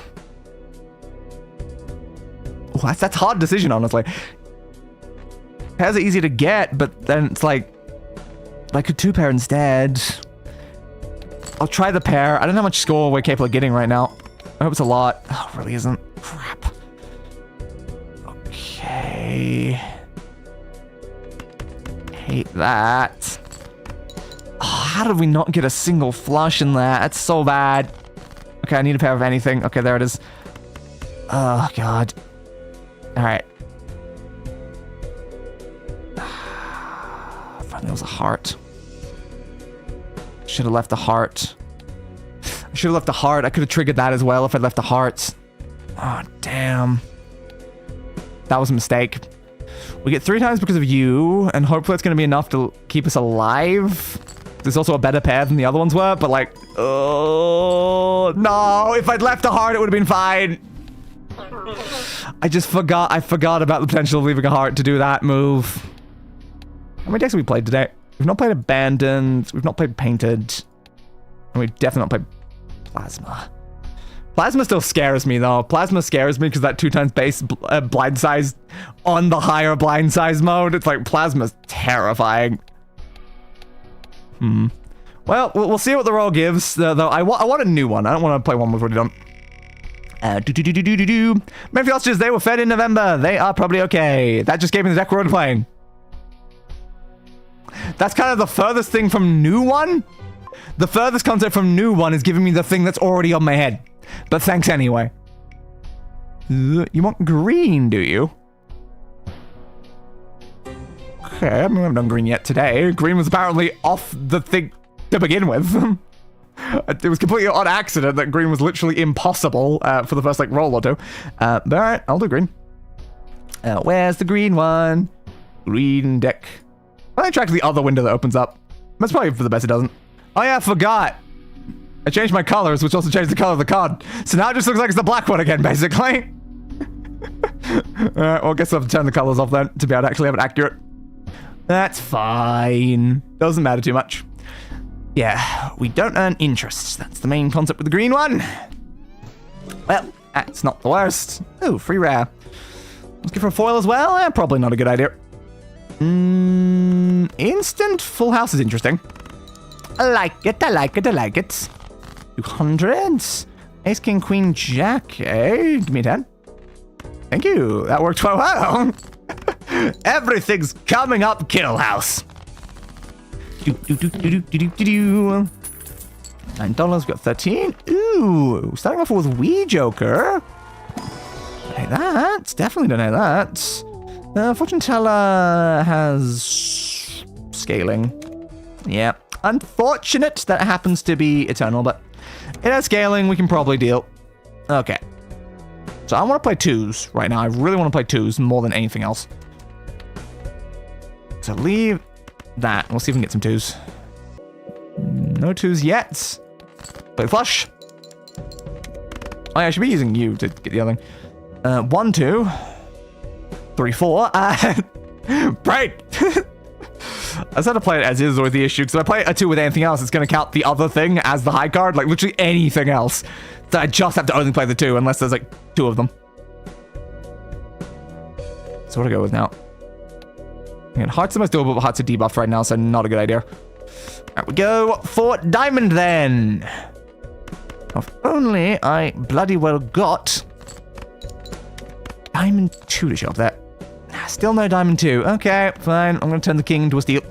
Oh, that's a hard decision, honestly. Pairs are easy to get, but then it's like a two pair instead. I'll try the pair. I don't know how much score we're capable of getting right now. I hope it's a lot. Oh, it really isn't. Crap. Okay. Hate that. Oh, how did we not get a single flush in that? That's so bad. Okay, I need a pair of anything. Okay, there it is. Oh, God. All right. Finally, it was a heart. Should have left the heart. I should have left the heart. I could have triggered that as well if I'd left the heart. Oh, damn. That was a mistake. We get 3 times because of you, and hopefully it's going to be enough to keep us alive. There's also a better pair than the other ones were, but like, oh, no. If I'd left the heart, it would have been fine. I forgot about the potential of leaving a heart to do that move. How many decks have we played today? We've not played Abandoned, we've not played Painted, and we've definitely not played Plasma. Plasma still scares me, though. Plasma scares me because that 2 times base blind size on the higher blind size mode. It's like, Plasma's terrifying. Well, we'll see what the roll gives, though. I want a new one. I don't want to play one we've already done. Memphis Hostages, they were fed in November. They are probably okay. That just gave me the deck we're already playing. That's kind of the furthest thing from new one. The furthest concept from new one is giving me the thing that's already on my head. But thanks anyway. You want green, do you? Okay, I mean, we haven't done green yet today. Green was apparently off the thing to begin with. It was completely on accident that green was literally impossible for the first, like, roll or two. But alright, I'll do green. Where's the green one? Green deck. I track the other window that opens up. That's probably for the best it doesn't. Oh yeah, I forgot. I changed my colors, which also changed the color of the card. So now it just looks like it's the black one again, basically. Alright, well, I guess I'll have to turn the colors off then to be able to actually have it accurate. That's fine. Doesn't matter too much. Yeah, we don't earn interest. That's the main concept with the green one. Well, that's not the worst. Oh, free rare. Let's go for a foil as well. Probably not a good idea. Instant full house is interesting. I like it, I like it, I like it. 200. Ace, king, queen, jack. Hey, give me a 10. Thank you. That worked quite well. Everything's coming up, kill house. $9, we got 13. Ooh, starting off with Wee Joker. Don't hate that. Definitely don't hate that. Fortune teller has scaling. Yeah. Unfortunate that it happens to be eternal, but it has scaling. We can probably deal. Okay. So I want to play 2s right now. I really want to play 2s more than anything else. So leave that. We'll see if we can get some 2s. No 2s yet. Play flush. Oh, yeah, I should be using you to get the other thing. 1, 2. 3, 4. Break! I just had to play it as is with the issue, because if I play a 2 with anything else, it's going to count the other thing as the high card, like literally anything else. So I just have to only play the 2, unless there's like 2 of them. So what do I go with now? And heart's the most doable, but heart's are debuffed right now, so not a good idea. Alright, we go for diamond then. If only I bloody well got diamond 2 to show up there. Still no diamond 2. Okay, fine. I'm going to turn the king into a steel.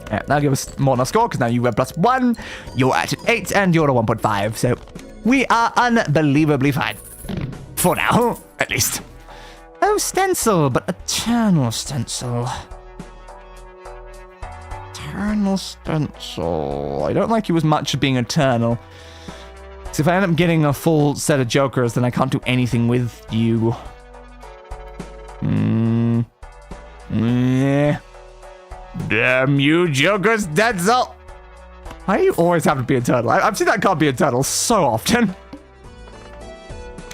Yeah, that'll give us more than a score, because now you have +1, you're at 8, and you're at 1.5. So we are unbelievably fine. For now, at least. Oh, stencil, but eternal stencil. Eternal stencil. I don't like you as much as being eternal. So if I end up getting a full set of jokers, then I can't do anything with you. Yeah. Damn you, jokers, that's all. Why do you always have to be eternal? I've seen that card be eternal so often.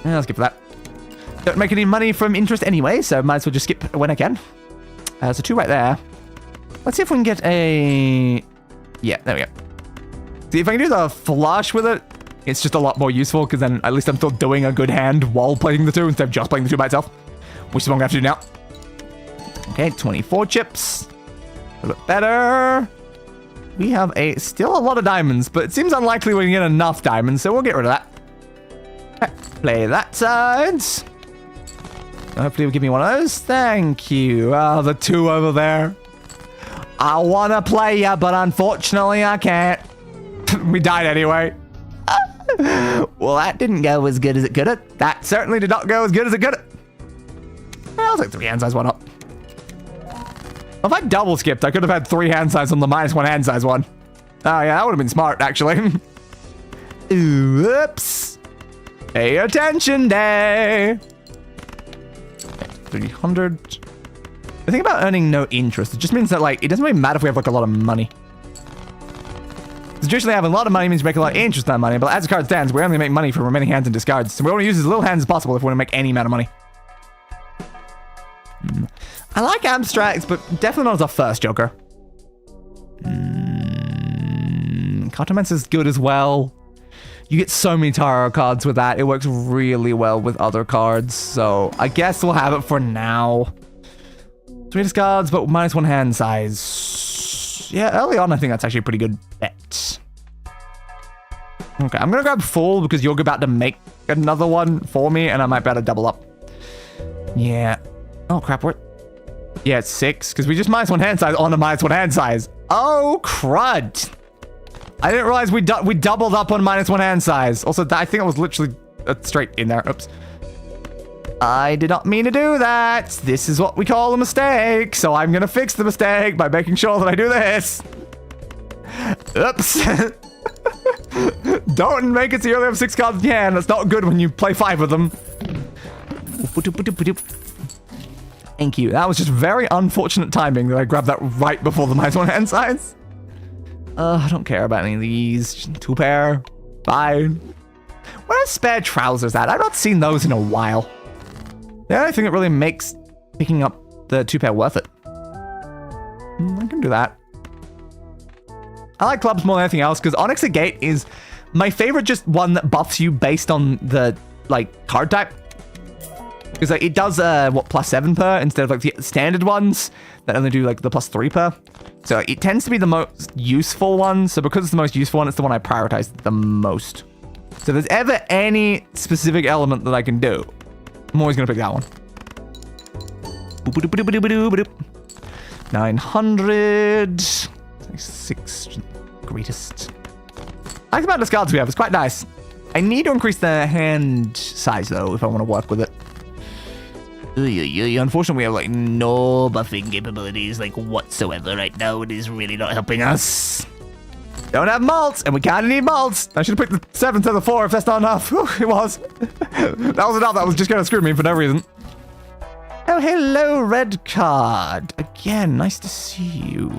Yeah, let's skip for that. Don't make any money from interest anyway, so might as well just skip when I can. So 2 right there. Let's see if we can get a... Yeah, there we go. See, if I can do the flush with it, it's just a lot more useful, because then at least I'm still doing a good hand while playing the 2 instead of just playing the 2 by itself, which is what I'm going to have to do now. Okay, 24 chips. A little bit better. We have still a lot of diamonds, but it seems unlikely we can get enough diamonds, so we'll get rid of that. Okay, play that side. Hopefully it'll give me one of those. Thank you. Oh, the 2 over there. I want to play ya, but unfortunately I can't. We died anyway. Well, that didn't go as good as it could have. That certainly did not go as good as it could have. I'll take 3 hand size, why not? If I double skipped, I could have had 3 hand size on the -1 hand size one. Oh yeah, that would have been smart, actually. Oops. Pay attention day. 300. The thing about earning no interest, it just means that, like, it doesn't really matter if we have, like, a lot of money. Traditionally, having a lot of money means we make a lot of interest on that money, but as the card stands, we only make money from remaining hands and discards, so we want to use as little hands as possible if we want to make any amount of money. I like abstracts, but definitely not as a first joker. Cartomancer is good as well. You get so many tarot cards with that. It works really well with other cards, so I guess we'll have it for now. 3 discards, but -1 hand size. Yeah, early on, I think that's actually a pretty good bet. Okay, I'm gonna grab full because you're about to make another one for me, and I might be able to double up. Yeah. Oh, crap, what? Yeah, it's 6, because we just -1 hand size on a -1 hand size. Oh, crud. I didn't realize we doubled up on -1 hand size. Also, I think it was literally straight in there. Oops. I did not mean to do that. This is what we call a mistake. So I'm going to fix the mistake by making sure that I do this. Oops. Don't make it so you only have 6 cards in your hand. That's not good when you play 5 of them. Thank you. That was just very unfortunate timing that I grabbed that right before the -1 hand size. I don't care about any of these. Just 2 pair. Fine. Where are spare trousers at? I've not seen those in a while. The only thing that really makes picking up the 2 pair worth it. I can do that. I like clubs more than anything else because Onyx the Gate is my favorite, just one that buffs you based on the like card type. Because like, it does what, +7 per instead of like the standard ones that only do like the +3 per. So it tends to be the most useful one. So because it's the most useful one, it's the one I prioritize the most. So if there's ever any specific element that I can do, I'm always gonna pick that one. 900. 6 greatest. I like the amount of discards we have. It's quite nice. I need to increase the hand size though if I want to work with it. Unfortunately, we have like no buffing capabilities like whatsoever right now. It is really not helping us. Don't have malts, and we kind of need malts. I should have picked the 7 to the 4 if that's not enough. Whew, it was. That was enough. That was just going to screw me for no reason. Oh, hello, red card. Again, nice to see you.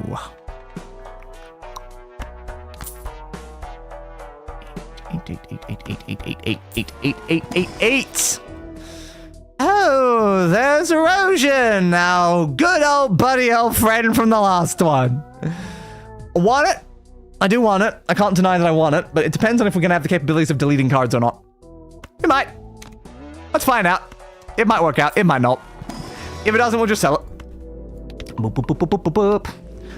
Eight. Oh, there's erosion. Now, good old buddy, old friend from the last one. Want it? I do want it. I can't deny that I want it, but it depends on if we're going to have the capabilities of deleting cards or not. We might. Let's find out. It might work out. It might not. If it doesn't, we'll just sell it. Boop, boop, boop, boop, boop, boop, boop.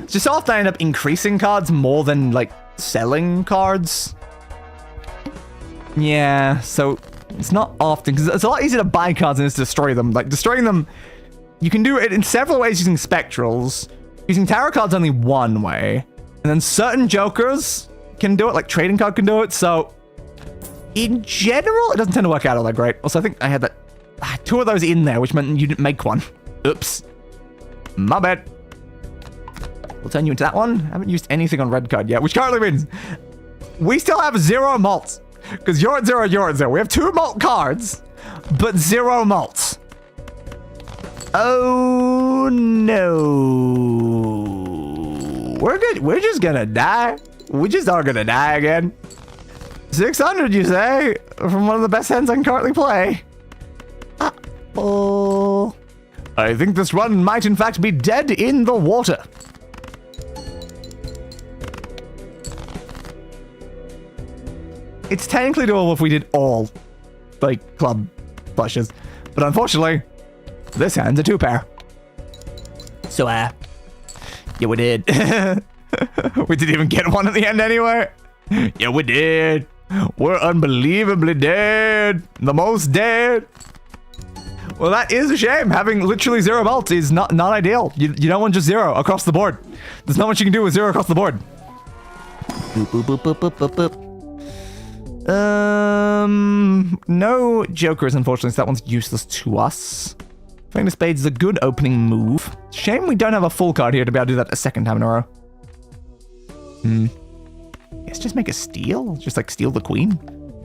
It's just often I end up increasing cards more than, like, selling cards. Yeah, so it's not often, because it's a lot easier to buy cards than it is to destroy them. Like, destroying them, you can do it in several ways using spectrals. Using tarot cards only one way. And then certain jokers can do it, like trading card can do it, so in general, it doesn't tend to work out all that great. Also, I think I had that 2 of those in there, which meant you didn't make one. Oops. My bad. We'll turn you into that one. I haven't used anything on red card yet, which currently means we still have 0 malts. Because you're at 0, you're at 0. We have 2 malt cards, but 0 malts. Oh, no. We're good. We're just gonna die. We just are gonna die again. 600, you say? From one of the best hands I can currently play. Uh-oh. I think this run might in fact be dead in the water. It's technically doable if we did all, like, club flushes. But unfortunately, this hand's a 2-pair. So, yeah, we did. We didn't even get one at the end anyway. Yeah, we did. We're unbelievably dead. The most dead. Well, that is a shame. Having literally 0 malts is not ideal. You don't want just 0 across the board. There's not much you can do with 0 across the board. Boop, boop, boop, boop, boop, boop, boop. No jokers, unfortunately, so that one's useless to us. Playing the spades is a good opening move. Shame we don't have a full card here to be able to do that a second time in a row. Let's just make a steal. Just like steal the queen.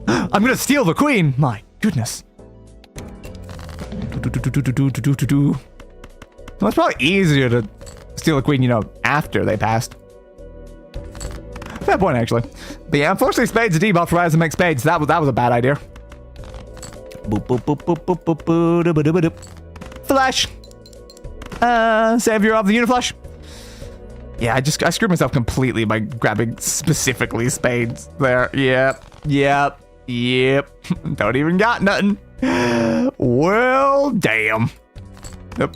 I'm gonna steal the queen. My goodness. Well, it's probably easier to steal the queen, you know, after they passed. Fair point, actually. But yeah, unfortunately, spades are debuffed rather than make spades. That was a bad idea. Boop, boop, boop, boop, boop, boop, boop, boop, boop, boop. Flash. Savior of the Uniflush. Yeah, I screwed myself completely by grabbing specifically spades there. Yep. Don't even got nothing. Well, damn. Nope.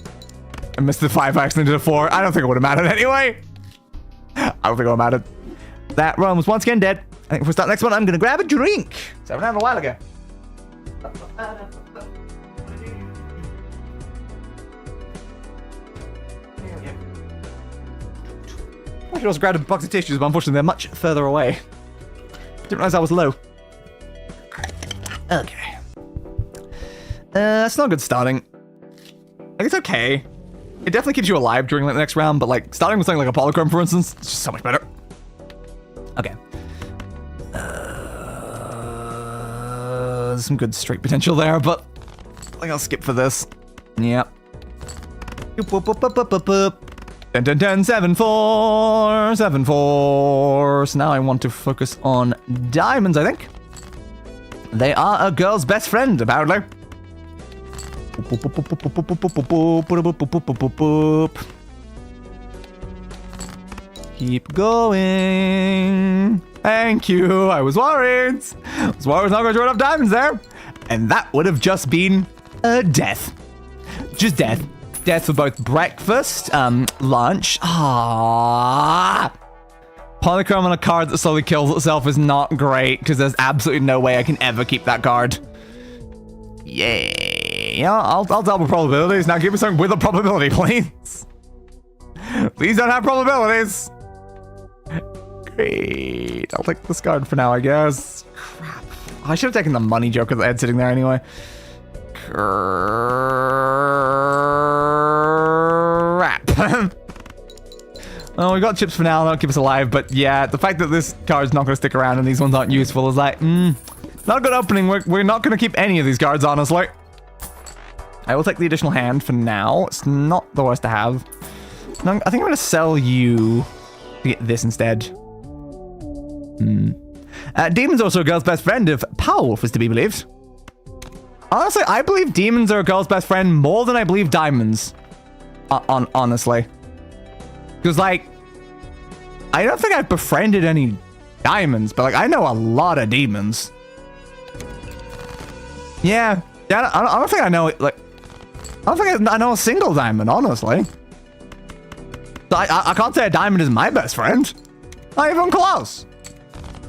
I missed the 5, I accidentally did a 4. I don't think it would have mattered anyway. I don't think it would have mattered. That run was once again dead. I think if we start the next one, I'm going to grab a drink. So I haven't had a while ago. I should also grab a box of tissues, but unfortunately they're much further away. Didn't realize I was low. Okay. That's not good starting. Like, it's okay. It definitely keeps you alive during like, the next round, but like starting with something like a polychrome, for instance, it's just so much better. Okay. There's some good straight potential there, but I think I'll skip for this. Yep. Boop, boop, boop, boop, boop, boop. 10, 10, 10, 7, 4, 7, 4. So now I want to focus on diamonds, I think. They are a girl's best friend, apparently. Keep going. Thank you. I was worried. I was worried I was not going to run enough diamonds there. And that would have just been a death. Just death. Death for both breakfast, lunch. Polychrome on a card that slowly kills itself is not great because there's absolutely no way I can ever keep that card. Yay. Yeah, I'll double probabilities. Now give me something with a probability, please. Please don't have probabilities. Great. I'll take this card for now, I guess. Crap. I should have taken the money joker that I had sitting there anyway. Crap. Well, we got chips for now. That'll keep us alive. But yeah, the fact that this card's not going to stick around and these ones aren't useful is like, not a good opening. We're not going to keep any of these cards, honestly. I will take the additional hand for now. It's not the worst to have. No, I think I'm going to sell you to get this instead. Demon's also a girl's best friend if Powerwolf is to be believed. Honestly, I believe demons are a girl's best friend more than I believe diamonds. Honestly. Because, like, I don't think I've befriended any diamonds, but, like, I know a lot of demons. Yeah. I don't think I know, like, I don't think I know a single diamond, honestly. So I can't say a diamond is my best friend. Not even close.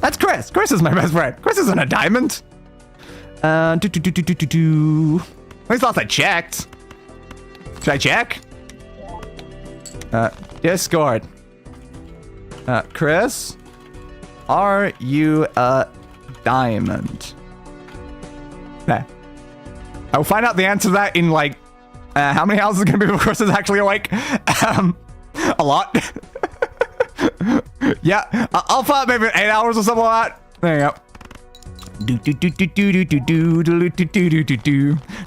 That's Chris. Chris is my best friend. Chris isn't a diamond. At least last I checked. Should I check? Discord. Chris, are you a diamond? There. I will find out the answer to that in like, how many hours is it going to be before Chris is actually awake? A lot. Yeah, I'll find out maybe 8 hours or something like that. There you go.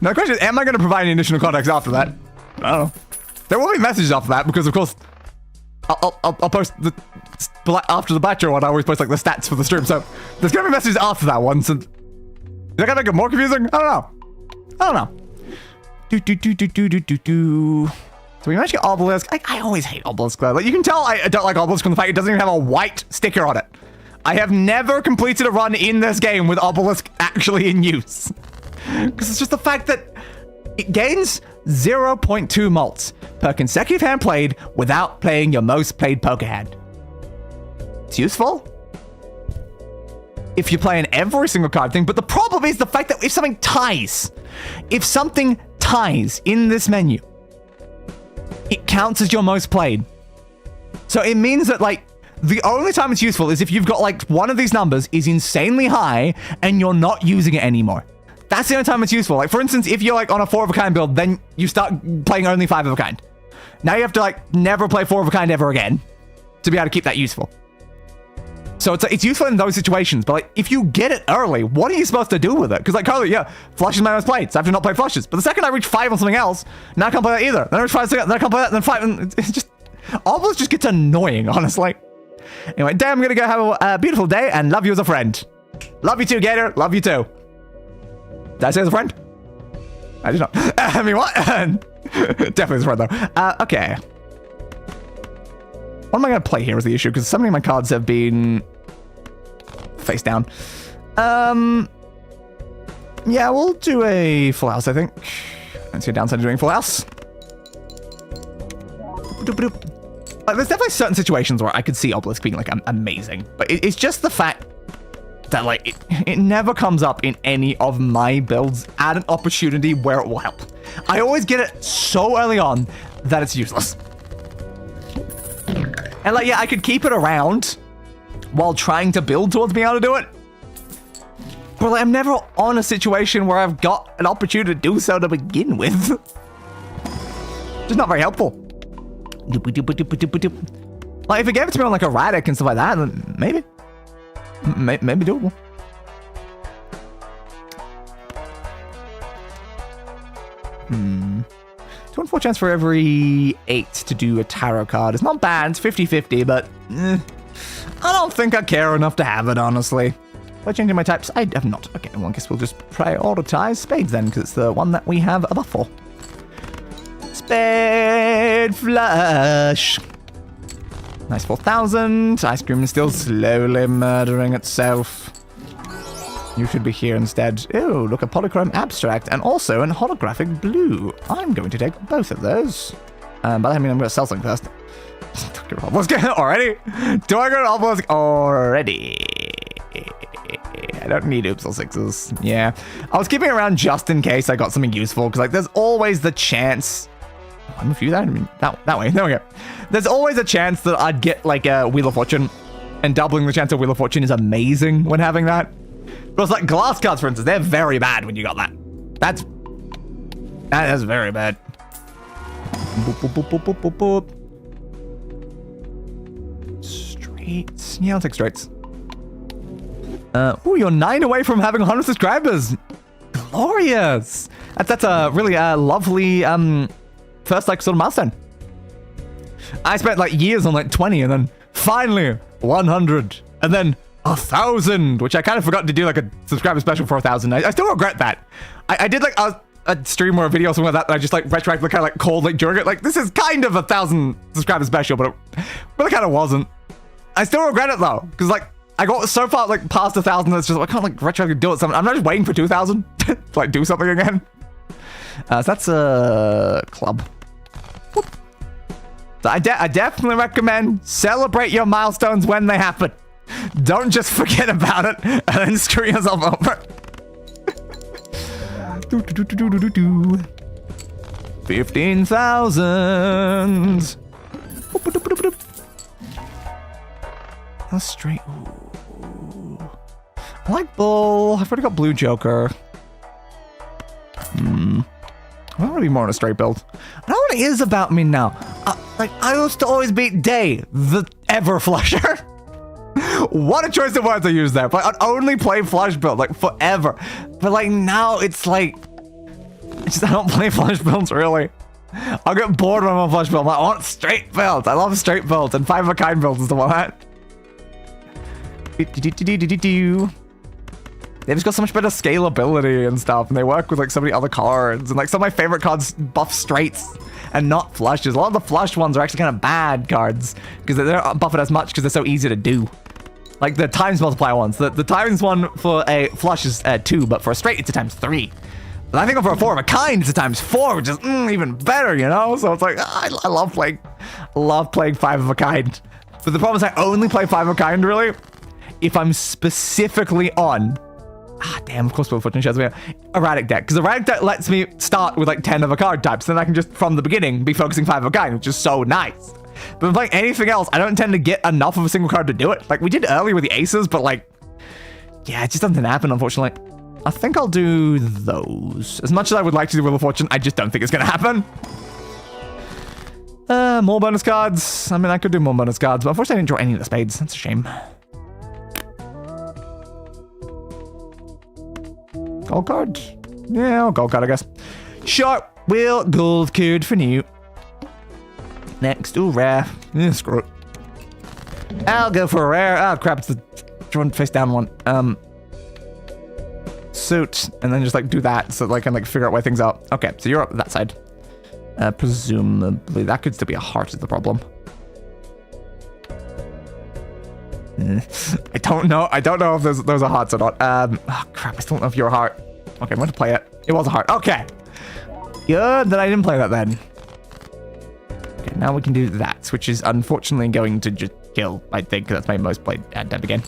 Now the question is, am I going to provide any additional context after that? I don't know. There will be messages after that because, of course, I'll post the after the Balatro one. I always post like the stats for the stream, so there's going to be messages after that one. So is that going to make it more confusing? I don't know. So we managed to get obelisk. I always hate obelisk though. Like you can tell I don't like obelisk from the fact it doesn't even have a white sticker on it. I have never completed a run in this game with obelisk actually in use. Because it's just the fact that it gains 0.2 malts per consecutive hand played without playing your most played poker hand. It's useful if you're playing every single card thing, but the problem is the fact that if something ties in this menu, it counts as your most played. So it means that like the only time it's useful is if you've got like one of these numbers is insanely high and you're not using it anymore. That's the only time it's useful. Like for instance, if you're like on a 4 of a kind build, then you start playing only 5 of a kind. Now you have to like never play 4 of a kind ever again to be able to keep that useful. So it's useful in those situations, but like if you get it early, what are you supposed to do with it? Because like Carly, yeah, flush is my most played, so I have to not play flushes. But the second I reach 5 on something else, now I can't play that either. Then I reach 5, then I can't play that, then 5, and it's just almost just gets annoying, honestly. Anyway, Dan, I'm gonna go have a beautiful day and love you as a friend. Love you too, Gator. Love you too. Did I say as a friend? I did not. I mean, what? Definitely as a friend though. Okay. What am I going to play here is the issue, because so many of my cards have been face down. Yeah, we'll do a full house, I think. I don't see a downside to doing full house. Like, there's definitely certain situations where I could see obelisk being like amazing, but it's just the fact that like it never comes up in any of my builds at an opportunity where it will help. I always get it so early on that it's useless. And like, yeah, I could keep it around while trying to build towards being able to do it. But like, I'm never on a situation where I've got an opportunity to do so to begin with. Just not very helpful. Like, if it gave it to me on like a Radic and stuff like that, then maybe. Maybe doable. 2 chance for every 8 to do a tarot card. It's not bad, it's 50-50, but I don't think I care enough to have it, honestly. By changing my types, I have not. Okay, well, I guess we'll just prioritize spades then, because it's the one that we have a buff for. Spade flush. Nice 4,000. Ice cream is still slowly murdering itself. You should be here instead. Oh, look, a polychrome abstract and also an holographic blue. I'm going to take both of those. But I mean, I'm going to sell something first. Let's get already. Do I go to obelisk already? I don't need oops or sixes. Yeah, I was keeping it around just in case I got something useful, because like there's always the chance. Oh, I'm a few that. I mean that way. There we go. There's always a chance that I'd get like a Wheel of Fortune, and doubling the chance of Wheel of Fortune is amazing when having that. But it's like glass cards, for instance, they're very bad when you got that. That is very bad. Boop, boop, boop, boop, boop, boop, boop. Straights. Yeah, I'll take straights. Ooh, you're 9 away from having 100 subscribers. Glorious. That's a really lovely first like sort of milestone. I spent like years on like 20, and then finally 100, and then 1,000, which I kind of forgot to do like a subscriber special for 1,000. I still regret that. I did like a stream or a video or something like that, and I just like retroactively kind of like called like during it, like this is kind of 1,000 subscriber special, but it really kind of wasn't. I still regret it though, because like I got so far like past 1,000 that it's just like, I can't like retroactively do it. Something. I'm not just waiting for 2,000 to like do something again. So that's a club. Whoop. So I definitely recommend celebrate your milestones when they happen. Don't just forget about it and then screw yourself over. 15,000. That's straight. Ooh. I like bull. I've already got blue joker. I want to be more on a straight build. I don't know what it is about me now. Like, I used to always beat Day, the ever flusher. What a choice of words I use there. But I'd only play flush build, like, forever. But, like, now it's like... I don't play flush builds, really. I'll get bored when I'm on flush build. I'm like, I want straight builds. I love straight builds. And 5 of a kind builds is the one I They've just got so much better scalability and stuff, and they work with like so many other cards, and like some of my favorite cards buff straights and not flushes. A lot of the flush ones are actually kind of bad cards because they don't buff it as much because they're so easy to do. Like the times multiplier ones. The times one for a flush is 2, but for a straight it's a times 3. But I think for a 4 of a kind it's a times 4, which is even better, you know? So it's like I love playing 5 of a kind. But the problem is I only play 5 of a kind really if I'm specifically on damn, of course we're fortune shares. We have erratic deck, because erratic deck lets me start with like 10 of a card types, then I can just from the beginning be focusing 5 of a kind, which is so nice. But if like anything else, I don't tend to get enough of a single card to do it. Like we did earlier with the aces, but like, yeah, it just doesn't happen, unfortunately. I think I'll do those. As much as I would like to do Wheel of Fortune, I just don't think it's gonna happen. More bonus cards. I mean, I could do more bonus cards, but unfortunately I didn't draw any of the spades. That's a shame. Gold card? Yeah, gold card, I guess. Sharp wheel gold card for new. Next, ooh, rare. Yeah, screw it. I'll go for a rare. Oh, crap, it's the drawn face down one. Suit, and then just like do that so like I can like figure out where things are. Okay, so you're up that side. Presumably that could still be a heart is the problem. I don't know if those are hearts or not. Oh crap, I still don't know if you're a heart. Okay, I'm going to play it. It was a heart. Okay. Good that I didn't play that then. Okay, now we can do that, which is unfortunately going to just kill, I think, because that's my most played dead again.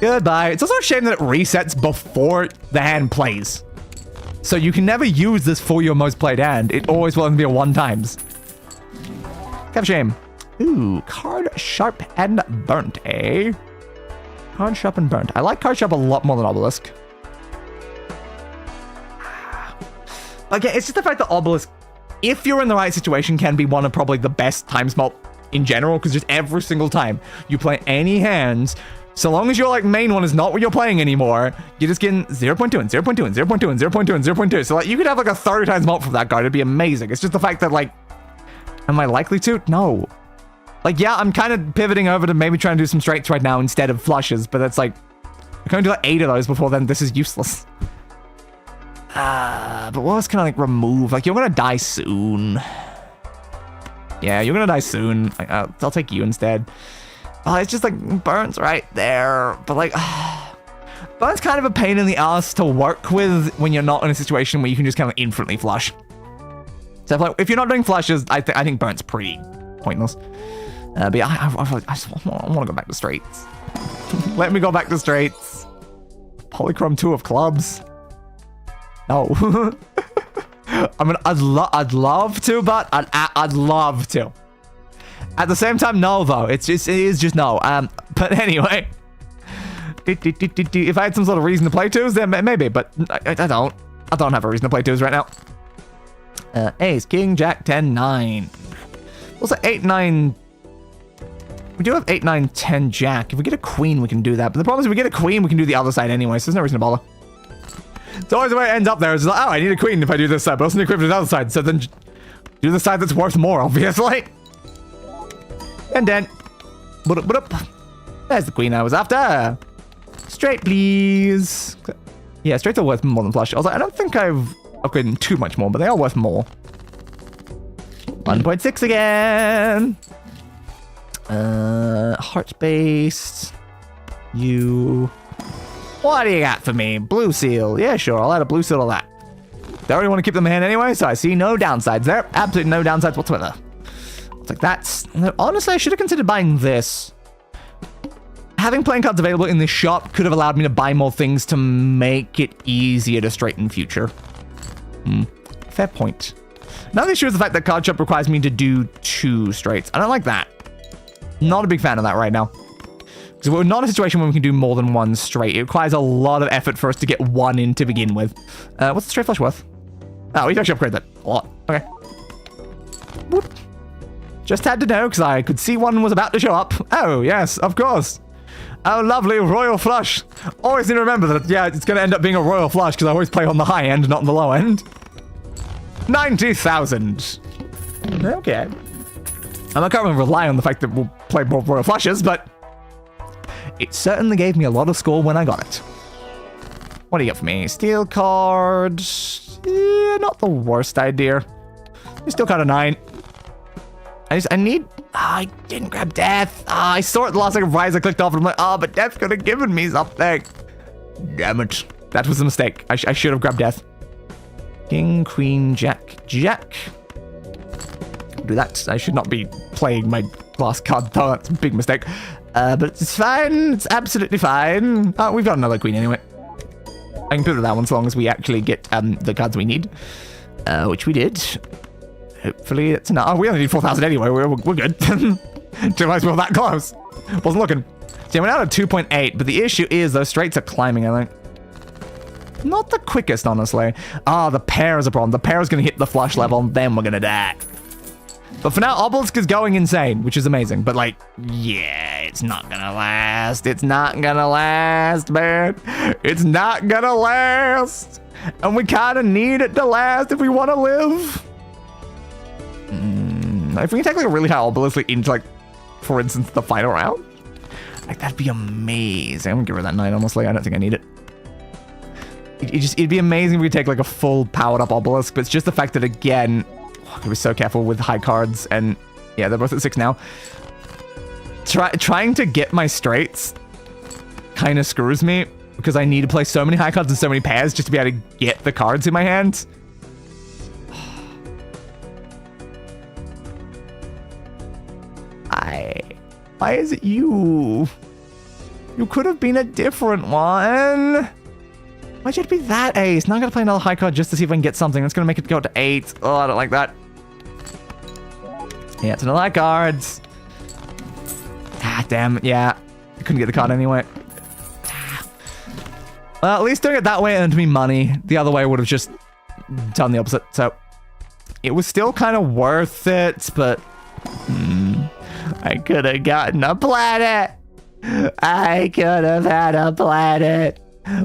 Goodbye. It's also a shame that it resets before the hand plays. So you can never use this for your most played hand. It always will only be a 1 times. Kind of a shame. Ooh, card sharp and burnt, eh? Card sharp and burnt. I like card sharp a lot more than obelisk. Okay, it's just the fact that obelisk, if you're in the right situation, can be one of probably the best time smalt in general, because just every single time you play any hands, so long as your like main one is not what you're playing anymore, you're just getting 0.2 and 0.2 and 0.2 and 0.2 and 0.2. So like you could have like a 30 times mult from that card. It'd be amazing. It's just the fact that like, am I likely to? No. Like, yeah, I'm kind of pivoting over to maybe trying to do some straights right now instead of flushes, but that's like, I can only do like 8 of those before then. This is useless. But what else can I like remove? Like, you're gonna die soon. Yeah, you're gonna die soon. I'll take you instead. Oh, it's just like Burnt's right there. But like, Burnt's kind of a pain in the ass to work with when you're not in a situation where you can just kind of infinitely flush. So if you're not doing flushes, I think Burnt's pretty pointless. But yeah, I just want to go back to straights. Let me go back to straights. Polychrome 2 of clubs. No. I mean, I'd love to, but I'd love to. At the same time, no, though. It is just no. But anyway. If I had some sort of reason to play 2s, then maybe, but I don't. I don't have a reason to play 2s right now. Ace, King, Jack, 10, 9. Also 8, 9. We do have 8, 9, 10, Jack. If we get a queen, we can do that. But the problem is if we get a queen, we can do the other side anyway, so there's no reason to bother. It's always the way it ends up there. It's like, oh, I need a queen if I do this side, but I also need a queen for the other side. So then do the side that's worth more, obviously. And then, there's the queen I was after. Straight, please. Yeah, straights are worth more than flush. I was like, I don't think I've upgraded too much more, but they are worth more. 1.6 again. Heart-based. You. What do you got for me? Blue seal. Yeah, sure. I'll add a blue seal to that. They already want to keep them in hand anyway, so I see no downsides there. Absolutely no downsides whatsoever. It's like that's... Honestly, I should have considered buying this. Having playing cards available in this shop could have allowed me to buy more things to make it easier to straight in future. Fair point. Another issue is the fact that card shop requires me to do 2 straights. I don't like that. Not a big fan of that right now. So we're not in a situation where we can do more than 1 straight. It requires a lot of effort for us to get 1 in to begin with. What's the straight flush worth? Oh, we can actually upgrade that a lot. Okay. Whoop. Just had to know because I could see 1 was about to show up. Oh, yes, of course. Oh, lovely, royal flush. Always need to remember that, yeah, it's going to end up being a royal flush because I always play on the high end, not on the low end. 90,000. Okay. I'm not going to rely on the fact that we'll play more royal flushes, but it certainly gave me a lot of score when I got it. What do you get for me? Steel card. Yeah, not the worst idea. Steel card of 9. I need... I didn't grab death. I saw it the last second rise. I clicked off and I'm like, oh, but death could have given me something. Damn it. That was a mistake. I should have grabbed death. King, queen, jack, jack. Do that. I should not be playing my last card though. That's a big mistake. But it's fine. It's absolutely fine. Oh, we've got another queen anyway. I can put it that one so long as we actually get the cards we need. Which we did. Hopefully it's enough. Oh, we only need 4,000 anyway. We're good. Didn't realize we were that close. Wasn't looking. See, we're now at 2.8, but the issue is those straights are climbing, I think. Not the quickest, honestly. Ah, the pair is a problem. The pair is going to hit the flush level, and then we're going to die. But for now, Obelisk is going insane, which is amazing. But, like, yeah, it's not going to last. It's not going to last, man. It's not going to last. And we kind of need it to last if we want to live. If we can take like a really high obelisk like, into like, for instance, the final round, like that'd be amazing. I'm gonna give her that 9. Honestly, I don't think I need it. It'd be amazing if we take like a full powered up obelisk, but it's just the fact that again, I gotta be so careful with high cards, and yeah, they're both at 6 now. Trying to get my straights kind of screws me because I need to play so many high cards and so many pairs just to be able to get the cards in my hands. Why is it you? You could have been a different one. Why'd you have to be that ace? Now I gotta play another high card just to see if I can get something. That's gonna make it go to 8. Oh, I don't like that. Yeah, it's another high cards. Ah, damn. Yeah. I couldn't get the card anyway. Well, at least doing it that way earned me money. The other way would have just done the opposite. So it was still kind of worth it, but I could have gotten a planet. I could have had a planet,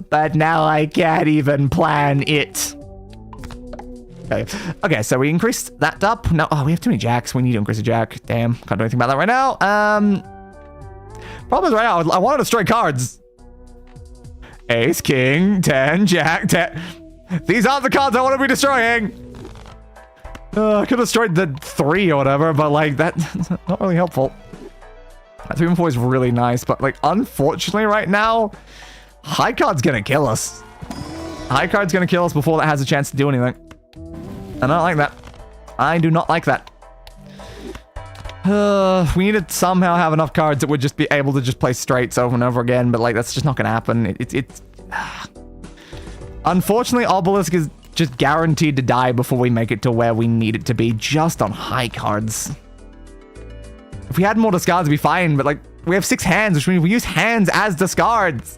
but now I can't even plan it. Okay, so we increased that up. No, oh, we have too many jacks. We need to increase a jack. Damn, can't do anything about that right now. Problem is right now, I wanted to straight cards. Ace, king, 10, jack, 10. These aren't the cards I want to be destroying. I could have destroyed the 3 or whatever, but like that's not really helpful. That 3 and 4 is really nice, but like unfortunately right now, high card's gonna kill us. High card's gonna kill us before that has a chance to do anything. I don't like that. I do not like that. We need to somehow have enough cards that would just be able to just play straights over and over again, but like that's just not gonna happen. It's unfortunately, Obelisk is just guaranteed to die before we make it to where we need it to be, just on high cards. If we had more discards, it'd be fine, but like, we have 6 hands, which means we use hands as discards.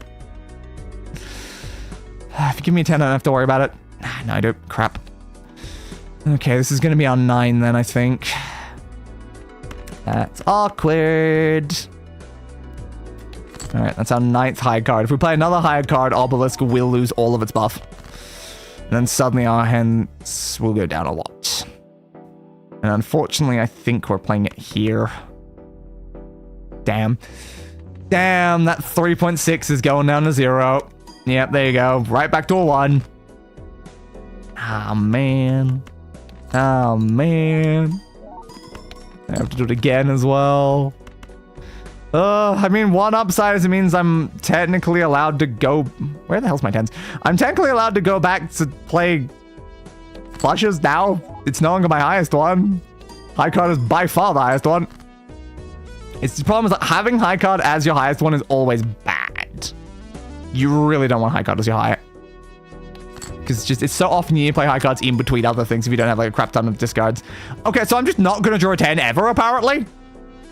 If you give me a 10, I don't have to worry about it. No, I do. Crap. Okay, this is gonna be our 9 then, I think. That's awkward. Alright, that's our 9th high card. If we play another high card, Obelisk will lose all of its buff. And then suddenly our hands will go down a lot. And unfortunately, I think we're playing it here. Damn. Damn, that 3.6 is going down to 0. Yep, there you go. Right back to a 1. Ah, man. Oh, man. I have to do it again as well. I mean, one upside is it means I'm technically allowed to go... Where the hell's my 10s? I'm technically allowed to go back to play flushes now. It's no longer my highest one. High card is by far the highest one. It's the problem is that having high card as your highest one is always bad. You really don't want high card as your high. Because it's so often you play high cards in between other things if you don't have like a crap ton of discards. Okay, so I'm just not going to draw a 10 ever, apparently.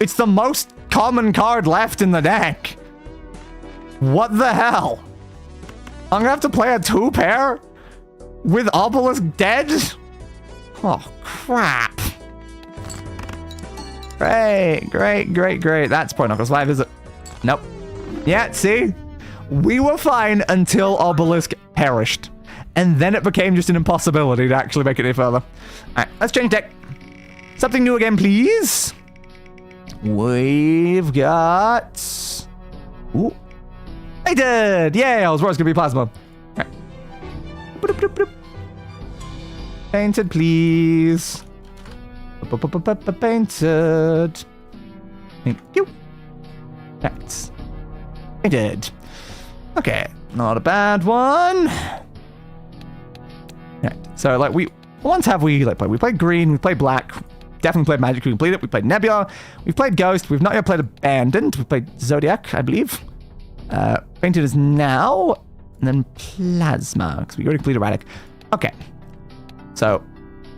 It's the most common card left in the deck. What the hell? I'm going to have to play a 2-pair with Obelisk dead? Oh, crap. Great. That's Point Knuckles 5, is it? Nope. Yeah, see? We were fine until Obelisk perished. And then it became just an impossibility to actually make it any further. Alright, let's change deck. Something new again, please. We've got... Ooh. I did! Yay, I was worried it's gonna be Plasma. Alright. Painted, please. Painted. Thank you. That's painted. Okay, not a bad one. Right, so like we once have we like played? We played green, we played black, definitely played magic, we completed it, we played Nebula, we've played Ghost, we've not yet played Abandoned, we played Zodiac, I believe. Painted is now, and then Plasma, because we already completed Erratic. Okay. So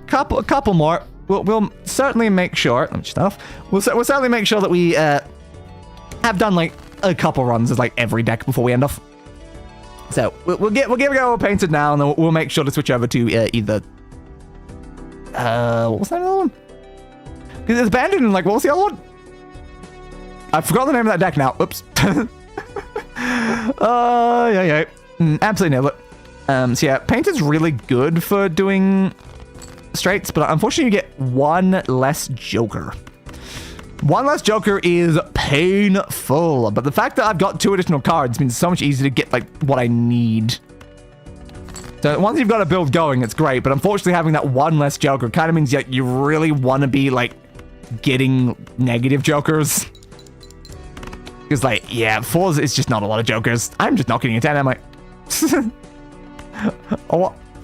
a couple more. We'll certainly make sure. Let me just off. We'll certainly make sure that we have done like a couple runs of like every deck before we end off. So we'll give it a go with Painted now, and then we'll make sure to switch over to either. What was that other one? Because it's Abandoned and like what was the other one? I forgot the name of that deck now. Oops. Yeah. Absolutely nailed it. So yeah, Painted's really good for doing straights, but unfortunately you get one less Joker. One less Joker is painful, but the fact that I've got 2 additional cards means it's so much easier to get like what I need. So once you've got a build going, it's great, but unfortunately having that one less Joker kind of means you really want to be like getting negative Jokers. Because like, yeah, 4s is just not a lot of Jokers. I'm just not getting a 10, am I?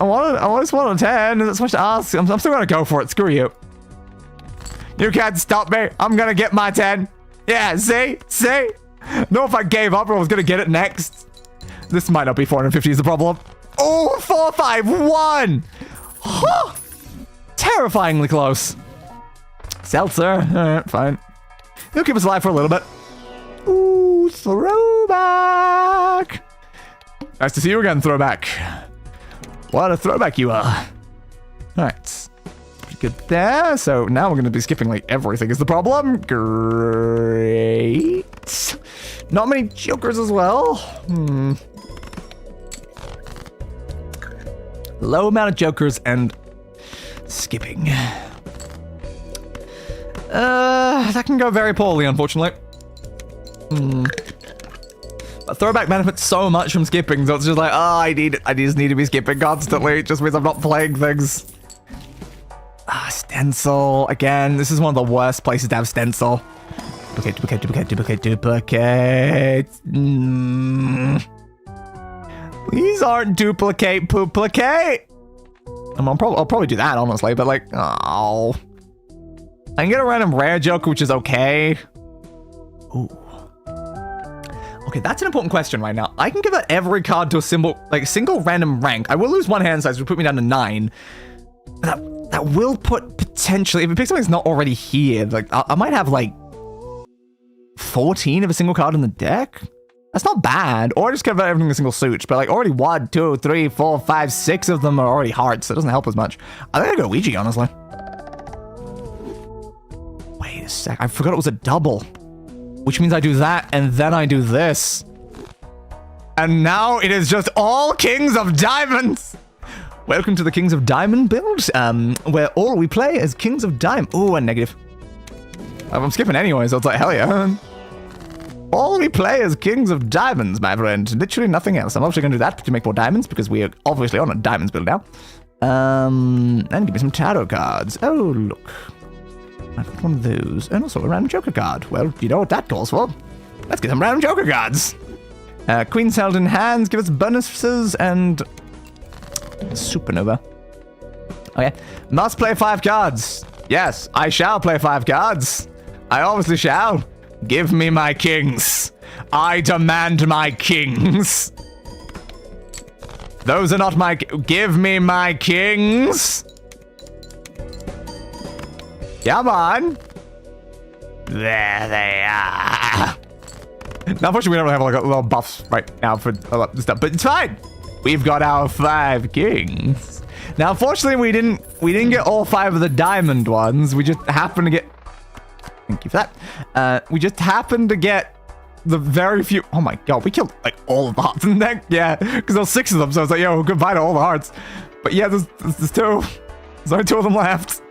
I just want a 10, and that's much to ask. I'm still gonna go for it, screw you. You can't stop me, I'm gonna get my 10. Yeah, see? No, if I gave up or I was gonna get it next. This might not be 450 is the problem. Oh, 451! Huh. Terrifyingly close. Seltzer, alright, fine. He'll keep us alive for a little bit. Ooh, throwback! Nice to see you again, throwback. What a throwback you are. Alright. Pretty good there. So now we're going to be skipping like everything is the problem. Great. Not many Jokers as well. Low amount of Jokers and skipping. That can go very poorly, unfortunately. But throwback benefits so much from skipping, so it's just like, oh, I just need to be skipping constantly. It just means I'm not playing things. Stencil. Again, this is one of the worst places to have stencil. Duplicate. These aren't duplicate, pooplicate. I'll probably do that, honestly, but like, oh. I can get a random rare Joker, which is okay. Ooh. Okay, that's an important question right now. I can give out every card to a single random rank. I will lose one hand size, which will put me down to 9. That will put potentially, if it picks something that's not already here, like I might have like 14 of a single card in the deck. That's not bad. Or I just give out everything in a single suit, but like already 1, 2, 3, 4, 5, 6 of them are already hearts, so it doesn't help as much. I think I go Ouija, honestly. Wait a sec, I forgot it was a double. Which means I do that, and then I do this. And now it is just all Kings of Diamonds! Welcome to the Kings of Diamond build, where all we play is Kings of Diamond. Ooh, a negative. I'm skipping anyway, so it's like, hell yeah. All we play is Kings of Diamonds, my friend. Literally nothing else. I'm obviously going to do that to make more diamonds, because we are obviously on a diamonds build now. And give me some tarot cards. Oh, look. I've got one of those, and also a random Joker card. Well, you know what that calls for. Let's get some random Joker cards. Queen's held in hands, give us bonuses, and Supernova. Okay, must play 5 cards. Yes, I shall play 5 cards. I obviously shall. Give me my kings. I demand my kings. Those are not my... Give me my kings. Come on. There they are. Now, unfortunately, we don't have like a little buffs right now for a lot of stuff, but it's fine. We've got our 5 kings. Now, unfortunately, we didn't get all 5 of the diamond ones. We just happened to get... Thank you for that. We just happened to get the very few... Oh my god, we killed like all of the hearts in the deck. Yeah, because there was 6 of them, so I was like, yo, goodbye to all the hearts. But yeah, there's 2. There's only 2 of them left.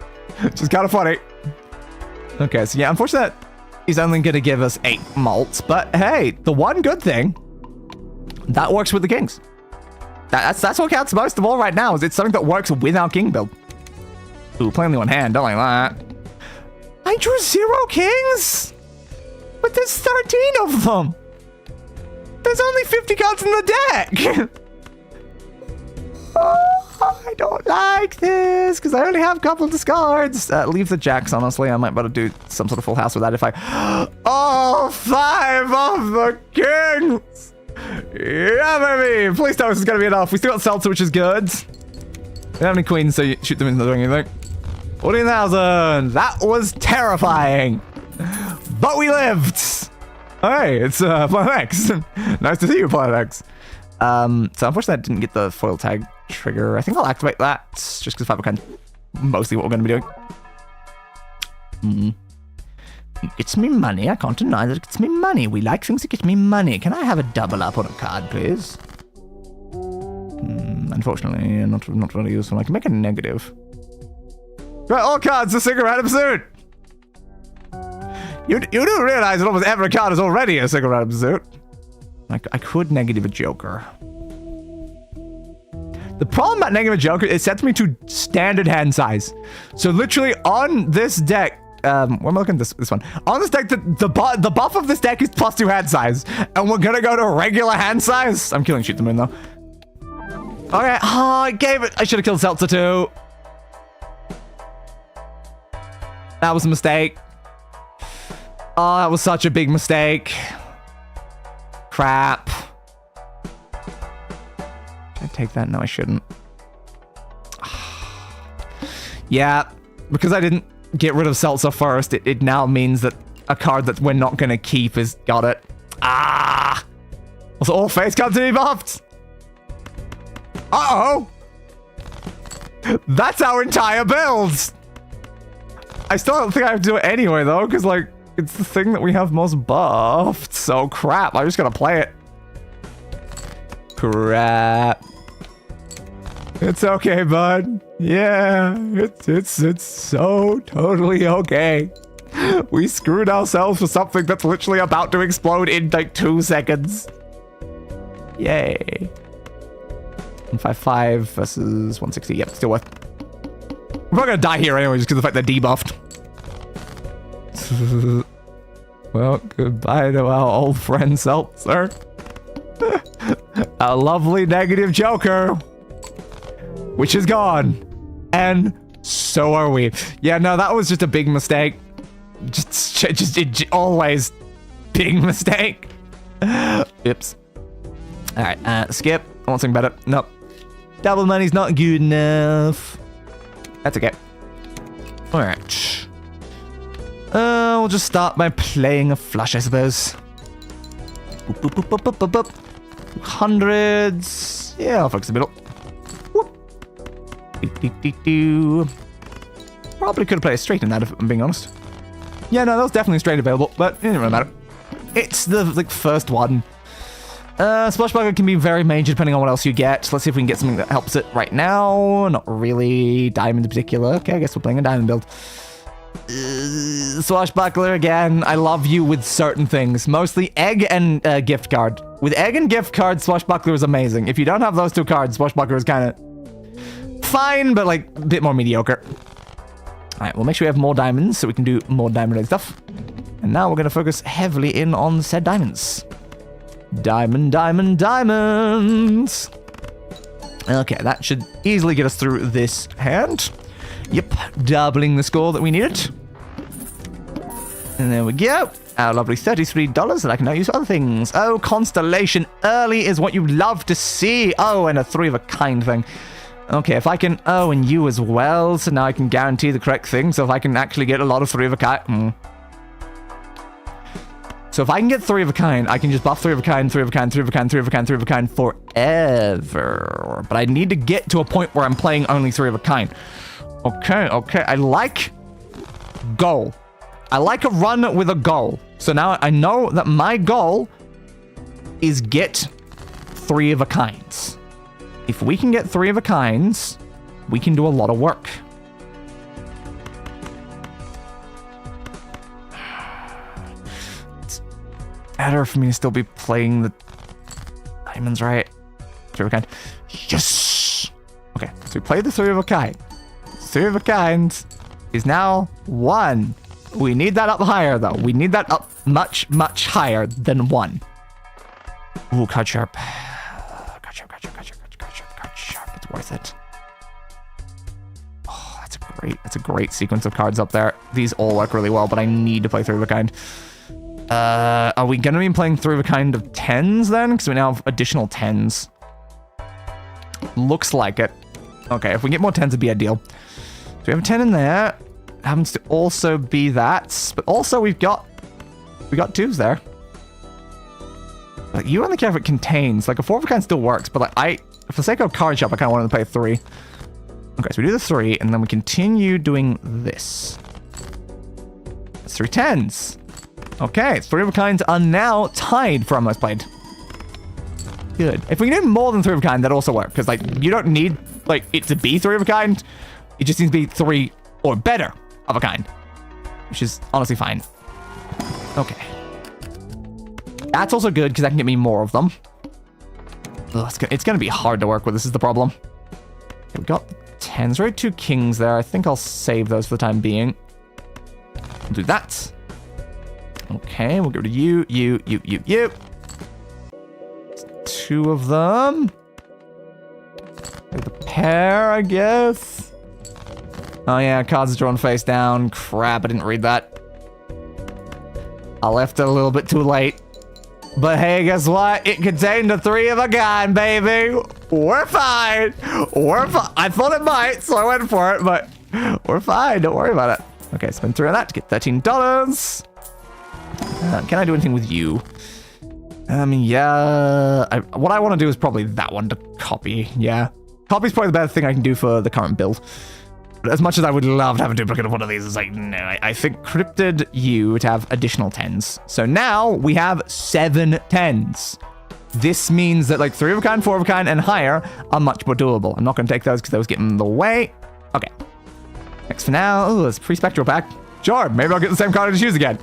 Which is kind of funny. Okay, so yeah, unfortunately, he's only going to give us 8 malts. But hey, the one good thing, that works with the kings. That's what counts most of all right now, is it's something that works with our king build. Ooh, playing only one hand, don't like that. I drew 0 kings? But there's 13 of them. There's only 50 cards in the deck. Oh, I don't like this, because I only have a couple of discards. Leave the jacks, honestly. I might be able to do some sort of full house with that if I... Oh, 5 of the kings. Yeah, baby. Please tell us it's going to be enough. We still got Seltzer, which is good. We don't have any queens, so you shoot them into doing anything. 14,000. That was terrifying. But we lived. Hey, it's Planet X. Nice to see you, Planet X. So unfortunately, I didn't get the foil tag trigger. I think I'll activate that just because 5 kind of mostly what we're going to be doing. It gets me money. I can't deny that it gets me money. We like things that get me money. Can I have a double up on a card, please? Unfortunately, not really useful. I can make a negative. Right, all cards are cigarette pursuit. You do realize that almost every card is already a cigarette pursuit. I could negative a Joker. The problem about negative a Joker, it sets me to standard hand size. So literally on this deck, where am I looking at this one? On this deck, the buff of this deck is +2 hand size. And we're gonna go to regular hand size. I'm killing Shoot the Moon though. Okay, oh, I gave it. I should have killed Seltzer too. That was a mistake. Oh, that was such a big mistake. Crap. Should I take that? No, I shouldn't. Yeah, because I didn't get rid of Seltzer first, it now means that a card that we're not going to keep has got it. Ah! Also, all face cards to be buffed. Uh-oh! That's our entire build! I still don't think I have to do it anyway, though, because, like, it's the thing that we have most buffed. So, crap. I'm just gonna play it. Crap. It's okay, bud. Yeah, it's so totally okay. We screwed ourselves for something that's literally about to explode in, like, 2 seconds. Yay. 155 versus 160. Yep, still worth. We're not gonna die here anyway, just because of the fact they're debuffed. Well, goodbye to our old friend Seltzer. A lovely negative Joker. Which is gone. And so are we. Yeah, no, that was just a big mistake. Just always big mistake. Oops. Alright, skip. I want something better. Nope. Double money's not good enough. That's okay. Alright. We'll just start by playing a flush, I suppose. Boop, boop, boop, boop, boop, boop. Hundreds. Yeah, I'll focus the middle. Whoop. Probably could have played a straight in that, if I'm being honest. Yeah, no, that was definitely straight available, but it didn't really matter. It's the first one. Splashbugger can be very major depending on what else you get. Let's see if we can get something that helps it right now. Not really. Diamond in particular. Okay, I guess we're playing a diamond build. Swashbuckler again. I love you with certain things. Mostly egg and gift card. With egg and gift card, Swashbuckler is amazing. If you don't have those 2 cards, Swashbuckler is kind of fine, but like a bit more mediocre. Alright, we'll make sure we have more diamonds so we can do more diamond-related stuff. And now we're going to focus heavily in on said diamonds. Diamond, diamond, diamonds. Okay, that should easily get us through this hand. Yep, doubling the score that we needed. And there we go. Our lovely $33 that I can now use for other things. Oh, Constellation early is what you love to see. Oh, and a 3-of-a-kind thing. Okay, if I can... Oh, and you as well. So now I can guarantee the correct thing. So if I can actually get a lot of 3-of-a-kind... So if I can get 3-of-a-kind, I can just buff 3-of-a-kind, 3-of-a-kind, 3-of-a-kind, 3-of-a-kind, 3-of-a-kind forever. But I need to get to a point where I'm playing only 3-of-a-kind. Okay. I like goal. I like a run with a goal. So now I know that my goal is get 3-of-a-kinds. If we can get 3-of-a-kinds, we can do a lot of work. It's better for me to still be playing the diamonds, right? 3-of-a-kind. Yes! Okay, so we played the 3-of-a-kind. 3-of-a-kind is now 1. We need that up higher, though. We need that up much, much higher than 1. Ooh, card sharp. Card sharp. It's worth it. Oh, that's a great sequence of cards up there. These all work really well, but I need to play 3-of-a-kind. Are we going to be playing 3-of-a-kind of 10s then? Because we now have additional 10s. Looks like it. Okay, if we get more 10s, it'd be ideal. So we have a 10 in there. Happens to also be that, but also we got 2s there. Like, you only care if it contains. Like, a 4-of-a-kind still works, but like for the sake of card shop, I kind of wanted to play 3. Okay, so we do the 3, and then we continue doing this. That's 3 10s. Okay, 3-of-a-kinds are now tied for our most played. Good. If we can do more than 3-of-a-kind, that also works, because like you don't need like it to be 3-of-a-kind. It just needs to be 3 or better of a kind, which is honestly fine. Okay. That's also good because that can get me more of them. Ugh, it's going to be hard to work with. This is the problem. Okay, we got 10s. Right, 2 kings there. I think I'll save those for the time being. We'll do that. Okay, we'll go to you. 2 of them. The pair, I guess. Oh yeah, cards are drawn face down. Crap, I didn't read that. I left it a little bit too late. But hey, guess what? It contained a 3-of-a-kind, baby. We're fine. I thought it might, so I went for it, but we're fine. Don't worry about it. Okay, spend 3 on that to get $13. Can I do anything with you? Yeah. What I want to do is probably that one to copy. Yeah. Copy's probably the best thing I can do for the current build. But as much as I would love to have a duplicate of one of these, it's like, no, I think cryptid you to have additional 10s. So now we have 7 10s. This means that like 3-of-a-kind, 4-of-a-kind, and higher are much more doable. I'm not going to take those because those get in the way. Okay. Next for now, oh, it's pre-spectral pack. Sure, maybe I'll get the same card to choose again.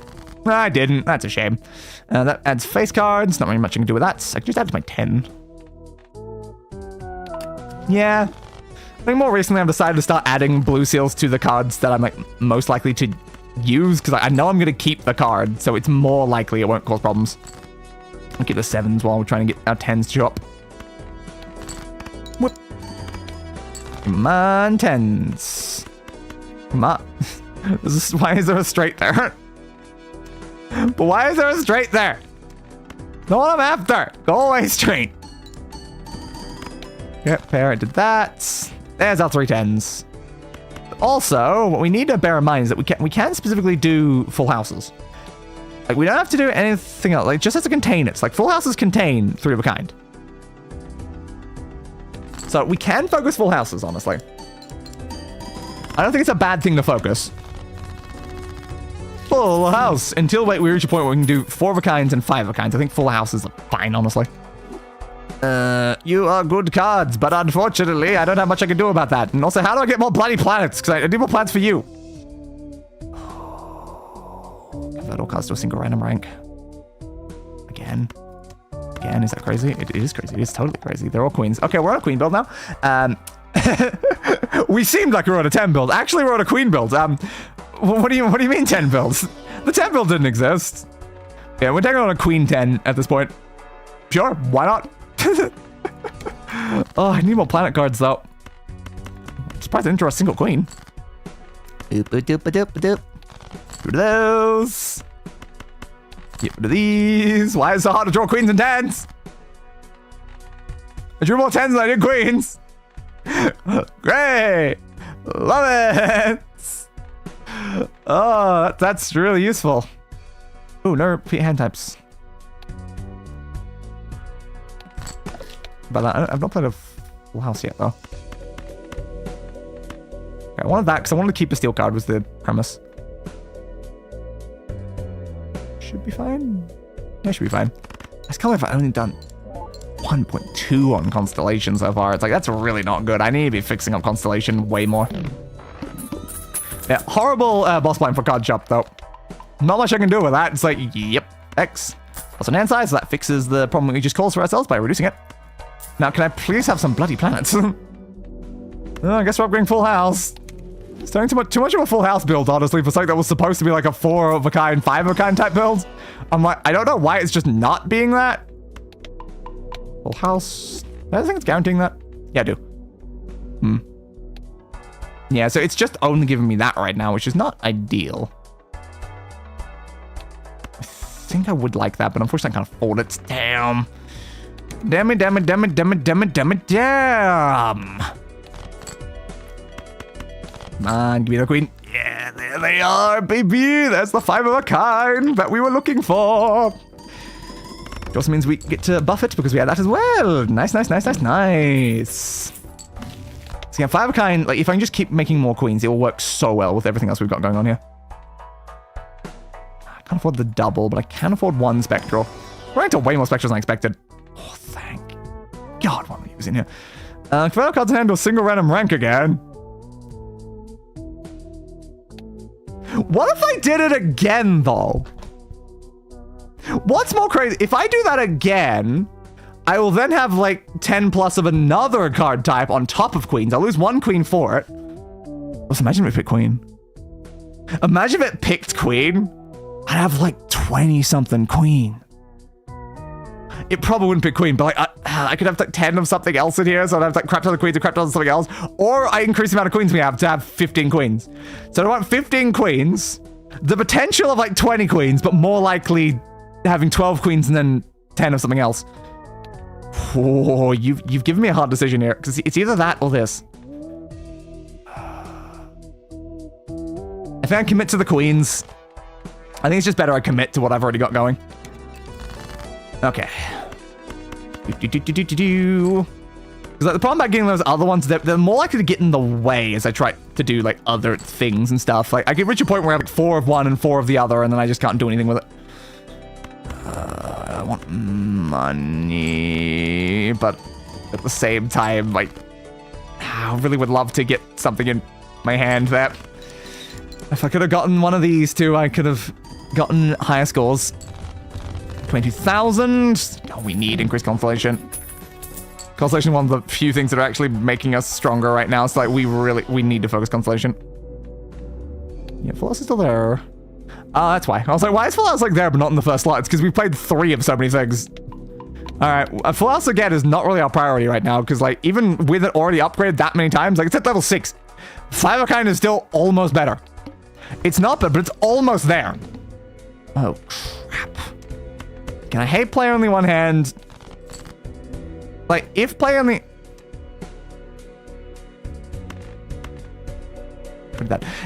I didn't. That's a shame. That adds face cards. Not really much I can do with that. I can just add to my 10. Yeah. I think more recently I've decided to start adding blue seals to the cards that I'm like most likely to use because I know I'm going to keep the card, so it's more likely it won't cause problems. I'll get the 7s while we're trying to get our 10s to show up. Whoop. Come on, 10s. Come on. Why is there a straight there? But why is there a straight there? Not what I'm after. Go away straight. Yep, pair, I did that. There's our 3 10s. Also, what we need to bear in mind is that we can specifically do full houses. Like, we don't have to do anything else. Like, just has to contain it. So, like, full houses contain 3-of-a-kind. So we can focus full houses, honestly. I don't think it's a bad thing to focus. Full house. Until we reach a point where we can do 4-of-a-kinds and 5-of-a-kinds. I think full houses are fine, honestly. You are good cards, but unfortunately, I don't have much I can do about that. And also, how do I get more bloody planets? Because I need more planets for you. Convert all cards to a single random rank. Again, is that crazy? It is crazy. It is totally crazy. They're all queens. Okay, we're on a queen build now. We seemed like we were on a 10 build. Actually, we're on a queen build. What do you mean 10 builds? The 10 build didn't exist. Yeah, we're taking on a queen 10 at this point. Sure, why not? Oh, I need more planet cards, though. I'm surprised I didn't draw a single queen. Get rid of those. Get rid of these. Why is it so hard to draw queens and tens? I drew more tens than I did queens. Great. Love it. Oh, that's really useful. Ooh, no repeat hand types. But I've not played a full house yet, though. Okay, I wanted that because I wanted to keep a steel card was the premise. Should be fine. Yeah, should be fine. I just can't believe I've only done 1.2 on Constellation so far. It's like, that's really not good. I need to be fixing up Constellation way more. Yeah, horrible boss blind for card shop, though. Not much I can do with that. It's like, yep, X. Also an hand size, so that fixes the problem we just caused for ourselves by reducing it. Now, can I please have some bloody planets? Oh, I guess we're upgrading full house. It's turning too much of a full house build, honestly, for something that was supposed to be like a 4 of a kind, 5 of a kind type build. I'm like, I don't know why it's just not being that. Full house. I think it's guaranteeing that. Yeah, I do. Yeah, so it's just only giving me that right now, which is not ideal. I think I would like that, but unfortunately I can't afford it. Damn. Damn it, damn it, damn it, damn it, damn it, damn it, damn. Come on, give me the queen. Yeah, there they are, baby. That's the 5 of a kind that we were looking for. It also means we get to buff it because we had that as well. Nice, nice, nice, nice, nice. So yeah, 5 of a kind, like if I can just keep making more queens, it will work so well with everything else we've got going on here. I can't afford the double, but I can afford 1 spectral. We're into way more spectrals than I expected. Oh, thank God, what am I using here? Convert cards in hand to a single random rank again. What if I did it again, though? What's more crazy? If I do that again, I will then have like 10 plus of another card type on top of queens. I'll lose 1 queen for it. Let's imagine if it picked queen. Imagine if it picked queen. I'd have like 20 something queen. It probably wouldn't pick queen, but like I could have like 10 of something else in here, so I'd have like crap ton of queens and crap ton of something else, or I increase the amount of queens we have to have 15 queens. So I want 15 queens, the potential of like 20 queens, but more likely having 12 queens and then 10 of something else. Oh, you've given me a hard decision here, because it's either that or this. I think I commit to the queens. I think it's just better I commit to what I've already got going. Okay. Because like, the problem about getting those other ones, they're more likely to get in the way as I try to do like other things and stuff. Like I get reach a point where I have like 4 of one and 4 of the other, and then I just can't do anything with it. I want money, but at the same time, like I really would love to get something in my hand that if I could have gotten one of these two, I could have gotten higher scores. 20,000. Oh, we need increased constellation. Constellation is one of the few things that are actually making us stronger right now. So like we need to focus constellation. Yeah, Full House is still there. That's why. I was like, why is Full House like there but not in the first slot? It's because we played 3 of so many things. Alright, Full House again is not really our priority right now, because like even with it already upgraded that many times, like it's at level 6. 5 of a kind is still almost better. It's not bad, but it's almost there. Oh crap. Can I hate play only one hand? Like, if play only...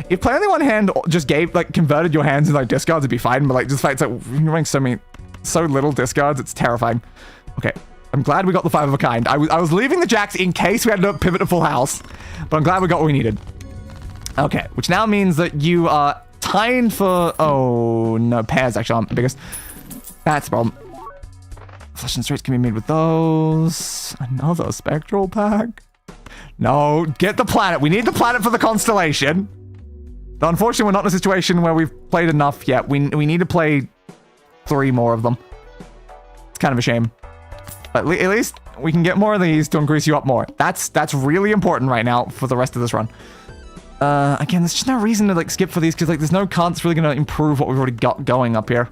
If play only one hand just gave, like, converted your hands into, like, discards, it'd be fine. But, like, just like, it's like, you're running so little discards, it's terrifying. Okay, I'm glad we got the 5 of a kind. I was leaving the jacks in case we had to pivot to Full House. But I'm glad we got what we needed. Okay, which now means that you are tied for... Oh, no, pairs actually aren't the biggest. That's the problem. Flush and straights can be made with those. Another spectral pack. No, get the planet. We need the planet for the constellation. But unfortunately, we're not in a situation where we've played enough yet. We need to play 3 more of them. It's kind of a shame. But at least we can get more of these to increase you up more. That's really important right now for the rest of this run. Again, there's just no reason to like skip for these, because like there's no card that's really going to improve what we've already got going up here.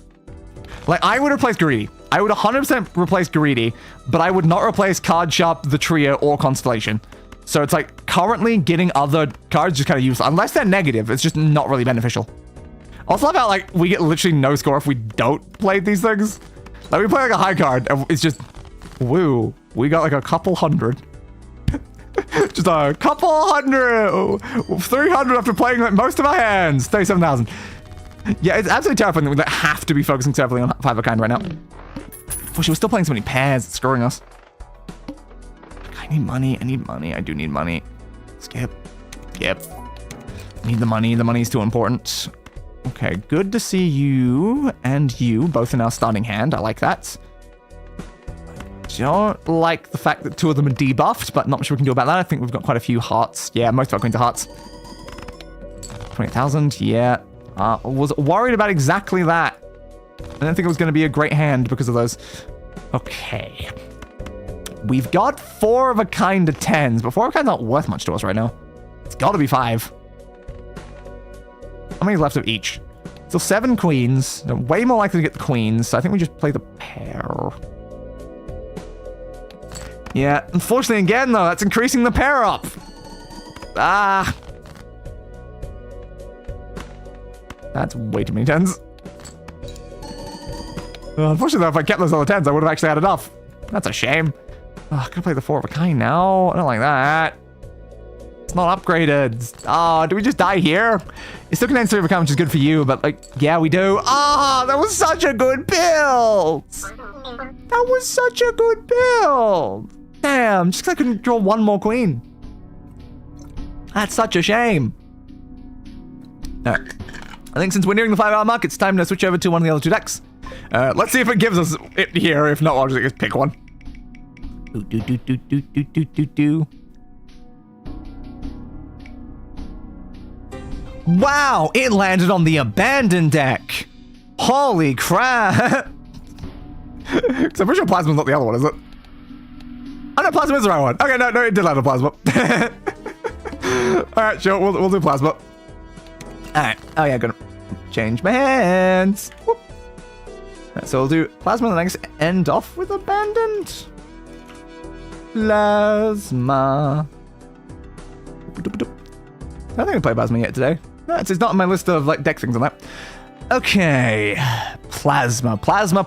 Like, I would replace Greedy. I would 100% replace Greedy, but I would not replace Card Sharp, the Trio, or Constellation. So it's like, currently getting other cards just kind of useless. Unless they're negative, it's just not really beneficial. Also love how, like, we get literally no score if we don't play these things. Like, we play, like, a high card, and it's just, woo. We got, like, a couple hundred. Just a couple hundred. 300 after playing, like, most of our hands. 37,000. Yeah, it's absolutely terrifying that we have to be focusing so heavily on 5 of a kind right now. Wish we were still playing so many pairs. It's screwing us. I need money. I need money. I do need money. Skip. Yep. Need the money. The money is too important. Okay, good to see you and you both in our starting hand. I like that. Don't like the fact that 2 of them are debuffed, but not sure we can do about that. I think we've got quite a few hearts. Yeah, most of our queens are hearts. 20,000. Yeah. Was worried about exactly that. I didn't think it was going to be a great hand because of those. Okay. We've got 4 of a kind of 10s, but 4 of a kind's not worth much to us right now. It's got to be 5. How many left of each? So 7 queens. They're way more likely to get the queens, so I think we just play the pair. Yeah, unfortunately, again, though, that's increasing the pair up. Ah. That's way too many 10s. Unfortunately, though, if I kept those other 10s, I would have actually had enough. That's a shame. Oh, I gotta play the 4 of a kind now. I don't like that. It's not upgraded. Oh, do we just die here? It still contains 3 of a kind, which is good for you, but, like, yeah, we do. Ah, that was such a good build. That was such a good build. Damn, just because I couldn't draw 1 more queen. That's such a shame. All right. I think since we're nearing the 5-hour mark, it's time to switch over to one of the other 2 decks. Let's see if it gives us it here. If not, I'll just pick one. Wow, it landed on the abandoned deck. Holy crap. Because I'm pretty sure Plasma's not the other one, is it? Oh, no, Plasma is the right one. Okay, no, it did land on Plasma. All right, sure, we'll do Plasma. All right. Oh, yeah, gonna change my hands. Whoop. Right, so we'll do Plasma, and I guess end off with Abandoned. Plasma. I don't think we played Plasma yet today. No, it's not on my list of, like, deck things on that. Okay. Plasma. Plasma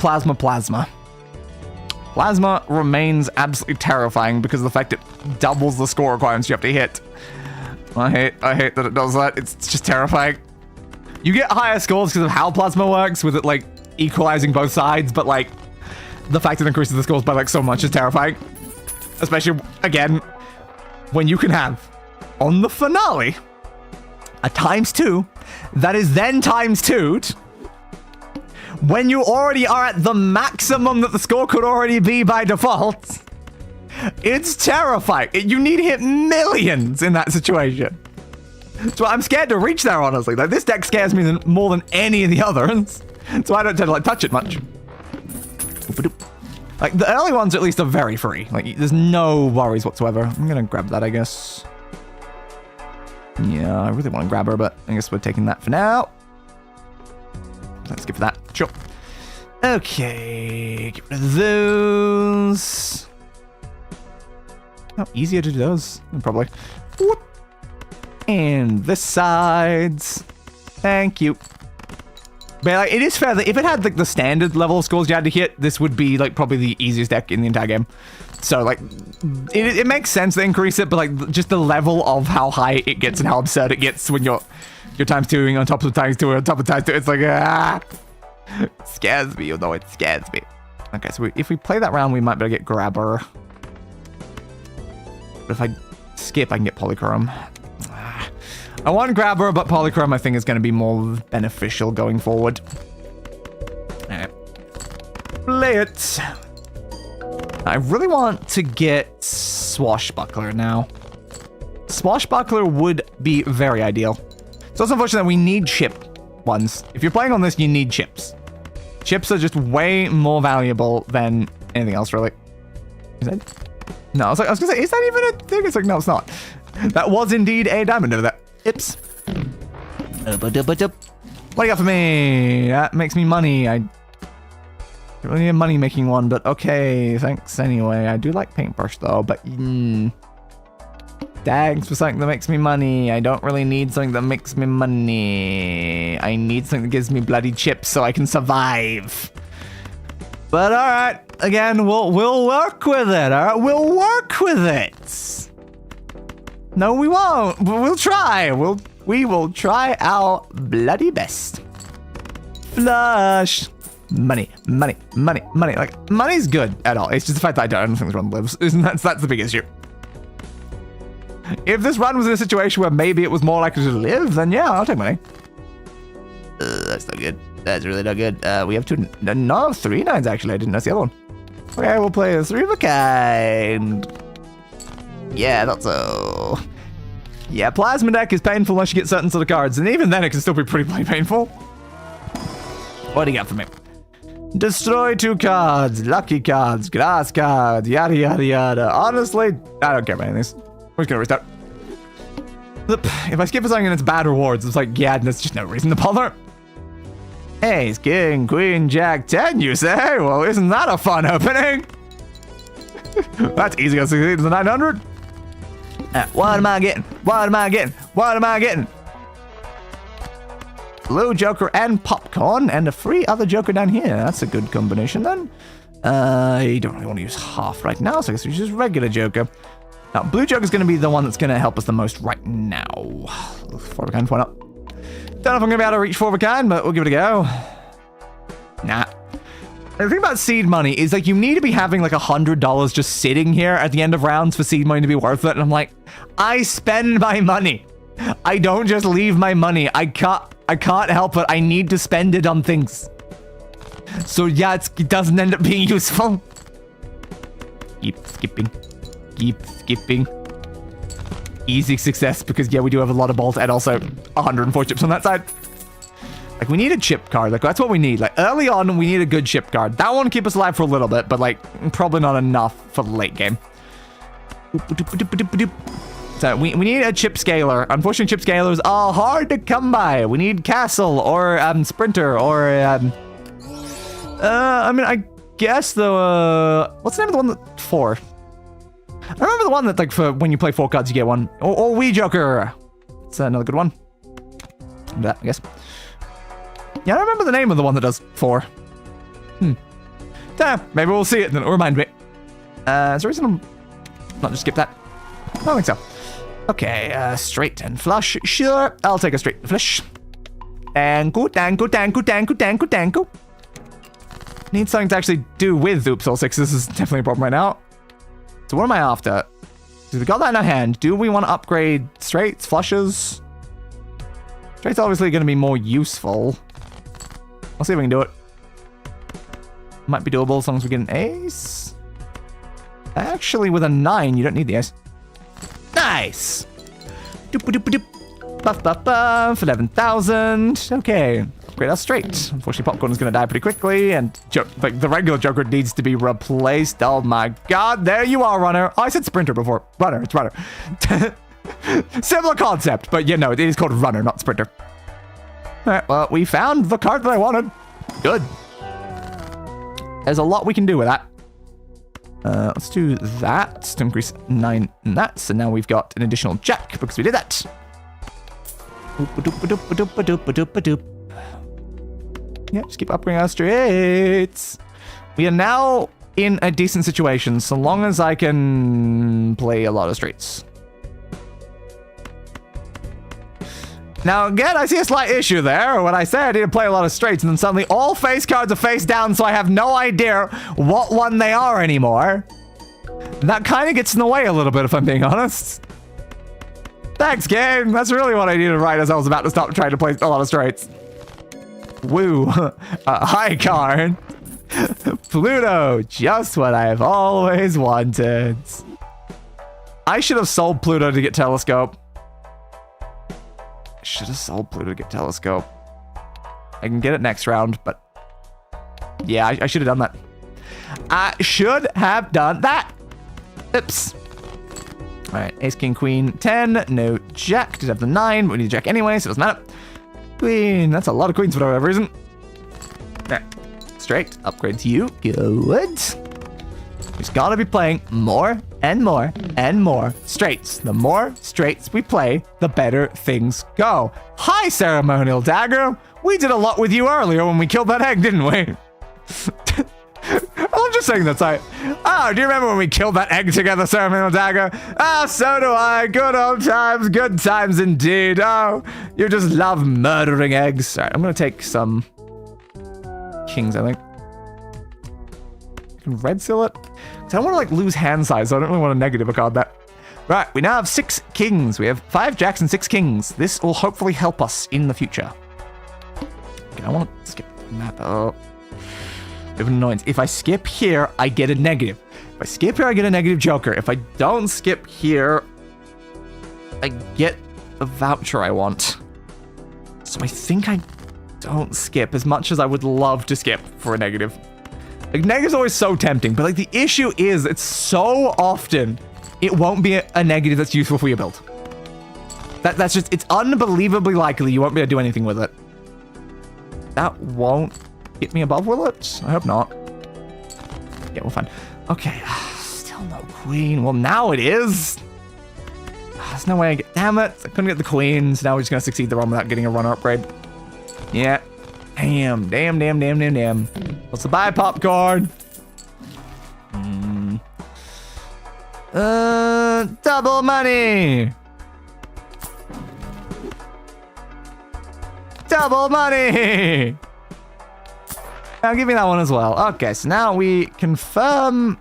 remains absolutely terrifying because of the fact it doubles the score requirements you have to hit. I hate that it does that. It's just terrifying. You get higher scores because of how Plasma works, with it, like, equalizing both sides, but, like, the fact it increases the scores by, like, so much is terrifying. Especially, again, when you can have, on the finale, a ×2 that is then ×2'd, when you already are at the maximum that the score could already be by default. It's terrifying. You need to hit millions in that situation. So I'm scared to reach there, honestly. Like, this deck scares me more than any of the others. So I don't tend to, like, touch it much. Like, the early ones at least are very free. Like, there's no worries whatsoever. I'm gonna grab that, I guess. Yeah, I really want to grab her, but I guess we're taking that for now. Let's skip for that. Sure. Okay, get rid of those. Oh, easier to do those, probably. Whoop. And this sides. Thank you. But, like, it is fair that if it had, like, the standard level of scores you had to hit, this would be, like, probably the easiest deck in the entire game. So, like, it makes sense to increase it, but, like, just the level of how high it gets and how absurd it gets when you're ×2ing on top of ×2 on top of ×2, it's like, ah. It scares me, although it scares me. Okay, so if we play that round, we might be able to get Grabber. But if I skip, I can get Polychrome. I want Grabber, but Polychrome I think is going to be more beneficial going forward. Alright. Play it. I really want to get Swashbuckler now. Swashbuckler would be very ideal. So it's unfortunate that we need chip ones. If you're playing on this, you need chips. Chips are just way more valuable than anything else, really. Is that? No, I was gonna say, is that even a thing? It's like, no, it's not. That was indeed a diamond over there. Ips. What do you got for me? That makes me money. I don't really need a money making one, but okay, thanks anyway. I do like paintbrush though, but Thanks for something that makes me money. I don't really need something that makes me money. I need something that gives me bloody chips so I can survive. But all right, again, we'll work with it. All right, we'll work with it. No, we won't. We'll try. We will try our bloody best. Flush. Money. Like, money's good at all. It's just the fact that I don't think this run lives. That's the big issue. If this run was in a situation where maybe it was more likely to live, then yeah, I'll take money. That's not good. That's really not good. We have 3 9s actually. I didn't know the other one. Okay, we'll play a 3 of a kind. Yeah, that's so. Yeah, plasma deck is painful unless you get certain sort of cards, and even then it can still be pretty painful. What do you got for me? Destroy 2 cards, lucky cards, grass cards, yada yada yada. Honestly, I don't care about any of these. We're just gonna restart. If I skip for something and it's bad rewards, it's like, yeah, there's just no reason to bother. Ace, king, queen, jack, 10, you say? Well, isn't that a fun opening? That's easy to succeed in the 900. What am I getting? What am I getting? What am I getting? Blue Joker and popcorn and a free other Joker down here. That's a good combination then. You don't really want to use half right now, so I guess we use regular Joker. Now, Blue Joker's going to be the one that's going to help us the most right now. 4 of a kind, why not? Don't know if I'm going to be able to reach 4 of a kind, but we'll give it a go. Nah. The thing about seed money is, like, you need to be having, like, $100 just sitting here at the end of rounds for seed money to be worth it. And I'm like, I spend my money. I don't just leave my money. I can't help it. I need to spend it on things. So, yeah, it doesn't end up being useful. Keep skipping. Keep skipping. Easy success because, yeah, we do have a lot of balls and also 104 chips on that side. Like, we need a chip card. Like, that's what we need. Like, early on, we need a good chip card. That one will keep us alive for a little bit, but, like, probably not enough for the late game. So, we need a chip scaler. Unfortunately, chip scalers are hard to come by. We need Castle or Sprinter or, I mean, I guess the, what's the name of the one that, 4? I remember the one that, like, for when you play 4 cards, you get one. Or Wii Joker. It's another good one. That, I guess. Yeah, I don't remember the name of the one that does 4. Damn, maybe we'll see it, then it'll remind me. Is there a reason I'm not just skip that? I don't think so. Okay, straight and flush. Sure, I'll take a straight and flush. Tango. Need something to actually do with Oops All 6. This is definitely a problem right now. So what am I after? So we got that in our hand. Do we want to upgrade straights, flushes? Straight's obviously going to be more useful. I'll see if we can do it. Might be doable as long as we get an ace. Actually, with a 9, you don't need the ace. Nice! Buff, buff, buff. 11,000. Okay. Upgrade our straight. Unfortunately, Popcorn is going to die pretty quickly, and like the regular Joker needs to be replaced. Oh my god. There you are, Runner. Oh, I said Sprinter before. Runner. It's Runner. Similar concept, but you know, it is called Runner, not Sprinter. Alright, well, we found the card that I wanted. Good. There's a lot we can do with that. Let's do that to increase 9 in that. So now we've got an additional jack because we did that. Yeah, just keep upgrading our straights. We are now in a decent situation so long as I can play a lot of straights. Now, again, I see a slight issue there when I say I need to play a lot of straights, and then suddenly all face cards are face down, so I have no idea what one they are anymore. And that kind of gets in the way a little bit, if I'm being honest. Thanks, game. That's really what I needed to write as I was about to stop trying to play a lot of straights. Woo. A high card. Pluto. Just what I've always wanted. I should have sold Pluto to get Telescope. Should have sold Pluto to get Telescope. I can get it next round, but yeah, I should have done that. I should have done that. Oops. All right, Ace, King, Queen, 10. No Jack. Did have the 9, but we need a Jack anyway, so it doesn't matter. Queen. That's a lot of queens for whatever reason. There. Straight. Upgrade to you. Good. Just gotta be playing more and more and more straights. The more straights we play, the better things go. Hi, Ceremonial Dagger. We did a lot with you earlier when we killed that egg, didn't we? I'm just saying that's right. Oh, do you remember when we killed that egg together, Ceremonial Dagger? Ah, so do I. Good old times. Good times indeed. Oh, you just love murdering eggs. All right, I'm going to take some kings, I think. I can red seal it. I don't want to like lose hand size, so I don't really want to negative a card that. Right, we now have 6 kings. We have 5 jacks and 6 kings. This will hopefully help us in the future. Okay, I want to skip the map. Oh. Bit of an annoyance. If I skip here, I get a negative. If I skip here, I get a negative joker. If I don't skip here, I get the voucher I want. So I think I don't skip as much as I would love to skip for a negative. Like, negative's always so tempting, but like the issue is it's so often it won't be a negative that's useful for your build. That's just, it's unbelievably likely you won't be able to do anything with it. That won't get me above, will it? I hope not. Yeah, we're fine. Okay, still no queen. Well, now it is. There's no way I get, damn it. I couldn't get the queen, so now we're just gonna succeed the run without getting a runner upgrade. Yeah. Damn. What's the buy popcorn? Double money. Double money. Now give me that one as well. Okay, so now we confirm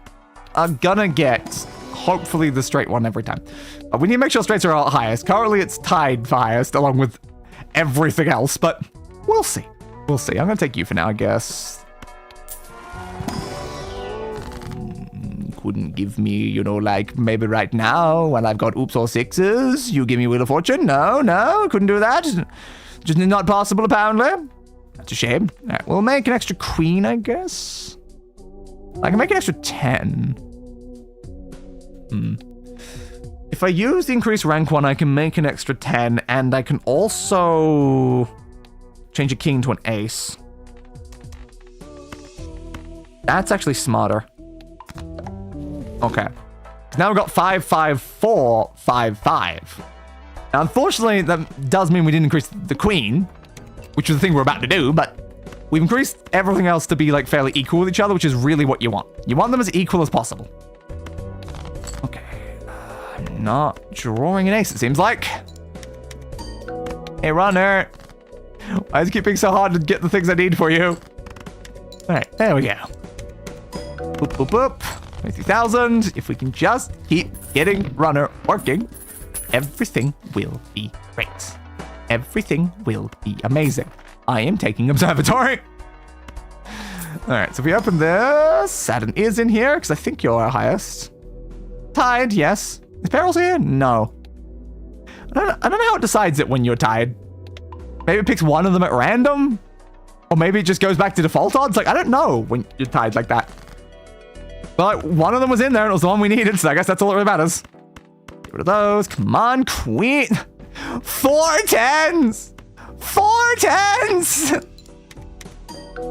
are gonna get hopefully the straight one every time. We need to make sure straights are all highest. Currently it's tied for highest along with everything else, but we'll see. We'll see. I'm gonna take you for now, I guess. Couldn't give me, you know, like maybe right now when I've got oops or 6s, you give me Wheel of Fortune. No, couldn't do that. Just not possible apparently. That's a shame. All right, we'll make an extra queen, I guess. I can make an extra 10. If I use the increased rank one, I can make an extra 10, and I can also change a king to an ace. That's actually smarter. Okay. Now we've got 5, 5, 4, 5, 5. Now, unfortunately, that does mean we didn't increase the queen, which is the thing we're about to do, but we've increased everything else to be like fairly equal with each other, which is really what you want. You want them as equal as possible. Okay. I'm not drawing an ace, it seems like. Hey, runner. Why is it keeping so hard to get the things I need for you? All right, there we go. Boop, boop, boop. 23,000. If we can just keep getting runner working, everything will be great. Everything will be amazing. I am taking observatory. All right, so if we open this, Saturn is in here because I think you're our highest. Tied, yes. Is Perils here? No. I don't know how it decides it when you're tied. Maybe it picks one of them at random, or maybe it just goes back to default odds. Like, I don't know when you're tied like that. But like, one of them was in there and it was the one we needed, so I guess that's all that really matters. Get rid of those. Come on, queen. 4 10s. 4 10s.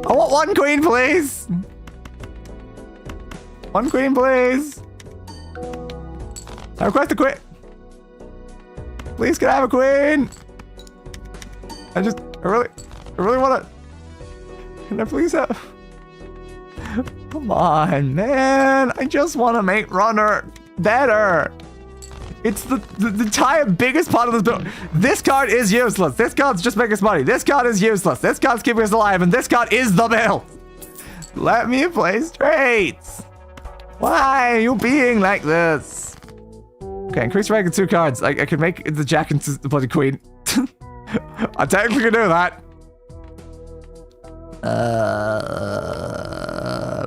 I want 1 queen, please. 1 queen, please. I request a queen. Please, can I have a queen? I really want to. Can I please have? Come on, man. I just want to make runner better. It's the entire biggest part of this build. This card is useless. This card's just making us money. This card is useless. This card's keeping us alive, and this card is the build. Let me play straights. Why are you being like this? Okay, increase rank in 2 cards. I could make the jack into the bloody queen. I technically can do that.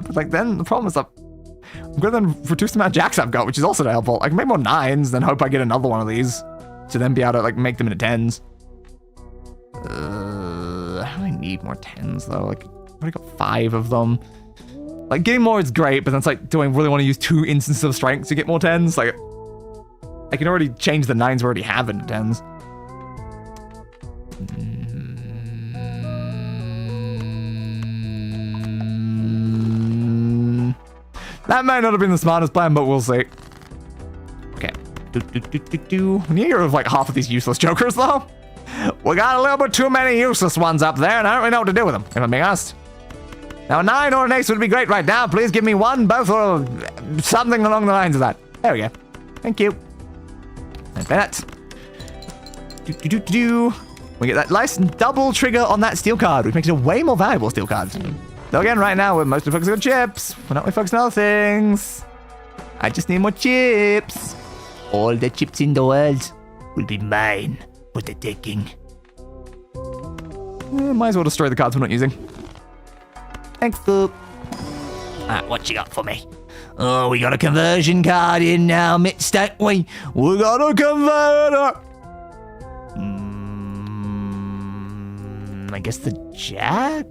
But like then the problem is I'm gonna then reduce the amount of jacks I've got, which is also not helpful. I can make more 9s, then hope I get another one of these to then be able to like make them into 10s. I really need more 10s though. Like I've already got 5 of them. Like getting more is great, but then it's like, do I really want to use 2 instances of strength to get more 10s? Like I can already change the 9s we already have into 10s. That might not have been the smartest plan, but we'll see. We need to get rid of like half of these useless jokers though. We got a little bit too many useless ones up there, and I don't really know what to do with them, if I'm being honest. Now, a 9 or an ace would be great right now. Please give me one, both, or something along the lines of that. There we go. Thank you. Like that. We get that nice double trigger on that steel card, which makes it a way more valuable steel card. So again, right now, we're mostly focusing on chips. We're not really focusing on other things. I just need more chips. All the chips in the world will be mine for the taking. Might as well destroy the cards we're not using. Thanks, Boop. Alright, what you got for me? Oh, we got a conversion card in now, Mitch, don't we? We got a converter! I guess the jack?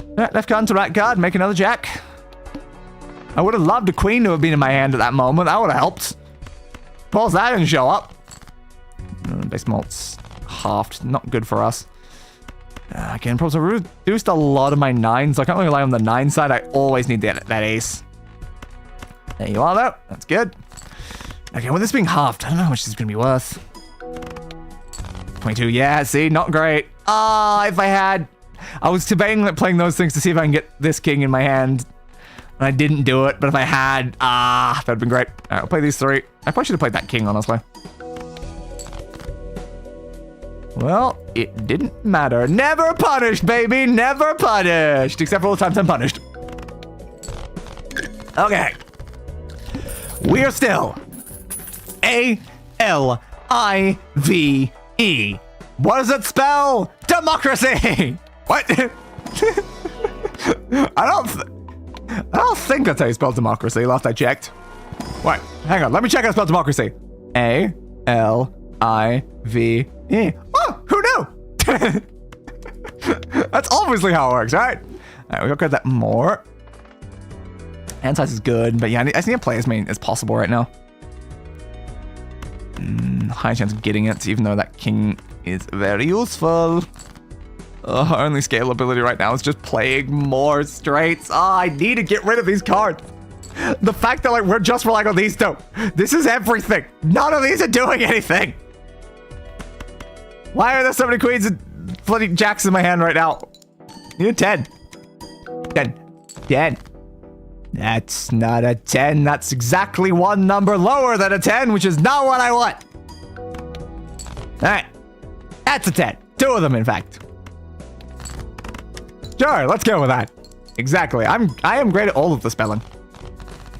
Alright, left card to right card, make another jack. I would have loved a queen to have been in my hand at that moment. That would have helped. Of course, that didn't show up. Base malt's halved. Not good for us. I can probably reduced a lot of my 9s, so I can't really rely on the 9 side. I always need that ace. There you are, though. That's good. Okay, with this being halved, I don't know how much this is going to be worth. 22, yeah, see, not great. If I had... I was debating playing those things to see if I can get this king in my hand. And I didn't do it, but if I had, that would have been great. All right, I'll play these 3. I probably should have played that king, honestly. Well, it didn't matter. Never punished, baby. Never punished. Except for all the times I'm punished. Okay. We are still A-L-I-V-E. What does it spell? Democracy. What? I don't think that's how you spell democracy. Last I checked. Wait, hang on. Let me check how to spell democracy. A-L-I-V-E. Oh, who knew? That's obviously how it works, right? All right, we gotta get that more. Hand size is good, but yeah, I just need to play as many as possible right now. High chance of getting it, even though that king is very useful. Our only scalability right now is just playing more straights. I need to get rid of these cards. The fact that we're just relying on these 2. This is everything. None of these are doing anything. Why are there so many queens and bloody jacks in my hand right now? You need 10. 10. 10. That's not a 10. That's exactly one number lower than a 10, which is not what I want. All right. That's a 10. 2 of them, in fact. Sure, let's go with that. Exactly. I am great at all of the spelling.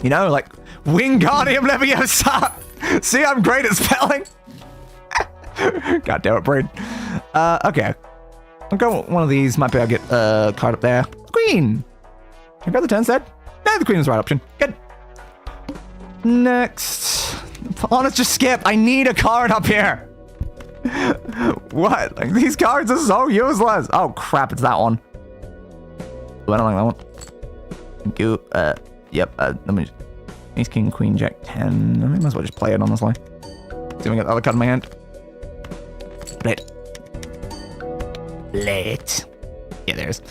You know, like Wingardium Leviosa. See, I'm great at spelling. God damn it, brain. Okay. I'll go one of these. Might be able to get a card up there. Queen. Can I go the 10 instead? No, the queen is the right option. Good. Next. Honest, just skip. I need a card up here. What? Like, these cards are so useless. Oh, crap. It's that one. I don't like that one. Go, yep, let me just, ace, king, queen, jack, 10. I might as well just play it, honestly. See if I get the other card in my hand. Play it. Play it. Yeah, there it is.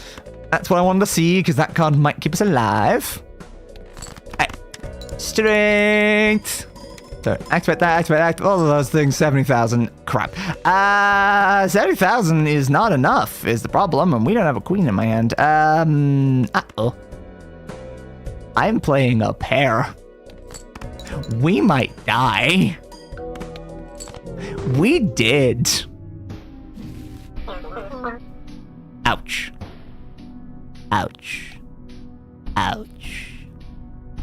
That's what I wanted to see, because that card might keep us alive. Alright. Strength. So, activate that, all of those things, 70,000. Crap. 70,000 is not enough, is the problem, and we don't have a queen in my hand. Uh-oh. I'm playing a pair. We might die. We did. Ouch. Ouch. Ouch.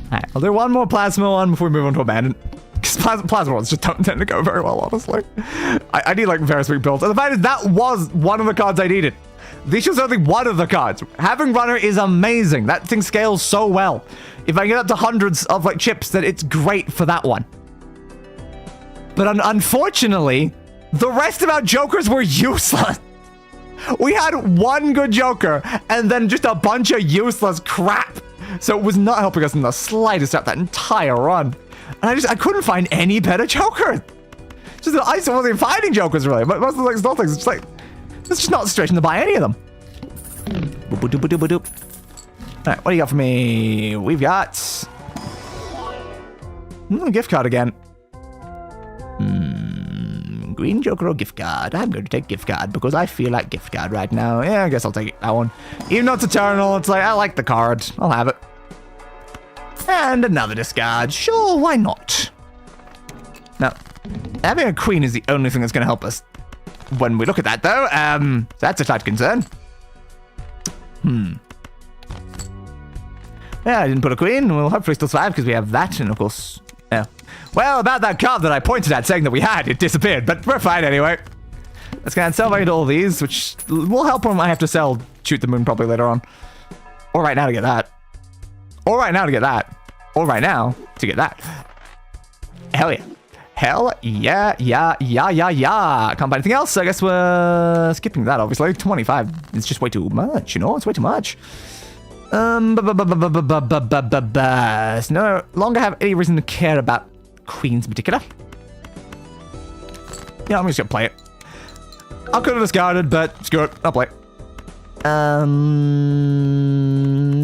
Alright, I'll do one more plasma one before we move on to abandon. Because plasma ones just don't tend to go very well, honestly. I need like very sweet builds. And the fact is, that was one of the cards I needed. This was only one of the cards. Having runner is amazing. That thing scales so well. If I get up to hundreds of like chips, then it's great for that one. But unfortunately, the rest of our jokers were useless. We had one good joker and then just a bunch of useless crap. So it was not helping us in the slightest throughout that entire run. And I couldn't find any better jokers. Just that I wasn't even finding jokers really. But most of the like, small things, it's just like, it's just not a situation to buy any of them. Boop, boop, boop, boop, boop. Alright, what do you got for me? We've got... gift card again. Green Joker or gift card? I'm going to take gift card because I feel like gift card right now. Yeah, I guess I'll take that one. Even though it's eternal, it's like, I like the card. I'll have it. And another discard. Sure, why not? Now, having a queen is the only thing that's going to help us when we look at that, though. That's a slight concern. Yeah, I didn't put a queen. We'll hopefully still survive because we have that, and of course, yeah. Well, about that card that I pointed at saying that we had, it disappeared, but we're fine anyway. Let's go and sell value to all these, which will help when I have to sell Shoot the Moon probably later on. Or right now to get that. Or right now to get that. Or right now to get that. Hell yeah. Hell yeah, yeah. Can't buy anything else, so I guess we're skipping that, obviously. 25, it's just way too much, you know? It's way too much. No longer have any reason to care about queens in particular. Yeah, I'm just gonna play it. I could have discarded, but screw it, I'll play it.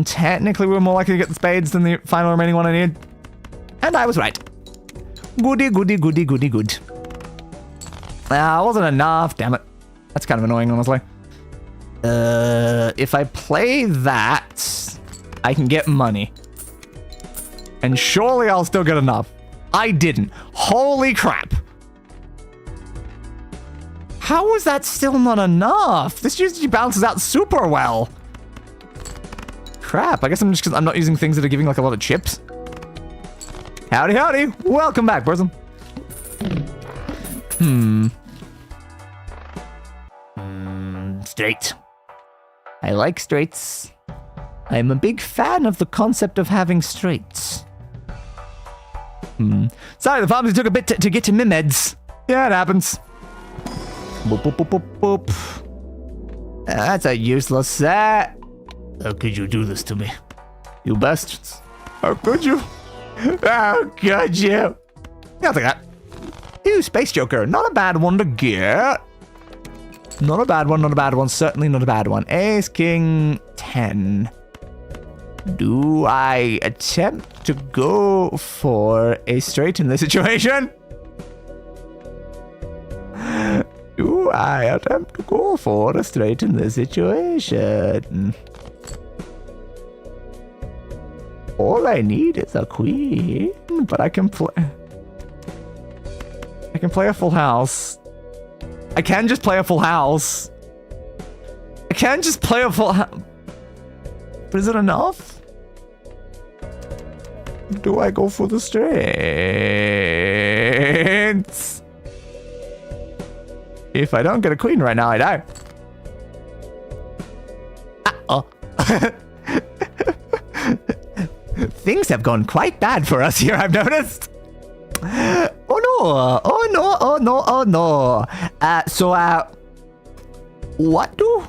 Technically we're more likely to get the spades than the final remaining one I need. And I was right. Goody. Good. Wasn't enough, damn it. That's kind of annoying, honestly. If I play that, I can get money. And surely I'll still get enough. I didn't. Holy crap. How is that still not enough? This usually balances out super well. Crap, I guess I'm just because I'm not using things that are giving like a lot of chips. Howdy. Welcome back, person. Straight. I like straights. I'm a big fan of the concept of having straights. Sorry, the pharmacy took a bit to get to Mimeds. Yeah, it happens. Boop. That's a useless set. How could you do this to me? You bastards. How could you? How could you? Yeah, I'll take that. Ew, Space Joker. Not a bad one to get. Not a bad one. Certainly not a bad one. Ace, King, 10. Do I attempt to go for a straight in this situation? Do I attempt to go for a straight in this situation? All I need is a queen, but I can play a full house. I can just play a full house. But is it enough? Do I go for the straights? If I don't get a queen right now, I die. Uh-oh. Things have gone quite bad for us here, I've noticed. Oh no. What do?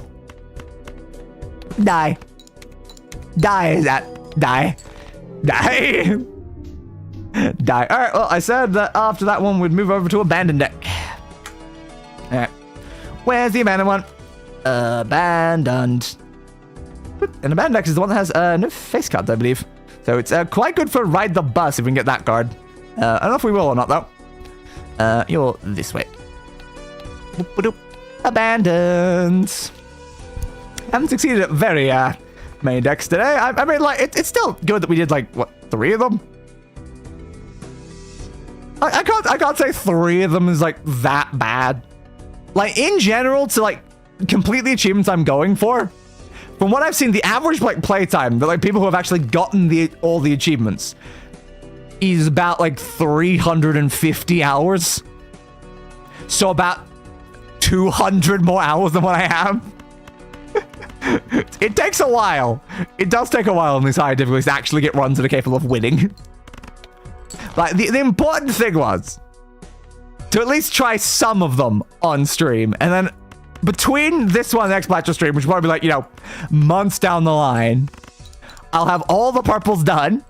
Die. Alright, well, I said that after that one, we'd move over to abandoned deck. Alright. Where's the abandoned one? Abandoned. An abandoned deck is the one that has no face cards, I believe. So it's quite good for Ride the Bus if we can get that card. I don't know if we will or not, though. You're this way. Abandoned. Haven't succeeded at very many decks today. I mean, like, it's still good that we did, like, what, 3 of them? I can't say 3 of them is, like, that bad. Like, in general, to, like, complete the achievements I'm going for, from what I've seen, the average, like, playtime, the, like, people who have actually gotten all the achievements is about, like, 350 hours. So about 200 more hours than what I have. It takes a while. It does take a while in these high difficulties to actually get runs that are capable of winning. Like, the important thing was to at least try some of them on stream. And then between this one and the next Balatro stream, which will probably be like, you know, months down the line, I'll have all the purples done.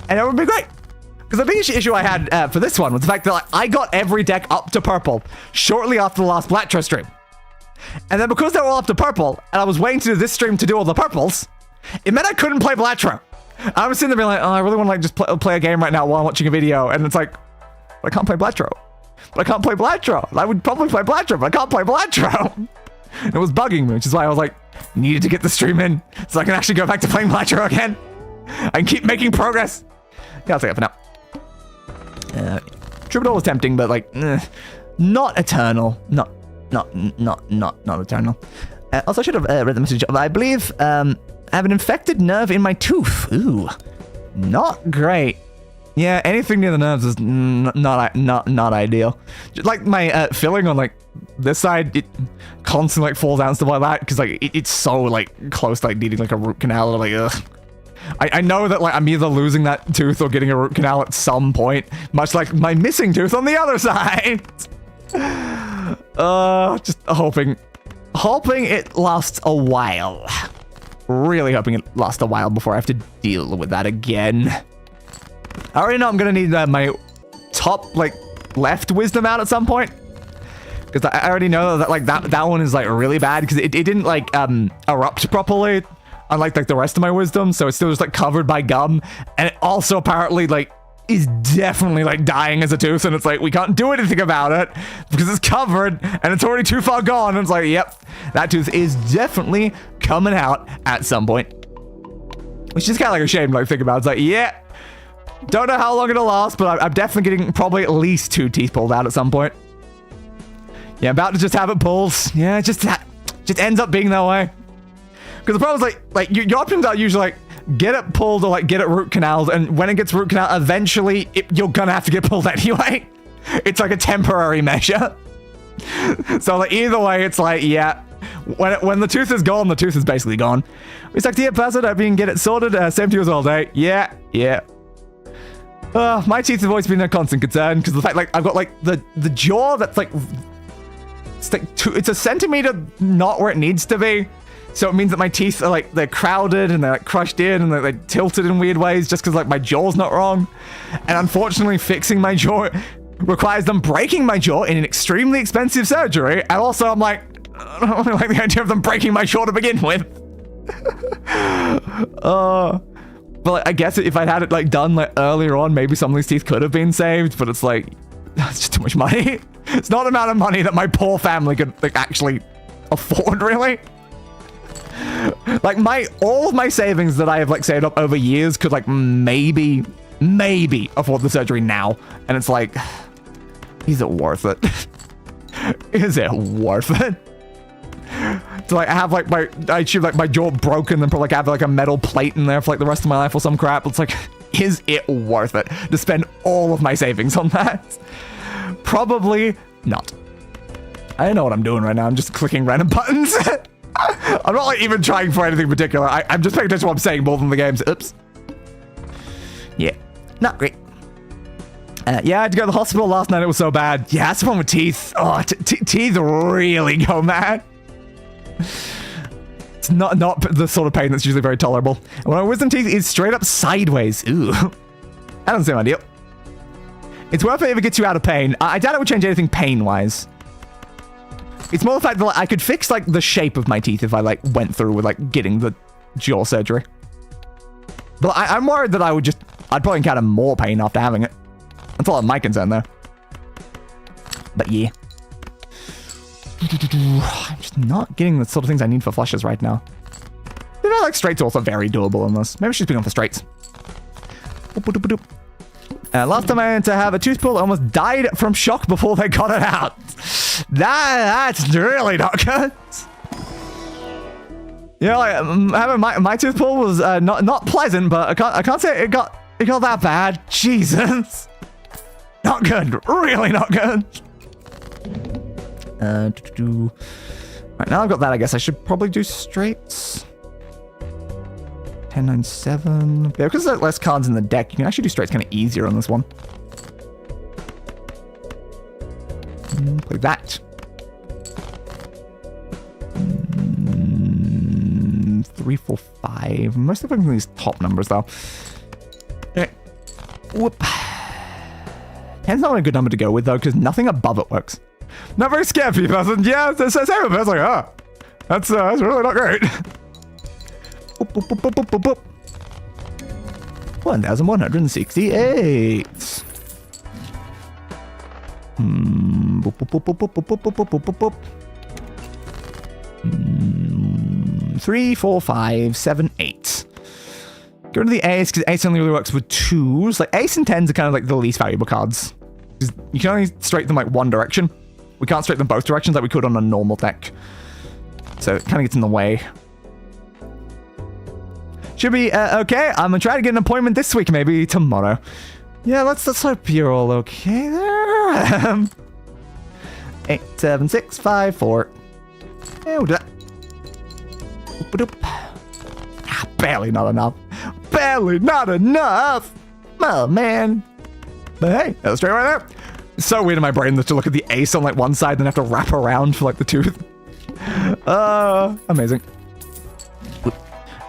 And it would be great. Because the biggest issue I had for this one was the fact that like, I got every deck up to purple shortly after the last Balatro stream. And then because they were all up to purple, and I was waiting to do this stream to do all the purples, it meant I couldn't play Balatro. I was sitting there being like, oh, I really want to like just play a game right now while I'm watching a video. And it's like, I can't play Balatro. but I can't play Balatro. I would probably play Balatro, but I can't play Balatro. It was bugging me, which is why I was like, needed to get the stream in so I can actually go back to playing Balatro again. I can keep making progress. Yeah, I'll take it for now. Troubadour was tempting, but like, not eternal. Not eternal. Also, I should have read the message. I believe I have an infected nerve in my tooth. Ooh, not great. Yeah, anything near the nerves is not ideal. Just like my filling on like this side, it constantly like falls out and stuff like that because like it's so like close to like needing like a root canal. And I'm like, ugh. I know that like I'm either losing that tooth or getting a root canal at some point, much like my missing tooth on the other side. Just hoping it lasts a while. Really hoping it lasts a while before I have to deal with that again. I already know I'm gonna need my top like left wisdom out at some point, because I already know that like that one is like really bad because it didn't like erupt properly, unlike like the rest of my wisdom, so it's still just like covered by gum, and it also apparently like is definitely like dying as a tooth, and it's like we can't do anything about it because it's covered and it's already too far gone, and it's like, yep, that tooth is definitely coming out at some point, which is kind of like a shame to like think about. It's like, yeah, don't know how long it'll last, but I'm definitely getting probably at least 2 teeth pulled out at some point. Yeah, about to just have it pulled. Yeah, just ends up being that way. Because the problem is like your options are usually like get it pulled or like get it root canaled, and when it gets root canal, eventually you're gonna have to get pulled anyway. It's like a temporary measure. So like either way, it's like, yeah, when the tooth is gone, the tooth is basically gone. We stuck to your password. Hope you can get it sorted. Same to you as well, day. Yeah. My teeth have always been a constant concern because the fact like I've got like the jaw that's like it's a centimeter not where it needs to be. So it means that my teeth are like, they're crowded and they're like crushed in and they're tilted in weird ways just because like my jaw's not wrong. And unfortunately fixing my jaw requires them breaking my jaw in an extremely expensive surgery. And also I'm like, I don't really like the idea of them breaking my jaw to begin with. But like, I guess if I'd had it like done like earlier on, maybe some of these teeth could have been saved, but it's like, that's just too much money. It's not the amount of money that my poor family could like actually afford, really. Like all of my savings that I have like saved up over years could like maybe afford the surgery now. And it's like, is it worth it? Is it worth it? To like have like I should like my jaw broken and probably like have like a metal plate in there for like the rest of my life or some crap. It's like, is it worth it to spend all of my savings on that? Probably not. I don't know what I'm doing right now. I'm just clicking random buttons. I'm not like even trying for anything particular. I'm just paying attention to what I'm saying more than the games. Oops. Yeah, not great. Yeah, I had to go to the hospital last night. It was so bad. Yeah, that's the problem with teeth. Oh, teeth really go mad. It's not the sort of pain that's usually very tolerable. And when my wisdom teeth is straight up sideways. Ooh. That doesn't seem ideal. It's worth it if it gets you out of pain. I doubt it would change anything pain-wise. It's more the fact that like, I could fix like the shape of my teeth if I like went through with like getting the jaw surgery. But I'm worried that I'd probably encounter more pain after having it. That's all my concern though. But yeah. I'm just not getting the sort of things I need for flushes right now. You know, like straights are also very doable in this. Maybe I should be going for straights. Last time I had to have a tooth pulled, I almost died from shock before they got it out. That's really not good. You know, like having my tooth pulled was not pleasant, but I can't say it got that bad. Jesus, not good. Really not good. Right now I've got that. I guess I should probably do straights. 10, 9, 7. Yeah, because there's less cards in the deck, you can actually do straights kind of easier on this one. Play that. 3, 4, 5. Most of them are these top numbers, though. Okay. Whoop. 10's not a good number to go with, though, because nothing above it works. Not very scared for you, person. Yeah, it's the same. I was like, oh, that's really not great. 1168. Boop, boop, boop, boop, boop, boop, boop, boop, boop, boop. 3, 4, 5, 7, 8. Go to the ace, because ace only really works with 2s. Like, ace and 10s are kind of like the least valuable cards. You can only straight them like one direction. We can't straight them both directions like we could on a normal deck. So it kind of gets in the way. Should be okay. I'm gonna try to get an appointment this week, maybe tomorrow. Yeah, let's hope you're all okay there. 8, 7, 6, 5, 4. Yeah, we'll do that. Ah, barely not enough. Barely not enough. Oh man. But hey, that's straight right there. It's so weird in my brain to look at the ace on like one side, then have to wrap around for like the tooth. Amazing.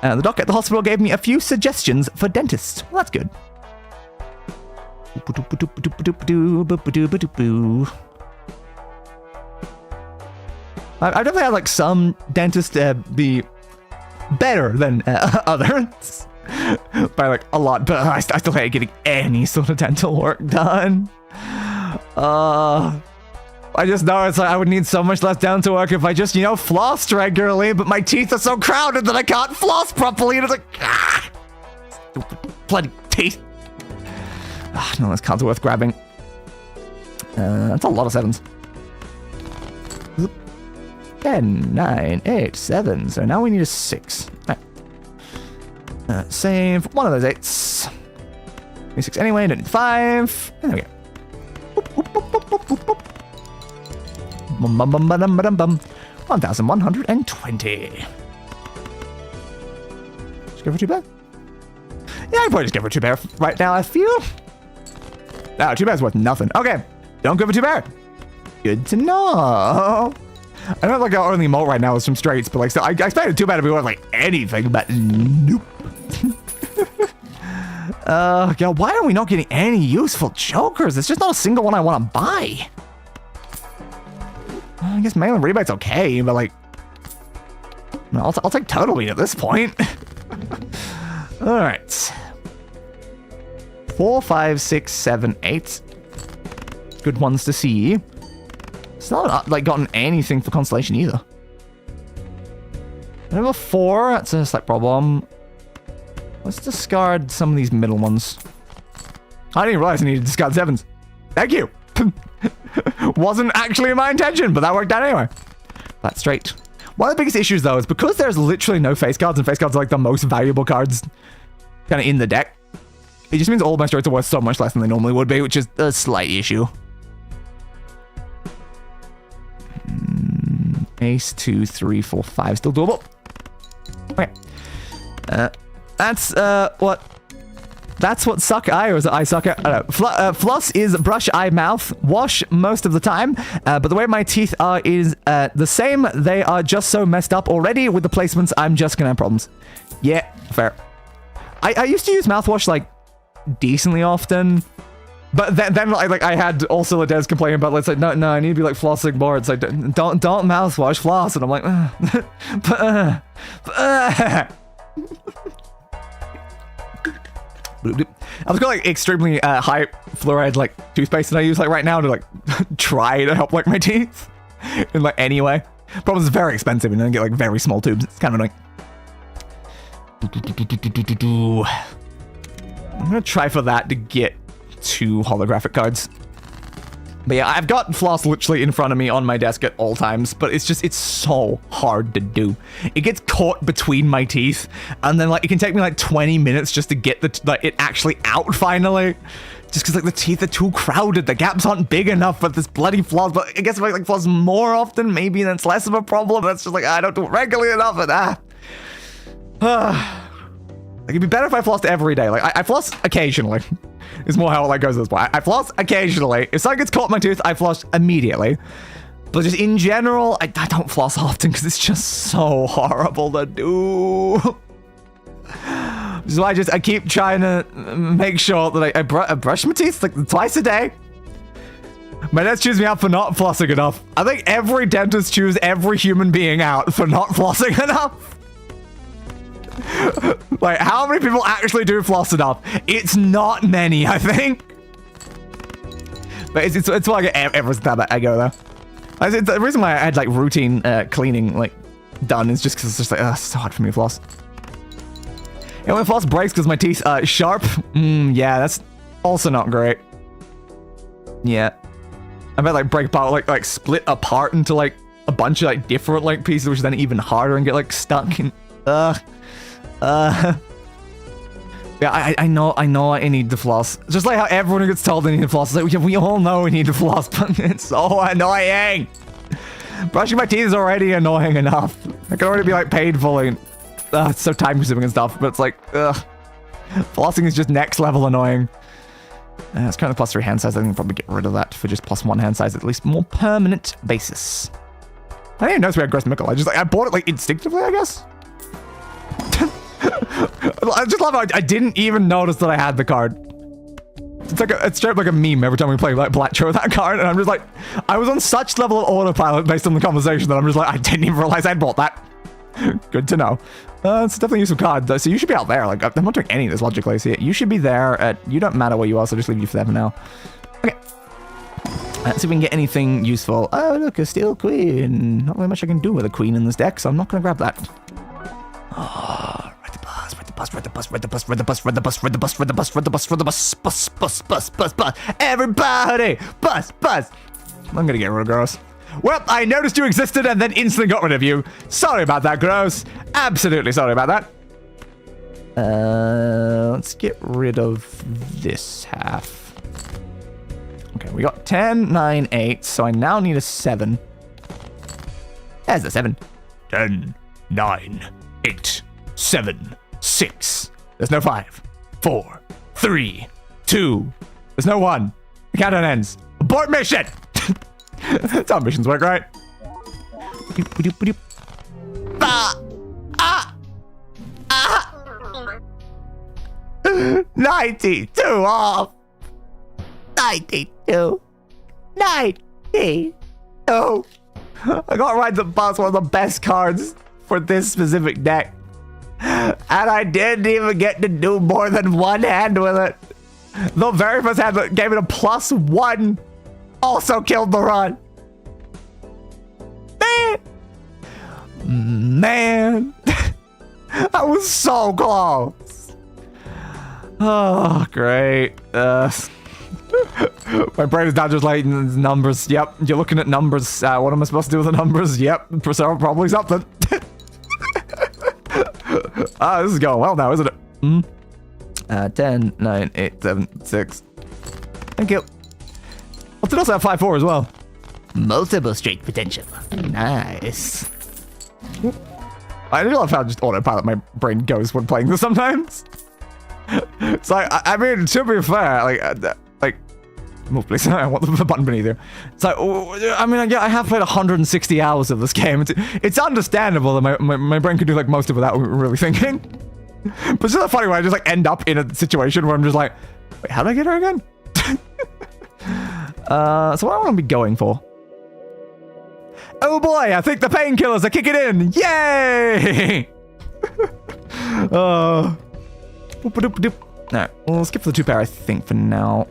The doc at the hospital gave me a few suggestions for dentists. Well, that's good. I've definitely had like some dentists be better than others by like a lot, but I still hate getting any sort of dental work done. I just know it's like I would need so much less dental work if I just, you know, flossed regularly, but my teeth are so crowded that I can't floss properly, and it's like, ah, bloody teeth. No, this card's worth grabbing. That's a lot of 7s. 10, 9, 8, 7. So now we need a 6. All right. Save one of those 8s. 6 anyway, don't need 5. There we go. 1,120. Just go for 2 bear. Yeah, I'd probably just go for 2 bear right now, I feel. No, 2 bear's worth nothing. Okay, don't go for 2 bear. Good to know. I know like our only moat right now is from straights, but like so I expected 2 bear to be worth like anything, but nope. God, why are we not getting any useful jokers? There's just not a single one I want to buy. I guess Mail and Rebate's okay, but like, I'll take Total Beat at this point. All right. 4, 5, 6, 7, 8. Good ones to see. It's not like gotten anything for Constellation either. Number 4, that's a slight problem. Let's discard some of these middle ones. I didn't realize I needed to discard 7s. Thank you. Wasn't actually my intention, but that worked out anyway. That's straight. One of the biggest issues, though, is because there's literally no face cards, and face cards are like the most valuable cards kind of in the deck. It just means all my straights are worth so much less than they normally would be, which is a slight issue. Ace, 2, 3, 4, 5. Still doable. Okay. That's what suck eye, or is it eye sucker? I don't know. Floss is brush eye mouth. Wash most of the time. But the way my teeth are is the same. They are just so messed up already with the placements. I'm just gonna have problems. Yeah, fair. I used to use mouthwash like decently often. But then like I had also Des complaining about it's like no I need to be like flossing more. It's like don't mouthwash, floss, and I'm like I've got like extremely high fluoride like toothpaste that I use like right now to like try to help like my teeth in like any way. Problem is it's very expensive and then get like very small tubes. It's kind of annoying. I'm gonna try for that to get 2 holographic cards. But yeah, I've got floss literally in front of me on my desk at all times, but it's so hard to do. It gets caught between my teeth, and then like it can take me like 20 minutes just to get it actually out finally. Just because like the teeth are too crowded, the gaps aren't big enough for this bloody floss. But I guess if I like floss more often, maybe then it's less of a problem. That's just like I don't do it regularly enough, and like it'd be better if I flossed every day. Like I floss occasionally. Is more how it like goes at this point. I floss occasionally. If something gets caught in my tooth, I floss immediately. But just in general, I don't floss often because it's just so horrible to do. So I keep trying to make sure that I brush my teeth like twice a day. My dentist chews me out for not flossing enough. I think every dentist chews every human being out for not flossing enough. Like, how many people actually do floss enough? It's not many, I think. But it's like every time I go there. The reason why I had like routine cleaning like done is just because it's just like it's so hard for me to floss. And when floss breaks because my teeth are sharp, yeah, that's also not great. Yeah, I bet like break apart, like split apart into like a bunch of like different like pieces, which is then even harder and get like stuck in. Yeah, I know I need to floss. Just like how everyone who gets told they need to floss, it's like, we all know we need to floss, but it's so annoying. Brushing my teeth is already annoying enough. It can already be like painful and it's so time consuming and stuff, but it's like, flossing is just next level annoying. It's currently +3 hand size. I think I'll probably get rid of that for just +1 hand size, at least more permanent basis. I didn't even notice we had Gross Mickle. I bought it like instinctively, I guess. I just love how I didn't even notice that I had the card. It's straight up like a meme every time we play like Balatro with that card, and I'm just like, I was on such level of autopilot based on the conversation that I'm just like, I didn't even realize I'd bought that. Good to know. It's definitely a useful card though, so you should be out there. Like, I'm not doing any of this logically, so you should be there. You don't matter where you are, so just leave you for there for now. Okay. Let's see if we can get anything useful. Oh, look, a Steel Queen. Not very much I can do with a queen in this deck, so I'm not going to grab that. Oh, ride the bus, ride the bus, ride the bus, ride the bus, ride the bus, ride the bus, ride the bus, ride the bus, ride the bus, ride the bus, bus, bus, bus, bus, bus, everybody, bus, bus. I'm gonna get real gross. Well, I noticed you existed and then instantly got rid of you. Sorry about that, Gross. Absolutely sorry about that. Let's get rid of this half. Okay, we got 10, 9, 8, so I now need a 7. There's a 7. 10, 9, 8, 7, 6. There's no 5, 4, 3, 2. There's no 1. The countdown ends. Abort mission! That's how missions work, right? 92 off. 92. 92. I got Ride the Bus, one of the best cards for this specific deck. And I didn't even get to do more than one hand with it. The very first hand that gave it a +1 also killed the run. Man. I was so close. Oh, great. My brain is now just like numbers. Yep, you're looking at numbers. What am I supposed to do with the numbers? Yep, probably something. This is going well now, isn't it? 10, 9, 8, 7, 6. Thank you. What's it also have 5, 4 as well? Multiple straight potential. Nice. I do love how just autopilot my brain goes when playing this sometimes. It's like, I mean, to be fair, like, move please. I want the button beneath here. It's like, I mean, I have played 160 hours of this game. It's understandable that my brain could do like most of it without really thinking. But it's just funny when I just like end up in a situation where I'm just like, wait, how did I get her again? So what I want to be going for? Oh boy, I think the painkillers are kicking in. Yay! Alright, we'll skip for the 2 pair, I think, for now.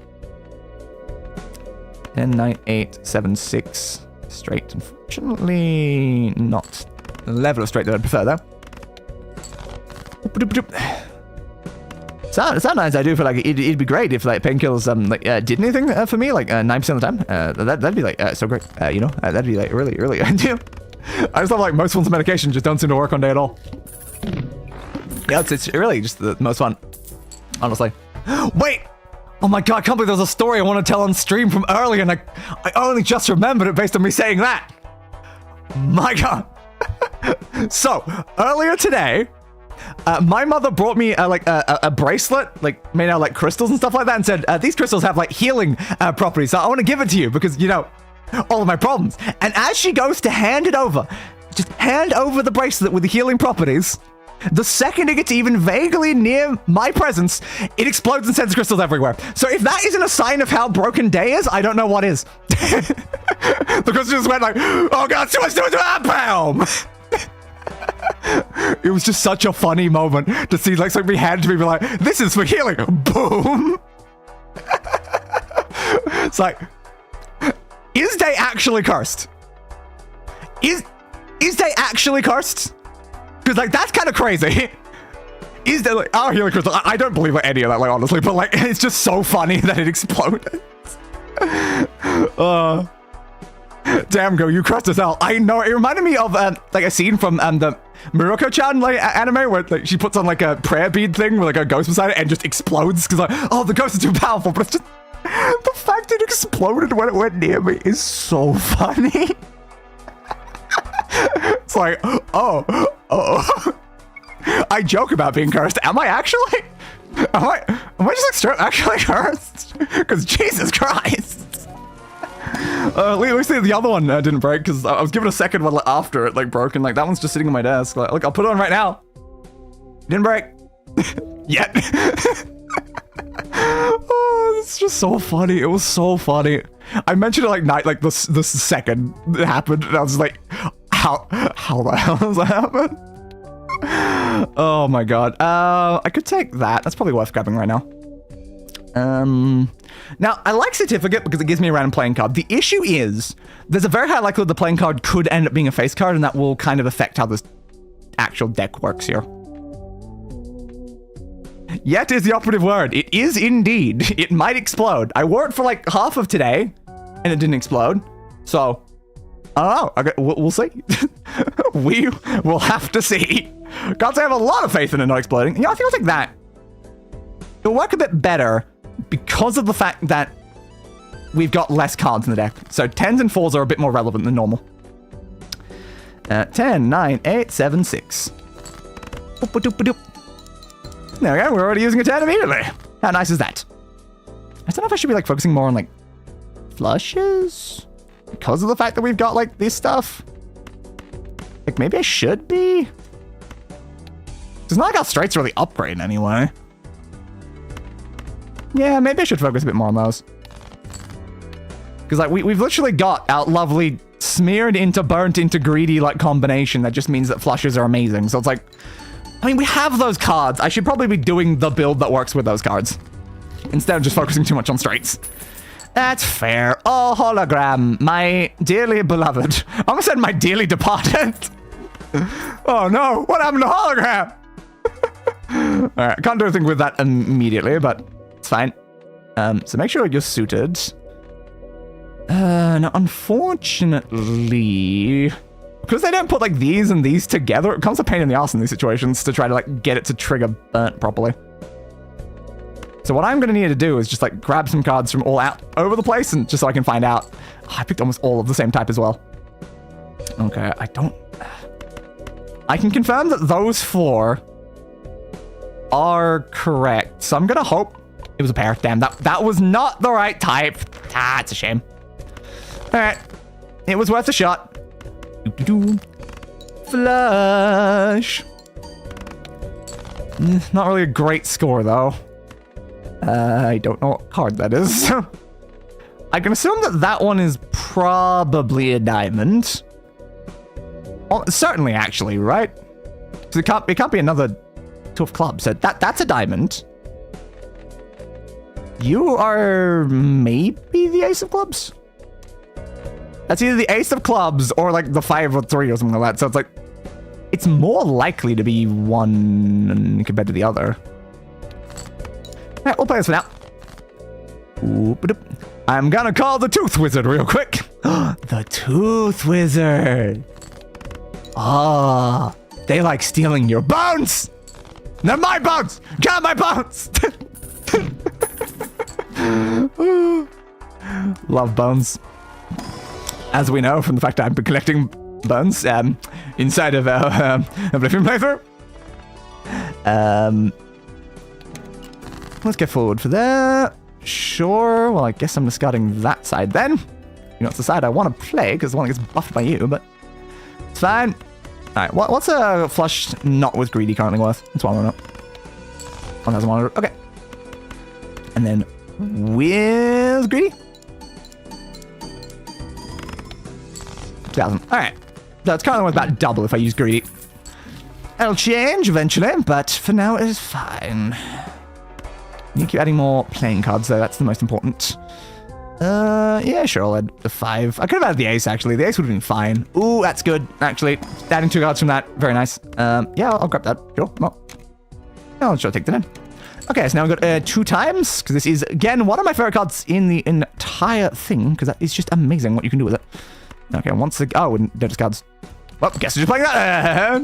10, 9, 8, 7, 6. Straight, unfortunately, not the level of straight that I'd prefer, though. Sometimes I do feel like it'd be great if like painkillers did anything for me, like 9% of the time. That'd be like so great. You know, that'd be like really, really ideal. I just love like most forms of medication just don't seem to work on day at all. Yeah, it's really just the most fun, honestly. Wait! Oh my god, I can't believe there was a story I want to tell on stream from earlier, and I only just remembered it based on me saying that. My god. So, earlier today, my mother brought me a bracelet, like made out of like crystals and stuff like that, and said, these crystals have like healing properties, so I want to give it to you because, you know, all of my problems. And as she goes to hand it over, just hand over the bracelet with the healing properties, the second it gets even vaguely near my presence, it explodes and sends crystals everywhere. So if that isn't a sign of how broken Day is, I don't know what is. Because she just went like, oh god, too much, bam! It was just such a funny moment to see like something be handed to me, be like, this is for healing, boom. It's like, Is Day actually cursed? Is Day actually cursed? Because, like, that's kind of crazy. Is Day, like, oh, healing crystal. I don't believe any of that, like, honestly, but, like, it's just so funny that it exploded. Damn, Go, you cursed as hell. I know, it reminded me of, like, a scene from, the Murako-chan, like, anime, where, like, she puts on, like, a prayer bead thing with, like, a ghost beside it and just explodes, because, like, oh, the ghost is too powerful, but it's just, the fact it exploded when it went near me is so funny. It's like, oh. I joke about being cursed. Am I actually? Am I just like straight actually cursed? Because Jesus Christ. At least the other one didn't break, because I was given a second one after it like broke, and like that one's just sitting on my desk. Like, look, I'll put it on right now. Didn't break. Yet. Oh, it's just so funny. It was so funny. I mentioned it like the second it happened, and I was like, how the hell does that happen? Oh my god. I could take that. That's probably worth grabbing right now. Now, I like Certificate because it gives me a random playing card. The issue is, there's a very high likelihood the playing card could end up being a face card, and that will kind of affect how this actual deck works here. Yet is the operative word. It is indeed. It might explode. I wore it for like half of today, and it didn't explode. So, I don't know. Okay, we'll see. We will have to see. Gotta say, I have a lot of faith in it not exploding. You know, I think I'll take that. It'll work a bit better because of the fact that we've got less cards in the deck. So 10s and 4s are a bit more relevant than normal. 10, 9, 8, 7, 6. Boop-a-doop-a-doop. There we go, we're already using a 10 immediately. How nice is that? I don't know if I should be like focusing more on like flushes because of the fact that we've got like this stuff. Like maybe I should be. It's not like our straights really upgrade anyway. Yeah, maybe I should focus a bit more on those. Because like we've literally got our lovely smeared into burnt into greedy like combination that just means that flushes are amazing. So it's like, I mean, we have those cards. I should probably be doing the build that works with those cards instead of just focusing too much on straights. That's fair. Oh, hologram, my dearly beloved. I almost said my dearly departed. Oh no, what happened to hologram? All right, can't do anything with that immediately, but it's fine. So make sure you're suited. Now, unfortunately, because they don't put like these and these together, it becomes a pain in the ass in these situations to try to like get it to trigger burnt properly. So what I'm going to need to do is just like grab some cards from all out over the place, and just so I can find out. Oh, I picked almost all of the same type as well. Okay, I can confirm that those 4 are correct. So I'm going to hope it was a pair. Damn, that was not the right type. Ah, it's a shame. All right, it was worth a shot. Flush. Not really a great score though. I don't know what card that is. I can assume that that one is probably a diamond. Oh, certainly, actually, right? So it can't be another 2 of clubs. So that's a diamond. You are maybe the ace of clubs. That's either the ace of clubs or like the 5 or 3 or something like that. So it's like, it's more likely to be one compared to the other. All right, we'll play this for now. I'm gonna call the Tooth Wizard real quick. The Tooth Wizard. Ah, they like stealing your bones. They're my bones. Get my bones. Love bones. As we know from the fact that I've been collecting bones inside of our Oblivion playthrough. Let's get forward for that. Sure. Well, I guess I'm discarding that side then. You know, it's the side I want to play because the one that gets buffed by you, but it's fine. All right. What's a flush not with greedy currently worth? That's 1 1,100. Okay. And then with greedy. 2,000. All right. That's currently worth about double if I use greedy. It'll change eventually, but for now it is fine. You keep adding more playing cards though. That's the most important. Yeah, sure, I'll add the 5. I could have added the ace, actually. The ace would have been fine. Ooh, that's good, actually. Adding 2 cards from that, very nice. Yeah, I'll grab that. Sure, no. Yeah, I'll sure take that in. Okay, so now we've got 2 times, because this is, again, one of my favorite cards in the entire thing, because that is just amazing what you can do with it. Okay, once again, oh, no discards. Well, guess we're just playing that.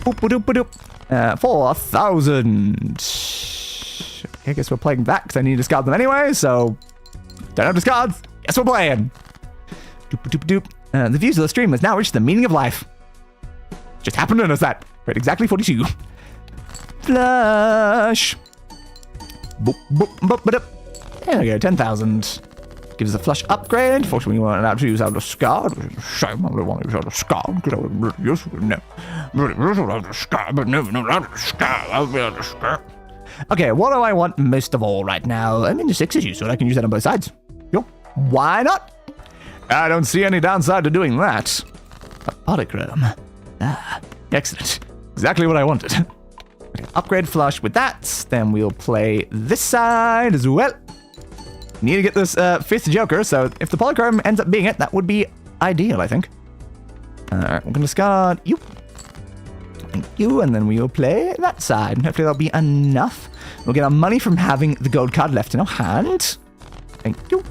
Boop-a-doop-a-doop. 4,000. I guess we're playing that, because I need to discard them anyway, so don't have discards. Guess we're playing. Doop-a-doop-a-doop. The views of the stream has now reached the meaning of life. Just happened to notice that. Right, exactly 42. Flush. Boop, boop, boop, boop. There we go, 10,000. Gives us a flush upgrade. Fortunately, we weren't allowed to use our discard. Shame, I would want to use our discard because I would really useful. No. Really useful to discard, but never know how to discard. I'll be able to discard. Okay, what do I want most of all right now? I mean, the 6 issues, so I can use that on both sides. Yo, why not? I don't see any downside to doing that. A polychrome. Ah, excellent. Exactly what I wanted. Okay, upgrade flush with that. Then we'll play this side as well. Need to get this 5th Joker, so if the polychrome ends up being it, that would be ideal, I think. Alright, we're going to discard you. Thank you, and then we will play that side. And hopefully that'll be enough. We'll get our money from having the gold card left in our hand. Thank you.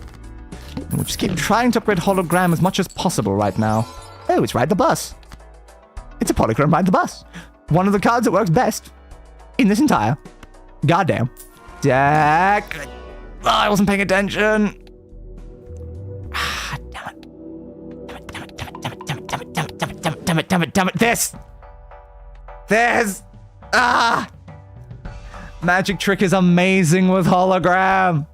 And we'll just keep trying to upgrade hologram as much as possible right now. Oh, it's Ride the Bus. It's a polychrome Ride the Bus. One of the cards that works best in this entire goddamn deck. Oh, I wasn't paying attention. Ah, damn it. Damn it, damn it, damn it, damn it, damn it, damn it, damn it, damn it, damn it, damn it, damn it. This. Ah. Magic Trick is amazing with hologram.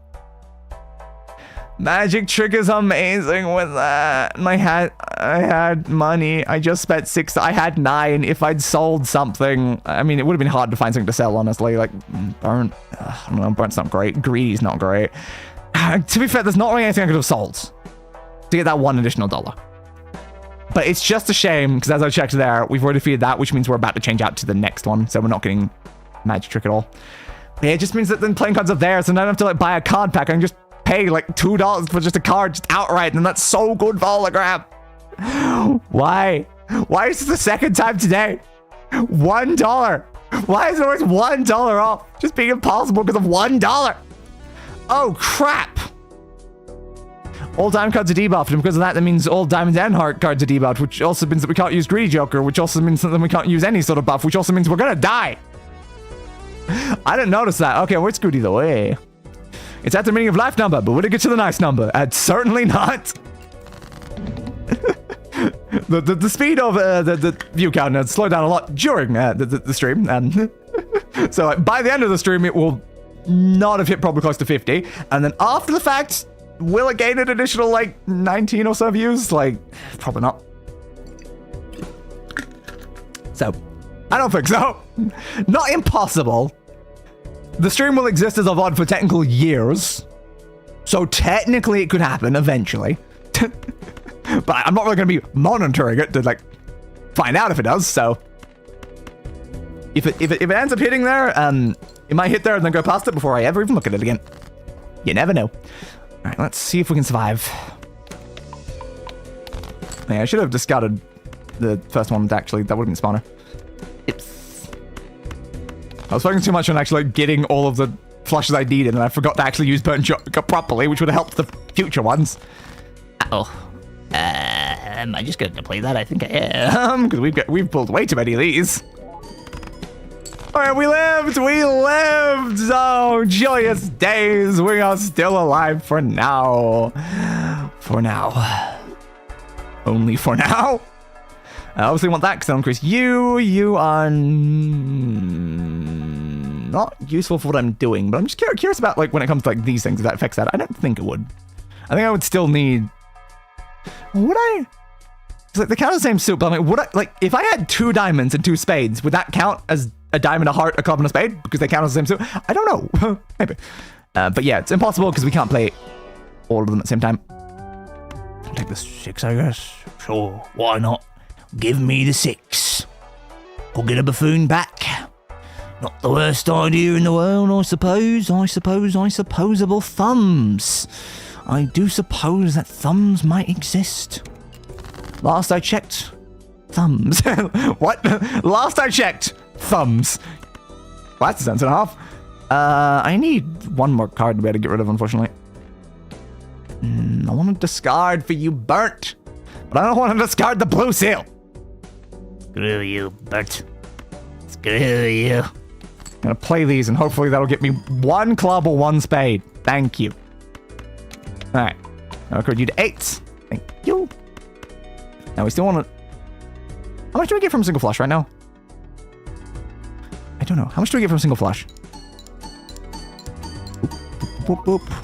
Magic Trick is amazing with that. And I had money. I just spent 6. I had 9. If I'd sold something, I mean, it would have been hard to find something to sell, honestly. Like, burnt. I don't know, burnt's not great. Greedy's not great. To be fair, there's not really anything I could have sold to get that $1 additional. But it's just a shame, because as I checked there, we've already defeated that, which means we're about to change out to the next one. So we're not getting Magic Trick at all. Yeah, it just means that then playing cards are there, so now I don't have to like buy a card pack. I can just pay like $2 for just a card just outright, and that's so good for hologram. Why? Why is this the second time today? $1. Why is it always $1 off? Just being impossible because of $1. Oh crap. All diamond cards are debuffed, and because of that, that means all diamonds and heart cards are debuffed, which also means that we can't use Greedy Joker, which also means that we can't use any sort of buff, which also means we're gonna die. I didn't notice that. Okay, where's Greedy the way? It's at the meaning of life number, but would it get to the nice number? Certainly not. the speed of the view count has slowed down a lot during the stream, and so by the end of the stream, it will not have hit probably close to 50, and then after the fact, will it gain an additional like 19 or so views? Like, probably not. So, I don't think so. Not impossible. The stream will exist as a VOD for technical years. So technically it could happen eventually. But I'm not really going to be monitoring it to like find out if it does, so. If it ends up hitting there, it might hit there and then go past it before I ever even look at it again. You never know. Alright, let's see if we can survive. Yeah, I should have discarded the first one, actually. That would have been spawner. I was focusing too much on actually like, getting all of the flushes I needed, and I forgot to actually use Burnt Joker properly, which would have helped the future ones. Am I just going to play that? I think I am, because we've pulled way too many of these. Alright, we lived! We lived! Oh, joyous days! We are still alive for now. For now. Only for now. I obviously want that because that'll increase you. You are not useful for what I'm doing, but I'm just curious about like when it comes to like these things, if that affects that. I don't think it would. I think I would still need. Would I? It's like they count the same soup, but I'm like, would I like if I had 2 diamonds and 2 spades, would that count as a diamond, a heart, a club, and a spade because they count as the same soup? I don't know. Maybe. But yeah, it's impossible because we can't play all of them at the same time. I'll take the 6, I guess. Sure, why not? Give me the 6. We'll get a buffoon back. Not the worst idea in the world, I suppose. Supposable thumbs. I do suppose that thumbs might exist. Last I checked, thumbs. What? Last I checked, thumbs. Well, that's a sense and a half. I need one more card to be able to get rid of, unfortunately. I want to discard for you, Bert. But I don't want to discard the blue seal. Screw you, Bert. Screw you. I'm going to play these, and hopefully that'll get me one club or one spade. Thank you. Alright. Now I'll card you to 8. Thank you. Now we still want to... How much do we get from a single flush right now? I don't know. How much do we get from a single flush? Boop, boop, boop.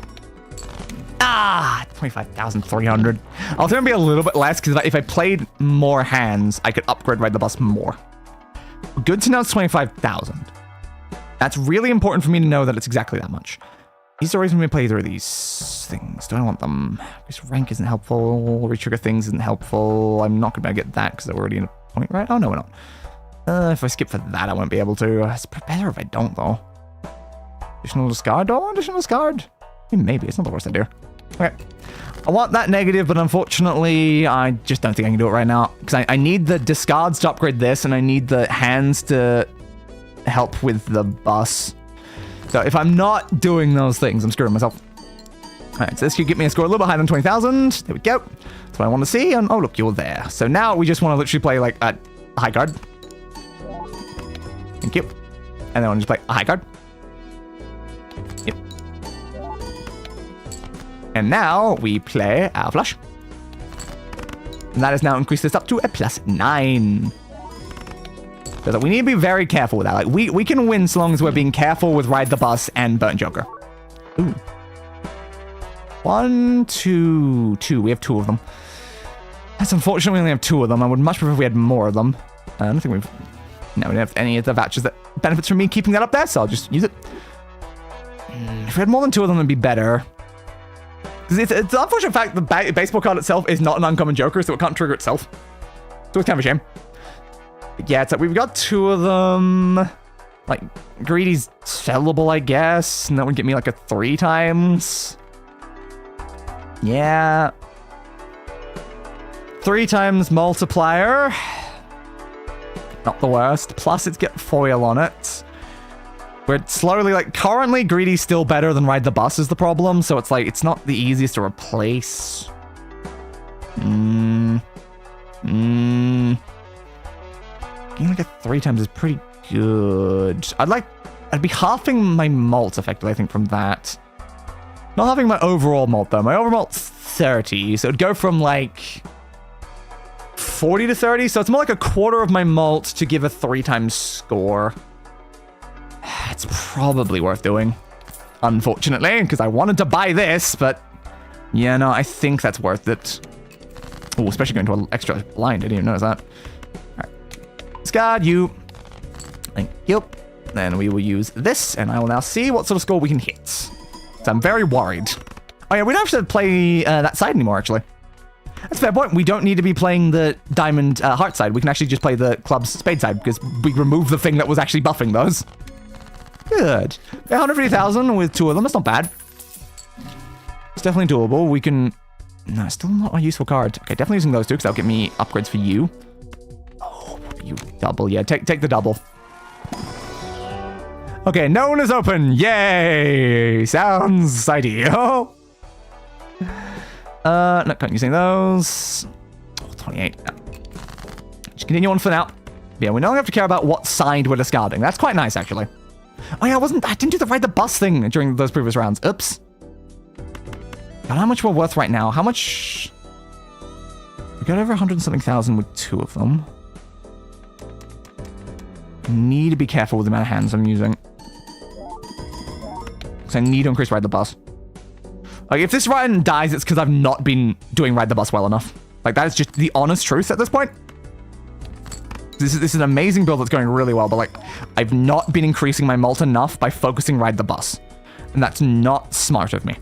Ah, 25,300. I was going to be a little bit less because if I played more hands, I could upgrade Ride the Bus more. Good to know it's 25,000. That's really important for me to know that it's exactly that much. These are reasons we play either of these things. Do I want them? This rank isn't helpful. Retrigger things isn't helpful. I'm not going to get that because they're already in a point, right? Oh, no, we're not. If I skip for that, I won't be able to. It's better if I don't, though. Additional discard? Do I want additional discard? Maybe. It's not the worst idea. Okay. I want that negative, but unfortunately, I just don't think I can do it right now. Because I need the discards to upgrade this, and I need the hands to help with the bus. So if I'm not doing those things, I'm screwing myself. Alright, so this should get me a score a little bit higher than 20,000. There we go. That's what I want to see. And oh, look, you're there. So now we just want to literally play like a high card. Thank you. And then I want to just play a high card. Yep. And now we play our flush. And that has now increased this up to a +9. So that we need to be very careful with that. Like we can win so long as we're being careful with Ride the Bus and Burnt Joker. Ooh. 1, 2, 2. We have 2 of them. That's unfortunate we only have 2 of them. I would much prefer if we had more of them. I don't think we've... No, we don't have any of the vouchers that benefits from me keeping that up there, so I'll just use it. If we had more than 2 of them, it'd be better. Because it's an unfortunate fact the baseball card itself is not an uncommon Joker, so it can't trigger itself. So it's kind of a shame. But yeah, it's like we've got 2 of them. Like, Greedy's sellable, I guess. And that would get me like a 3 times. Yeah. 3 times multiplier. Not the worst. Plus, it's got foil on it. We're slowly, like, currently, Greedy's still better than Ride the Bus is the problem. So it's like, it's not the easiest to replace. Getting like a 3 times is pretty good. I'd be halving my malt effectively, I think, from that. Not having my overall malt, though. My overall malt's 30, so it'd go from, like, 40 to 30, so it's more like a quarter of my malt to give a 3 times score. It's probably worth doing, unfortunately, because I wanted to buy this, but yeah, no, I think that's worth it. Oh, especially going to an extra blind. I didn't even notice that. All right. Discard you. Thank you. Then we will use this, and I will now see what sort of score we can hit. So I'm very worried. Oh yeah, we don't have to play that side anymore, actually. That's a fair point. We don't need to be playing the diamond heart side. We can actually just play the club's spade side, because we removed the thing that was actually buffing those. Good. 150,000 with 2 of them. That's not bad. It's definitely doable. We can... No, still not a useful card. Okay, definitely using those 2, because that'll get me upgrades for you. Oh, you double. Yeah, take the double. Okay, no one is open. Yay! Sounds ideal. Not using those. Oh, 28. Just continue on for now. Yeah, we no longer have to care about what side we're discarding. That's quite nice, actually. Oh yeah, I didn't do the Ride the Bus thing during those previous rounds. Oops. God, how much we're worth right now? How much? We got over 100 and something thousand with 2 of them. Need to be careful with the amount of hands I'm using. Because I need to increase Ride the Bus. Like, if this run dies, it's because I've not been doing Ride the Bus well enough. Like, that is just the honest truth at this point. This is an amazing build that's going really well, but, like, I've not been increasing my malt enough by focusing Ride the Bus. And that's not smart of me.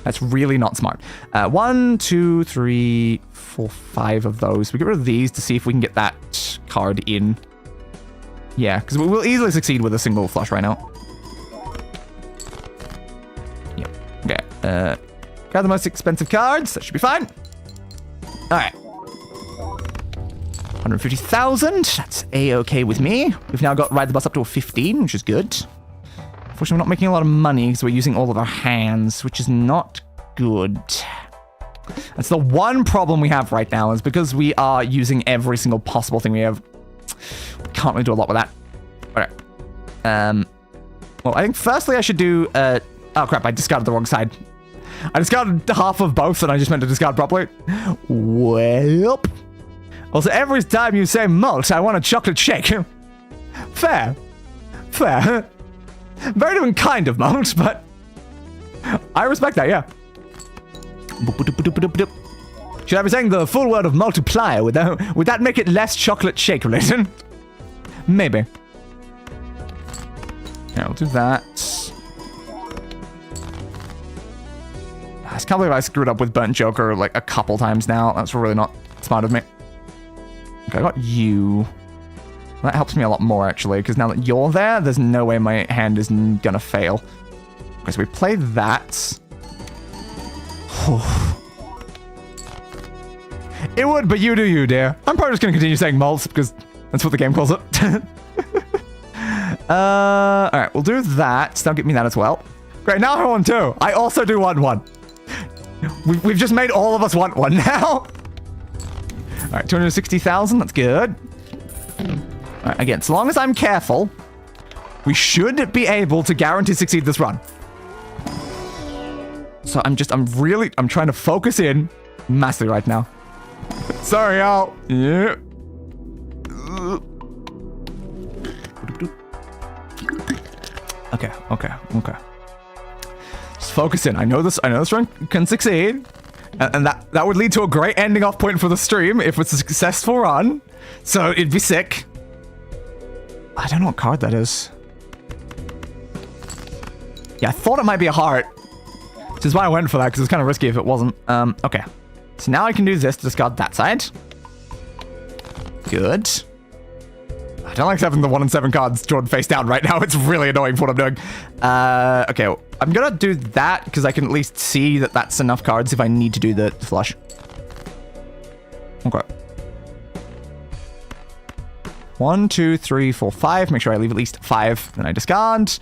That's really not smart. 1, 2, 3, 4, 5 of those. We get rid of these to see if we can get that card in. Yeah, because we'll easily succeed with a single flush right now. Yeah. Okay. Grab the most expensive cards. That should be fine. All right. 150,000. That's a-okay with me. We've now got ride the bus up to a 15, which is good. Unfortunately, we're not making a lot of money because we're using all of our hands, which is not good. That's the one problem we have right now, is because we are using every single possible thing we have. We can't really do a lot with that. All right. Well, I think firstly I should do... oh, crap. I discarded the wrong side. I discarded half of both, and I just meant to discard properly. Well... Also, every time you say malt, I want a chocolate shake. Fair. Fair. Very different kind of malt, but... I respect that, yeah. Should I be saying the full word of multiplier? Would that make it less chocolate shake related? Maybe. Yeah, we'll do that. I just can't believe I screwed up with Burnt Joker like a couple times now. That's really not smart of me. Okay, I got you. That helps me a lot more, actually, because now that you're there, there's no way my hand is gonna fail. Okay, so we play that. It would, but you do you, dear. I'm probably just gonna continue saying malts, because that's what the game calls it. Alright, we'll do that. That'll get me that as well. Great, now I want two. I also do want one. We've just made all of us want one now. All right, 260,000, that's good. All right, again, as long as I'm careful, we should be able to guarantee succeed this run. So I'm trying to focus in massively right now. Sorry, y'all. Yeah. Okay. Just focus in. I know this run can succeed. And that would lead to a great ending off point for the stream if it's a successful run. So it'd be sick. I don't know what card that is. Yeah, I thought it might be a heart. Which is why I went for that, because it's kind of risky if it wasn't. Okay. So now I can do this to discard that side. Good. I don't like having the 1 and 7 cards drawn face down right now. It's really annoying for what I'm doing. Okay, I'm gonna do that because I can at least see that that's enough cards if I need to do the flush. Okay. 1, 2, 3, 4, 5. Make sure I leave at least 5. Then I discard.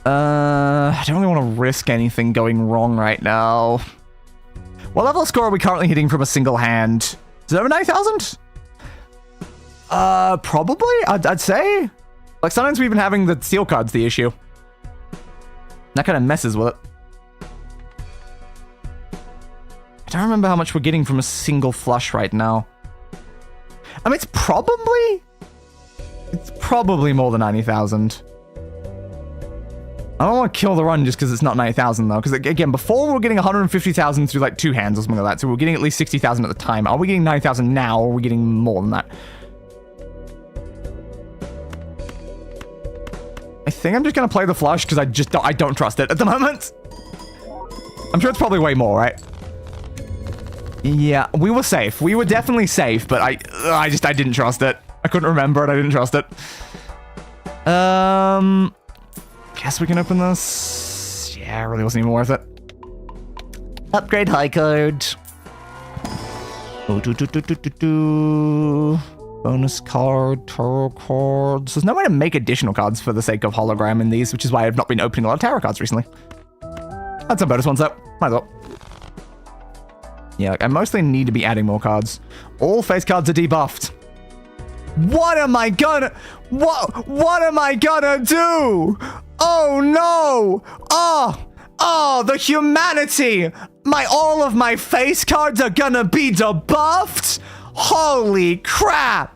I don't really want to risk anything going wrong right now. What level of score are we currently hitting from a single hand? Is it over 9,000? Probably, I'd say. Like, sometimes we've been having the steel cards the issue. That kind of messes with it. I don't remember how much we're getting from a single flush right now. I mean, it's probably more than 90,000. I don't want to kill the run just because it's not 90,000 though. Because again, before we were getting 150,000 through like 2 hands or something like that. So we were getting at least 60,000 at the time. Are we getting 90,000 now, or are we getting more than that? I think I'm just going to play the flush because I don't trust it at the moment. I'm sure it's probably way more, right? Yeah, we were safe. We were definitely safe, but I didn't trust it. I couldn't remember it. I didn't trust it. Guess we can open this. Yeah, it really wasn't even worth it. Upgrade high code. Bonus card, tarot cards. There's no way to make additional cards for the sake of hologram in these, which is why I've not been opening a lot of tarot cards recently. That's some bonus ones though. Might as well. Yeah, I mostly need to be adding more cards. All face cards are debuffed. What am I gonna... What am I gonna do? Oh no! Oh, the humanity! All of my face cards are gonna be debuffed? Holy crap!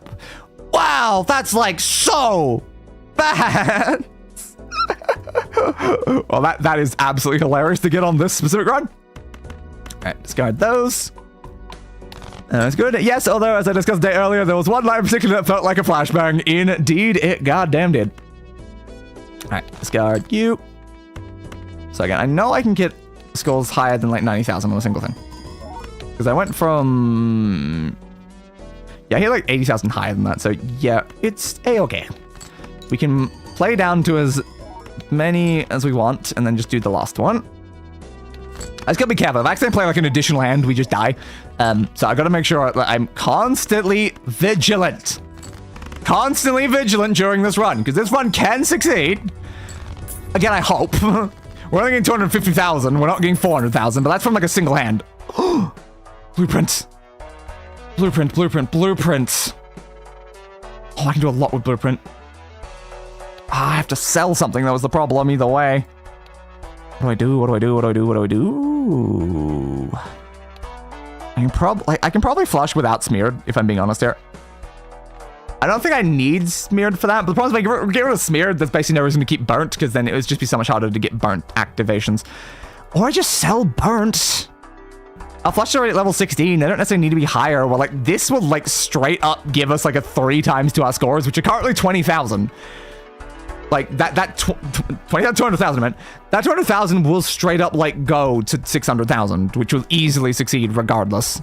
Wow, that's like so bad! Well, that is absolutely hilarious to get on this specific run. Alright, discard those. That's good. Yes, although, as I discussed a day earlier, there was one line in particular that felt like a flashbang. Indeed, it goddamn did. Alright, discard you. So again, I know I can get scores higher than like 90,000 on a single thing. Because I went from... Yeah, I hit like 80,000 higher than that, so yeah, it's a-okay. We can play down to as many as we want, and then just do the last one. I just gotta be careful. If I accidentally play like an additional hand, we just die. So I gotta make sure that I'm constantly vigilant. Constantly vigilant during this run, because this run can succeed. Again, I hope. We're only getting 250,000. We're not getting 400,000, but that's from like a single hand. Blueprint. Blueprint, blueprint, blueprint. Oh, I can do a lot with blueprint. I have to sell something. That was the problem either way. What do I do? What do I do? What do I do? What do I do? I can probably flush without smeared, if I'm being honest here. I don't think I need smeared for that, but the problem is if I get rid of smeared, that's basically no reason to keep burnt, because then it would just be so much harder to get burnt activations. Or I just sell burnt. I'll flush already at level 16. They don't necessarily need to be higher. Well, like, this will, like, straight up give us, like, a 3 times to our scores, which are currently 20,000. Like, that 200,000, man. That 200,000 will straight up, like, go to 600,000, which will easily succeed regardless.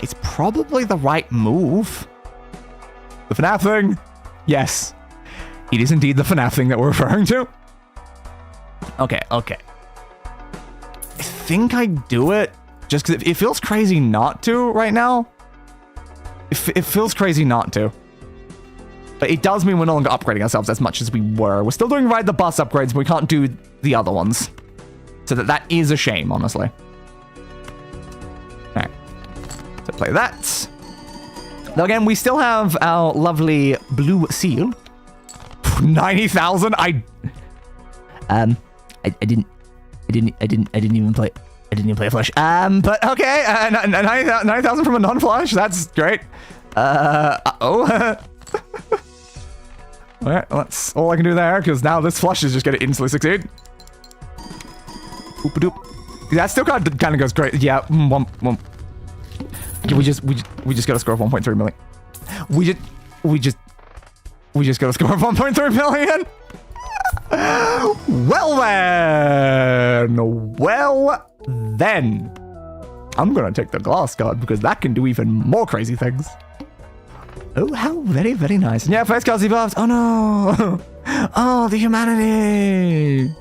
It's probably the right move. The FNAF thing? Yes. It is indeed the FNAF thing that we're referring to. Okay, okay. I think I do it just because it feels crazy not to right now. It feels crazy not to. But it does mean we're no longer upgrading ourselves as much as we were. We're still doing Ride the Bus upgrades, but we can't do the other ones. So that is a shame, honestly. Alright. So play that. Now again, we still have our lovely blue seal. 90,000. I didn't even play a flush. But okay, 90,000 from a non-flush. That's great. Alright, that's all I can do there, because now this flush is just gonna instantly succeed. Oop-a-doop. That still kind of goes great. Yeah, we just got a score of 1.3 million. We just got a score of 1.3 million. Well then, I'm gonna take the glass card because that can do even more crazy things. Oh, how very, very nice. And yeah, first card's debuffed. Oh no. Oh, the humanity.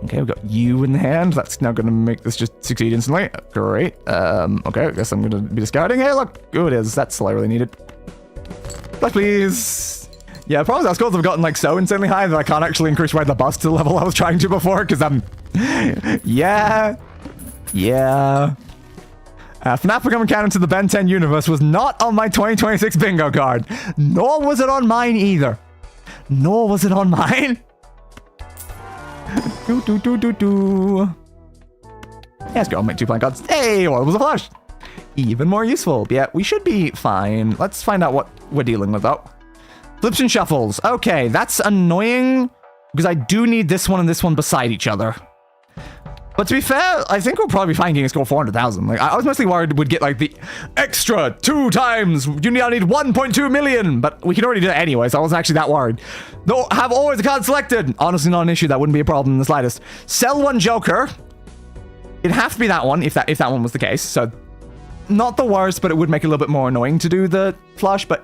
Okay, we've got you in the hand. That's now going to make this just succeed instantly. Great. Okay, I guess I'm going to be discarding. Hey, look. Oh, it is. That's all I really needed. Flash, please. Yeah, the problem is our scores have gotten, like, so insanely high that I can't actually increase Ride the Bus to the level I was trying to before, because I'm... Yeah. FNAF becoming canon to the Ben 10 universe was not on my 2026 bingo card. Nor was it on mine either. Nor was it on mine. Yes, go. I'll make 2 playing cards. Hey, well, it was a flush. Even more useful. But yeah, we should be fine. Let's find out what we're dealing with, though. Flips and shuffles. Okay, that's annoying because I do need this one and this one beside each other. But to be fair, I think we'll probably be fine getting a score of 400,000. Like, I was mostly worried we'd get, like, the extra 2 times. You now need 1.2 million, but we can already do it anyway, so I wasn't actually that worried. Though, have always a card selected. Honestly, not an issue. That wouldn't be a problem in the slightest. Sell 1 Joker. It'd have to be that one if that one was the case. So, not the worst, but it would make it a little bit more annoying to do the flush, but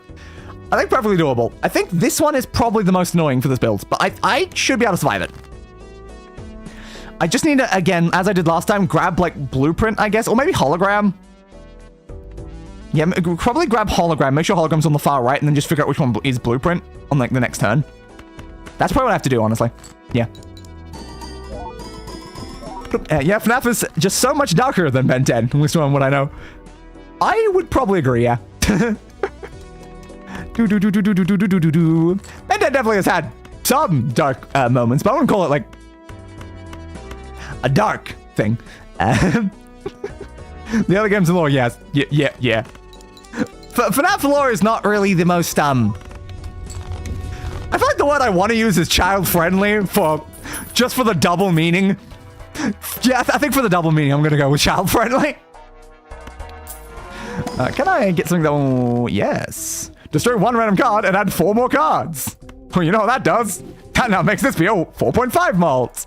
I think perfectly doable. I think this one is probably the most annoying for this build, but I should be able to survive it. I just need to, again, as I did last time, grab, like, Blueprint, I guess, or maybe Hologram. Yeah, probably grab Hologram, make sure Hologram's on the far right, and then just figure out which one is Blueprint on, like, the next turn. That's probably what I have to do, honestly. Yeah. Yeah, FNAF is just so much darker than Ben 10, at least from what I know. I would probably agree, yeah. Ben 10 definitely has had some dark moments, but I wouldn't call it, like, a dark thing. The other games in lore, yes. Yeah. FNAF lore is not really the most, I feel like the word I want to use is child-friendly just for the double meaning. Yeah, I think for the double meaning, I'm going to go with child-friendly. Can I get something that will... Yes. Destroy 1 random card and add 4 more cards. Well, you know what that does. That now makes this feel 4.5 malts.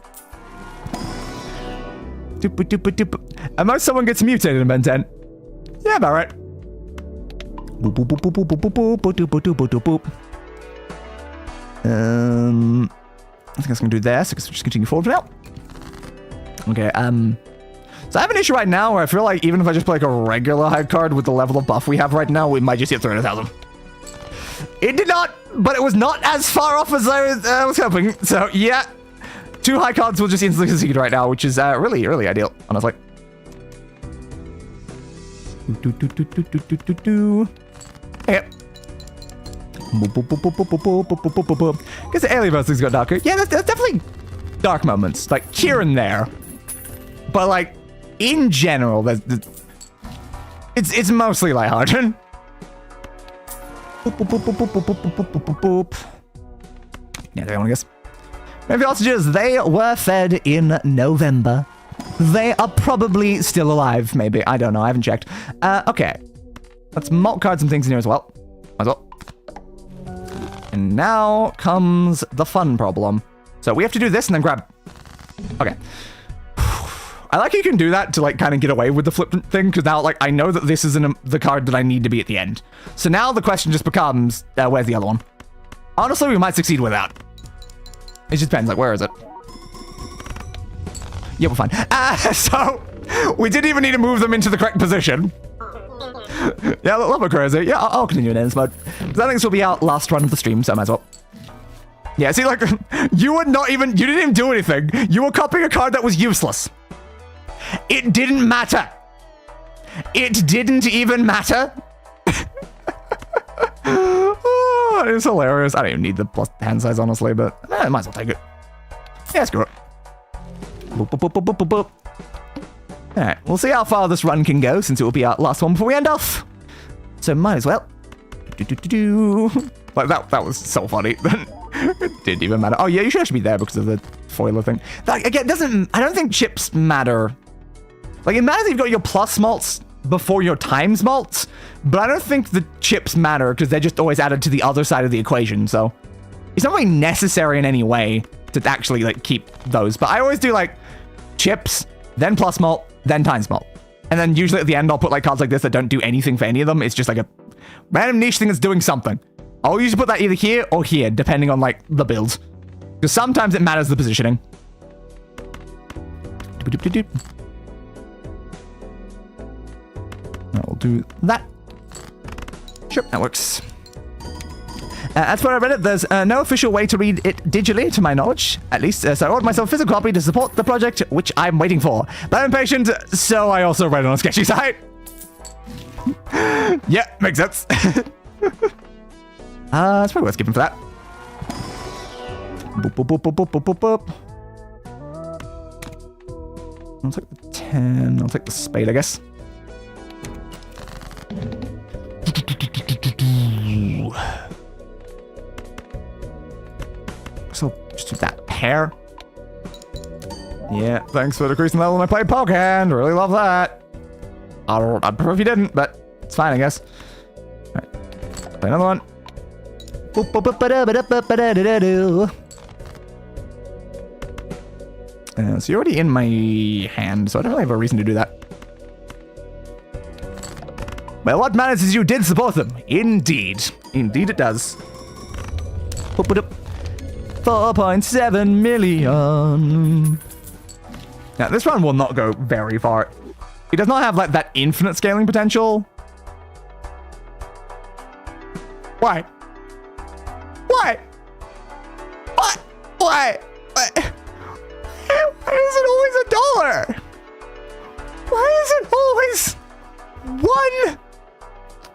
Unless someone gets mutated in Ben 10. Yeah, about right. Boop, boop, boop, boop, boop, boop, boop, boop, boop, boop, boop, boop, boop. I think that's gonna do there, so let's just continue forward for now. Okay, so I have an issue right now where I feel like even if I just play like a regular high card with the level of buff we have right now, we might just hit 300,000. It did not, but it was not as far off as I was hoping. So yeah, 2 high cards will just instantly succeed right now, which is really, really ideal, honestly. Okay. Guess the Alienverse things got darker. Yeah, there's definitely dark moments, like here and there. But like, in general, it's mostly lighthearted. Yeah, there, I guess. Maybe also just they were fed in November. They are probably still alive, maybe. I don't know, I haven't checked. Okay. Let's malt card some things in here as well. Might as well. And now comes the fun problem. So we have to do this and then grab... Okay. I like you can do that to like kind of get away with the flip thing, because now like I know that this isn't the card that I need to be at the end. So now the question just becomes, where's the other one? Honestly, we might succeed without. It just depends, like where is it? Yeah, we're fine. So we didn't even need to move them into the correct position. Yeah, a little bit crazy. Yeah, I'll continue in this mode. Because I think this will be our last run of the stream, so I might as well. Yeah, see, like, you didn't even do anything. You were copying a card that was useless. It didn't matter. It didn't even matter. Oh, it's hilarious. I don't even need the plus hand size, honestly, but I might as well take it. Yeah, screw it. Boop, boop, boop, boop, boop, boop. Alright, we'll see how far this run can go, since it will be our last one before we end off. So might as well. Like, that was so funny. It didn't even matter. Oh yeah, you should actually be there because of the foiler thing. Like, again, I don't think chips matter. Like, it matters if you've got your plus malts before your times malts, but I don't think the chips matter because they're just always added to the other side of the equation, so it's not really necessary in any way to actually, like, keep those. But I always do, like, chips, then plus malt, then times malt. And then usually at the end, I'll put, like, cards like this that don't do anything for any of them. It's just, like, a random niche thing that's doing something. I'll usually put that either here or here, depending on, like, the build. Because sometimes it matters the positioning. I'll do that. Sure, that works. As far as I read it, there's no official way to read it digitally, to my knowledge, at least. So I ordered myself a physical copy to support the project, which I'm waiting for. But I'm impatient, so I also read it on a sketchy site. Yeah, makes sense. It's probably worth skipping for that. Boop, boop, boop, boop, boop, boop, boop. I'll take the 10. I'll take the spade, I guess. So just do that pair. Yeah, thanks for decreasing the level of my play poke hand. Really love that. I'd prefer if you didn't, but it's fine, I guess. Alright. Play another one. So you're already in my hand, so I don't really have a reason to do that. Well, what matters is you did support them. Indeed. Indeed it does. 4.7 million. Now, this round will not go very far. It does not have, like, that infinite scaling potential. Why? Why? What? Why? Why is it always $1? Why is it always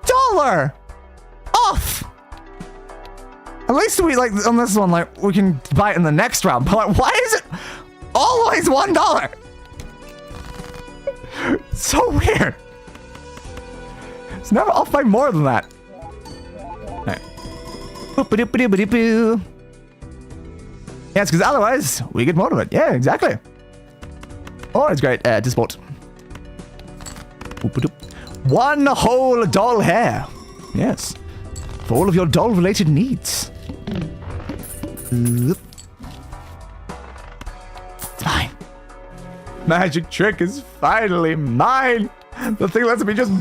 $1 off? At least we, like, on this one, like, we can buy it in the next round. But, like, why is it always $1? So weird. It's never off by more than that. Alright. Yeah, it's because otherwise we get more of it. Yeah, exactly. Oh, it's great to support. One whole doll hair. Yes. For all of your doll-related needs. It's fine. magic trick is finally mine. The thing lets me just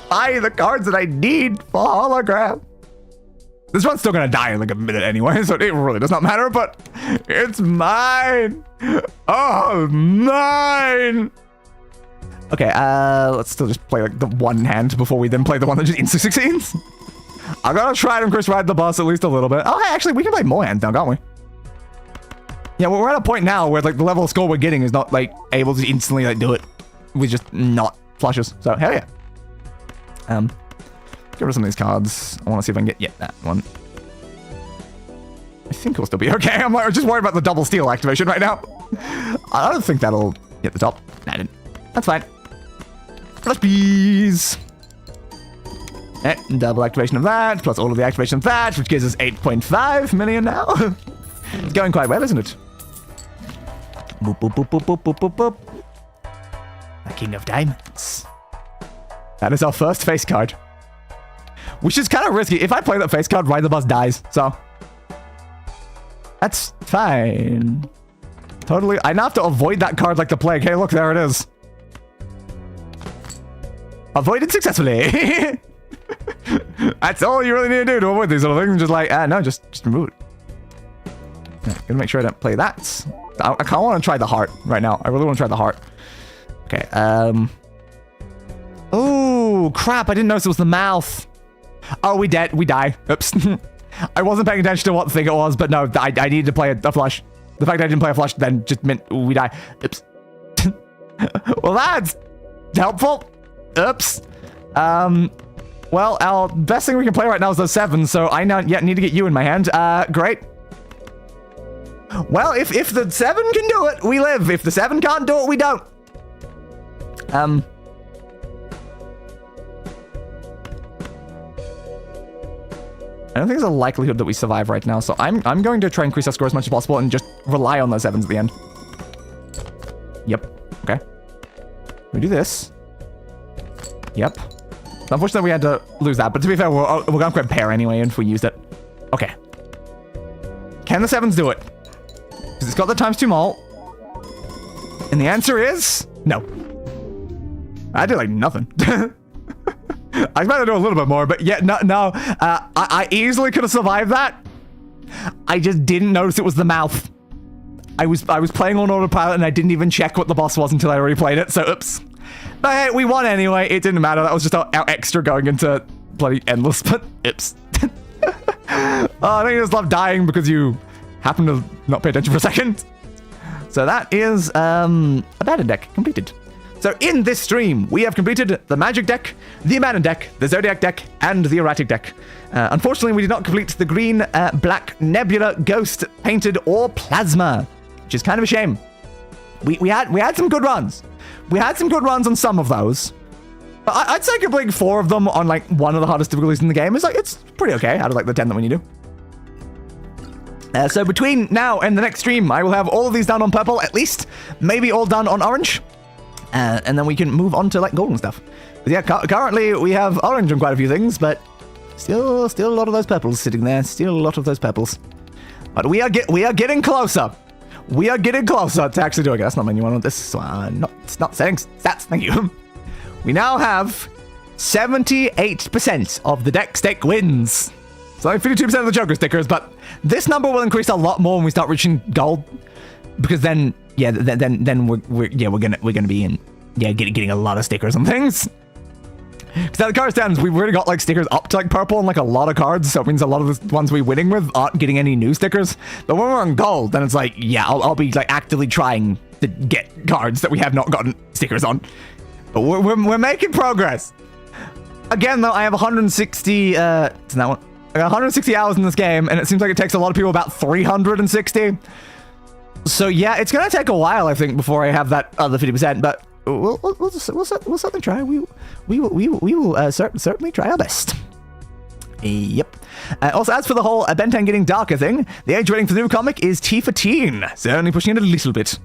buy the cards that I need for hologram. This one's still gonna die in like a minute anyway, so it really does not matter, but it's mine. Oh, mine. Okay, let's still just play like the one hand before we then play the one that just instantly succeeds. I'm gonna try to Chris ride the bus at least a little bit. Oh, hey, actually, we can play more hands now, can't we? Yeah, well, we're at a point now where like the level of score we're getting is not like able to instantly like do it with just not flushes. So hell yeah. Get rid of some of these cards. I want to see if I can get that one. I think it'll still be okay. I'm like just worried about the double steal activation right now. I don't think that'll hit the top. Nah, I didn't. That's fine. Flush bees. Double activation of that, plus all of the activation of that, which gives us 8.5 million now. It's going quite well, isn't it? Boop, boop, boop, boop, boop, boop, boop, boop. The King of Diamonds. That is our first face card. Which is kind of risky. If I play that face card, Ride the Bus dies. So that's fine. Totally. I now have to avoid that card like the plague. Hey, look, there it is. Avoided successfully. That's all you really need to do to avoid these little things. Just like, no, just remove it. Yeah, gonna make sure I don't play that. I kind of want to try the heart right now. I really want to try the heart. Okay, oh, crap. I didn't notice it was the mouth. Oh, we dead. We die. Oops. I wasn't paying attention to what thing it was, but no, I needed to play a flush. The fact I didn't play a flush then just meant we die. Oops. Well, that's helpful. Oops. Well, our best thing we can play right now is those 7, so I now need to get you in my hand. Great. Well, if the 7 can do it, we live. If the 7 can't do it, we don't. I don't think there's a likelihood that we survive right now, so I'm going to try and increase our score as much as possible and just rely on those 7s at the end. Yep. Okay. We do this. Yep. Unfortunately, we had to lose that, but to be fair, we're going to grab pair anyway if we used it. Okay. Can the 7s do it? Because it's got the ×2 mult. And the answer is no. I did like nothing. I was about to do a little bit more, but yeah, no. I easily could have survived that. I just didn't notice it was the mouth. I was playing on autopilot and I didn't even check what the boss was until I already played it, so oops. But hey, we won anyway. It didn't matter. That was just our extra going into bloody endless, but oops. Oh, I think you just love dying because you happen to not pay attention for a second. So that is Abandoned deck completed. So in this stream, we have completed the Magic deck, the Abandoned deck, the Zodiac deck, and the Erratic deck. Unfortunately, we did not complete the green, black, Nebula, Ghost, Painted, or Plasma, which is kind of a shame. We had some good runs. We had some good runs on some of those. But I'd say completing 4 of them on like one of the hardest difficulties in the game is like, it's pretty okay out of like the 10 that we need to. So between now and the next stream, I will have all of these done on purple at least, maybe all done on orange. And then we can move on to like gold and stuff. But yeah, currently we have orange on quite a few things, but still a lot of those purples sitting there. Still a lot of those purples. But we are getting closer. We are getting closer to actually doing it. That's not menu 1 on this one. It's not settings. Stats. Thank you. We now have 78% of the deck stick wins. So like 52% of the Joker stickers, but this number will increase a lot more when we start reaching gold, because then we're gonna be in getting a lot of stickers and things. Because at the card stands, we've already got like stickers up to like purple and like a lot of cards, so it means a lot of the ones we're winning with aren't getting any new stickers. But when we're on gold, then it's like, yeah, I'll be like actively trying to get cards that we have not gotten stickers on. But we're making progress. Again, though, I have 160. It's that one. I got 160 hours in this game, and it seems like it takes a lot of people about 360. So yeah, it's gonna take a while, I think, before I have that other 50%. But we'll certainly try. We will certainly try our best. Yep. Also, as for the whole Ben 10 getting darker thing, the age rating for the new comic is T for teen, so only pushing it a little bit.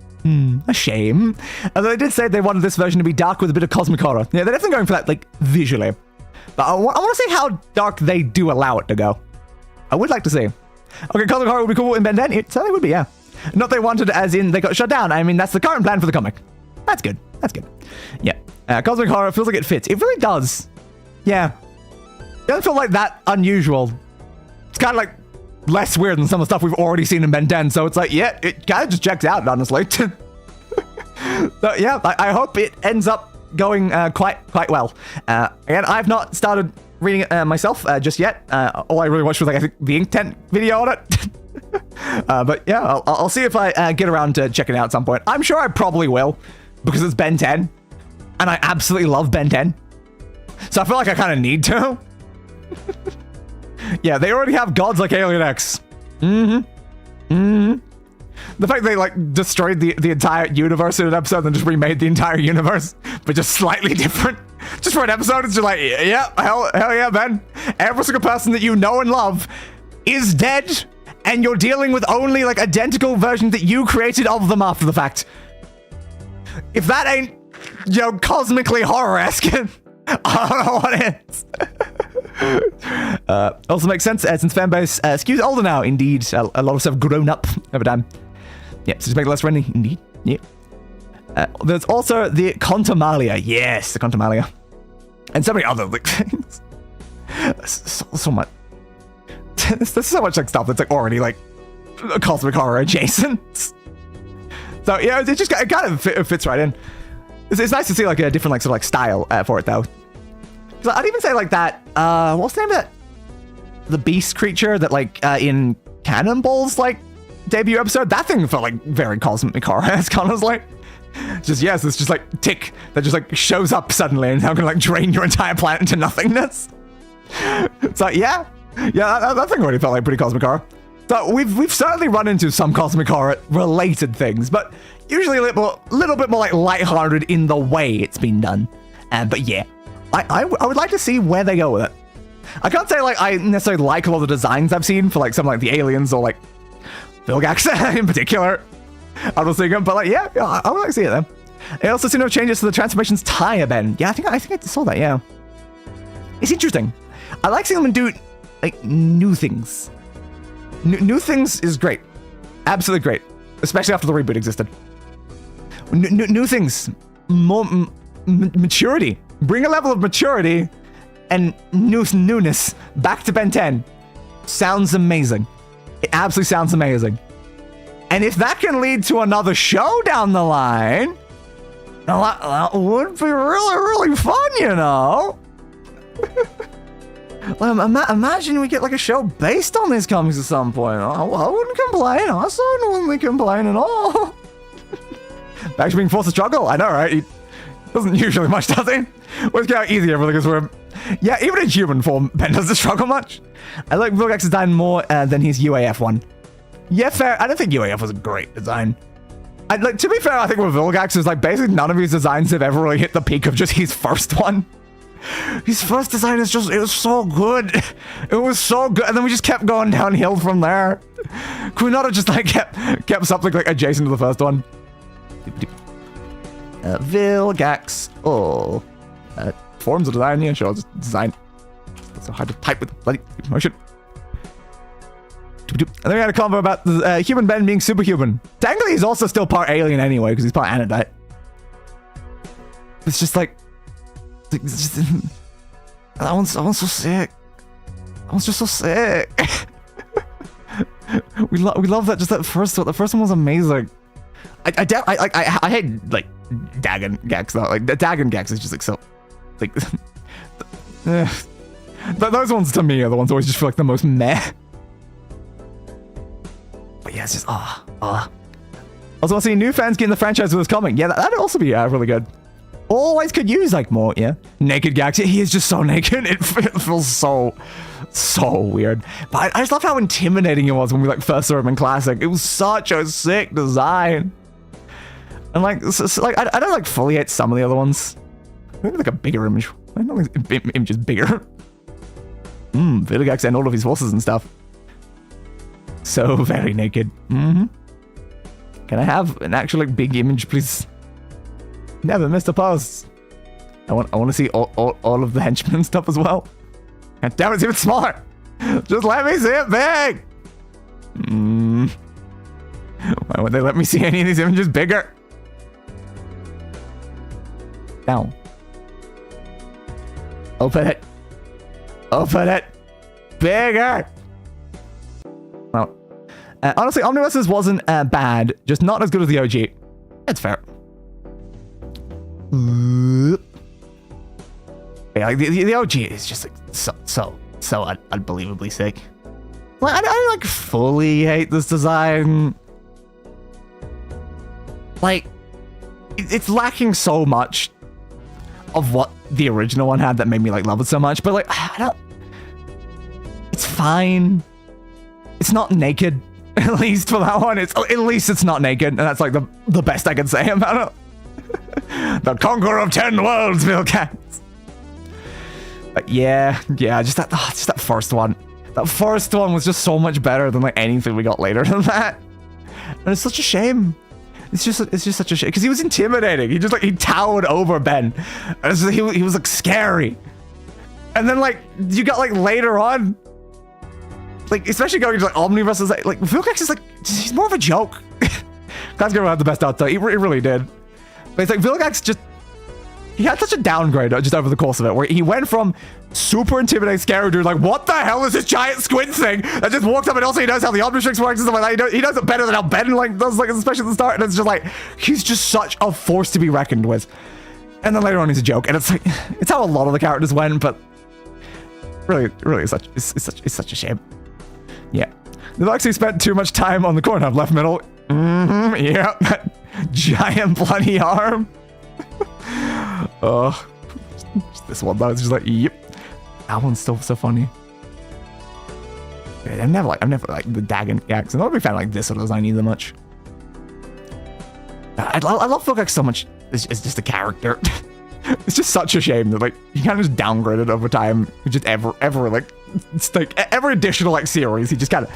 A shame. Although they did say they wanted this version to be dark with a bit of cosmic horror. Yeah, they're definitely going for that, like, visually. But I want to see how dark they do allow it to go. I would like to see. Okay, cosmic horror would be cool in Ben 10. It certainly would be, yeah. Not they wanted as in they got shut down. I mean, that's the current plan for the comic. That's good. That's good. Yeah. Cosmic horror feels like it fits. It really does. Yeah. It doesn't feel like that unusual. It's kind of like less weird than some of the stuff we've already seen in Ben 10. So it's like, yeah, it kind of just checks out, honestly. So yeah, I hope it ends up going quite well. Again, I've not started reading it myself just yet. All I really watched was like I think the Intent video on it. But yeah, I'll see if I get around to checking it out at some point. I'm sure I probably will because it's Ben 10, and I absolutely love Ben 10. So I feel like I kind of need to. Yeah, they already have gods like Alien X. The fact they like destroyed the entire universe in an episode and just remade the entire universe, but just slightly different. Just for an episode, it's just like, yeah, hell yeah, man. Every single person that you know and love is dead, and you're dealing with only like identical versions that you created of them after the fact. If that ain't, you know, cosmically horror-esque, I don't know what is. Also makes sense since fanbase skews older now. Indeed, a lot of stuff have grown up over time. Yeah, so just make it less friendly. Indeed. Yeah. There's also the Contumalia. Yes, the Contumalia. And so many other like, things. So much. There's so much like stuff that's like already like cosmic horror adjacent. So yeah, it just kind of fits right in. It's nice to see like a different like sort of like style for it though. So I'd even say like that. What's the name of that? The beast creature that like in Cannonball's like debut episode. That thing felt like very cosmic horror. It's kind of like just yes, it's just like tick that just like shows up suddenly and now gonna like drain your entire planet into nothingness. It's like yeah, that thing already felt like pretty cosmic horror. So we've certainly run into some cosmic horror related things, but usually a little bit more like lighthearted in the way it's been done. But yeah, I would like to see where they go with it. I can't say like I necessarily like a lot of the designs I've seen for like some like the aliens or like Vilgax in particular. I was thinking, but like yeah, I would like to see it though. I also see no changes to the transformations tire bend. Yeah, I think I saw that. Yeah, it's interesting. I like seeing them do like new things. New things is great, absolutely great, especially after the reboot existed. New things, more maturity. Bring a level of maturity and newness back to Ben 10. Sounds amazing. It absolutely sounds amazing. And if that can lead to another show down the line, that would be really, really fun, you know? Well, imagine we get like a show based on these comics at some point. I wouldn't complain. I certainly wouldn't complain at all. Back to being forced to struggle. I know, right? He doesn't usually much, does he? Well, it's kind of easier because we're... Yeah, even in human form, Ben doesn't struggle much. I like Vilgax's design more than his UAF one. Yeah, fair. I don't think UAF was a great design. Like, to be fair, I think with Vilgax is like basically none of his designs have ever really hit the peak of just his first one. His first design is just, it was so good. It was so good. And then we just kept going downhill from there. Could we not have just like kept something like adjacent to the first one? Vilgax. Oh. Forms of design, yeah, sure, just design. It's so hard to type with bloody motion. And then we had a convo about the human Ben being superhuman. Technically, he's also still part alien anyway, because he's part anodite. It's just like... It's just, that one's so sick. That one's just so sick. we love that, just that first one. The first one was amazing. I hate, like, Dagon Gax, though. Like, Dagon Gax is just, like, so... Like... those ones, to me, are the ones that always just feel like the most meh. But yeah, it's just, Also, want to see new fans getting the franchise with this coming. Yeah, that'd also be really good. Always could use, like, more, yeah. Naked Gax, he is just so naked. It feels so weird. But I just love how intimidating it was when we, like, first saw him in Classic. It was such a sick design. And, like, I don't, like, fully hate some of the other ones. Maybe, like, a bigger image. I don't think the image is bigger. Vilgax and all of his forces and stuff. So very naked. Can I have an actual, like, big image, please? Never missed a post. I want to see all of the henchmen and stuff as well. And damn, it's even smaller. Just let me see it big. Why would they let me see any of these images bigger? Now. Open it. Open it. Bigger. Well, honestly, Omnibuses wasn't bad, just not as good as the OG. It's fair. Yeah, like the OG is just like so unbelievably sick. Like, I don't like fully hate this design. Like, it's lacking so much of what the original one had that made me like love it so much. But like, I don't. It's fine. It's not naked, at least for that one. At least it's not naked, and that's like the best I can say about it. The conqueror of 10 worlds, Vilgax. But yeah, just that first one. That first one was just so much better than like anything we got later than that. And it's such a shame. It's just such a shame because he was intimidating. He towered over Ben. And so he was like scary. And then like you got like later on, like especially going to like Omniverse, is like Vilgax is like he's more of a joke. Glasgow had the best art though. He really did. But it's like Vilgax he had such a downgrade just over the course of it, where he went from super intimidating, scary dude, like, what the hell is this giant squid thing that just walks up, and also he knows how the Omnitrix works and stuff like that. He knows it better than how Ben like does, like, especially at the start, and it's just like, he's just such a force to be reckoned with. And then later on he's a joke, and it's like, it's how a lot of the characters went, but really it's such a shame. Yeah. They've actually spent too much time on the corner of left middle. Yeah, that giant bloody arm. Oh, this one though, it's just like, yep, that one's still so funny. Yeah, I've never like the Dagon Gax. I'm not a big fan of like this sort of design either much. I love Vilgax so much. It's just a character. It's just such a shame that like he kind of just downgraded over time. Just ever like it's like every additional like series, he just kind of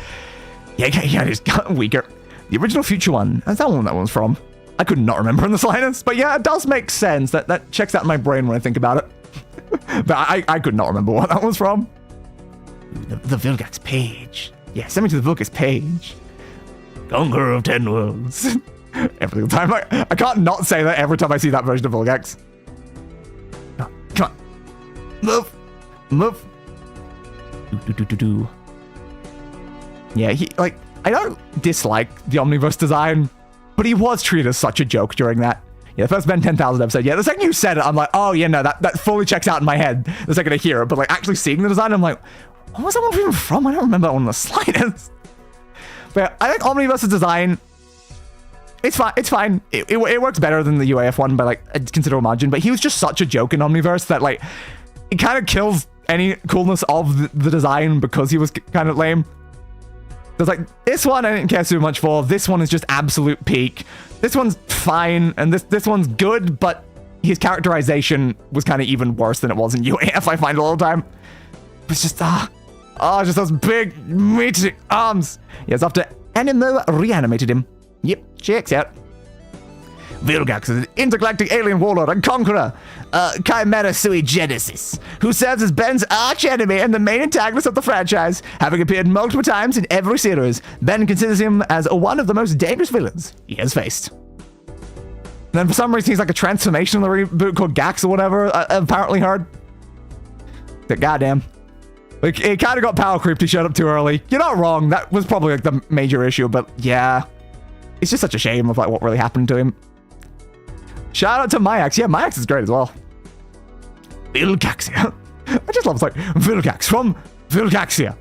just got weaker. The original Future one, that's that one that one's from. I could not remember in the slightest, but yeah, it does make sense. That checks out in my brain when I think about it. But I could not remember what that was from. The Vilgax page. Yeah, send me to the Vilgax page. Conqueror of 10 worlds. Every single time. I can't not say that every time I see that version of Vilgax. Oh, come on. Move. Do. Yeah, I don't dislike the Omniverse design, but he was treated as such a joke during that. Yeah, the first Ben 10,000 episode. Yeah, the second you said it, I'm like, oh yeah, no, that fully checks out in my head the second I hear it. But like actually seeing the design, I'm like, what was that one even from? I don't remember that one in the slightest. But yeah, I think Omniverse's design, it's fine. It works better than the UAF one by like a considerable margin. But he was just such a joke in Omniverse that like it kind of kills any coolness of the design because he was kind of lame. There's like, this one I didn't care too much for. This one is just absolute peak. This one's fine, and this one's good, but his characterization was kind of even worse than it was in UAF, I find a lot of the time. It's just, just those big, meaty arms. Yeah, it's after Animo reanimated him. Yep, checks out. Vilgax is an intergalactic alien warlord and conqueror, Chimera sui generis, who serves as Ben's arch-enemy and the main antagonist of the franchise. Having appeared multiple times in every series, Ben considers him as one of the most dangerous villains he has faced. And then for some reason, he's like a transformation in the reboot called Gax or whatever, apparently heard. But goddamn. Like, it kind of got power creeped. He showed up too early. You're not wrong. That was probably like the major issue, but yeah. It's just such a shame of like what really happened to him. Shout out to Myax. Yeah, Myax is great as well. Vilgaxia. I just love it's like Vilgax from Vilgaxia.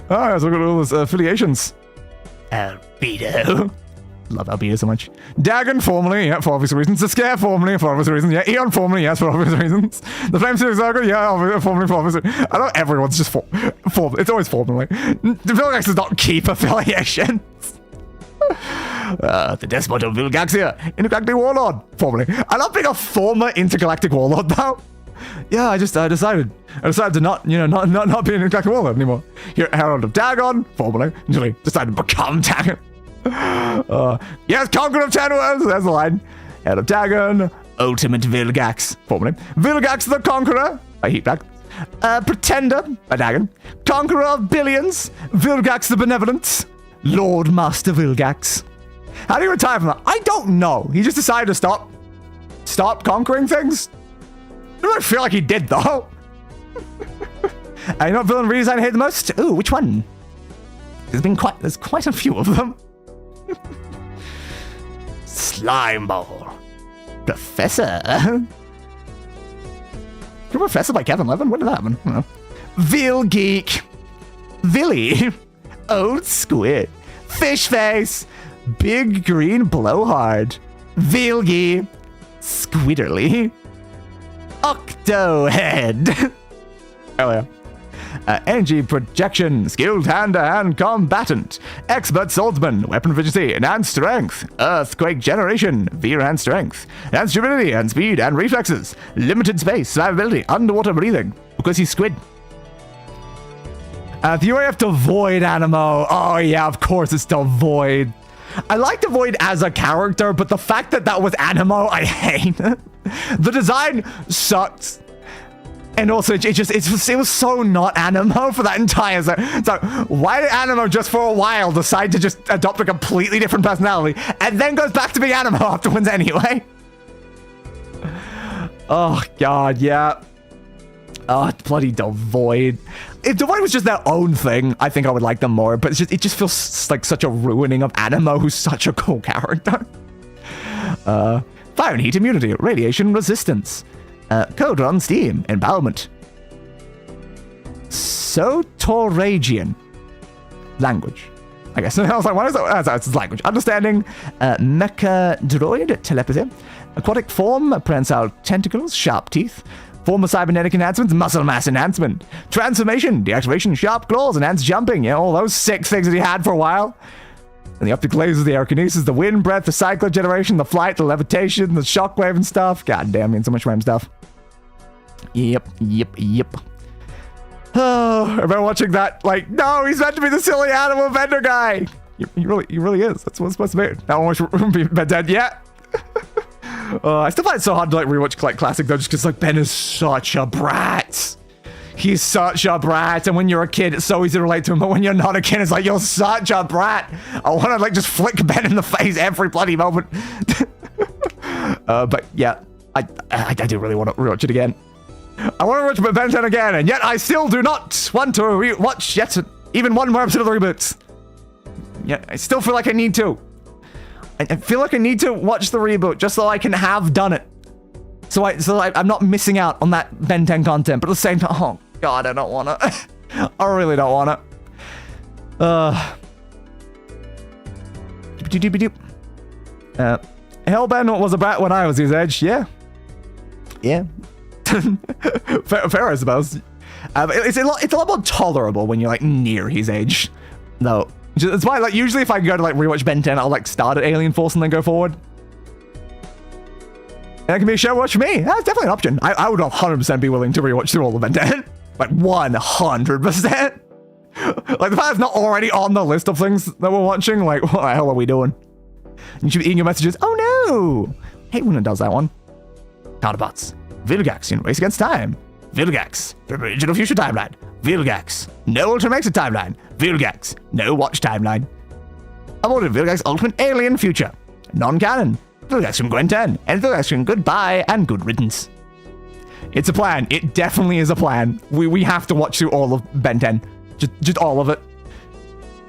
Alright, so look at all those affiliations. Albedo. Love Albedo so much. Dagon, formerly, yeah, for obvious reasons. The Scare, formerly, for obvious reasons. Yeah, Eon, formerly, yes, for obvious reasons. The Flame Series Circle, yeah, formerly, for obvious reasons. I know everyone's just it's always formerly. The Vilgax does not keep affiliations. The Despot of Vilgaxia, Intergalactic Warlord, formerly. I love being a former Intergalactic Warlord, though. Yeah, I decided to not be an Intergalactic Warlord anymore. Here, Herald of Dagon, formerly, usually decided to become Dagon. Yes, Conqueror of 10 worlds, there's the line. Herald of Dagon, Ultimate Vilgax, formerly. Vilgax the Conqueror, a Heatback. Pretender, a Dagon. Conqueror of Billions, Vilgax the Benevolent. Lord Master Vilgax. How do you retire from that? I don't know. He just decided to stop conquering things. I don't really feel like he did, though. You know what villain redesign I hate the most? Ooh, which one? There's quite a few of them. Slime Ball. Professor. You're Professor by Kevin Levin? When did that happen? I don't know. Vil Geek. Villy. Old Squid. Fish Face. Big Green Blowhard. Vilgy. Squidderly. Octohead. Oh yeah. Energy projection, skilled hand-to-hand combatant, expert swordsman, weapon efficiency, enhanced strength, earthquake generation, enhanced strength, enhanced durability and speed and reflexes, limited space, survivability, underwater breathing, because he's squid. Theory of Devoid Animo. Oh yeah, of course it's Devoid. I like Devoid as a character, but the fact that that was Animo, I hate. The design sucks. And also, it was so not Animo for that entire set. So, why did Animo just for a while decide to just adopt a completely different personality and then goes back to being Animo afterwards anyway? Oh, God, yeah. Oh, bloody Devoid. If Devoid was just their own thing, I think I would like them more, but it just feels like such a ruining of Animo, who's such a cool character. Fire and heat immunity, radiation resistance. Code on Steam, empowerment. Sotoragian. Language. I guess. I was like, what is that? That's language. Understanding. Mecha droid. Telepathy. Aquatic form. Prehensile tentacles. Sharp teeth. Form of cybernetic enhancements. Muscle mass enhancement. Transformation. Deactivation. Sharp claws. Enhanced jumping. Yeah, all those 6 things that he had for a while. And the optic lasers, the aerokinesis, the wind breath, the cycler generation, the flight, the levitation, the shockwave and stuff. God damn, man, so much random stuff. Yep. Oh, I remember watching that, like, no, he's meant to be the silly animal vendor guy. He really is. That's what it's supposed to be. That one won't be Ben 10 yet. I still find it so hard to, like, rewatch, like, classic, though, just because, like, Ben is such a brat. He's such a brat, and when you're a kid, it's so easy to relate to him, but when you're not a kid, it's like, you're such a brat. I want to, like, just flick Ben in the face every bloody moment. But, yeah, I do really want to rewatch it again. I want to watch Ben 10 again, and yet I still do not want to rewatch yet even one more episode of the reboots. Yeah, I still feel like I need to. I feel like I need to watch the reboot just so I can have done it. So I'm not missing out on that Ben 10 content, but at the same time, oh God, I don't want to. I really don't want to. Hellben was a brat when I was his age, yeah. Yeah. fair, I suppose. It's a lot more tolerable when you're, like, near his age, though. It's why, like, usually if I go to, like, rewatch Ben 10, I'll, like, start at Alien Force and then go forward. And that can be a show watch for me. That's definitely an option. I would 100% be willing to rewatch through all of Ben 10. Like, 100%. Like, the fact it's not already on the list of things that we're watching, like, what the hell are we doing? You should be eating your messages. Oh, no! Hate when it does that one. Counterparts. Vilgax in Race Against Time. Vilgax. The Original Future Timeline. Vilgax. No Ultimate Exit Timeline. Vilgax. No Watch Timeline. Aborted Vilgax Ultimate Alien Future. Non-canon. Vilgax from Gwen 10. And Vilgax from Goodbye and Good Riddance. It's a plan. It definitely is a plan. We have to watch through all of Ben 10. Just all of it.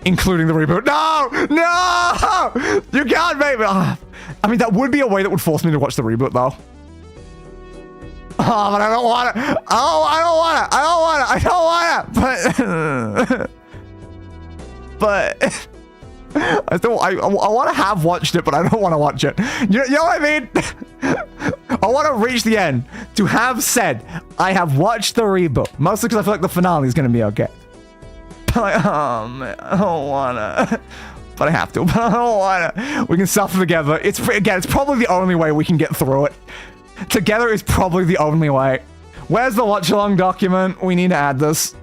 Including the reboot. No! No! You can't make me. I mean, that would be a way that would force me to watch the reboot, though. Oh, but I don't want to. Oh, I don't want to. But I want to have watched it, but I don't want to watch it. You know what I mean? I want to reach the end to have said I have watched the reboot, mostly because I feel like the finale is going to be okay. But like, oh man, I don't want to. But I have to. But I don't want to. We can suffer together. It's probably the only way we can get through it. Together is probably the only way. Where's the watch-along document? We need to add this.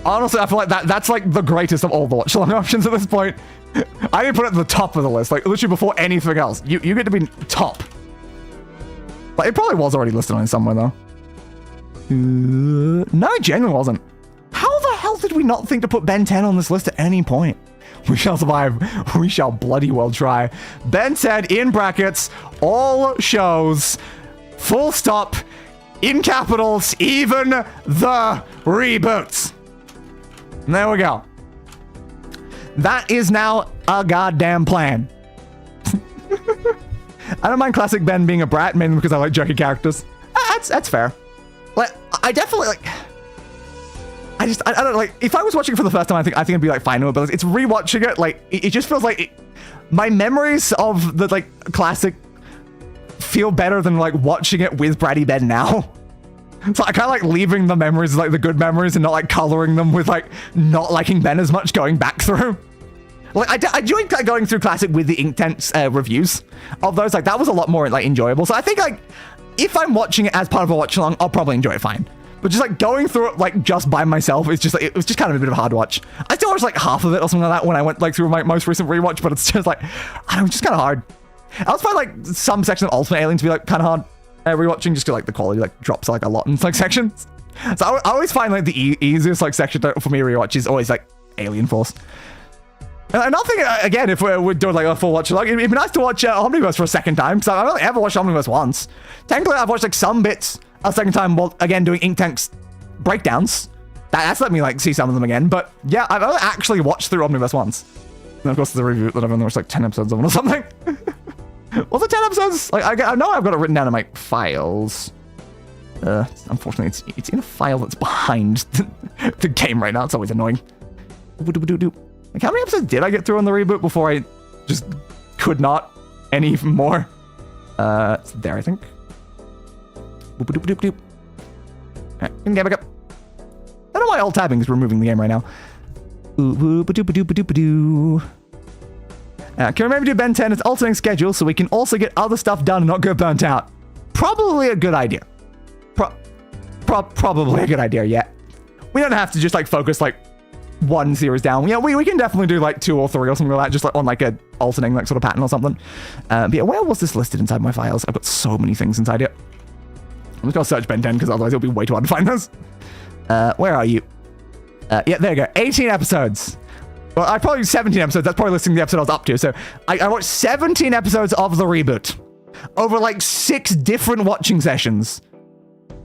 Honestly, I feel like that's like the greatest of all the watch-along options at this point. I didn't put it at the top of the list, like literally before anything else. You get to be top. Like, it probably was already listed on it somewhere though. No, it genuinely wasn't. How the hell did we not think to put Ben 10 on this list at any point? We shall survive. We shall bloody well try. Ben said in brackets, all shows, full stop, in capitals, even the reboots. And there we go. That is now a goddamn plan. I don't mind classic Ben being a brat, mainly because I like jerky characters. That's fair. Like, I definitely like. I don't like. If I was watching it for the first time, I think it'd be like fine with it. But it's rewatching it, like it just feels like my memories of the like classic feel better than like watching it with Bratty Ben now. So I kind of like leaving the memories, like the good memories, and not like coloring them with like not liking Ben as much going back through. Like I enjoyed like, going through classic with the Inktense reviews of those. Like that was a lot more like enjoyable. So I think like if I'm watching it as part of a watch along, I'll probably enjoy it fine. But just like going through it like just by myself, it's just like it was just kind of a bit of a hard watch. I still watched like half of it or something like that when I went like through my most recent rewatch, but it's just like I don't know, it's just kind of hard. I also find like some sections of Ultimate Alien to be like kind of hard rewatching, just because like the quality like drops like a lot in like sections. So I always find like the easiest like section for me to rewatch is always like Alien Force. And another thing, again, if we're doing like a full watch, like it'd be nice to watch Omniverse for a second time, because I've only ever watched Omniverse once. Technically, I've watched like some bits a second time while again doing Inktank's breakdowns. That's let me like see some of them again. But yeah, I've only actually watched through Omniverse once. And of course, the review that I've only watched like 10 episodes of it or something. Was it 10 episodes? Like I know I've got it written down in my files. Unfortunately, it's in a file that's behind the game right now. It's always annoying. Like, how many episodes did I get through on the reboot before I just could not any more? It's there, I think. Alright, can get back up. I don't know why alt tabbing is removing the game right now. Can we maybe do Ben 10's alternating schedule so we can also get other stuff done and not get burnt out? Probably a good idea. Probably a good idea, yeah. We don't have to just like focus like one series down. Yeah, we can definitely do like 2 or 3 or something like that, just like on like a alternating like sort of pattern or something. But yeah, where was this listed inside my files? I've got so many things inside it. I'm just gonna search Ben 10 because otherwise it'll be way too hard to find those. Where are you? Yeah, there you go. 18 episodes. Well, I probably 17 episodes. That's probably listing the episode I was up to. So I watched 17 episodes of the reboot over like 6 different watching sessions.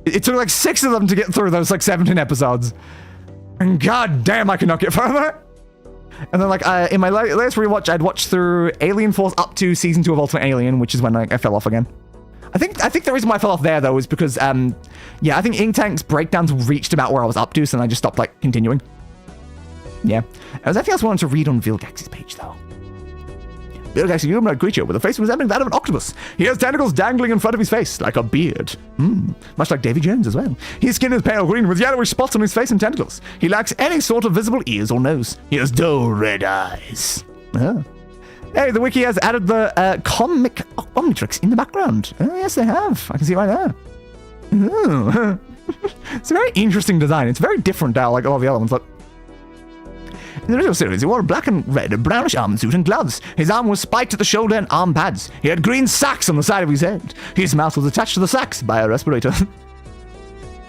It took like 6 of them to get through those like 17 episodes. And god damn, I could not get further. And then like in my latest rewatch, I'd watched through Alien Force up to season 2 of Ultimate Alien, which is when I fell off again. I think the reason why I fell off there though is because yeah, I think Inktank's breakdowns reached about where I was up to, so I just stopped like continuing. Yeah. There's anything else I wanted to read on Vilgax's page though. Vilgax is a humanoid creature with a face resembling that of an octopus. He has tentacles dangling in front of his face, like a beard. Much like Davy Jones as well. His skin is pale green with yellowish spots on his face and tentacles. He lacks any sort of visible ears or nose. He has dull red eyes. Hey, the wiki has added the comic Omnitrix in the background. Oh, yes, they have. I can see it right there. It's a very interesting design. It's very different now, like all the other ones. Look. In the original series, he wore a black and red brownish armor suit and gloves. His arm was spiked at the shoulder and arm pads. He had green sacks on the side of his head. His mouth was attached to the sacks by a respirator.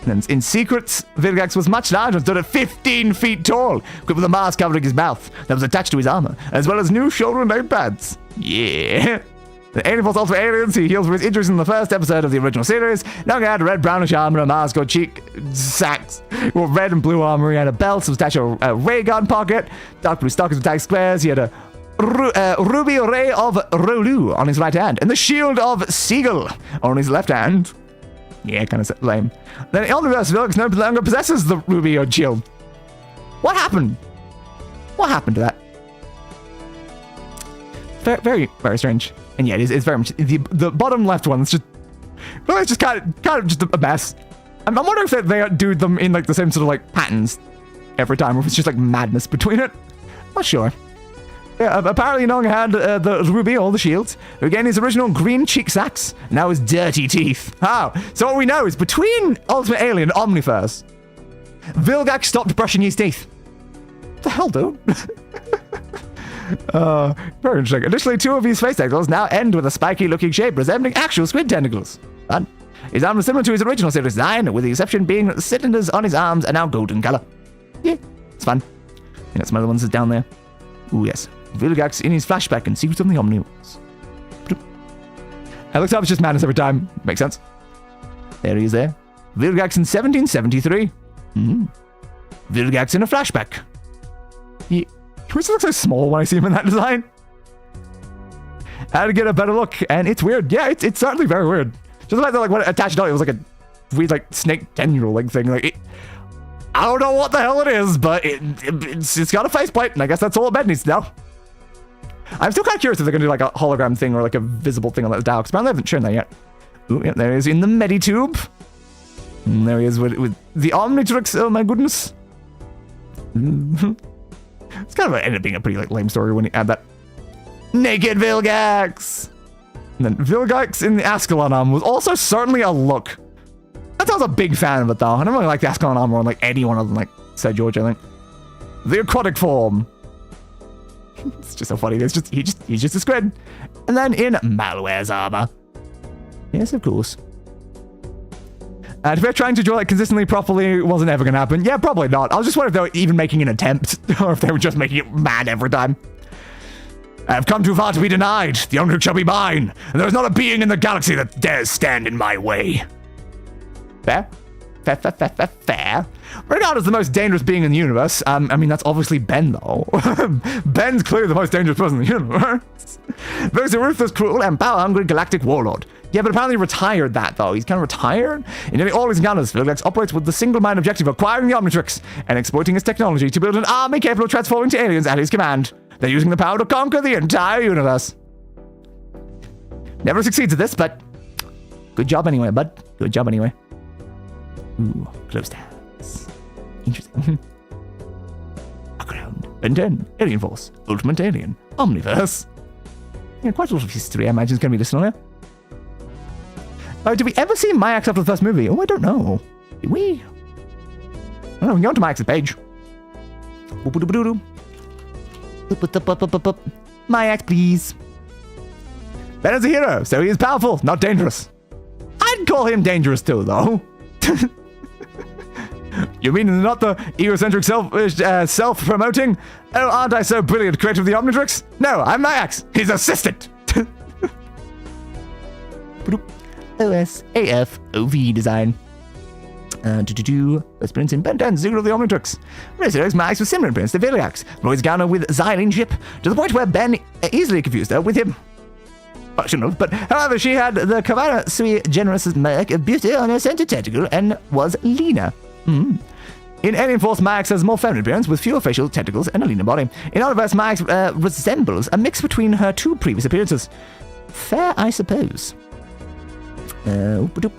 And in secret, Vilgax was much larger and stood at 15 feet tall, equipped with a mask covering his mouth that was attached to his armor, as well as new shoulder and leg pads. Yeah. The Alien Force Ultimate Aliens, he heals from his injuries in the first episode of the original series. Now he had red brownish armor, a mask or cheek sacks. He wore red and blue armor. He had a belt, was attached to a ray gun pocket, dark blue stockings with tag squares. He had a ruby ray of Rolu on his right hand, and the shield of Seagull on his left hand. Yeah, kind of lame. Then in Omniverse, Vilgax no longer possesses the ruby or shield. What happened? What happened to that? Very, very, very strange. And yeah, it's very much the bottom left one. It's just, well, it's just kind of just a mess. I'm wondering if they do them in like the same sort of like patterns every time, or if it's just like madness between it. Not sure. Yeah, apparently Nong had the ruby or the shield. Again, his original green cheek sacks. Now his dirty teeth. Oh, so what we know is between Ultimate Alien and Omniverse, Vilgax stopped brushing his teeth. What the hell, dude? Very interesting. Additionally, 2 of his face tentacles now end with a spiky-looking shape resembling actual squid tentacles. Fun. His arm is similar to his original series design, with the exception being that the cylinders on his arms are now golden color. Yeah, it's fun. Yeah, some other ones is down there. Ooh, yes. Vilgax in his flashback and Secrets of the Omniverse. I looked up, it's just madness every time. Makes sense. There he is there. Vilgax in 1773. Vilgax in a flashback. He always looks so small when I see him in that design. I had to get a better look, and it's weird. Yeah, it's certainly very weird. Just the fact that, like, when it attached on, it was like a weird, like, snake tendril, like, thing. Like, I don't know what the hell it is, but it's got a faceplate, and I guess that's all Ben needs to know. I'm still kind of curious if they're going to do, like, a hologram thing or, like, a visible thing on that dial, because apparently they haven't shown that yet. Ooh, yeah, there he is in the Meditube. And there he is with the Omnitrix. Oh, my goodness. It's kind of ended up being a pretty, like, lame story when you add that. Naked Vilgax! And then Vilgax in the Ascalon armor was also certainly a look. I was a big fan of it, though. I don't really like the Ascalon armor on, like, anyone other than, like, Sir George, I think. The aquatic form. It's just so funny. He's just a squid. And then in Malware's armor. Yes, of course. And if they're trying to draw it consistently properly, it wasn't ever going to happen. Yeah, probably not. I was just wondering if they were even making an attempt, or if they were just making it mad every time. I have come too far to be denied. The Omnitrix shall be mine, and there is not a being in the galaxy that dares stand in my way. Fair? Fair. Regarded as the most dangerous being in the universe, I mean, that's obviously Ben, though. Ben's clearly the most dangerous person in the universe. There's a ruthless, cruel, and power-hungry galactic warlord. Yeah, but apparently retired that, though. He's kind of retired. In nearly all his encounters, Vilgax operates with the single-minded objective of acquiring the Omnitrix and exploiting his technology to build an army capable of transforming to aliens at his command. They're using the power to conquer the entire universe. Never succeeds at this, but good job anyway, bud. Good job anyway. Ooh, close tabs. Interesting. Background. Ben 10. Alien Force. Ultimate Alien. Omniverse. Yeah, quite a lot of history, I imagine, is going to be listed on here. Oh, did we ever see Mayax after the first movie? Oh, I don't know. Did we? I don't know, we can go on to Mayax's page. Mayax, please. Ben is a hero, so he is powerful, not dangerous. I'd call him dangerous too, though. You mean not the egocentric self-promoting? Oh, aren't I so brilliant, creator of the Omnitrix? No, I'm Mayax, his assistant. OSAFOV design. Experience in Ben 10, Zero of the Omnitrix. Resurrects Mayax with similar appearance to Vilgax. Roy's Garner with Xylene ship, to the point where Ben easily confused her with him. Well, shouldn't have, but however, she had the Cavara sui generis mark of beauty on her center tentacle and was leaner. In Alien Force, Mayax has more feminine appearance with fewer facial tentacles and a leaner body. In Omniverse, Mayax resembles a mix between her two previous appearances. Fair, I suppose.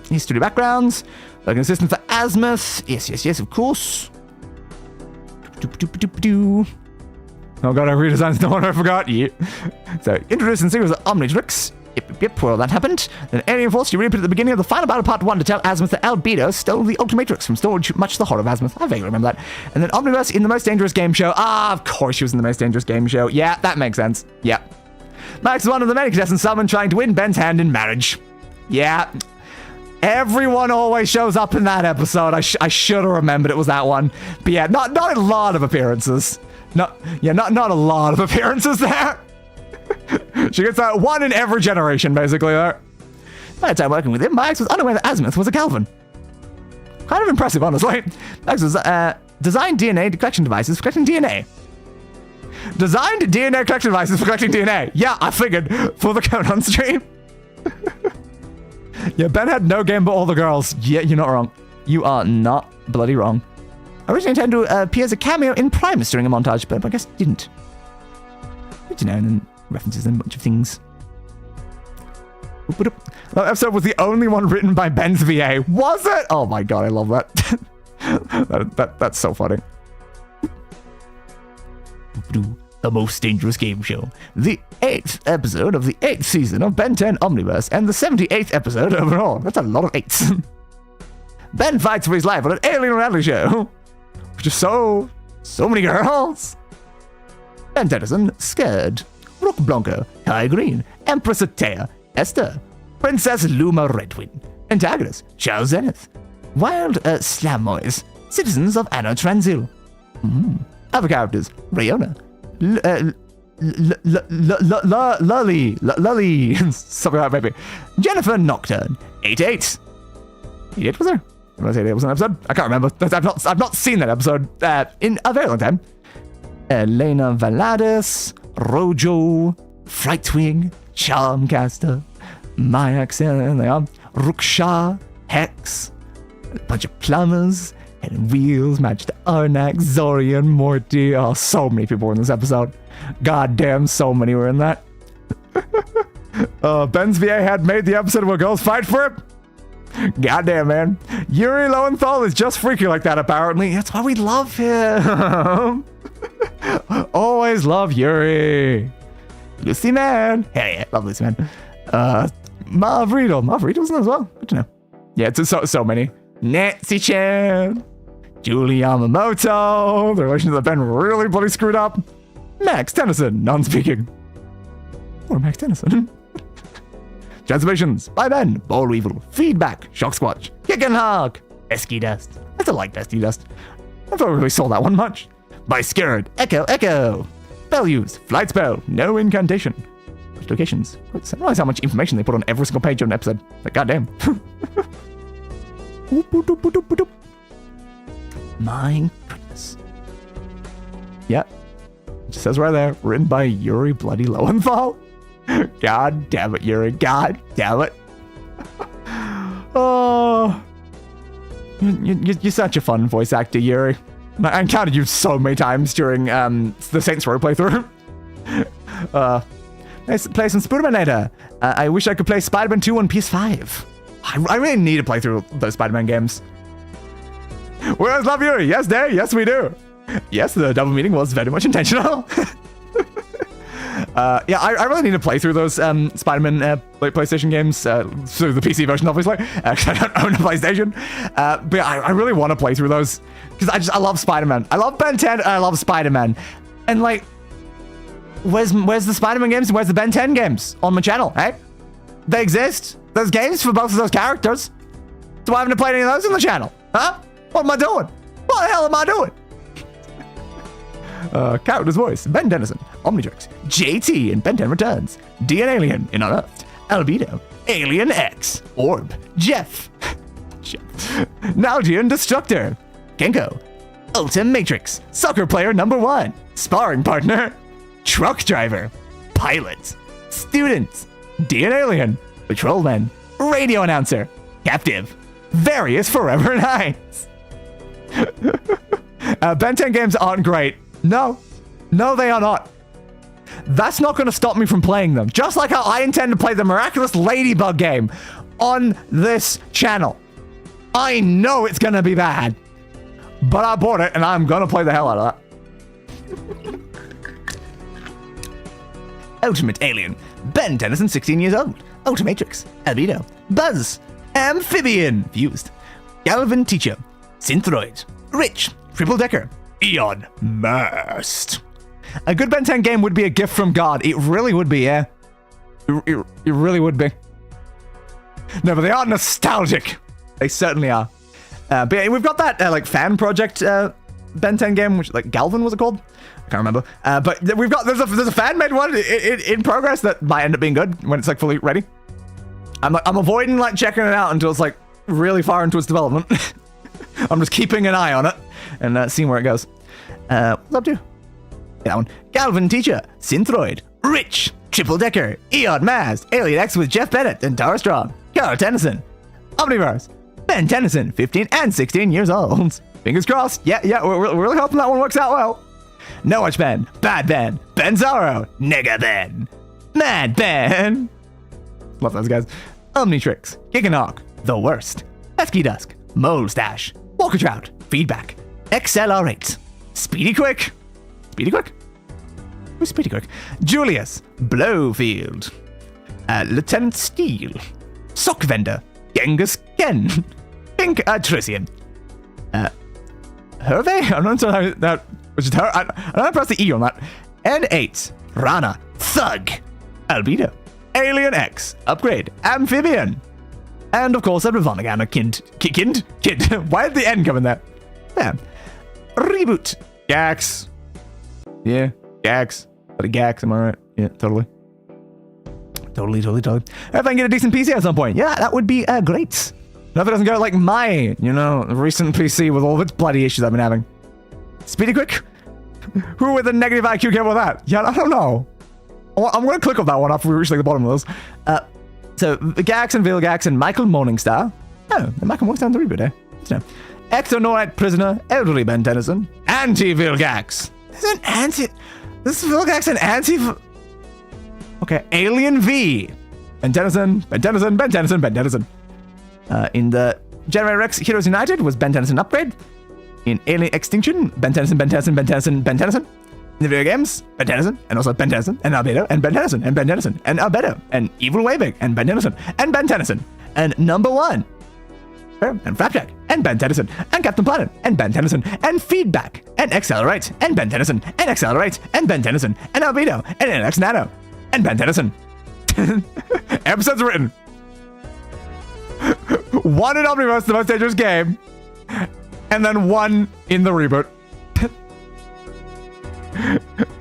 History backgrounds. Like an assistant for Azimuth. Yes, of course. Oh god, I redesigned the one I forgot. Yeah. So, introduced in series of Omnitrix. Yep, well, that happened. Then Alien Force, you reappeared at the beginning of the final battle part 1 to tell Azimuth that Albedo stole the Ultimatrix from storage, much to the horror of Azimuth. I vaguely remember that. And then Omniverse in the Most Dangerous Game Show. Ah, of course she was in the Most Dangerous Game Show. Yeah, that makes sense. Yeah. Max is one of the many contestants summoned trying to win Ben's hand in marriage. Yeah. Everyone always shows up in that episode. I should have remembered it was that one. But yeah, not a lot of appearances. Not a lot of appearances there. She gets that one in every generation, basically, there. By the time working with him, Max was unaware that Azimuth was a Calvin. Kind of impressive, honestly. Max was designed DNA collection devices for collecting DNA. Designed DNA collection devices for collecting DNA. Yeah, I figured for the Conan stream. Yeah, Ben had no game but all the girls. Yeah, you're not wrong. You are not bloody wrong. I originally intended to appear as a cameo in Primus during a montage, but I guess didn't. Good to know, and then references and a bunch of things. That episode was the only one written by Ben's VA. Was it? Oh my god, I love that. That's so funny. The Most Dangerous Game Show. The 8th episode of the 8th season of Ben 10 Omniverse, and the 78th episode overall. That's a lot of 8s. Ben fights for his life on an alien reality show. Which is so many girls. Ben Tennyson, Scared. Rook Blanco, Kai Green, Empress Atea, Esther, Princess Luma Redwin, Antagonist, Charles Zenith, Wild Slamois, Citizens of Anna Transil. Other characters, Rayona, Lully, something like that maybe. Jennifer Nocturne, 88. 88 was there? Was it was an episode? I can't remember. I've not seen that episode in a very long time. Elena Valadis, Rojo, Frightwing, Charmcaster, Mayax, Ruksha, Hex, a bunch of plumbers, Head and Wheels, Match to Arnak, Zorian, Morty. Oh, so many people were in this episode. God damn, so many were in that. Ben's VA had made the episode where girls fight for it. Goddamn, man. Yuri Lowenthal is just freaky like that, apparently. That's why we love him. Always love Yuri. Lucy Man. Hell yeah, love Lucy Man. Marv Riedel. Marv Riedel's in as well. Good to know. Yeah, it's so many. Nancy Chan. Julie Yamamoto. The relations have been really bloody screwed up. Max Tennyson, non-speaking. Or Max Tennyson. Transformations by Ben, Ball Weevil, Feedback, Shock Squatch, Kick and Hawk, Pesky Dust. I still like Pesky Dust. I don't really sold that one much. By Scared, Echo. Spell use, Flight Spell, No Incantation. Locations. I realize how much information they put on every single page of an episode. Like, goddamn. My goodness. Yeah. It just says right there, written by Yuri Bloody Lowenthal. God damn it, Yuri. God damn it. Oh. You're such a fun voice actor, Yuri. I encountered you so many times during the Saints Row playthrough. Play some Spider-Man. I wish I could play Spider-Man 2 on PS5. I really need to play through those Spider-Man games. We always love Yuri. Yes, Day. Yes, we do. Yes, the double meeting was very much intentional. Yeah, I really need to play through those Spider-Man PlayStation games through the PC version, obviously. Actually, I don't own a PlayStation. But yeah, I really want to play through those because I love Spider-Man. I love Ben 10 and I love Spider-Man. And like, where's the Spider-Man games and where's the Ben 10 games on my channel, eh? They exist. There's games for both of those characters. So I haven't played any of those on the channel, huh? What am I doing? What the hell am I doing? Character's voice, Ben Dennison, Omnitrix, JT in Ben 10 Returns, DN Alien in Unearthed, Albedo, Alien X, Orb, Jeff, Nalgian Destructor, Kenko, Ultimatrix, Soccer Player Number 1, Sparring Partner, Truck Driver, Pilot, Student, DN Alien, Patrolman, Radio Announcer, Captive, Various Forever Nights. Ben 10 games aren't great. No, they are not. That's not going to stop me from playing them. Just like how I intend to play the Miraculous Ladybug game on this channel. I know it's going to be bad, but I bought it and I'm going to play the hell out of that. Ultimate Alien, Ben Tennyson, 16 years old. Ultimatrix, Albedo, Buzz, Amphibian, Fused, Galvin Teacher, Synthroid, Rich, Triple Decker, Eon Mast. A good Ben 10 game would be a gift from God. It really would be, yeah. It really would be. No, but they are nostalgic. They certainly are. But yeah, we've got that like fan project Ben 10 game, which like Galvin was it called? I can't remember. But we've got there's a fan made one in progress that might end up being good when it's like fully ready. I'm avoiding like checking it out until it's like really far into its development. I'm just keeping an eye on it and seeing where it goes. What's up to? That one. Galvin Teacher, Synthroid, Rich, Triple Decker, Eon Maz, Alien X with Jeff Bennett and Tara Strong, Carl Tennyson, Omniverse, Ben Tennyson, 15 and 16 years old. Fingers crossed. Yeah, we're really hoping that one works out well. No Watch Ben, Bad Ben, Ben Zorro, Nega Ben, Mad Ben. Love those guys. Omnitrix, Giganok, The Worst, Pesky Dusk, Mole Stash, Walker Trout, Feedback, XLR8, Speedy Quick? Who's Speedy Quick? Julius, Blowfield, Lieutenant Steel, Sock Vendor, Genghis Ken, Pink Atrician, Hervey? I'm not sure how that was just her. I don't press the E on that. N8, Rana, Thug, Albedo, Alien X, Upgrade, Amphibian, and of course, Ravonigan, Kid. Why did the N come in there? Yeah. Reboot, Gax. Yeah. Gax. But a Gax, am I right? Yeah, totally. Totally. If I can get a decent PC at some point, yeah, that would be great. No, if it doesn't go like my, recent PC with all of its bloody issues I've been having. Speedy Quick? Who with a negative IQ care about that? Yeah, I don't know. I'm going to click on that one after we reach like the bottom of those. So, Gax and Vilgax and Michael Morningstar. Oh, the Michael Morningstar in the reboot, eh? You know. Ectonorite Prisoner, Elderly Ben Tennyson, Anti-Vilgax. This is an anti... This is Vilgax and anti... Okay, Alien V. Ben Tennyson, Ben Tennyson, Ben Tennyson, Ben Tennyson. In the Generator X Heroes United was Ben Tennyson Upgrade. In Alien Extinction, Ben Tennyson, Ben Tennyson, Ben Tennyson, Ben Tennyson. In the video games, Ben Tennyson, and also Ben Tennyson, and Albedo, and Ben Tennyson, and Ben Tennyson, and Albedo, and Evil Waving, and Ben Tennyson, and Ben Tennyson, and Number One, and Flapjack, and Ben Tennyson, and Captain Planet, and Ben Tennyson, and Feedback, and Accelerate, and Ben Tennyson, and Accelerate, and Ben Tennyson, and Albedo, and NX Nano, and Ben Tennyson. Episodes written. One in Omniverse, the most dangerous game, and then one in the reboot.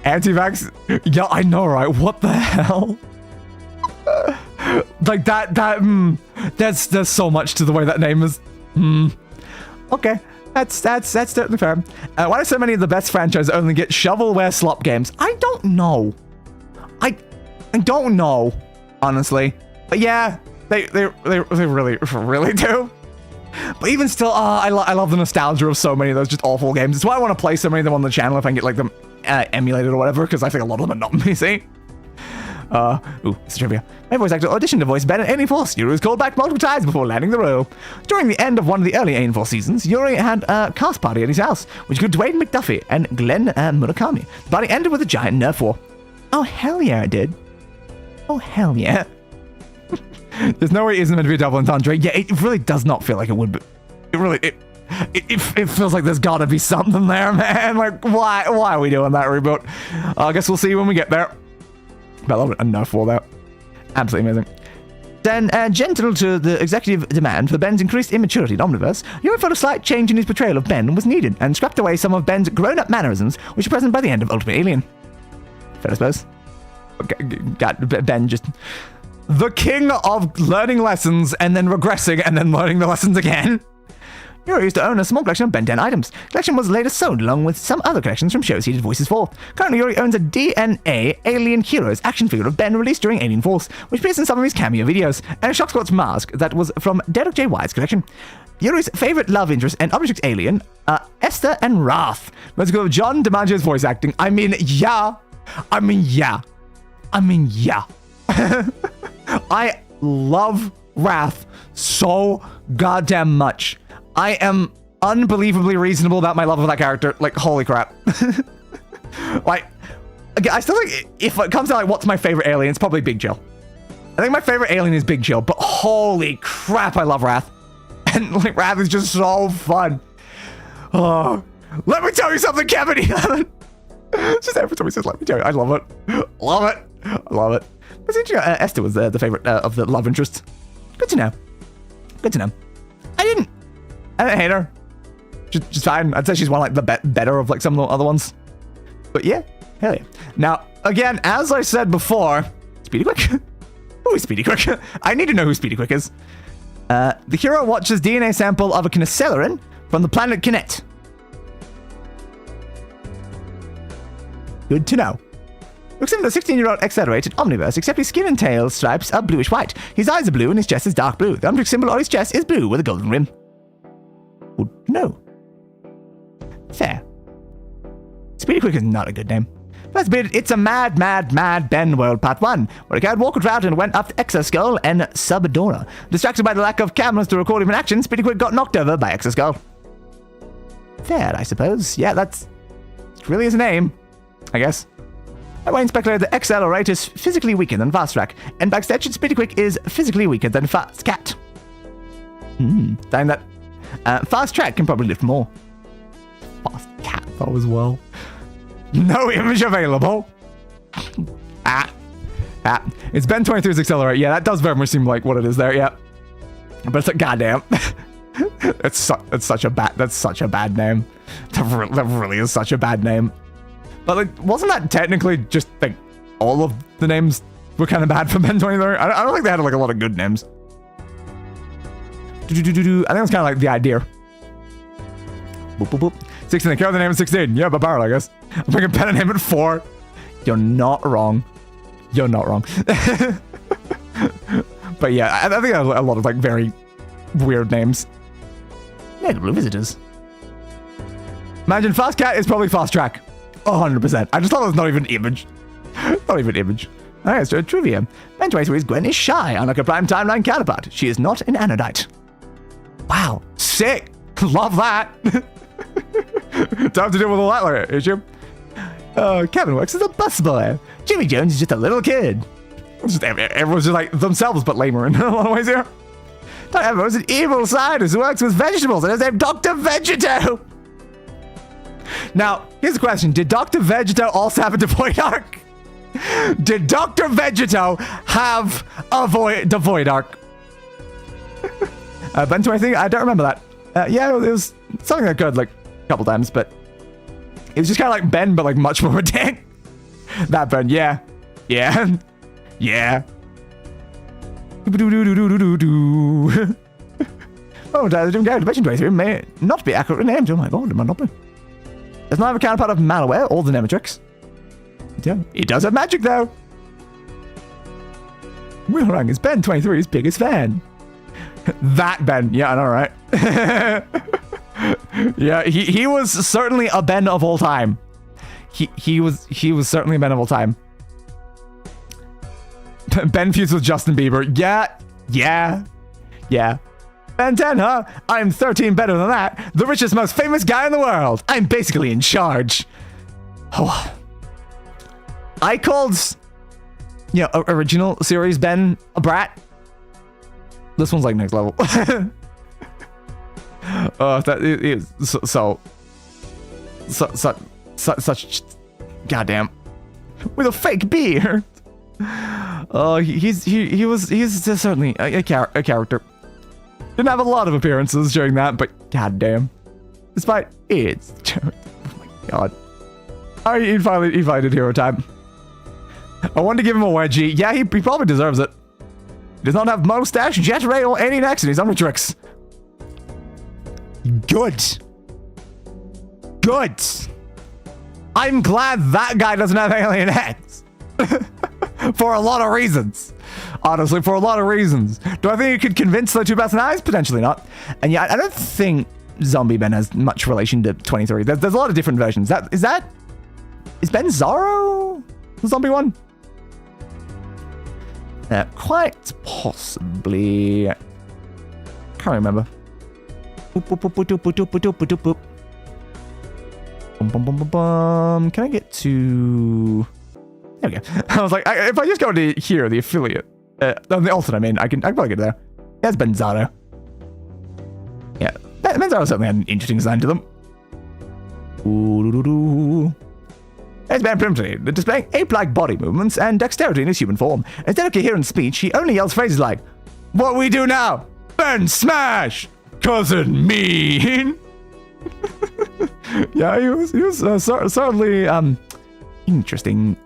Anti-vax. Yeah, I know, right? What the hell? Like there's so much to the way that name is. Okay, that's totally fair. Why do so many of the best franchises only get shovelware slop games? I don't know. I don't know, honestly. But yeah, they really do. But even still, I love the nostalgia of so many of those just awful games. It's why I want to play so many of them on the channel if I can get like them emulated or whatever, because I think a lot of them are not on PC. It's trivia. My voice actor auditioned to voice Ben in Alien Force. Yuri was called back multiple times before landing the role. During the end of one of the early Alien Force seasons, Yuri had a cast party at his house, which included Dwayne McDuffie and Glenn Murakami. The party ended with a giant Nerf war. Oh, hell yeah, it did. Oh, hell yeah. There's no way it isn't meant to be a double entendre. Yeah, it really does not feel like it would be. It feels like there's gotta be something there, man. Like, why are we doing that reboot? I guess we'll see when we get there. But I love it enough for that. Absolutely amazing. Then, gentle to the executive demand for Ben's increased immaturity in Omniverse, Yuri felt a slight change in his portrayal of Ben was needed and scrapped away some of Ben's grown-up mannerisms, which were present by the end of Ultimate Alien. Fair, I suppose. Okay, Ben just... The king of learning lessons and then regressing and then learning the lessons again. Yuri used to own a small collection of Ben 10 items. The collection was later sold along with some other collections from shows he did voices for. Currently, Yuri owns a DNA Alien Heroes action figure of Ben released during Alien Force, which appears in some of his cameo videos, and a Shock Squad's mask that was from Derek J. White's collection. Yuri's favorite love interest and object alien are Esther and Wrath. Let's go with John DiMaggio's voice acting. I mean, yeah. I love Wrath so goddamn much. I am unbelievably reasonable about my love of that character. Like, holy crap. Like, I still think if it comes to like what's my favorite alien, it's probably Big Chill. I think my favorite alien is Big Chill, but holy crap, I love Wrath. And like, Wrath is just so fun. Oh, let me tell you something, Kevin. Just every time he says, let me tell you, I love it. Love it. I love it. But since Esther was the favorite of the love interests. Good to know. Good to know. I didn't hate her. Just fine. I'd say she's one of like the better of like some of the other ones. But yeah, hell yeah. Now, again, as I said before, Speedy Quick. Who is Speedy Quick? I need to know who Speedy Quick is. The hero watches DNA sample of a Kineceleran from the planet Kinet. Good to know. Looks like a 16-year-old accelerated Omniverse, except his skin and tail stripes are bluish-white. His eyes are blue and his chest is dark blue. The object symbol on his chest is blue with a golden rim. Good to know. Fair. Speedy Quick is not a good name. First bit, it's a mad Ben world part 1, where a coward walked around and went up to Exoskull and Subadora. Distracted by the lack of cameras to record him in action, Speedy Quick got knocked over by Exoskull. Fair, I suppose. Yeah, it really is a name, I guess. Wayne speculated that Accelerate is physically weaker than Fast Track, and backstage, Speedy Quick is physically weaker than Fast Cat. Saying that Fast Track can probably lift more. Fast Cat, though, as well. No image available. It's Ben 23's Accelerate. Yeah, that does very much seem like what it is there. Yeah, but it's like goddamn. That's such a bad name. That really is such a bad name. But like, wasn't that technically just like all of the names were kind of bad for Ben 23? I don't think they had like a lot of good names. I think that's kind of like the idea. Boop, boop, boop. 16, carry the name at 16. Yeah, but barrel, I guess. I'm picking pen and name at 4. You're not wrong. You're not wrong. But yeah, I think a lot of like very weird names. Notable visitors. Imagine Fast Cat is probably Fast Track. 100%. I just thought it was not even image. Not even image. Alright, so trivia. Ben 23's Gwen is shy, unlike her prime timeline counterpart. She is not an anodite. Wow. Sick. Love that. Time to deal with a lighter issue. Kevin works as a busboy. Jimmy Jones is just a little kid. Everyone's just like themselves, but lamer in a lot of ways here. However, is an evil scientist who works with vegetables and is named Dr. Vegeto. Now, here's the question. Did Dr. Vegeto also have a devoid arc? Did Dr. Vegeto have the void arc? Ben 23, I don't remember that. Yeah, it was something I could, like, a couple times, but it was just kind of like Ben, but like much more dank. That Ben, yeah. Yeah. Yeah. Oh, the Jim Garrett Division 23 may not be accurately named. Oh my god, it might not be. Does not have a counterpart of malware or the Nematrix. Yeah, it does have magic though. Wilrang is Ben 23's biggest fan. That Ben, yeah, I know, right? Yeah, he was certainly a Ben of all time. He was certainly a Ben of all time. Ben fused with Justin Bieber. Yeah. Ben 10, huh? I'm 13 better than that. The richest, most famous guy in the world. I'm basically in charge. Oh. I called, original series Ben a brat. This one's like next level. That is such goddamn with a fake beard. He's certainly a character. Didn't have a lot of appearances during that, but goddamn, despite it's oh my god. Alright, he finally did hero time. I wanted to give him a wedgie. Yeah, he probably deserves it. He does not have mustache, jet ray, or any next in his Omnitrix. Good. I'm glad that guy doesn't have alien X. For a lot of reasons. Honestly, for a lot of reasons. Do I think you could convince the two best eyes? Potentially not. And yeah, I don't think Zombie Ben has much relation to 23. There's a lot of different versions. Is Ben Zorro the zombie one? Quite possibly. Can't remember. Can I get to... There we go. I was like, if I just go to here, the affiliate, the alternate, I mean, I can probably get there. That's Ben Zorro. Yeah, Ben Zorro certainly had an interesting design to them. It's Ben primitively, displaying ape-like body movements and dexterity in his human form. Instead of coherent speech, he only yells phrases like, "What we do now? Ben smash! Cousin mean!" Yeah, he was certainly interesting.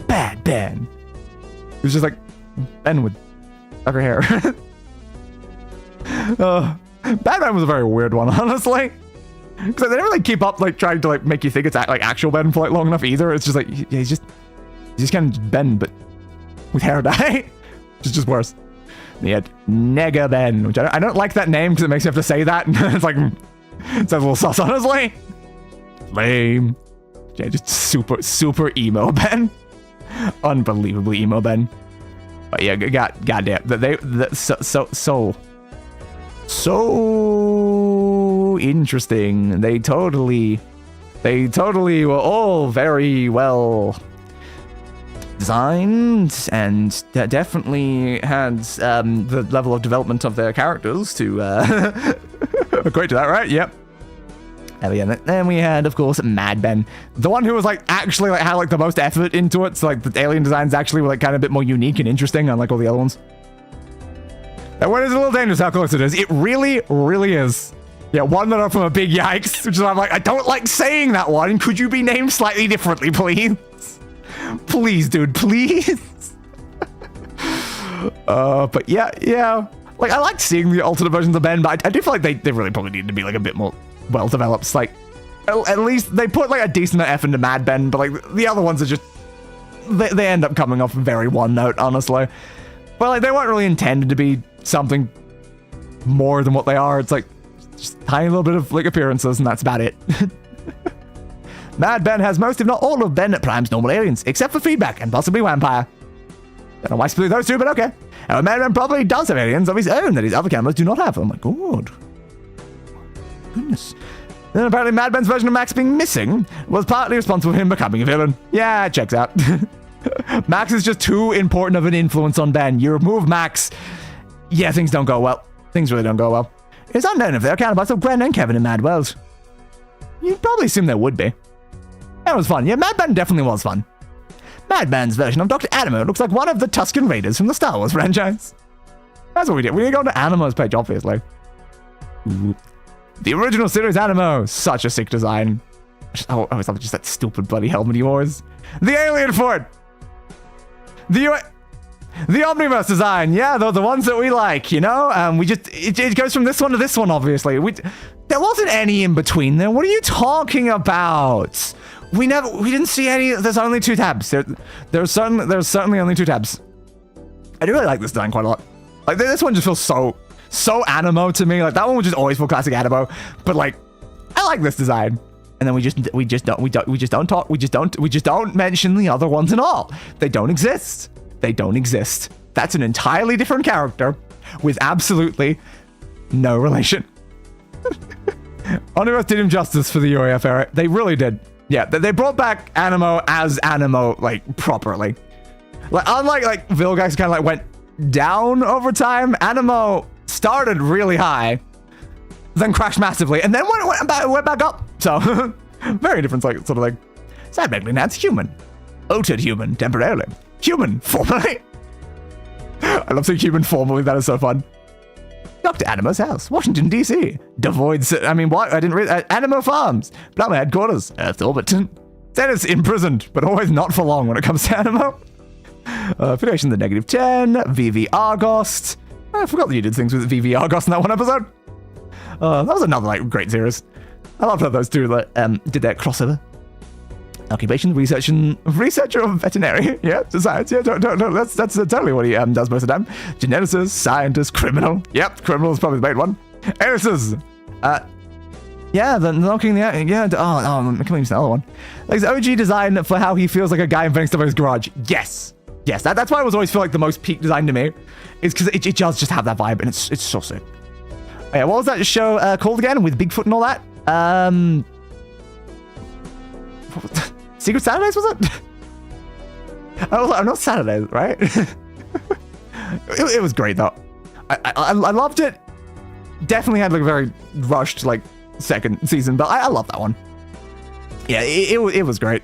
Bad Ben. He was just like Ben with darker hair. Bad Ben was a very weird one, honestly. Because they never like keep up like trying to like make you think it's like actual Ben for like long enough either. It's just like he's just kind of Ben but with hair dye, which is just worse. He had Nega Ben, which I don't like that name because it makes you have to say that. It's like it sounds a little sus, honestly. Lame. Yeah, just super emo Ben. Unbelievably emo Ben. But yeah, goddamn, so interesting. They totally were all very well designed and definitely had the level of development of their characters to equate to that, right? Yep. And yeah, then we had, of course, Mad Ben, the one who was like actually like had like the most effort into it. So like the alien designs actually were like kind of a bit more unique and interesting, unlike all the other ones. That one is a little dangerous how close it is. It really, really is. Yeah, one letter from a big yikes, which is why I'm like, I don't like saying that one. Could you be named slightly differently, please? Please, dude, please. But yeah. Like, I like seeing the alternate versions of Ben, but I do feel like they really probably need to be like a bit more well-developed. Like, at least they put like a decent F into Mad Ben, but like the other ones are just, they end up coming off very one note, honestly. Well, like, they weren't really intended to be something more than what they are. It's like just a tiny little bit of like appearances, and that's about it. Mad Ben has most, if not all, of Ben Prime's normal aliens, except for Feedback and possibly Vampire. Don't know why I split those two, but okay. Mad Ben probably does have aliens of his own that his other cameras do not have. Oh my god. Goodness. Then apparently Mad Ben's version of Max being missing was partly responsible for him becoming a villain. Yeah, it checks out. Max is just too important of an influence on Ben. You remove Max, yeah, things don't go well. Things really don't go well. It's unknown if there are counterparts of Gwen and Kevin in Mad World. You'd probably assume there would be. That was fun. Yeah, Mad Ben definitely was fun. Mad Ben's version of Dr. Animo looks like one of the Tusken Raiders from the Star Wars franchise. That's what we did. We need to go to Animo's page, obviously. Ooh. The original series Animo. Such a sick design. I always love just that stupid bloody helmet he wears. The alien fort. The Omniverse design. Yeah, they're the ones that we like, you know? It goes from this one to this one, obviously. There wasn't any in between there. What are you talking about? We didn't see any. There's only 2 tabs. There's certainly only 2 tabs. I do really like this design quite a lot. Like, this one just feels so Animo to me. Like, that one would just always feel classic Animo. But like, I like this design. And then we just don't mention the other ones at all. They don't exist. They don't exist. That's an entirely different character with absolutely no relation. Omniverse did him justice for the UAF era. They really did. Yeah, they brought back Animo as Animo, like, properly. Like, unlike, like, Vilgax kind of, like, went down over time, Animo started really high, then crashed massively, and then went back up. So, very different, like, sort of, like, cybernetically enhanced human. Altered human, temporarily. Human, formerly. I love saying human formerly, that is so fun. Dr. Animo's house, Washington, D.C. Devoid, I mean, what? I didn't read, Animo Farms, Plumber headquarters, Earth orbit. Dennis imprisoned, but always not for long when it comes to Animo. Affiliation the -10, VV Argost. I forgot that you did things with VV Argost in that one episode. That was another, like, great series. I loved how those two, like, did that crossover. Occupation, researcher of veterinary. Yeah, science. Yeah, don't. That's totally what he does most of the time. Geneticist, scientist, criminal. Yep, criminal is probably the main one. Heiresses. Yeah, the knocking the yeah. I can't even say the other one. Like his OG design for how he feels like a guy inventing stuff in his garage. Yes. That's why it was always feel like the most peak design to me. Is because it does just have that vibe, and it's so sick. Oh, yeah, what was that show called again with Bigfoot and all that? Secret Saturdays, was it? I'm not Saturdays, right? it was great, though. I loved it. Definitely had like a very rushed like second season, but I love that one. Yeah, it was great.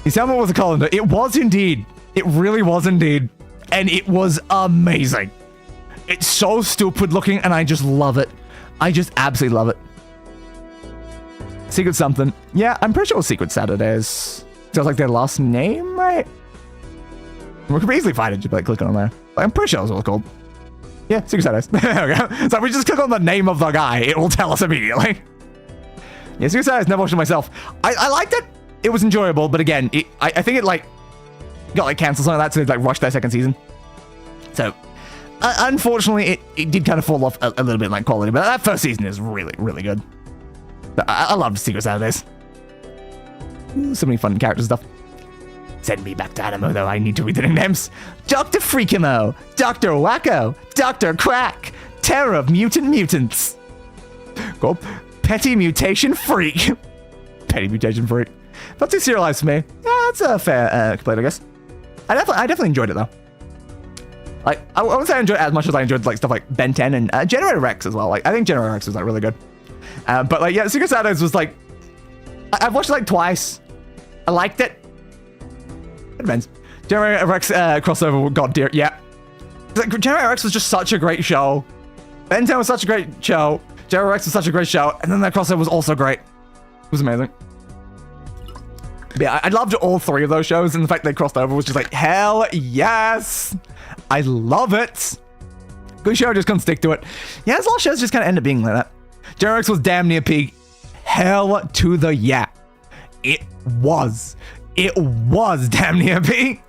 You said what was a colander? It was indeed. It really was indeed. And it was amazing. It's so stupid looking, and I just love it. I just absolutely love it. Secret something. Yeah, I'm pretty sure it was Secret Saturdays. Sounds like their last name, right? We could easily find it just by clicking on there. I'm pretty sure that's what it's called. Yeah, Secret Saturdays. There we go. So if we just click on the name of the guy, it will tell us immediately. Yeah, Secret Saturdays, never watched it myself. I liked it. It was enjoyable, but again, I think it like got like canceled, something like that, so they like rushed their second season. So unfortunately, it did kind of fall off a little bit in like quality, but that first season is really, really good. I loved Secret Saturdays. Ooh, so many fun character stuff. Send me back to Animo, though. I need to read the names. Dr. Freakimo, Dr. Wacko, Dr. Quack, Terror of Mutant Mutants. Cool. Petty Mutation Freak. Petty Mutation Freak. Not too serialized for me. Yeah, that's a fair complaint, I guess. I definitely enjoyed it, though. Like, I wouldn't say I enjoyed it as much as I enjoyed like stuff like Ben 10 and Generator Rex as well. Like, I think Generator Rex was like really good. But like, yeah, Secret Saturdays was like, I've watched it like twice. I liked it. It depends. Generator Rex crossover, god dear, yeah. Like, Generator Rex was just such a great show. Ben 10 was such a great show. General Rex was such a great show, and then that crossover was also great. It was amazing. But yeah, I loved all three of those shows, and the fact they crossed over was just like, hell yes! I love it! Good show, just couldn't stick to it. Yeah, there's a lot of shows just kind of end up being like that. General Rex was damn near peak. Hell to the yeah. It was. It was damn near peak.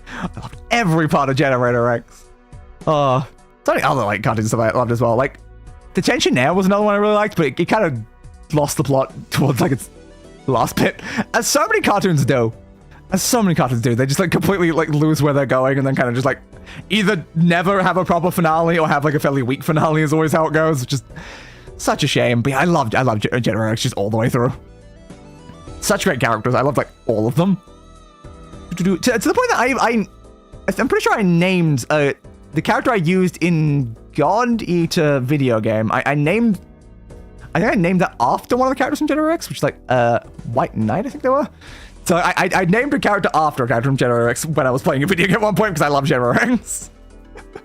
I loved every part of Generator X. Oh, so many other like cartoons stuff I loved as well. Like, Detention Now was another one I really liked, but it kind of lost the plot towards like its last bit. As so many cartoons do. They just like completely like lose where they're going and then kind of just like either never have a proper finale or have like a fairly weak finale is always how it goes. Which is such a shame. But yeah, I loved Generator X just all the way through. Such great characters. I loved like all of them. To the point that I'm pretty sure I named the character I used in God Eater video game. I think I named that after one of the characters from Generator X, which is like White Knight, I think they were. So I named a character after a character from Generator X when I was playing a video game at one point because I love Generator X.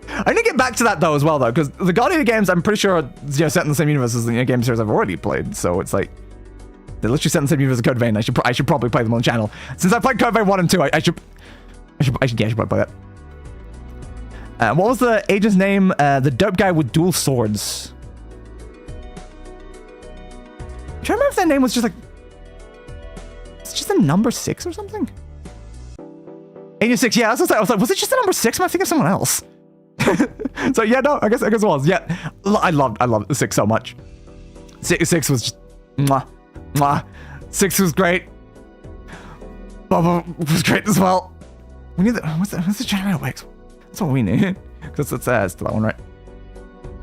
I need to get back to that though as well though, because the God Eater games I'm pretty sure are set in the same universe as the game series I've already played. So it's like they're literally set in the same universe as Code Vein. I should probably play them on the channel. Since I played Code Vein 1 and 2, I should probably play that. What was the agent's name? The dope guy with dual swords. I'm trying to remember if that name was just like... It's just a number 6 or something? Agent 6, yeah, I was like, was it just a number 6? Am I thinking of someone else? So yeah, no, I guess it was. Yeah, I loved 6 so much. 6 was just... Mwah. Mwah. 6 was great. Bubba was great as well. We need the... What's the Generator X? That's what we need. Because it's that one, right?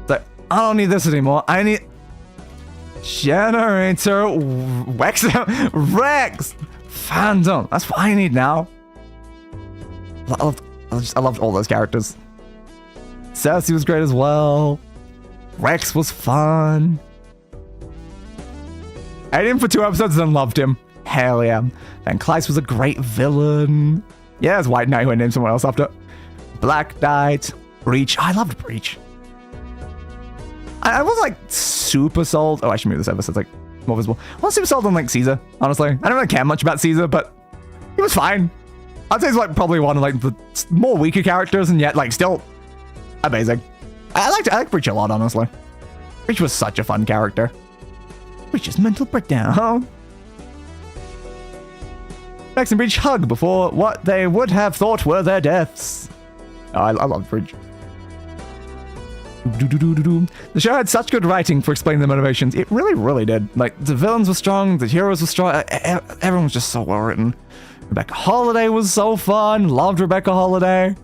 So, I don't need this anymore. I need... Generator Rex. Rex! Fandom. That's what I need now. I loved all those characters. Cersei was great as well. Rex was fun. I did him for 2 episodes and loved him. Hell yeah. Van Kleist was a great villain. Yeah, it's White Knight who I named someone else after. Black Knight. Breach. I loved Breach. I was like super sold. Oh, I should move this over so it's like more visible. I was super sold on like Caesar, honestly. I don't really care much about Caesar, but he was fine. I'd say he's like probably one of like the more weaker characters and yet like still amazing. I like Breach a lot, honestly. Breach was such a fun character. Breach's mental breakdown. Max and Breach hug before what they would have thought were their deaths. Oh, I love Breach. The show had such good writing for explaining their motivations. It really, really did. Like, the villains were strong, the heroes were strong, everyone was just so well written. Rebecca Holiday was so fun. Loved Rebecca Holiday.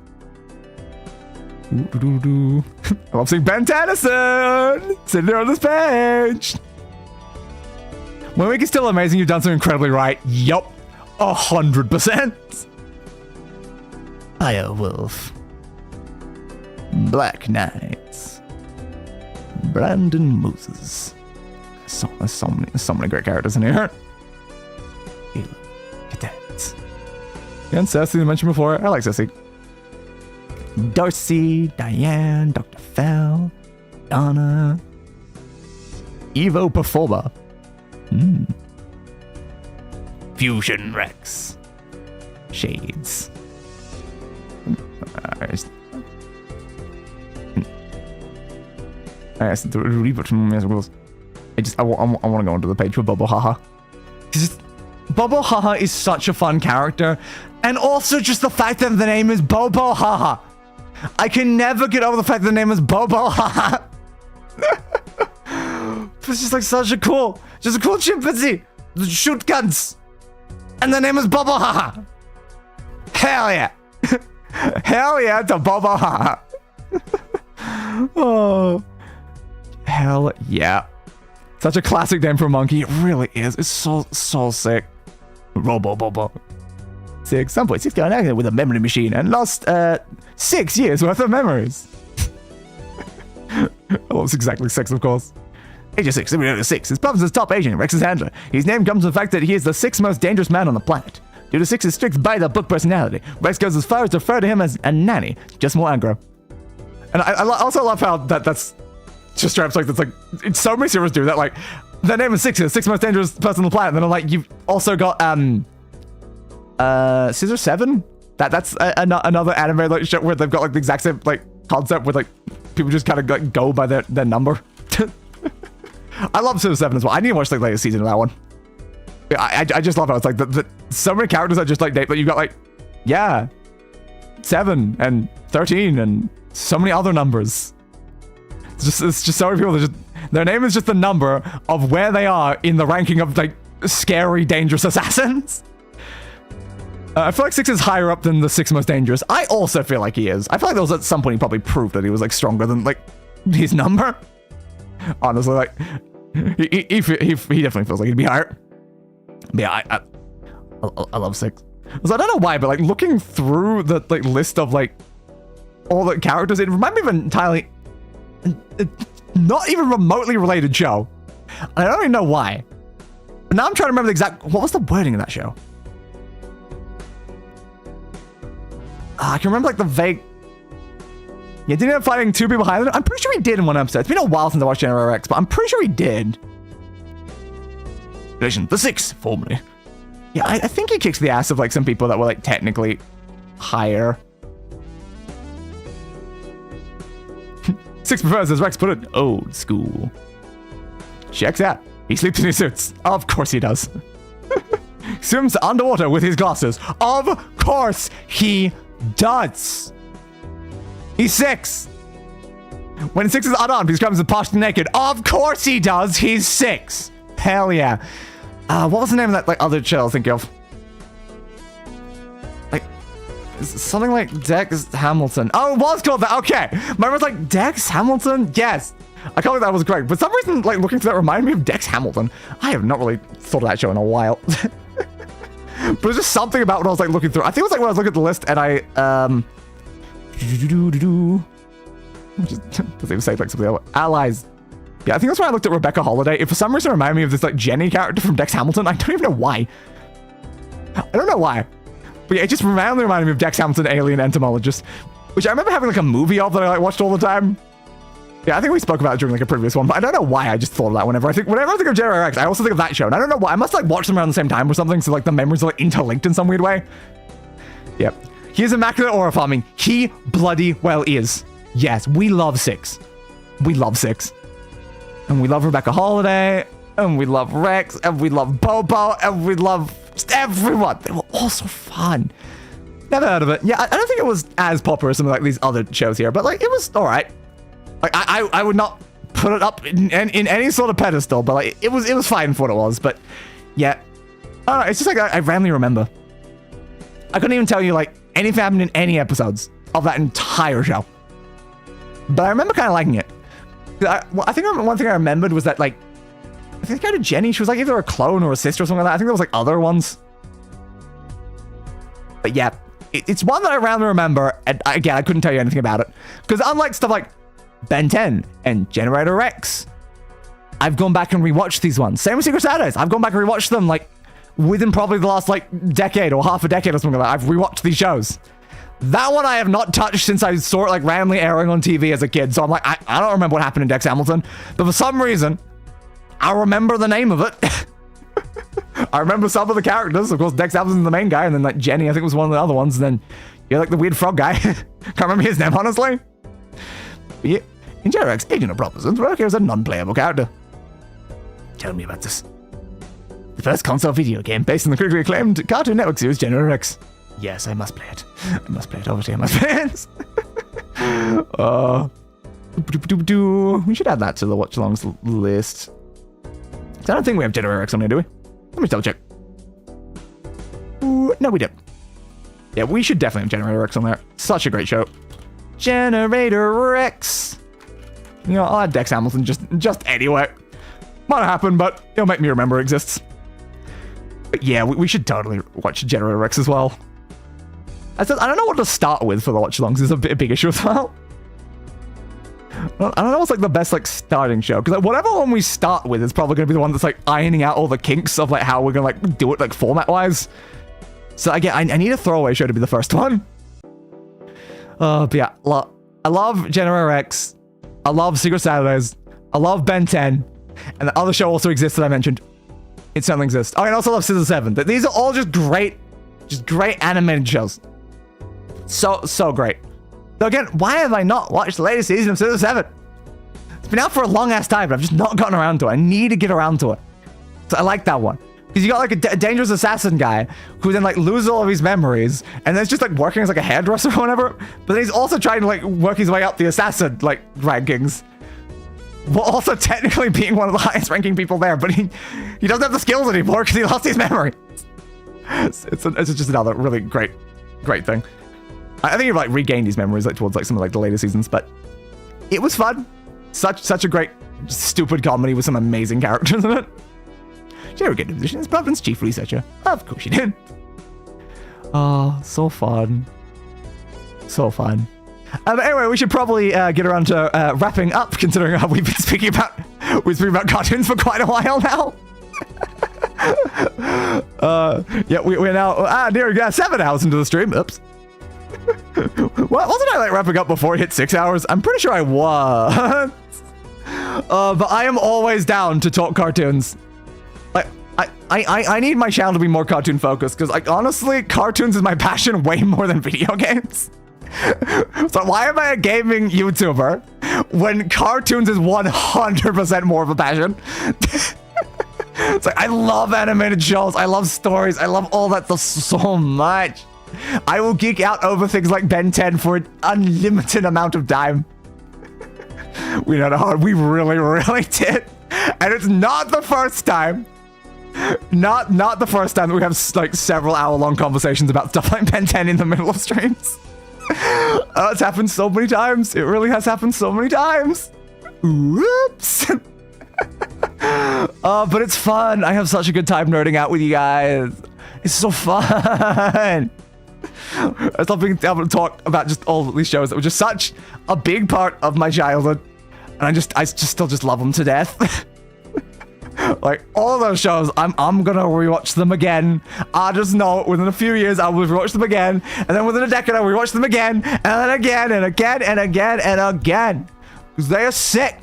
I love seeing Ben Tennyson sitting there on this page. When Week is still amazing, you've done something incredibly right. Yup. 100%. Firewolf. Black Knights. Brandon Moses. There's so many great characters in here. Cadets. And Cersei, I mentioned before. I like Cersei. Darcy, Diane, Dr. Fell, Donna. Evo Performer. Fusion Rex. Shades. The reboot from Rules. I want to go onto the page for Bobo Haha. Bobo Haha is such a fun character, and also just the fact that the name is Bobo Haha. I can never get over the fact that the name is Bobo Haha. It's just like such a cool chimpanzee. Shoot guns, and the name is Bobo Haha. Hell yeah. Hell yeah to Bobo Haha. Oh. Hell yeah. Such a classic name for a monkey. It really is. It's so sick. Robo Bobo. 6. Some point 6 got accident with a memory machine and lost 6 years worth of memories. Oh, it's exactly 6, of course. Agent 6, Simulator 6. His province's top agent, Rex's handler. His name comes from the fact that he is the 6th most dangerous man on the planet. Due to 6's strict by-the-book personality, Rex goes as far as to refer to him as a nanny, just more aggro. And I also love how that's just straight up like, that's like, it's so many series do that, like, their name is sixth most dangerous person on the planet, and then I'm like, you've also got, Scissor 7? That's another anime like shit where they've got like the exact same like concept where like people just kind of like go by their number. I love Scissor 7 as well. I need to watch like the latest season of that one. I just love how it's like so many characters are just like but you've got like, yeah, 7 and 13 and so many other numbers. It's just so many people that just, their name is just the number of where they are in the ranking of like scary, dangerous assassins. I feel like 6 is higher up than the 6th most dangerous. I also feel like he is. I feel like there was at some point he probably proved that he was like stronger than like his number. Honestly, like he definitely feels like he'd be higher. But yeah, I love 6. So I don't know why, but like looking through the like list of like all the characters, it reminded me of an entirely not even remotely related show. I don't even know why. But now I'm trying to remember the exact, what was the wording of that show? I can remember like the vague. Yeah, didn't he end up fighting 2 people higher than him? I'm pretty sure he did in one episode. It's been a while since I watched General X, but I'm pretty sure he did. Division the 6th, formerly. Yeah, I think he kicks the ass of like some people that were like technically higher. 6 prefers, as Rex put it, old school. Checks out. He sleeps in his suits. Of course he does. Swims underwater with his glasses. Of course he does. He's 6. When 6 is unarmed, he becomes partially naked. Of course he does. He's 6. Hell yeah. What was the name of that like other show I was thinking of? Like something like Dex Hamilton. Oh, it was called that. Okay. My was like Dex Hamilton. Yes. I can't believe that was correct. But for some reason, like looking through that reminded me of Dex Hamilton. I have not really thought of that show in a while. But it's just something about when I was like looking through. I think it was like when I was looking at the list and I just doesn't even say like something else. Allies. Yeah, I think that's when I looked at Rebecca Holiday. It for some reason reminded me of this like Jenny character from Dex Hamilton. I don't even know why. I don't know why. But yeah, it just randomly reminded me of Dex Hamilton, Alien Entomologist, which I remember having like a movie of that I like watched all the time. Yeah, I think we spoke about it during like a previous one, but I don't know why I just thought of that whenever I think of General X, I also think of that show, and I don't know why. I must like watch them around the same time or something, so like the memories are like interlinked in some weird way. Yep. He is immaculate aura farming. He bloody well is. Yes, we love 6. We love 6. And we love Rebecca Holiday, and we love Rex, and we love Bobo, and we love just everyone. They were all so fun. Never heard of it. Yeah, I don't think it was as popular as some of like these other shows here, but like it was all right. Like I would not put it up in any sort of pedestal, but like it was fine for what it was. But yeah, I don't know, it's just like I randomly remember. I couldn't even tell you like anything happened in any episodes of that entire show, but I remember kind of liking it. I think one thing I remembered was that like I think the character Jenny, she was like either a clone or a sister or something like that. I think there was like other ones, but yeah, it's one that I randomly remember. And again, I couldn't tell you anything about it because unlike stuff like Ben 10 and Generator X, I've gone back and rewatched these ones. Same with Secret Saturdays. I've gone back and rewatched them like within probably the last like decade or half a decade or something like that. I've rewatched these shows. That one I have not touched since I saw it like randomly airing on TV as a kid. So I'm like, I don't remember what happened in Dex Hamilton, but for some reason, I remember the name of it. I remember some of the characters. Of course, Dex Hamilton's the main guy, and then like Jenny, I think was one of the other ones. And then you're like the weird frog guy. Can't remember his name, honestly. But yeah. In General X, Agent of Propositions work here as a non-playable character. Tell me about this. The first console video game based on the critically acclaimed Cartoon Network series General X. Yes, I must play it. I must play it, obviously I must play it. We should add that to the watch-alongs list. I don't think we have General X on here, do we? Let me double check. Ooh, no, we don't. Yeah, we should definitely have Generator X on there. Such a great show. Generator X. You know, I'll add Dex Hamilton just anyway. Might happen, but it'll make me remember it exists. But yeah, we should totally watch Generator X as well. I don't know what to start with for the watch-alongs. It's a big issue as well. I don't know what's like the best like starting show, because like whatever one we start with is probably going to be the one that's like ironing out all the kinks of like how we're going to like do it like format-wise. So again, I need a throwaway show to be the first one. But yeah, I love Generator X. I love Secret Saturdays. I love Ben 10. And the other show also exists that I mentioned. It certainly exists. Oh, and I also love Scissor 7. These are all just great animated shows. So great. So again, why have I not watched the latest season of Scissor 7? It's been out for a long ass time, but I've just not gotten around to it. I need to get around to it. So I like that one. Because you got like a dangerous assassin guy who then like loses all of his memories and then it's just like working as like a hairdresser or whatever. But then he's also trying to like work his way up the assassin like rankings. While also technically being one of the highest ranking people there, but he doesn't have the skills anymore because he lost his memory. It's just another really great thing. I think he like regained his memories like towards like some of like the later seasons, but it was fun. Such a great stupid comedy with some amazing characters in it. She never get a position as Providence Chief Researcher. Of course she did. Oh, so fun. So fun. But anyway, we should probably get around to wrapping up, considering we've been speaking about cartoons for quite a while now. Yeah, we're now near 7 hours into the stream. Oops. Well, wasn't I like wrapping up before it hit 6 hours? I'm pretty sure I was. But I am always down to talk cartoons. Like, I need my channel to be more cartoon focused because, like, honestly, cartoons is my passion way more than video games. So why am I a gaming YouTuber when cartoons is 100% more of a passion? It's like, I love animated shows. I love stories. I love all that stuff so much. I will geek out over things like Ben 10 for an unlimited amount of time. We know how hard we really did. And it's not the first time. Not the first time that we have like several hour-long conversations about stuff like Ben 10 in the middle of streams. It's happened so many times. It really has happened so many times. Whoops. But it's fun. I have such a good time nerding out with you guys. It's so fun. I love being able to talk about just all of these shows that were just such a big part of my childhood. And I still love them to death. Like, all of those shows, I'm gonna rewatch them again. I just know within a few years I will rewatch them again, and then within a decade I'll rewatch them again, and then again, and again, and again, and again. Because they are sick.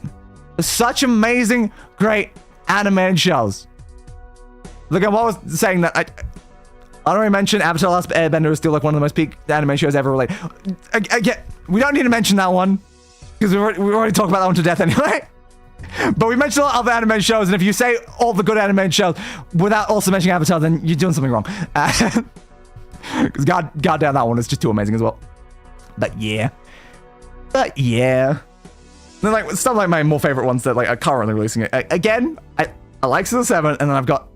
They're such amazing, great animated shows. Look, I was saying that I already mentioned Avatar: Last Airbender is still like one of the most peak anime shows ever related. We don't need to mention that one, because we already talked about that one to death anyway. But we mentioned a lot of other anime shows, and if you say all the good anime shows without also mentioning Avatar, then you're doing something wrong. Because goddamn, that one is just too amazing as well. But yeah. Then like some like my more favorite ones that like are currently releasing it. Again, I like Scissor 7, and then I've got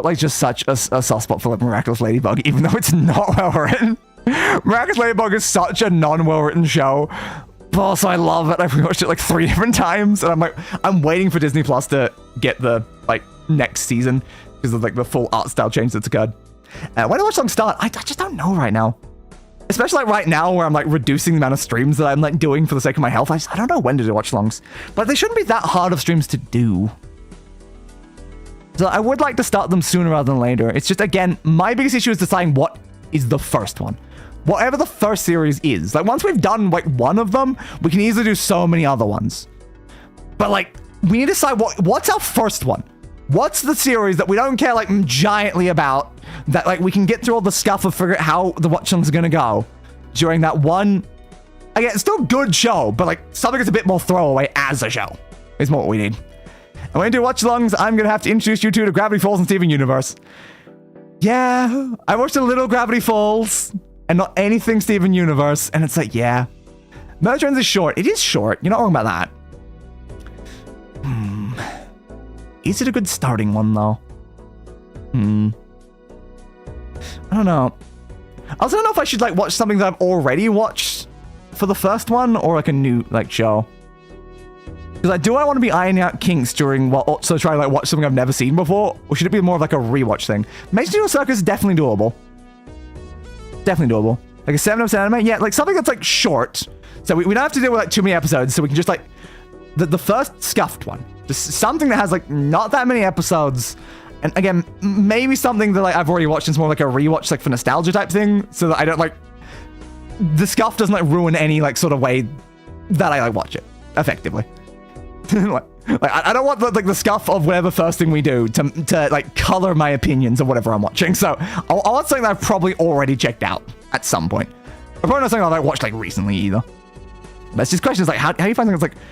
like just such a soft spot for like Miraculous Ladybug, even though it's not well written. Miraculous Ladybug is such a non-well written show. But also I love it. I've rewatched it like 3 different times, and I'm waiting for Disney Plus to get the like next season because of like the full art style change that's occurred. When do watch songs start? I just don't know right now. Especially like right now where I'm like reducing the amount of streams that I'm like doing for the sake of my health. I don't know when to do watch longs, but they shouldn't be that hard of streams to do. So I would like to start them sooner rather than later. It's just, again, my biggest issue is deciding what is the first one. Whatever the first series is. Like, once we've done, like, one of them, we can easily do so many other ones. But, like, we need to decide what's our first one? What's the series that we don't care, like, giantly about, that, like, we can get through all the scuff and figure out how the watch-along's gonna go during that one... Again, it's still a good show, but, like, something that's a bit more throwaway as a show is more what we need. And when we do watch-alongs, I'm gonna have to introduce you two to Gravity Falls and Steven Universe. Yeah, I watched a little Gravity Falls... and not anything Steven Universe, and it's like, yeah. Merchants is short. It is short. You're not wrong about that. Is it a good starting one, though? I don't know. I also don't know if I should, like, watch something that I've already watched for the first one, or, like, a new, like, show. Because, like, do I want to be ironing out kinks during while also trying to, like, watch something I've never seen before? Or should it be more of, like, a rewatch thing? Magical Circus is definitely doable. Definitely doable. Like a 7-episode anime? Yeah, like something that's like short. So we don't have to deal with like too many episodes, so we can just like the first scuffed one. Just something that has like not that many episodes. And again, maybe something that like I've already watched is more like a rewatch, like for nostalgia type thing, so that I don't like the scuff doesn't like ruin any like sort of way that I like watch it effectively. I don't want the scuff of whatever first thing we do to like color my opinions of whatever I'm watching. So I want something that I've probably already checked out at some point. But probably not something I've watched like recently either. But it's just questions like how do you find something that's like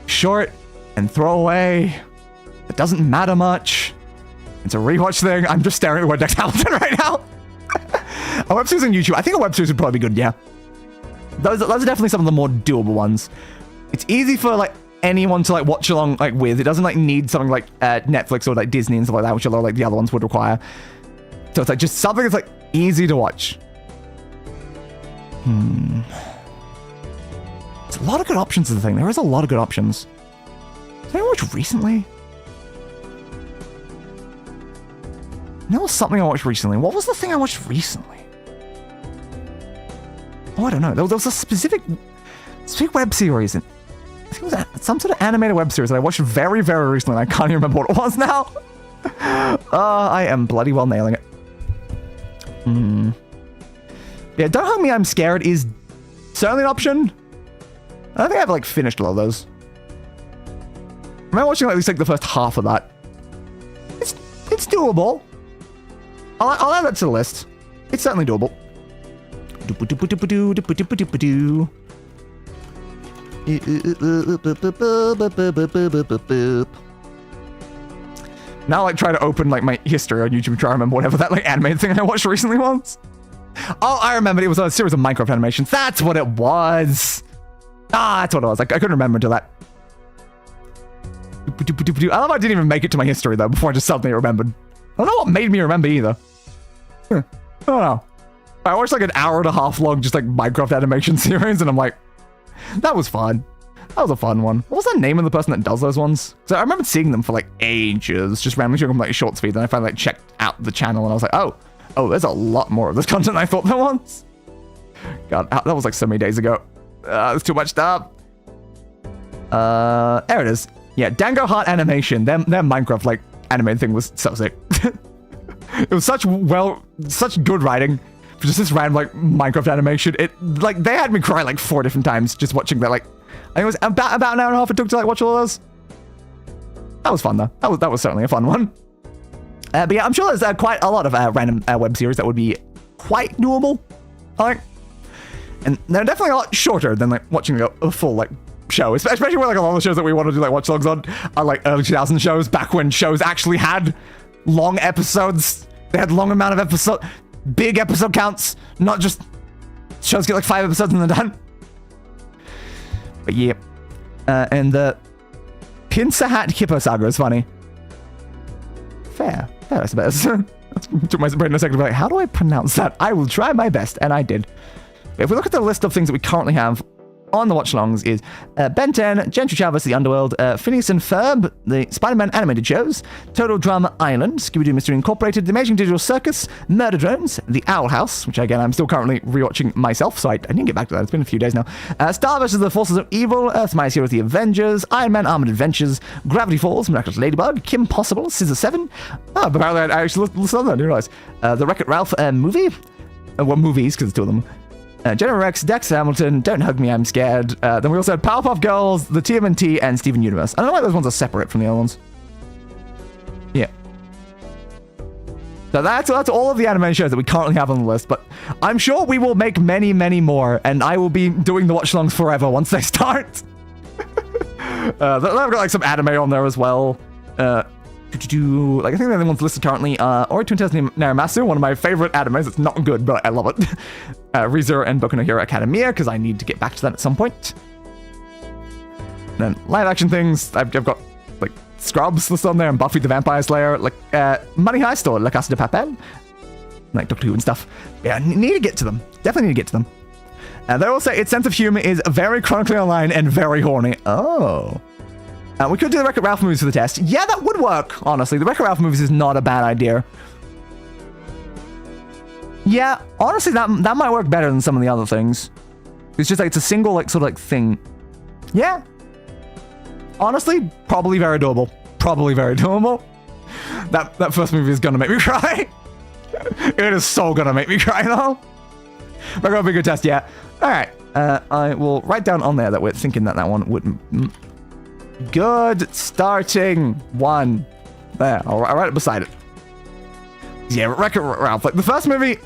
short and throwaway? It doesn't matter much. It's a rewatch thing. I'm just staring at the word next Hamilton right now. A web series on YouTube. I think a web series would probably be good. Yeah, those are definitely some of the more doable ones. It's easy for like anyone to like watch along like with. It doesn't like need something like Netflix or like Disney and stuff like that, which a lot of like the other ones would require. So it's like just something that's like easy to watch. There's a lot of good options is the thing. There is a lot of good options. Did I watch recently? There was something I watched recently. What was the thing I watched recently? Oh, I don't know. There was a specific web series. I think it was some sort of animated web series that I watched very, very recently. And I can't even remember what it was now. I am bloody well nailing it. Yeah, Don't Hug Me, I'm Scared is certainly an option. I don't think I've like finished a lot of those. I remember watching at least like the first half of that. It's doable. I'll add that to the list. It's certainly doable. Now, like, try to open like my history on YouTube and try to remember whatever that like animated thing I watched recently was. Oh, I remembered. It was a series of Minecraft animations. That's what it was. Ah, that's what it was. Like, I couldn't remember until that. I love I didn't even make it to my history though before I just suddenly remembered. I don't know what made me remember either. I don't know. I watched like an hour and a half long just like Minecraft animation series and I'm like, that was fun. That was a fun one. What was the name of the person that does those ones? So I remember seeing them for like ages, just randomly showing them like short speed. Then I finally like checked out the channel and I was like, oh, there's a lot more of this content than I thought there was. God, that was like so many days ago. There's too much stuff. There it is. Yeah, Dango Heart Animation. Their Minecraft like animated thing was so sick. It was such good writing for just this random like Minecraft animation. It like they had me cry like 4 different times just watching that. Like I think it was about an hour and a half it took to like watch all of those. That was fun though. That was certainly a fun one. But yeah, I'm sure there's quite a lot of random web series that would be quite doable. I think, and they're definitely a lot shorter than like watching a full like show, especially with like a lot of the shows that we want to do like watch logs on are like early 2000 shows, back when shows actually had long episodes. They had long amount of episode, big episode counts, not just shows get like 5 episodes and they're done. But yeah, and the Pincer Hat Hippo Saga is funny. Fair, I suppose. Took my brain a second to be like, how do I pronounce that? I will try my best, and I did. But if we look at the list of things that we currently have on the watch-alongs is Ben 10, Gentry Chavez, The Underworld, Phineas and Ferb, the Spider-Man animated shows, Total Drama Island, Scooby-Doo Mystery Incorporated, The Amazing Digital Circus, Murder Drones, The Owl House, which again I'm still currently rewatching myself, so I didn't get back to that. It's been a few days now. Star vs. the Forces of Evil, Earth's Mightiest Heroes, The Avengers, Iron Man Armored Adventures, Gravity Falls, Miraculous Ladybug, Kim Possible, Scissor 7. Oh, but apparently I actually listened to that, I didn't realize. The Wreck-It Ralph movie. Well, movies, because it's 2 of them. General Rex, Dex Hamilton, Don't Hug Me, I'm Scared. Then we also had Powerpuff Girls, the TMNT, and Steven Universe. I don't know why those ones are separate from the other ones. Yeah. So that's all of the anime shows that we currently have on the list, but I'm sure we will make many, many more, and I will be doing the watch-alongs forever once they start. They've got like some anime on there as well. Like I think the only ones listed currently are Ori Twin Tales Naramasu, one of my favorite animes. It's not good, but I love it. Re:Zero and Boku no Hero Academia, because I need to get back to that at some point. And then live action things, I've got like Scrubs listed on there, and Buffy the Vampire Slayer, like Money Heist or La Casa de Papel, like Doctor Who and stuff. Yeah, I need to get to them. Definitely need to get to them. They will say its sense of humor is very chronically online and very horny. Oh. We could do the Wreck-It Ralph movies for the test. Yeah, that would work, honestly. The Wreck-It Ralph movies is not a bad idea. Yeah, honestly, that might work better than some of the other things. It's just like, it's a single, like, sort of, like, thing. Yeah. Honestly, probably very doable. Probably very doable. That first movie is gonna make me cry. It is so gonna make me cry, though. We're gonna be a good test, yeah. Alright, I will write down on there that we're thinking that one would... Good starting one. There, I'll write it beside it. Yeah, Wreck-It Ralph. Like, the first movie,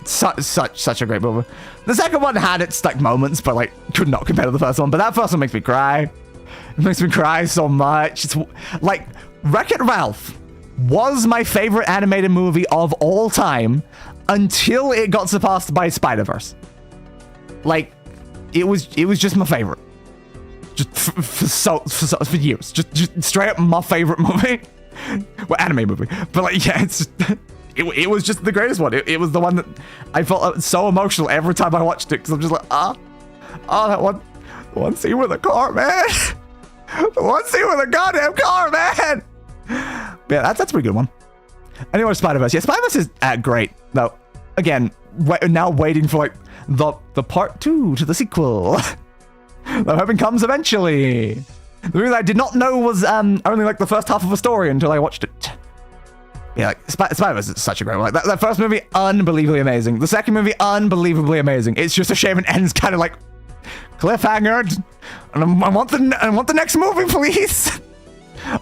such a great movie. The second one had its, like, moments, but, like, could not compare to the first one. But that first one makes me cry. It makes me cry so much. It's, like, Wreck-It Ralph was my favorite animated movie of all time until it got surpassed by Spider-Verse. Like, it was just my favorite. Just for years. Just straight up my favorite movie. Well, anime movie. But, like, yeah, it's just... It was just the greatest one. It was the one that I felt so emotional every time I watched it, because I'm just like, that one scene with the car, man. The one scene with the goddamn car, man. Yeah, that's a pretty good one. Anyway, Spider-Verse. Yeah, Spider-Verse is great. Though, again, now waiting for, like, the part 2 to the sequel. I'm hoping comes eventually. The movie that I did not know was only, like, the first half of a story until I watched it. Yeah, like, Spider-Verse is such a great one. Like, that first movie, unbelievably amazing. The second movie, unbelievably amazing. It's just a shame it ends kind of like cliffhangered. And I want the next movie, please.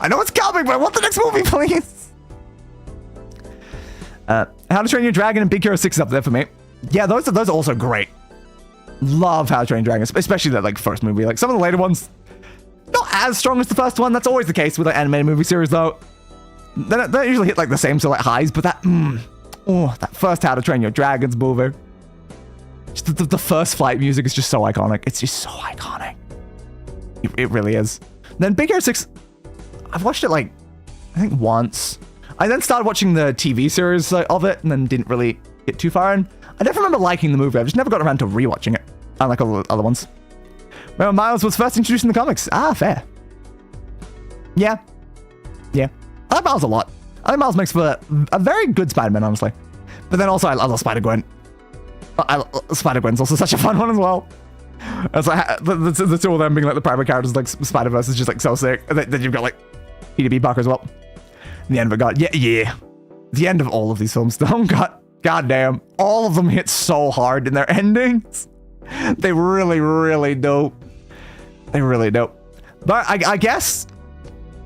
I know it's coming, but I want the next movie, please. How to Train Your Dragon and Big Hero 6 is up there for me. Yeah, those are also great. Love How to Train Your Dragon, especially that, like, first movie. Like, some of the later ones, not as strong as the first one. That's always the case with, like, animated movie series, though. They don't usually hit, like, the same sort of, like, highs, but that, that first How to Train Your Dragons movie. Just the first flight music is just so iconic. It's just so iconic. It really is. Then Big Hero 6, I've watched it, like, I think once. I then started watching the TV series of it, and then didn't really get too far in. I definitely remember liking the movie. I've just never got around to rewatching it, unlike all the other ones. Remember Miles was first introduced in the comics. Fair. Yeah. I like Miles a lot. I think Miles makes for a very good Spider-Man, honestly. But then also, I love Spider-Gwen. Spider-Gwen's also such a fun one as well. It's like the two of them being like the primary characters, like Spider-Verse is just like so sick. And then you've got like Peter B. Parker as well. The end of it, God, yeah. The end of all of these films, though, God damn, all of them hit so hard in their endings. They really do. They really do. But I guess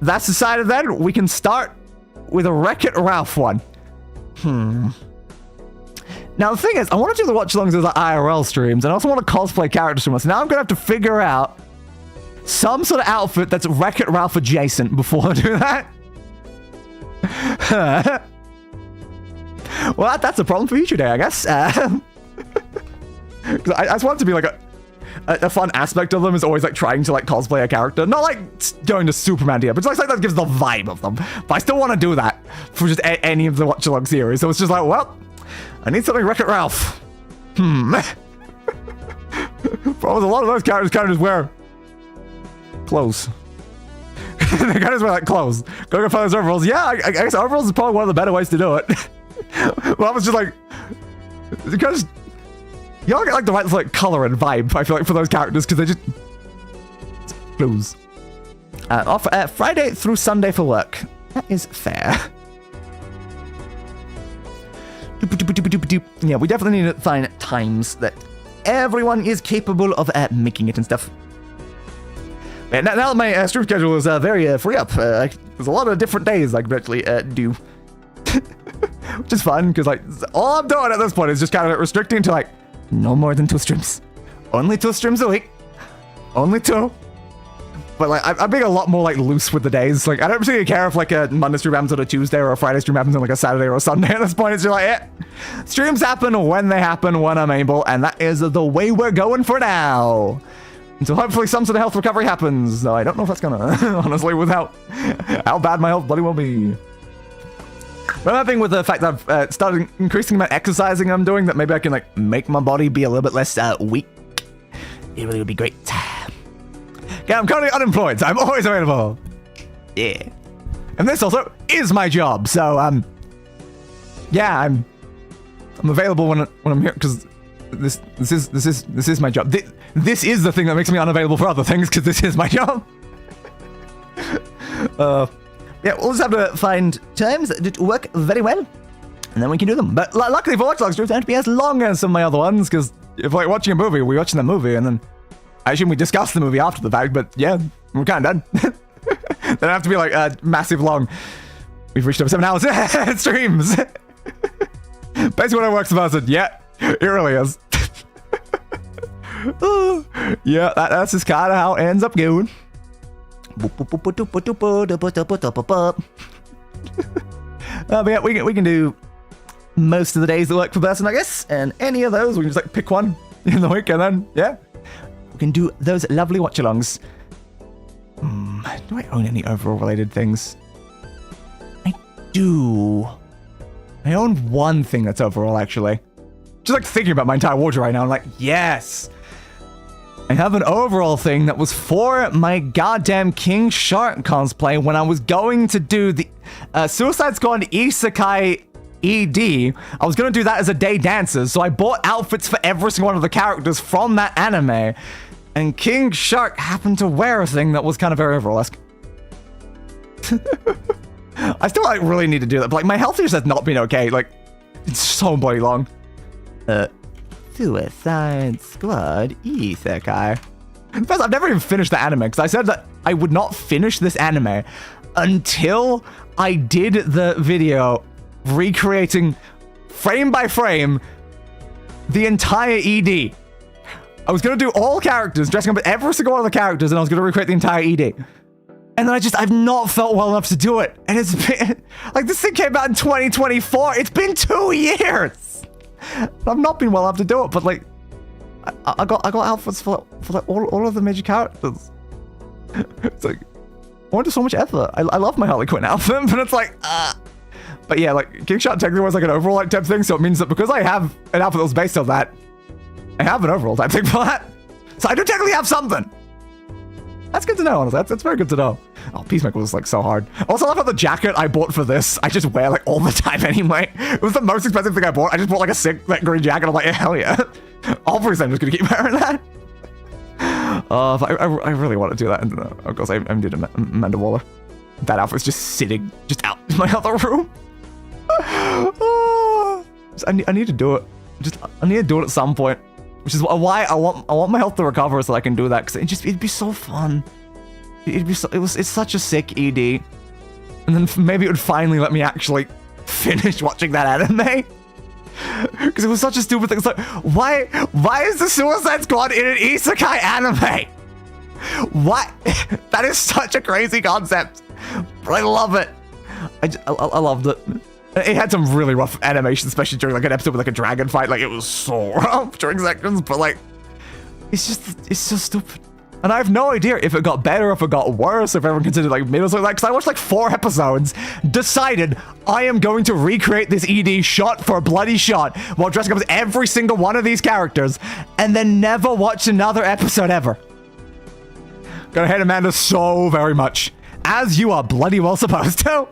that's decided then. We can start with a Wreck-It Ralph one. Now, the thing is, I want to do the watch-alongs as like IRL streams, and I also want to cosplay characters from us. Now I'm going to have to figure out some sort of outfit that's Wreck-It Ralph adjacent before I do that. Well, that's a problem for you today, I guess. I just want it to be like a fun aspect of them is always like trying to like cosplay a character. Not like going to Superman here, but it's like that gives the vibe of them. But I still want to do that for just any of the watch-along series. So it's just like, well, I need something Wreck-It Ralph. Problem is a lot of those characters kind of just wear clothes. They kind of just wear like clothes. Go find those overalls. Yeah, I guess overalls is probably one of the better ways to do it. Well, I was just like, because you all get like the right like color and vibe, I feel like, for those characters, because they just clothes. Off Friday through Sunday for work. That is fair. Yeah, we definitely need to find times that everyone is capable of making it and stuff. And now that my stream schedule is very free up, there's a lot of different days I can actually do. Which is fun, because like all I'm doing at this point is just kind of restricting to like no more than 2 streams. Only 2 streams a week. Only 2. But like I'm being a lot more like loose with the days. Like I don't particularly care if like a Monday stream happens on a Tuesday or a Friday stream happens on like a Saturday or a Sunday. At this point, it's just like, streams happen when they happen, when I'm able, and that is the way we're going for now. Until hopefully some sort of health recovery happens. Though I don't know if that's gonna, honestly, without how bad my health bloody will be. But another thing with the fact that I've started increasing the amount of exercising I'm doing, that maybe I can like make my body be a little bit less weak. It really would be great. Yeah, I'm currently unemployed, so I'm always available. Yeah. And this also is my job, so yeah, I'm available when I'm here, because this is my job. This is the thing that makes me unavailable for other things, because this is my job. Yeah, we'll just have to find times that work very well, and then we can do them. But luckily for watch-along streams, they don't have to be as long as some of my other ones, because if like watching a movie, we're watching the movie, and then I assume we discuss the movie after the fact, but yeah, we're kind of done. don't have to be like massive long. We've reached over 7 hours. Streams. Basically what it works about it. Yeah, it really is. Yeah, that's just kind of how it ends up going. But yeah, we can do most of the days that work for person, I guess, and any of those we can just like pick one in the week, and then yeah, we can do those lovely watch-alongs. Do I own any overall related things? I do. I own one thing that's overall, actually. Just like thinking about my entire wardrobe right now, I'm like, yes. I have an overall thing that was for my goddamn King Shark cosplay when I was going to do the Suicide Squad Isekai ED. I was going to do that as a day dancer, so I bought outfits for every single one of the characters from that anime. And King Shark happened to wear a thing that was kind of very overall-esque. I still like really need to do that, but like my health just has not been okay. Like, it's so bloody long. Suicide Squad Isekai. First, I've never even finished the anime, because I said that I would not finish this anime until I did the video recreating frame by frame the entire ED. I was going to do all characters, dressing up as every single one of the characters, and I was going to recreate the entire ED. And then I've not felt well enough to do it. And it's been, like, this thing came out in 2024. It's been 2 years. I've not been well enough to do it, but like, I got outfits for like all of the major characters. It's like, I went to so much effort. I love my Harley Quinn outfit, but it's like, But yeah, like, King Shark technically was like an overall like type thing, so it means that because I have an outfit that was based on that, I have an overall type thing for that. So I do technically have something. That's good to know, honestly. That's very good to know. Oh, Peacemaker was like so hard. Also, I love how the jacket I bought for this, I just wear like all the time anyway. It was the most expensive thing I bought. I just bought like a sick like green jacket. I'm like, yeah, hell yeah. Obviously, I'm just gonna keep wearing that. I really want to do that. And of course, I'm doing Amanda Waller. That outfit's just sitting just out in my other room. I need to do it. I need to do it at some point. Which is why I want my health to recover so that I can do that, because it'd be so fun. It's such a sick ED, and then maybe it would finally let me actually finish watching that anime. Because it was such a stupid thing. It's like, why is the Suicide Squad in an isekai anime? What? That is such a crazy concept, but I love it. I loved it. It had some really rough animation, especially during like an episode with like a dragon fight. Like, it was so rough during sections, but like, it's so stupid. And I have no idea if it got better, if it got worse, if everyone considered like middle something like that. Because I watched like 4 episodes, decided I am going to recreate this ED shot for a bloody shot while dressing up as every single one of these characters, and then never watched another episode ever. Gonna hate Amanda so very much, as you are bloody well supposed to.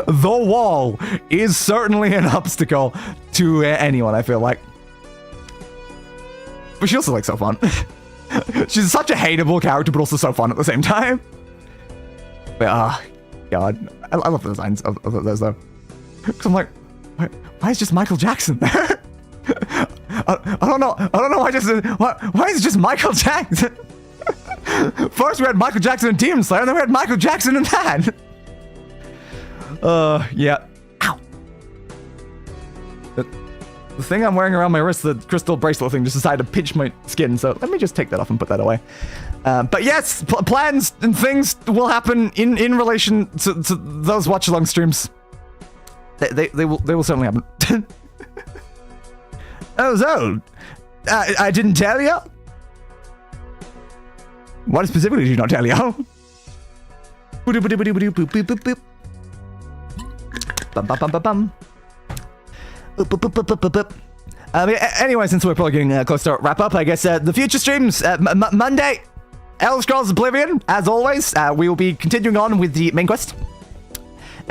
The wall is certainly an obstacle to anyone, I feel like. But she's also like so fun. She's such a hateable character, but also so fun at the same time. But God, I love the designs of those though. Because I'm like, why is just Michael Jackson there? I don't know why is it just Michael Jackson? First we had Michael Jackson in Demon Slayer, and then we had Michael Jackson in that. Yeah. Ow. The thing I'm wearing around my wrist, the crystal bracelet thing, just decided to pinch my skin, so let me just take that off and put that away. But yes, plans and things will happen in relation to those watch-along streams. They will certainly happen. Oh, so, I didn't tell you? What specifically did you not tell you? Bum, bum, bum, bum, bum. Anyway, since we're probably getting close to wrap up, I guess the future streams, Monday, Elder Scrolls Oblivion, as always. We will be continuing on with the main quest.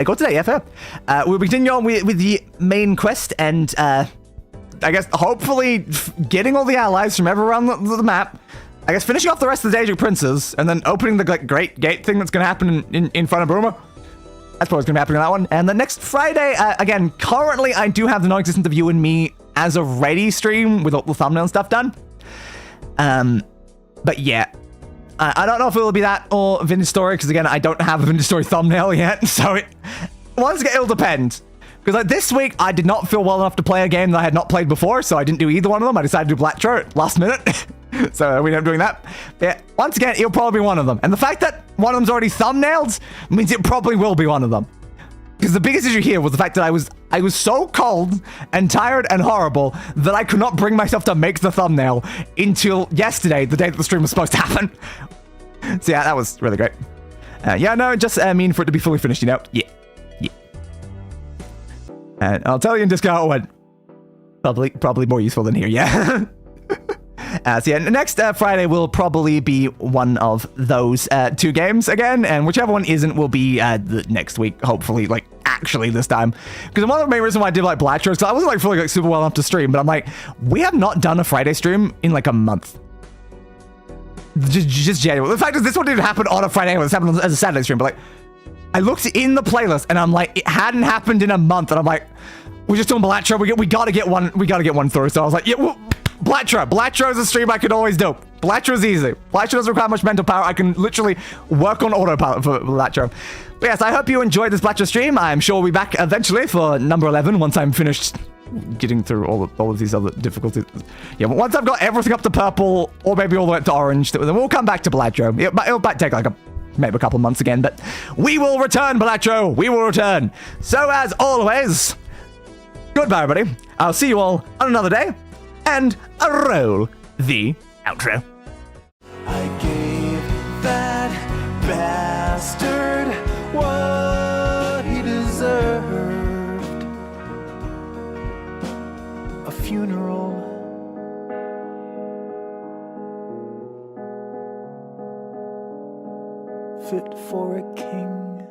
Go today, yeah, fair. We'll be continuing on with the main quest, and I guess hopefully getting all the allies from everywhere around the map. I guess finishing off the rest of the Daedric Princes, and then opening the like great gate thing that's going to happen in front of Bruma. That's probably going to be happening on that one. And the next Friday, again, currently I do have the non-existent of You and Me as a ready stream with all the thumbnail and stuff done. But yeah, I don't know if it will be that or Vintage Story, because again, I don't have a Vintage Story thumbnail yet, so once again, it'll depend. Because like this week, I did not feel well enough to play a game that I had not played before, so I didn't do either one of them. I decided to do Balatro last minute, so we ended up doing that. But yeah, once again, it'll probably be one of them. And the fact that one of them's already thumbnailed means it probably will be one of them. Because the biggest issue here was the fact that I was so cold and tired and horrible that I could not bring myself to make the thumbnail until yesterday, the day that the stream was supposed to happen. So yeah, that was really great. Yeah, no, just mean for it to be fully finished, you know? Yeah. And I'll tell you in Discord how it went. Probably more useful than here, yeah. So yeah, next Friday will probably be one of those 2 games again, and whichever one isn't will be the next week, hopefully, like, actually this time. Because one of the main reasons why I did, like, Balatro is because I wasn't, like, feeling, like, super well enough to stream, but I'm like, we have not done a Friday stream in, like, a month. Just genuine. The fact is, this one didn't happen on a Friday, this happened as a Saturday stream, but, like, I looked in the playlist, and I'm like, it hadn't happened in a month, and I'm like, we're just doing Balatro, we gotta get one through, so I was like, yeah, well, Balatro is a stream I could always do. Balatro is easy. Balatro doesn't require much mental power. I can literally work on autopilot for Balatro. But yes, I hope you enjoyed this Balatro stream. I'm sure we'll be back eventually for number 11 once I'm finished getting through all of these other difficulties. Yeah, but once I've got everything up to purple, or maybe all the way up to orange, then we'll come back to Balatro. It'll take like maybe a couple months again, but we will return, Balatro. We will return. So as always, goodbye, everybody. I'll see you all on another day. And roll the outro. I gave that bastard what he deserved. A funeral. Fit for a king.